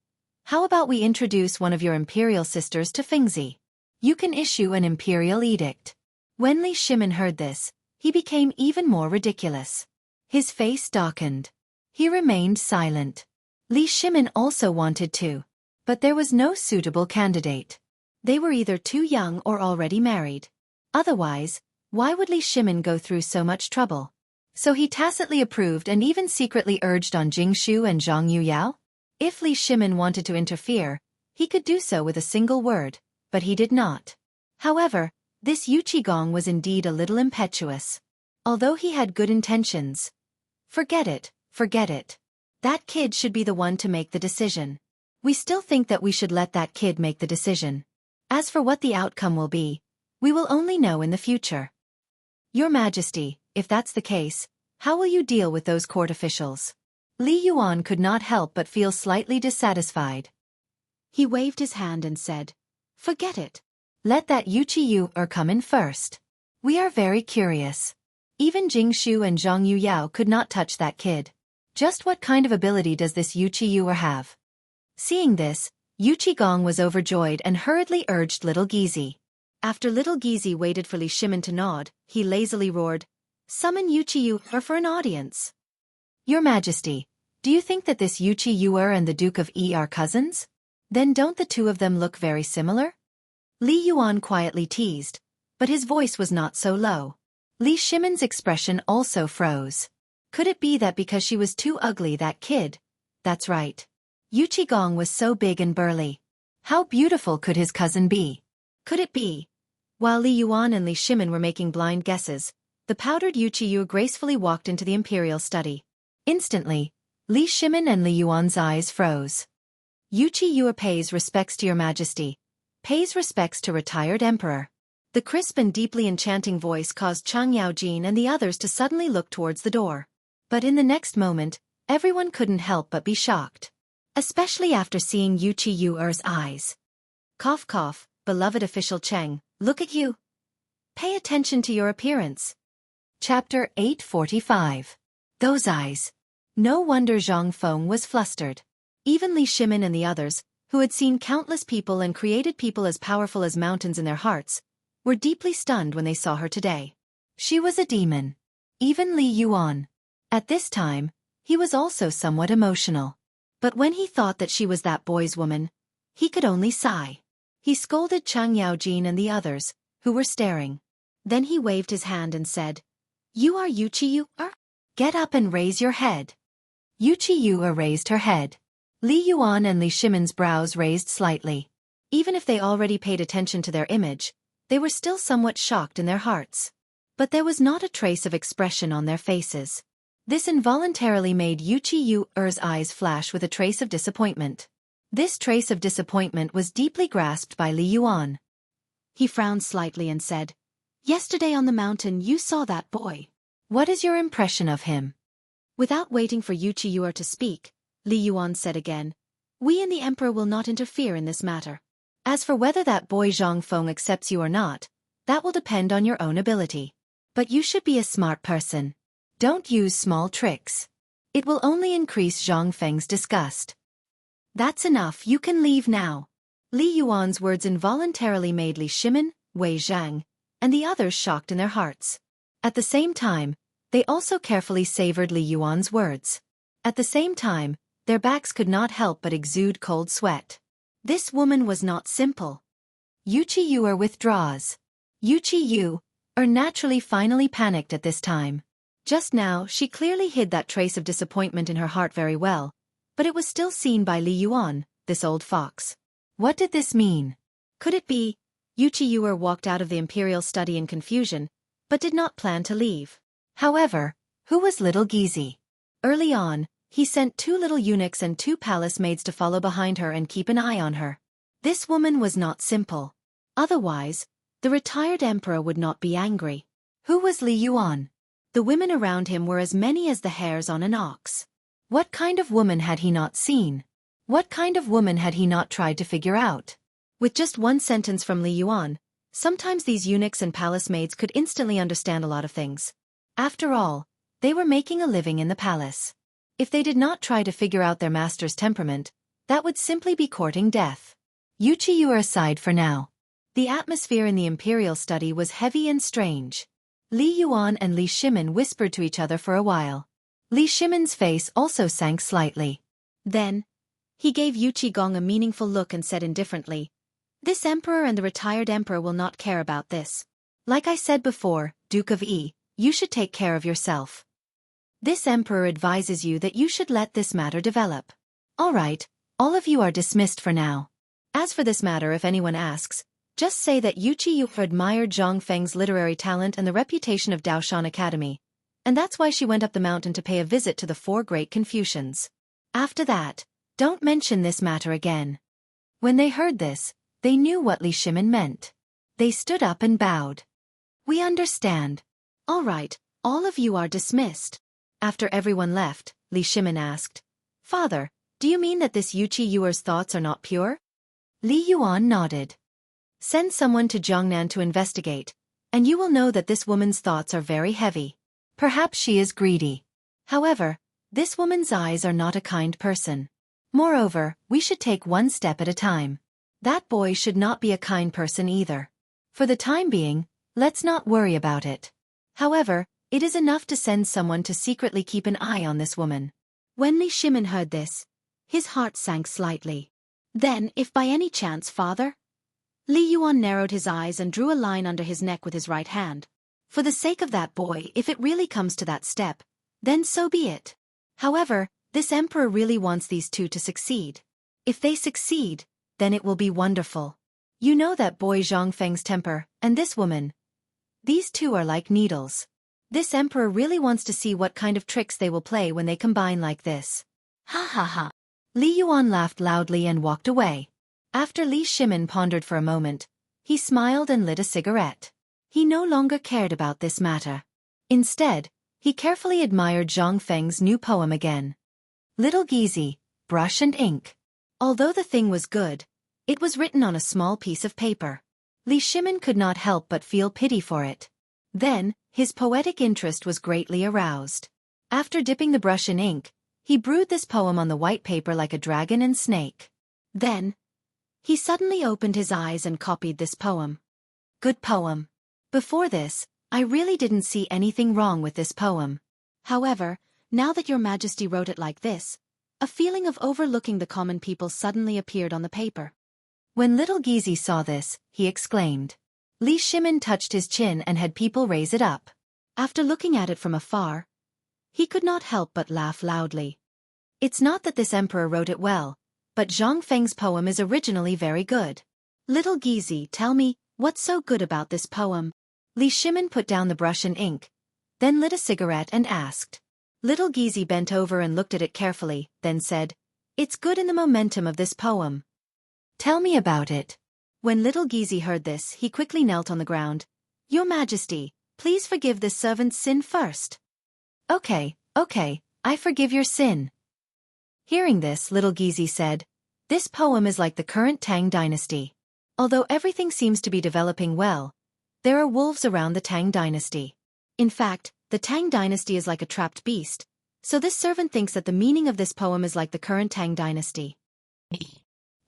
how about we introduce one of your imperial sisters to Fengzi? You can issue an imperial edict. When Li Shimin heard this, he became even more ridiculous. His face darkened. He remained silent. Li Shimin also wanted to, but there was no suitable candidate. They were either too young or already married. Otherwise, why would Li Shimin go through so much trouble? So he tacitly approved and even secretly urged on Jingshu and Zhang Yuyao? If Li Shimin wanted to interfere, he could do so with a single word, but he did not. However, this Yu Qigong was indeed a little impetuous. Although he had good intentions. Forget it, forget it. That kid should be the one to make the decision. We still think that we should let that kid make the decision. As for what the outcome will be, we will only know in the future. Your Majesty, if that's the case, how will you deal with those court officials? Li Yuan could not help but feel slightly dissatisfied. He waved his hand and said, forget it. Let that Yu come in first. We are very curious. Even Jingshu and Zhang Yuyao could not touch that kid. Just what kind of ability does this Yu have? Seeing this, Yu Qigong was overjoyed and hurriedly urged Little Gizi. After Little Gizi waited for Li Shimin to nod, he lazily roared, summon Yu for an audience. Your Majesty, do you think that this Yu and the Duke of Yi are cousins? Then don't the two of them look very similar? Li Yuan quietly teased, but his voice was not so low. Li Shimin's expression also froze. Could it be that because she was too ugly, that kid? That's right. Yu Qigong was so big and burly. How beautiful could his cousin be? Could it be? While Li Yuan and Li Shimin were making blind guesses, the powdered Yu gracefully walked into the imperial study. Instantly, Li Shimin and Li Yuan's eyes froze. Yu pays respects to your Majesty. Pays respects to retired emperor. The crisp and deeply enchanting voice caused Chang Yaojin and the others to suddenly look towards the door. But in the next moment, everyone couldn't help but be shocked. Especially after seeing Yu's eyes. Cough cough, beloved official Cheng, look at you. Pay attention to your appearance. Chapter 845. Those eyes. No wonder Zhang Feng was flustered. Even Li Shimin and the others, who had seen countless people and created people as powerful as mountains in their hearts, were deeply stunned when they saw her today. She was a demon. Even Li Yuan. At this time, he was also somewhat emotional. But when he thought that she was that boy's woman, he could only sigh. He scolded Chang Yaojin and the others, who were staring. Then he waved his hand and said, "You are Wuxia? Get up and raise your head." Wuxia raised her head. Li Yuan and Li Shimon's brows raised slightly. Even if they already paid attention to their image, they were still somewhat shocked in their hearts. But there was not a trace of expression on their faces. This involuntarily made Wuxia's eyes flash with a trace of disappointment. This trace of disappointment was deeply grasped by Li Yuan. He frowned slightly and said, "Yesterday on the mountain you saw that boy. What is your impression of him?" Without waiting for Wuxia to speak, Li Yuan said again, "We and the emperor will not interfere in this matter. As for whether that boy Zhang Feng accepts you or not, that will depend on your own ability. But you should be a smart person. Don't use small tricks. It will only increase Zhang Feng's disgust." "That's enough, you can leave now." Li Yuan's words involuntarily made Li Shimon, Wei Zhang, and the others shocked in their hearts. At the same time, they also carefully savored Li Yuan's words. At the same time, their backs could not help but exude cold sweat. This woman was not simple. Wuxia withdraws. Wuxia naturally finally panicked at this time. Just now, she clearly hid that trace of disappointment in her heart very well, but it was still seen by Li Yuan, this old fox. What did this mean? Could it be? Wuxia walked out of the imperial study in confusion, but did not plan to leave. However, who was little Gizi? Early on, he sent 2 little eunuchs and 2 palace maids to follow behind her and keep an eye on her. This woman was not simple. Otherwise, the retired emperor would not be angry. Who was Li Yuan? The women around him were as many as the hairs on an ox. What kind of woman had he not seen? What kind of woman had he not tried to figure out? With just one sentence from Li Yuan, sometimes these eunuchs and palace maids could instantly understand a lot of things. After all, they were making a living in the palace. If they did not try to figure out their master's temperament, that would simply be courting death. Wuxia aside for now. The atmosphere in the imperial study was heavy and strange. Li Yuan and Li Shimon whispered to each other for a while. Li Shimon's face also sank slightly. Then, he gave Wuxia a meaningful look and said indifferently, "This emperor and the retired emperor will not care about this. Like I said before, Duke of Yi, you should take care of yourself. This emperor advises you that you should let this matter develop." "All right, all of you are dismissed for now. As for this matter, if anyone asks, just say that Wuxia admired Zhang Feng's literary talent and the reputation of Daoshan Academy, and that's why she went up the mountain to pay a visit to the 4 great Confucians. After that, don't mention this matter again." When they heard this, they knew what Li Shimon meant. They stood up and bowed. "We understand. All right, all of you are dismissed." After everyone left, Li Shimon asked, "Father, do you mean that this Wuxia's thoughts are not pure?" Li Yuan nodded. "Send someone to Jiangnan to investigate, and you will know that this woman's thoughts are very heavy. Perhaps she is greedy. However, this woman's eyes are not a kind person. Moreover, we should take one step at a time. That boy should not be a kind person either. For the time being, let's not worry about it. However, it is enough to send someone to secretly keep an eye on this woman." When Li Shimon heard this, his heart sank slightly. "Then, if by any chance, father?" Li Yuan narrowed his eyes and drew a line under his neck with his right hand. "For the sake of that boy, if it really comes to that step, then so be it. However, this emperor really wants these 2 to succeed. If they succeed, then it will be wonderful. You know that boy Zhang Feng's temper, and this woman. These 2 are like needles. This emperor really wants to see what kind of tricks they will play when they combine like this." Ha ha ha. Li Yuan laughed loudly and walked away. After Li Shimon pondered for a moment, he smiled and lit a cigarette. He no longer cared about this matter. Instead, he carefully admired Zhang Feng's new poem again. Little Gizi, brush and ink. Although the thing was good, it was written on a small piece of paper. Li Shimon could not help but feel pity for it. Then, his poetic interest was greatly aroused. After dipping the brush in ink, he brewed this poem on the white paper like a dragon and snake. Then, he suddenly opened his eyes and copied this poem. good poem. Before this, I really didn't see anything wrong with this poem. However, now that your majesty wrote it like this, a feeling of overlooking the common people suddenly appeared on the paper. When little Gizi saw this, he exclaimed. Li Shimin touched his chin and had people raise it up. After looking at it from afar, he could not help but laugh loudly. It's not that this emperor wrote it well, but Zhang Feng's poem is originally very good. Little Gizi, tell me, what's so good about this poem? Li Shimin put down the brush and ink, then lit a cigarette and asked. Little Gizi bent over and looked at it carefully, then said, It's good in the momentum of this poem. Tell me about it. When little Gizi heard this, he quickly knelt on the ground. Your Majesty, please forgive this servant's sin first. Okay, I forgive your sin. Hearing this, little Gizi said, This poem is like the current Tang dynasty. Although everything seems to be developing well, there are wolves around the Tang dynasty. In fact, the Tang dynasty is like a trapped beast, so this servant thinks that the meaning of this poem is like the current Tang dynasty.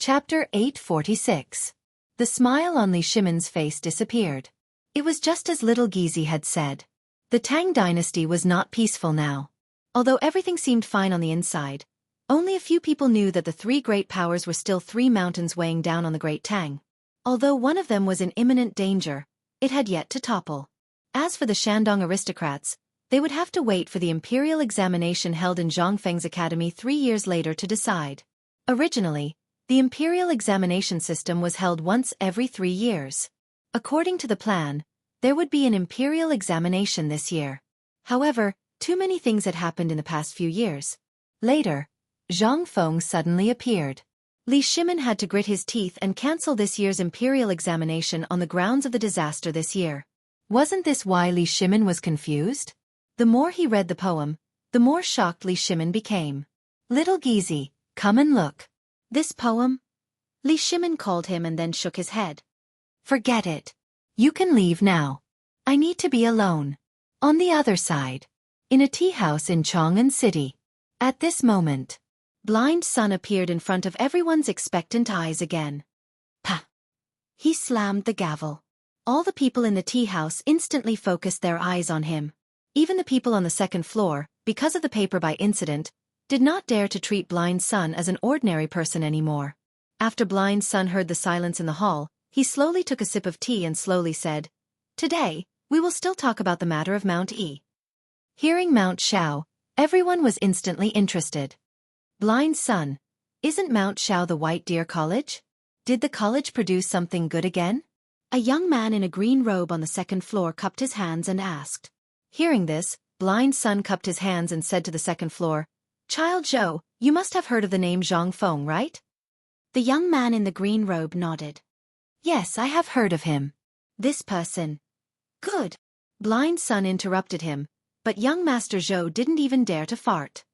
Chapter 846. The smile on Li Shimin's face disappeared. It was just as little Gizi had said. The Tang dynasty was not peaceful now. Although everything seemed fine on the inside, only a few people knew that the three great powers were still three mountains weighing down on the Great Tang. Although one of them was in imminent danger, it had yet to topple. As for the Shandong aristocrats, they would have to wait for the imperial examination held in Zhang Feng's academy 3 years later to decide. Originally, the imperial examination system was held once every 3 years. According to the plan, there would be an imperial examination this year. However, too many things had happened in the past few years. Later, Zhang Feng suddenly appeared. Li Shimin had to grit his teeth and cancel this year's imperial examination on the grounds of the disaster this year. Wasn't this why Li Shimin was confused? The more he read the poem, the more shocked Li Shimin became. Little Gizi, come and look. This poem? Li Shimin called him and then shook his head. Forget it. You can leave now. I need to be alone. On the other side. In a tea house in Chang'an City. At this moment, Blind Sun appeared in front of everyone's expectant eyes again. Pah! He slammed the gavel. All the people in the tea house instantly focused their eyes on him. Even the people on the second floor, because of the paper by incident, did not dare to treat Blind Sun as an ordinary person anymore. After Blind Sun heard the silence in the hall, he slowly took a sip of tea and slowly said, Today, we will still talk about the matter of Mount E. Hearing Mount Shao, everyone was instantly interested. Blind Sun, isn't Mount Shao the White Deer College? Did the college produce something good again? A young man in a green robe on the second floor cupped his hands and asked. Hearing this, Blind Sun cupped his hands and said to the second floor, Child Zhou, you must have heard of the name Zhang Feng, right? The young man in the green robe nodded. Yes, I have heard of him. This person. Good. Blind Sun interrupted him, but young Master Zhou didn't even dare to fart.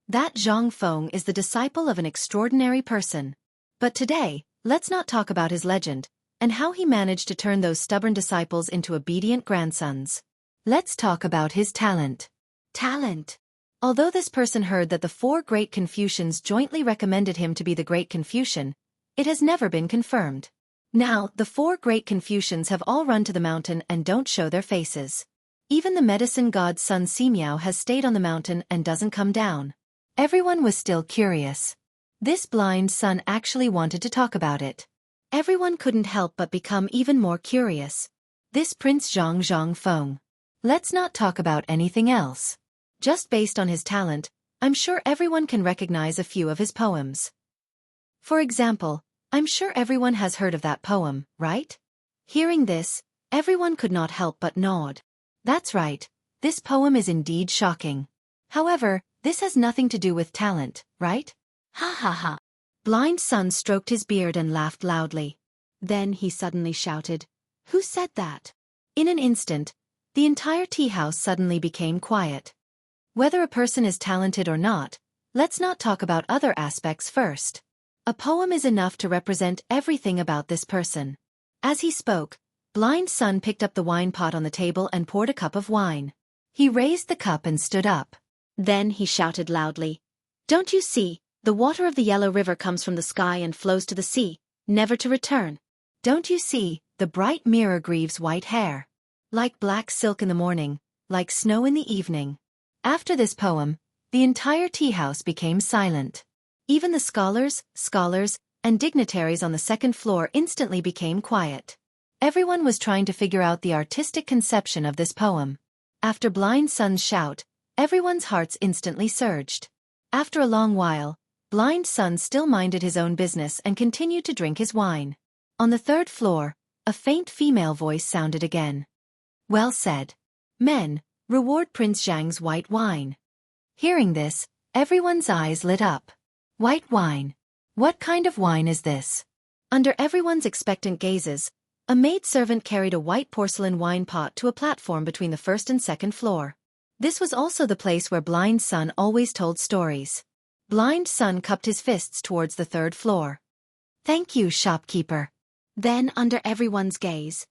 That Zhang Feng is the disciple of an extraordinary person. But today, let's not talk about his legend, and how he managed to turn those stubborn disciples into obedient grandsons. Let's talk about his talent. Talent. Although this person heard that the 4 great Confucians jointly recommended him to be the Great Confucian, it has never been confirmed. Now, the 4 great Confucians have all run to the mountain and don't show their faces. Even the medicine god's son Simiao has stayed on the mountain and doesn't come down. Everyone was still curious. This Blind Sun actually wanted to talk about it. Everyone couldn't help but become even more curious. This Prince Zhang Feng. Let's not talk about anything else. Just based on his talent, I'm sure everyone can recognize a few of his poems. For example, I'm sure everyone has heard of that poem, right? Hearing this, everyone could not help but nod. That's right, this poem is indeed shocking. However, this has nothing to do with talent, right? Ha ha ha. Blind Sun stroked his beard and laughed loudly. Then he suddenly shouted, Who said that? In an instant, the entire tea house suddenly became quiet. Whether a person is talented or not, let's not talk about other aspects first. A poem is enough to represent everything about this person. As he spoke, Blind Sun picked up the wine pot on the table and poured a cup of wine. He raised the cup and stood up. Then he shouted loudly, Don't you see, the water of the Yellow River comes from the sky and flows to the sea, never to return. Don't you see, the bright mirror grieves white hair. Like black silk in the morning, like snow in the evening. After this poem, the entire tea house became silent. Even the scholars, and dignitaries on the second floor instantly became quiet. Everyone was trying to figure out the artistic conception of this poem. After Blind Sun's shout, everyone's hearts instantly surged. After a long while, Blind Sun still minded his own business and continued to drink his wine. On the third floor, a faint female voice sounded again. Well said. Men, reward Prince Zhang's white wine. Hearing this, everyone's eyes lit up. White wine. What kind of wine is this? Under everyone's expectant gazes, a maidservant carried a white porcelain wine pot to a platform between the first and second floor. This was also the place where Blind Sun always told stories. Blind Sun cupped his fists towards the third floor. Thank you, shopkeeper. Then, under everyone's gaze,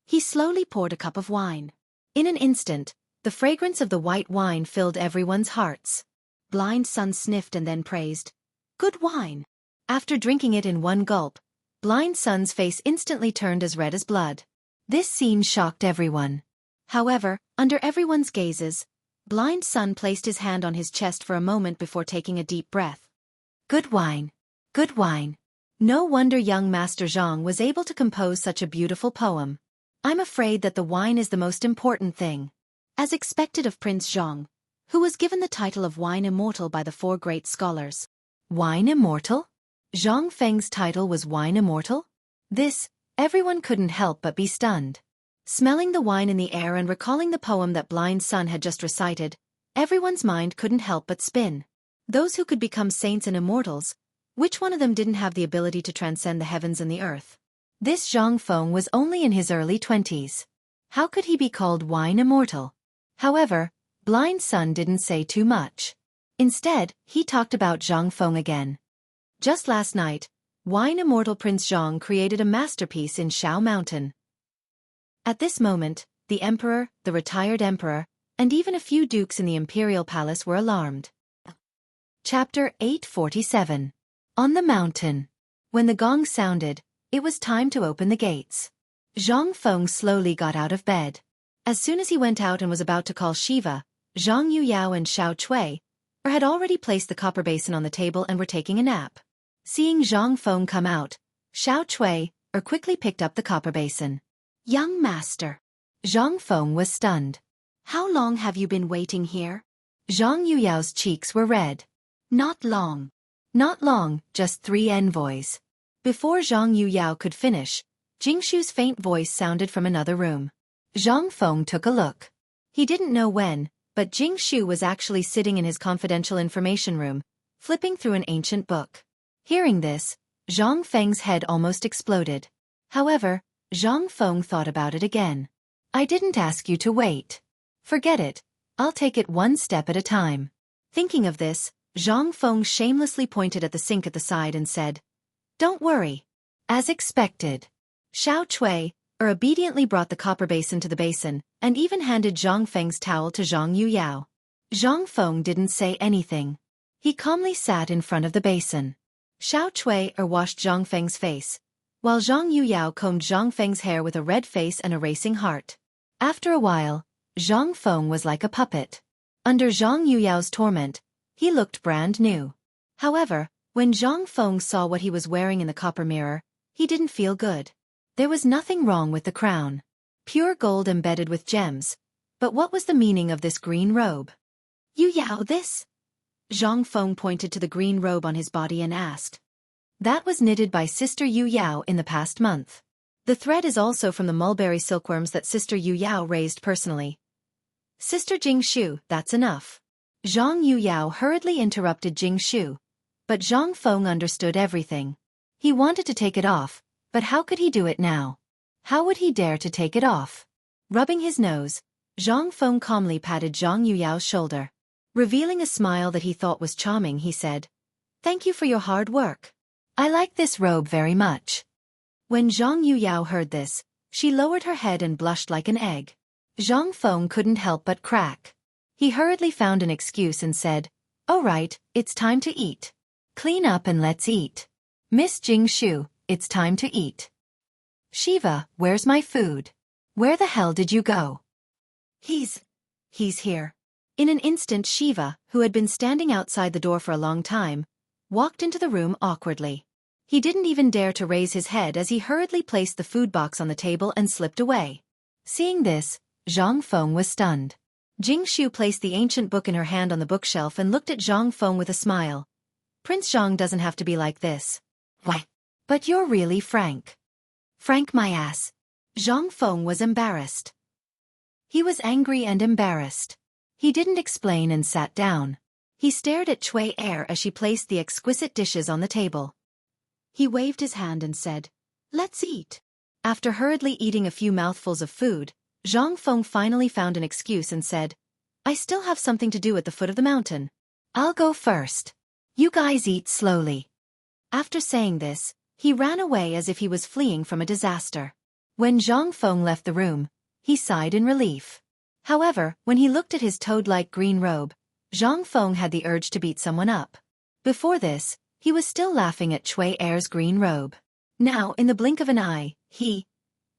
he slowly poured a cup of wine. In an instant, the fragrance of the white wine filled everyone's hearts. Blind Sun sniffed and then praised. Good wine. After drinking it in one gulp, Blind Sun's face instantly turned as red as blood. This scene shocked everyone. However, under everyone's gazes, Blind Sun placed his hand on his chest for a moment before taking a deep breath. Good wine. Good wine. No wonder young Master Zhang was able to compose such a beautiful poem. I'm afraid that the wine is the most important thing. As expected of Prince Zhang, who was given the title of Wine Immortal by the four great scholars. Wine Immortal? Zhang Feng's title was Wine Immortal? This, everyone couldn't help but be stunned. Smelling the wine in the air and recalling the poem that Blind Sun had just recited, everyone's mind couldn't help but spin. Those who could become saints and immortals, which one of them didn't have the ability to transcend the heavens and the earth? This Zhang Feng was only in his early 20s. How could he be called Wine Immortal? However, Blind Sun didn't say too much. Instead, he talked about Zhang Feng again. Just last night, Wine Immortal Prince Zhang created a masterpiece in Shao Mountain. At this moment, the emperor, the retired emperor, and even a few dukes in the imperial palace were alarmed. Chapter 847. On the Mountain. When the gong sounded, it was time to open the gates. Zhang Feng slowly got out of bed. As soon as he went out and was about to call Shiva, Zhang Yuyao and Xiao Cui had already placed the copper basin on the table and were taking a nap. Seeing Zhang Feng come out, Xiao Cui quickly picked up the copper basin. Young master. Zhang Feng was stunned. How long have you been waiting here? Zhang Yuyao's cheeks were red. Not long. Not long, just 3 envoys. Before Zhang Yuyao could finish, Jingshu's faint voice sounded from another room. Zhang Feng took a look. He didn't know when, but Jingshu was actually sitting in his confidential information room, flipping through an ancient book. Hearing this, Zhang Feng's head almost exploded. However, Zhang Feng thought about it again. I didn't ask you to wait. Forget it. I'll take it one step at a time. Thinking of this, Zhang Feng shamelessly pointed at the sink at the side and said, Don't worry. As expected. Xiao Cui obediently brought the copper basin to the basin and even handed Zhang Feng's towel to Zhang Yuyao. Zhang Feng didn't say anything. He calmly sat in front of the basin. Xiao Cui washed Zhang Feng's face, while Zhang Yuyao combed Zhang Feng's hair with a red face and a racing heart. After a while, Zhang Feng was like a puppet. Under Zhang Yuyao's torment, he looked brand new. However, when Zhang Feng saw what he was wearing in the copper mirror, he didn't feel good. There was nothing wrong with the crown. Pure gold embedded with gems. But what was the meaning of this green robe? Yuyao, this? Zhang Feng pointed to the green robe on his body and asked. That was knitted by Sister Yuyao in the past month. The thread is also from the mulberry silkworms that Sister Yuyao raised personally. Sister Jingshu, that's enough. Zhang Yuyao hurriedly interrupted Jingshu. But Zhang Feng understood everything. He wanted to take it off, but how could he do it now? How would he dare to take it off? Rubbing his nose, Zhang Feng calmly patted Zhang Yuyao's shoulder. Revealing a smile that he thought was charming, he said, Thank you for your hard work. I like this robe very much. When Zhang Yuyao heard this, she lowered her head and blushed like an egg. Zhang Feng couldn't help but crack. He hurriedly found an excuse and said, All right, it's time to eat. Clean up and let's eat. Miss Jingshu, it's time to eat. Shiva, where's my food? Where the hell did you go? He's here. In an instant Shiva, who had been standing outside the door for a long time, walked into the room awkwardly. He didn't even dare to raise his head as he hurriedly placed the food box on the table and slipped away. Seeing this, Zhang Feng was stunned. Jianghu placed the ancient book in her hand on the bookshelf and looked at Zhang Feng with a smile. Prince Zhang doesn't have to be like this. Why? But you're really Frank. Frank my ass. Zhang Feng was embarrassed. He was angry and embarrassed. He didn't explain and sat down. He stared at Cui Er as she placed the exquisite dishes on the table. He waved his hand and said, "Let's eat." After hurriedly eating a few mouthfuls of food, Zhang Feng finally found an excuse and said, "I still have something to do at the foot of the mountain. I'll go first. You guys eat slowly." After saying this, he ran away as if he was fleeing from a disaster. When Zhang Feng left the room, he sighed in relief. However, when he looked at his toad-like green robe, Zhang Feng had the urge to beat someone up. Before this, he was still laughing at Cui Er's green robe. Now, in the blink of an eye,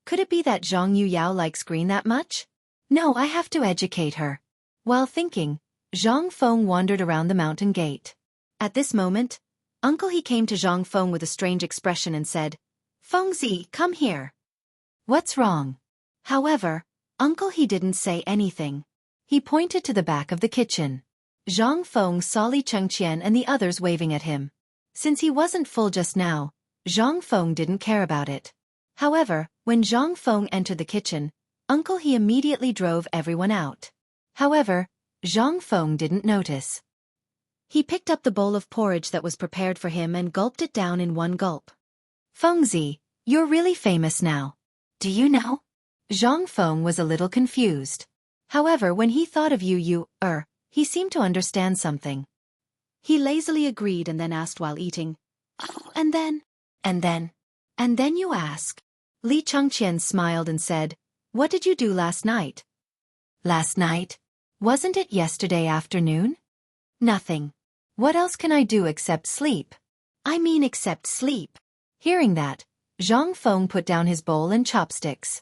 Could it be that Zhang Yuyao likes green that much? No, I have to educate her. While thinking, Zhang Feng wandered around the mountain gate. At this moment, Uncle He came to Zhang Feng with a strange expression and said, "Fengzi, come here." What's wrong? However, Uncle He didn't say anything. He pointed to the back of the kitchen. Zhang Feng saw Xianxia and the others waving at him. Since he wasn't full just now, Zhang Feng didn't care about it. However, when Zhang Feng entered the kitchen, Uncle He immediately drove everyone out. However, Zhang Feng didn't notice. He picked up the bowl of porridge that was prepared for him and gulped it down in one gulp. "Fengzi, you're really famous now. Do you know?" Zhang Feng was a little confused. However, when he thought of he seemed to understand something. He lazily agreed and then asked while eating, "Oh, and then you ask?" Xianxia smiled and said, "What did you do last night?" "Last night? Wasn't it yesterday afternoon?" "Nothing. What else can I do except sleep?" "I mean except sleep." Hearing that, Zhang Feng put down his bowl and chopsticks.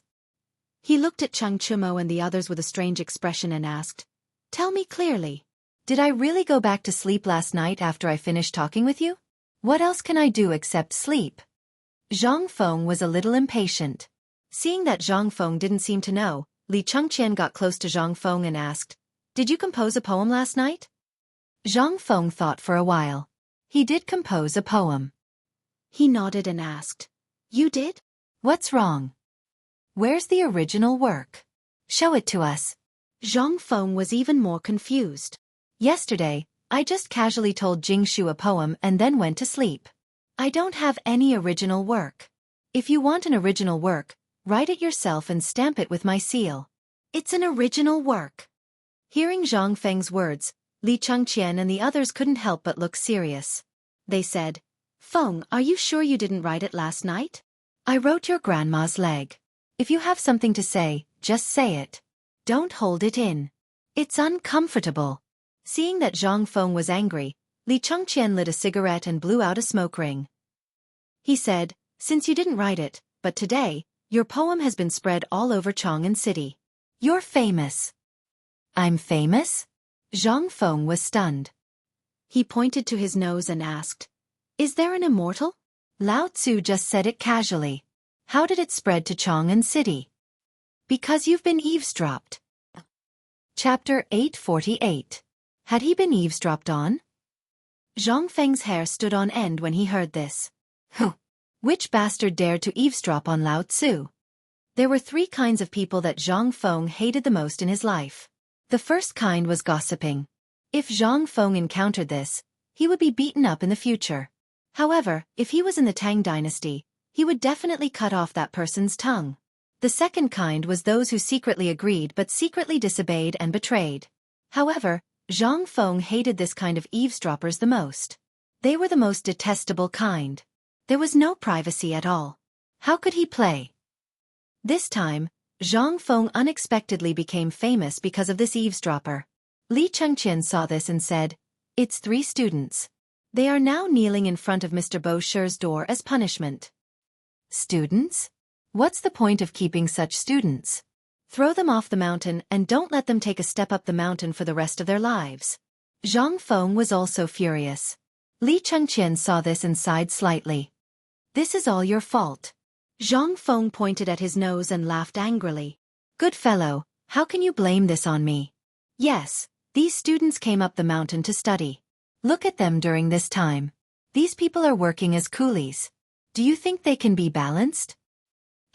He looked at Cheng Chimo and the others with a strange expression and asked, "Tell me clearly. Did I really go back to sleep last night after I finished talking with you? What else can I do except sleep?" Zhang Feng was a little impatient. Seeing that Zhang Feng didn't seem to know, Xianxia got close to Zhang Feng and asked, "Did you compose a poem last night?" Zhang Feng thought for a while. He did compose a poem. He nodded and asked, "You did? What's wrong? Where's the original work? Show it to us." Zhang Feng was even more confused. "Yesterday, I just casually told Jingshu a poem and then went to sleep. I don't have any original work. If you want an original work, write it yourself and stamp it with my seal." "It's an original work." Hearing Zhang Feng's words, Xianxia and the others couldn't help but look serious. They said, "Feng, are you sure you didn't write it last night?" "I wrote your grandma's leg. If you have something to say, just say it. Don't hold it in. It's uncomfortable." Seeing that Zhang Feng was angry, Xianxia lit a cigarette and blew out a smoke ring. He said, "Since you didn't write it, but today, your poem has been spread all over Chang'an City. You're famous." "I'm famous?" Zhang Feng was stunned. He pointed to his nose and asked, "Is there an immortal?" Lao Tzu just said it casually. How did it spread to Chang'an City? "Because you've been eavesdropped." Chapter 848. Had he been eavesdropped on? Zhang Feng's hair stood on end when he heard this. Which bastard dared to eavesdrop on Lao Tzu? There were three kinds of people that Zhang Feng hated the most in his life. The first kind was gossiping. If Zhang Feng encountered this, he would be beaten up in the future. However, if he was in the Tang dynasty, he would definitely cut off that person's tongue. The second kind was those who secretly agreed but secretly disobeyed and betrayed. However, Zhang Feng hated this kind of eavesdroppers the most. They were the most detestable kind. There was no privacy at all. How could he play? This time, Zhang Feng unexpectedly became famous because of this eavesdropper. Xianxia saw this and said, "It's 3 students. They are now kneeling in front of Mr. Bo Shi's door as punishment." "Students? What's the point of keeping such students? Throw them off the mountain and don't let them take a step up the mountain for the rest of their lives. Zhang Feng was also furious. Li Chengqian saw this and sighed slightly. This is all your fault. Zhang Feng pointed at his nose and laughed angrily. Good fellow, how can you blame this on me? Yes, these students came up the mountain to study. Look at them during this time. These people are working as coolies. Do you think they can be balanced?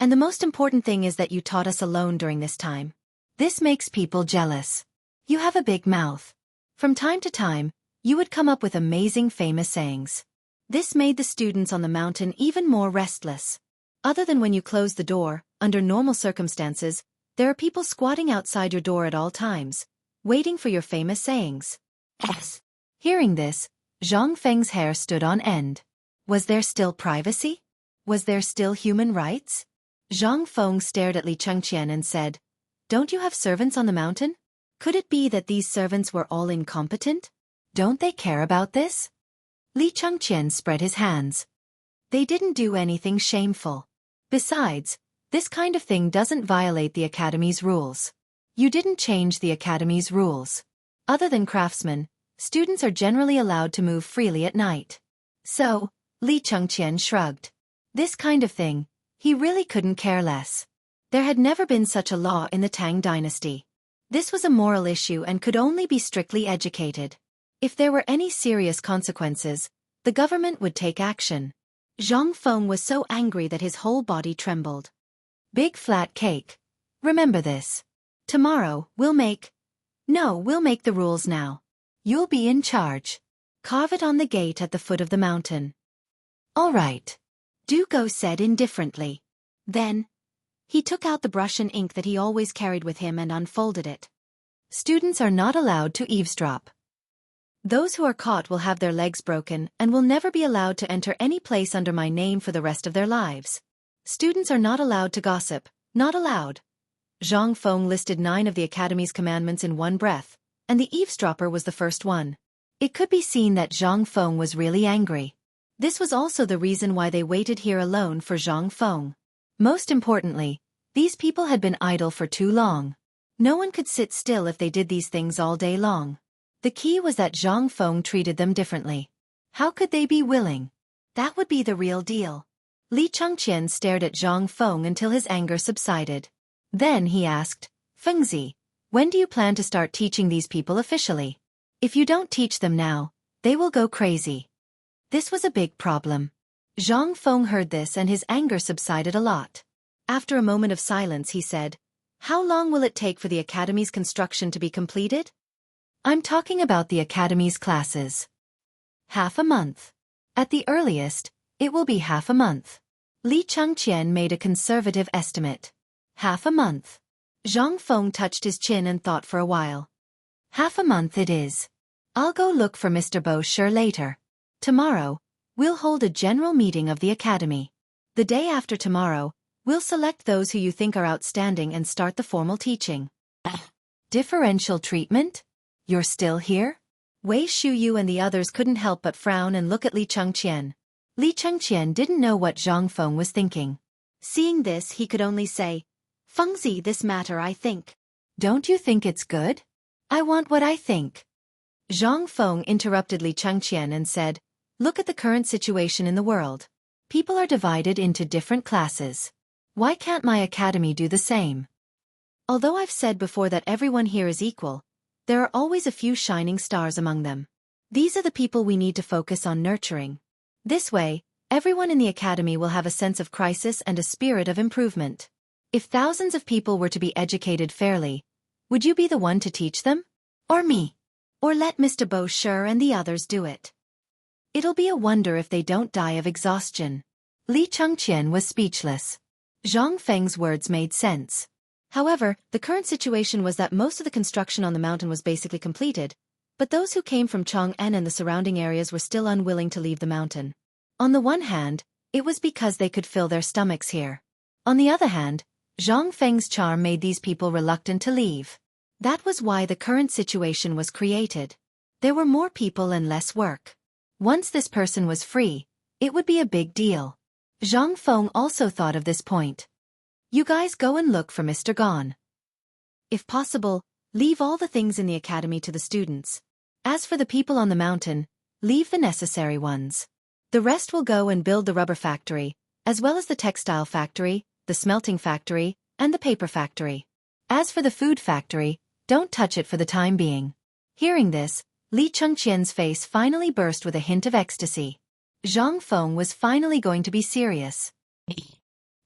And the most important thing is that you taught us alone during this time. This makes people jealous. You have a big mouth. From time to time, you would come up with amazing famous sayings. This made the students on the mountain even more restless. Other than when you close the door, under normal circumstances, there are people squatting outside your door at all times, waiting for your famous sayings. Yes. Hearing this, Zhang Feng's hair stood on end. Was there still privacy? Was there still human rights? Zhang Feng stared at Li Chengqian and said, Don't you have servants on the mountain? Could it be that these servants were all incompetent? Don't they care about this? Li Chengqian spread his hands. They didn't do anything shameful. Besides, this kind of thing doesn't violate the Academy's rules. You didn't change the Academy's rules. Other than craftsmen, students are generally allowed to move freely at night. So, Li Chengqian shrugged. This kind of thing, he really couldn't care less. There had never been such a law in the Tang dynasty. This was a moral issue and could only be strictly educated. If there were any serious consequences, the government would take action. Zhang Feng was so angry that his whole body trembled. Big flat cake. Remember this. Tomorrow, we'll make the rules now. You'll be in charge. Carve it on the gate at the foot of the mountain. All right. Dugo said indifferently. Then, he took out the brush and ink that he always carried with him and unfolded it. Students are not allowed to eavesdrop. Those who are caught will have their legs broken and will never be allowed to enter any place under my name for the rest of their lives. Students are not allowed to gossip, not allowed. Zhang Feng listed 9 of the Academy's commandments in one breath, and the eavesdropper was the first one. It could be seen that Zhang Feng was really angry. This was also the reason why they waited here alone for Zhang Feng. Most importantly, these people had been idle for too long. No one could sit still if they did these things all day long. The key was that Zhang Feng treated them differently. How could they be willing? That would be the real deal. Li Chengqian stared at Zhang Feng until his anger subsided. Then he asked, Fengzi, when do you plan to start teaching these people officially? If you don't teach them now, they will go crazy. This was a big problem. Zhang Feng heard this and his anger subsided a lot. After a moment of silence he said, How long will it take for the Academy's construction to be completed? I'm talking about the Academy's classes. Half a month. At the earliest, it will be half a month. Li Chengqian made a conservative estimate. Half a month. Zhang Feng touched his chin and thought for a while. Half a month it is. I'll go look for Mr. Bosher later. Tomorrow, we'll hold a general meeting of the Academy. The day after tomorrow, we'll select those who you think are outstanding and start the formal teaching. Differential treatment? You're still here? Wei Shuyu and the others couldn't help but frown and look at Li Chengqian. Li Chengqian didn't know what Zhang Feng was thinking. Seeing this, he could only say, Fengzi, this matter I think. Don't you think it's good? I want what I think. Zhang Feng interrupted Li Chengqian and said, Look at the current situation in the world. People are divided into different classes. Why can't my academy do the same? Although I've said before that everyone here is equal, there are always a few shining stars among them. These are the people we need to focus on nurturing. This way, everyone in the academy will have a sense of crisis and a spirit of improvement. If thousands of people were to be educated fairly, would you be the one to teach them? Or me? Or let Mr. Bosher and the others do it? It'll be a wonder if they don't die of exhaustion. Li Chengqian was speechless. Zhang Feng's words made sense. However, the current situation was that most of the construction on the mountain was basically completed, but those who came from Chang'an and the surrounding areas were still unwilling to leave the mountain. On the one hand, it was because they could fill their stomachs here. On the other hand, Zhang Feng's charm made these people reluctant to leave. That was why the current situation was created. There were more people and less work. Once this person was free, it would be a big deal. Zhang Feng also thought of this point. You guys go and look for Mr. Gon. If possible, leave all the things in the academy to the students. As for the people on the mountain, leave the necessary ones. The rest will go and build the rubber factory, as well as the textile factory, the smelting factory, and the paper factory. As for the food factory, don't touch it for the time being. Hearing this, Li Chengqian's face finally burst with a hint of ecstasy. Zhang Feng was finally going to be serious.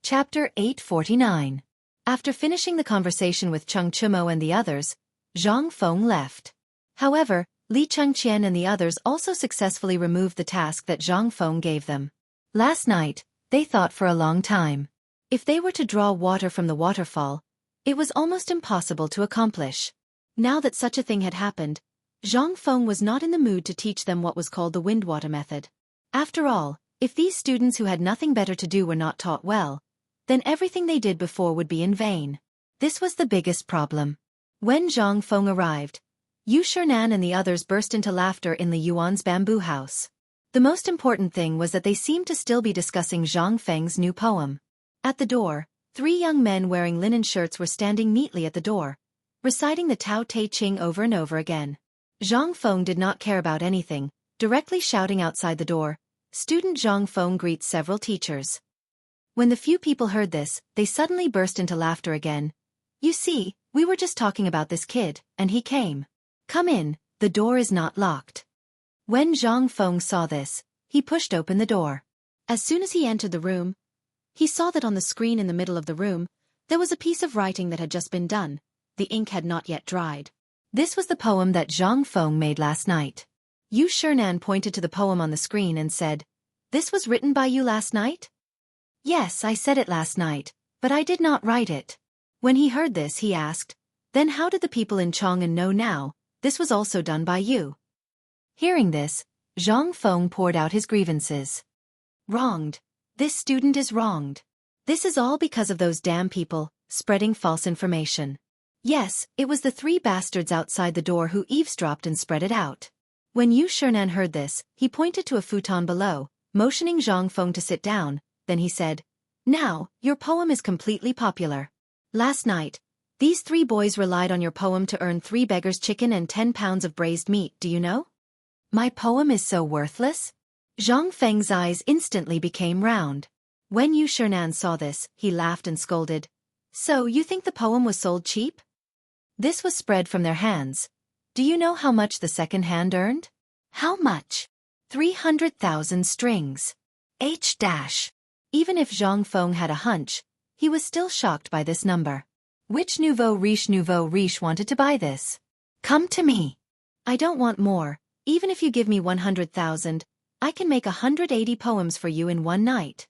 Chapter 849. After finishing the conversation with Cheng Chumo and the others, Zhang Feng left. However, Li Chengqian and the others also successfully removed the task that Zhang Feng gave them. Last night, they thought for a long time. If they were to draw water from the waterfall, it was almost impossible to accomplish. Now that such a thing had happened, Zhang Feng was not in the mood to teach them what was called the wind-water method. After all, if these students who had nothing better to do were not taught well, then everything they did before would be in vain. This was the biggest problem. When Zhang Feng arrived, Yu Shernan and the others burst into laughter in Li Yuan's bamboo house. The most important thing was that they seemed to still be discussing Zhang Feng's new poem. At the door, 3 young men wearing linen shirts were standing neatly at the door, reciting the Tao Te Ching over and over again. Zhang Feng did not care about anything, directly shouting outside the door, "Student Zhang Feng greets several teachers." When the few people heard this, they suddenly burst into laughter again. "You see, we were just talking about this kid, and he came. Come in, the door is not locked." When Zhang Feng saw this, he pushed open the door. As soon as he entered the room, he saw that on the screen in the middle of the room, there was a piece of writing that had just been done. The ink had not yet dried. This was the poem that Zhang Feng made last night. Yu Shernan pointed to the poem on the screen and said, "This was written by you last night?" "Yes, I said it last night, but I did not write it." When he heard this, he asked, "Then how did the people in Chang'an know now this was also done by you?" Hearing this, Zhang Feng poured out his grievances. "Wronged. This student is wronged. This is all because of those damn people, spreading false information. Yes, it was the 3 bastards outside the door who eavesdropped and spread it out." When Yu Shernan heard this, he pointed to a futon below, motioning Zhang Feng to sit down, then he said, "Now, your poem is completely popular. Last night, these 3 boys relied on your poem to earn 3 beggars' chicken and 10 pounds of braised meat, do you know? My poem is so worthless?" Zhang Feng's eyes instantly became round. When Yu Shernan saw this, he laughed and scolded, "So you think the poem was sold cheap? This was spread from their hands. Do you know how much the second hand earned? How much? 300,000 strings. H dash. Even if Zhang Feng had a hunch, he was still shocked by this number. Which nouveau riche wanted to buy this? Come to me. I don't want more. Even if you give me 100,000, I can make 180 poems for you in one night.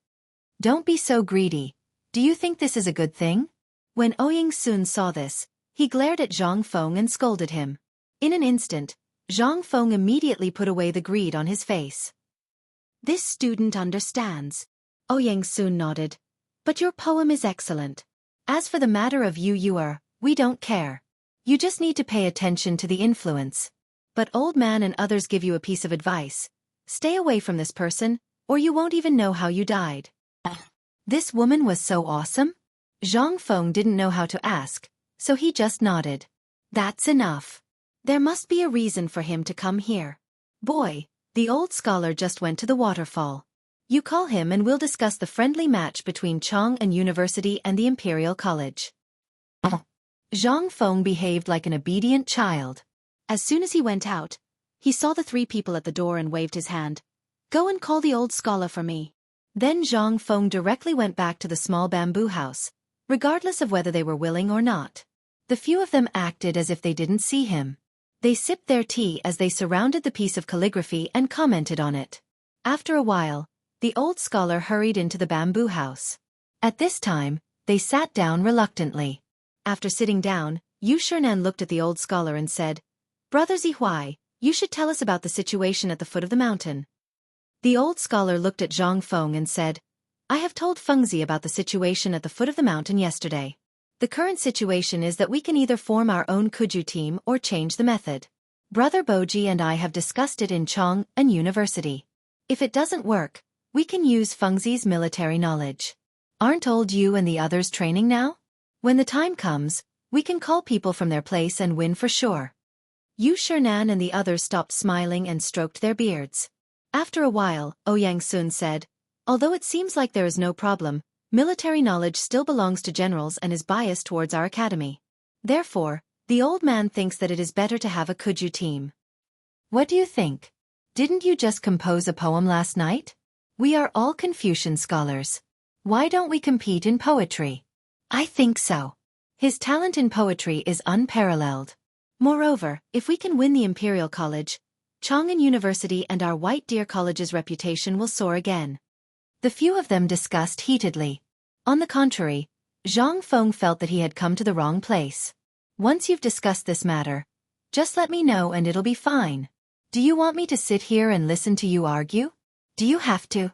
Don't be so greedy. Do you think this is a good thing?" When Ouyang Sun saw this, he glared at Zhang Feng and scolded him. In an instant, Zhang Feng immediately put away the greed on his face. "This student understands." Ouyang Sun nodded. "But your poem is excellent. As for the matter of you, we don't care. You just need to pay attention to the influence. But old man and others give you a piece of advice. Stay away from this person, or you won't even know how you died." This woman was so awesome? Zhang Feng didn't know how to ask, so he just nodded. "That's enough. There must be a reason for him to come here. Boy, the old scholar just went to the waterfall. You call him and we'll discuss the friendly match between Chang'an University and the Imperial College." Zhang Feng behaved like an obedient child. As soon as he went out, he saw the 3 people at the door and waved his hand. "Go and call the old scholar for me." Then Zhang Feng directly went back to the small bamboo house, regardless of whether they were willing or not. The few of them acted as if they didn't see him. They sipped their tea as they surrounded the piece of calligraphy and commented on it. After a while, the old scholar hurried into the bamboo house. At this time, they sat down reluctantly. After sitting down, Yu Shernan looked at the old scholar and said, "Brother Zihuai, you should tell us about the situation at the foot of the mountain." The old scholar looked at Zhang Feng and said, "I have told Fengzi about the situation at the foot of the mountain yesterday. The current situation is that we can either form our own Kuju team or change the method. Brother Boji and I have discussed it in Chang'an University. If it doesn't work, we can use Fengzi's military knowledge. Aren't old you and the others training now? When the time comes, we can call people from their place and win for sure. Yu Shernan and the others stopped smiling and stroked their beards. After a while, Ouyang Sun said, although it seems like there is no problem, military knowledge still belongs to generals and is biased towards our academy. Therefore, the old man thinks that it is better to have a Kuju team. What do you think? Didn't you just compose a poem last night? We are all Confucian scholars. Why don't we compete in poetry? I think so. His talent in poetry is unparalleled. Moreover, if we can win the Imperial College, Chang'an University and our White Deer College's reputation will soar again. The few of them discussed heatedly. On the contrary, Zhang Feng felt that he had come to the wrong place. Once you've discussed this matter, just let me know and it'll be fine. Do you want me to sit here and listen to you argue? Do you have to?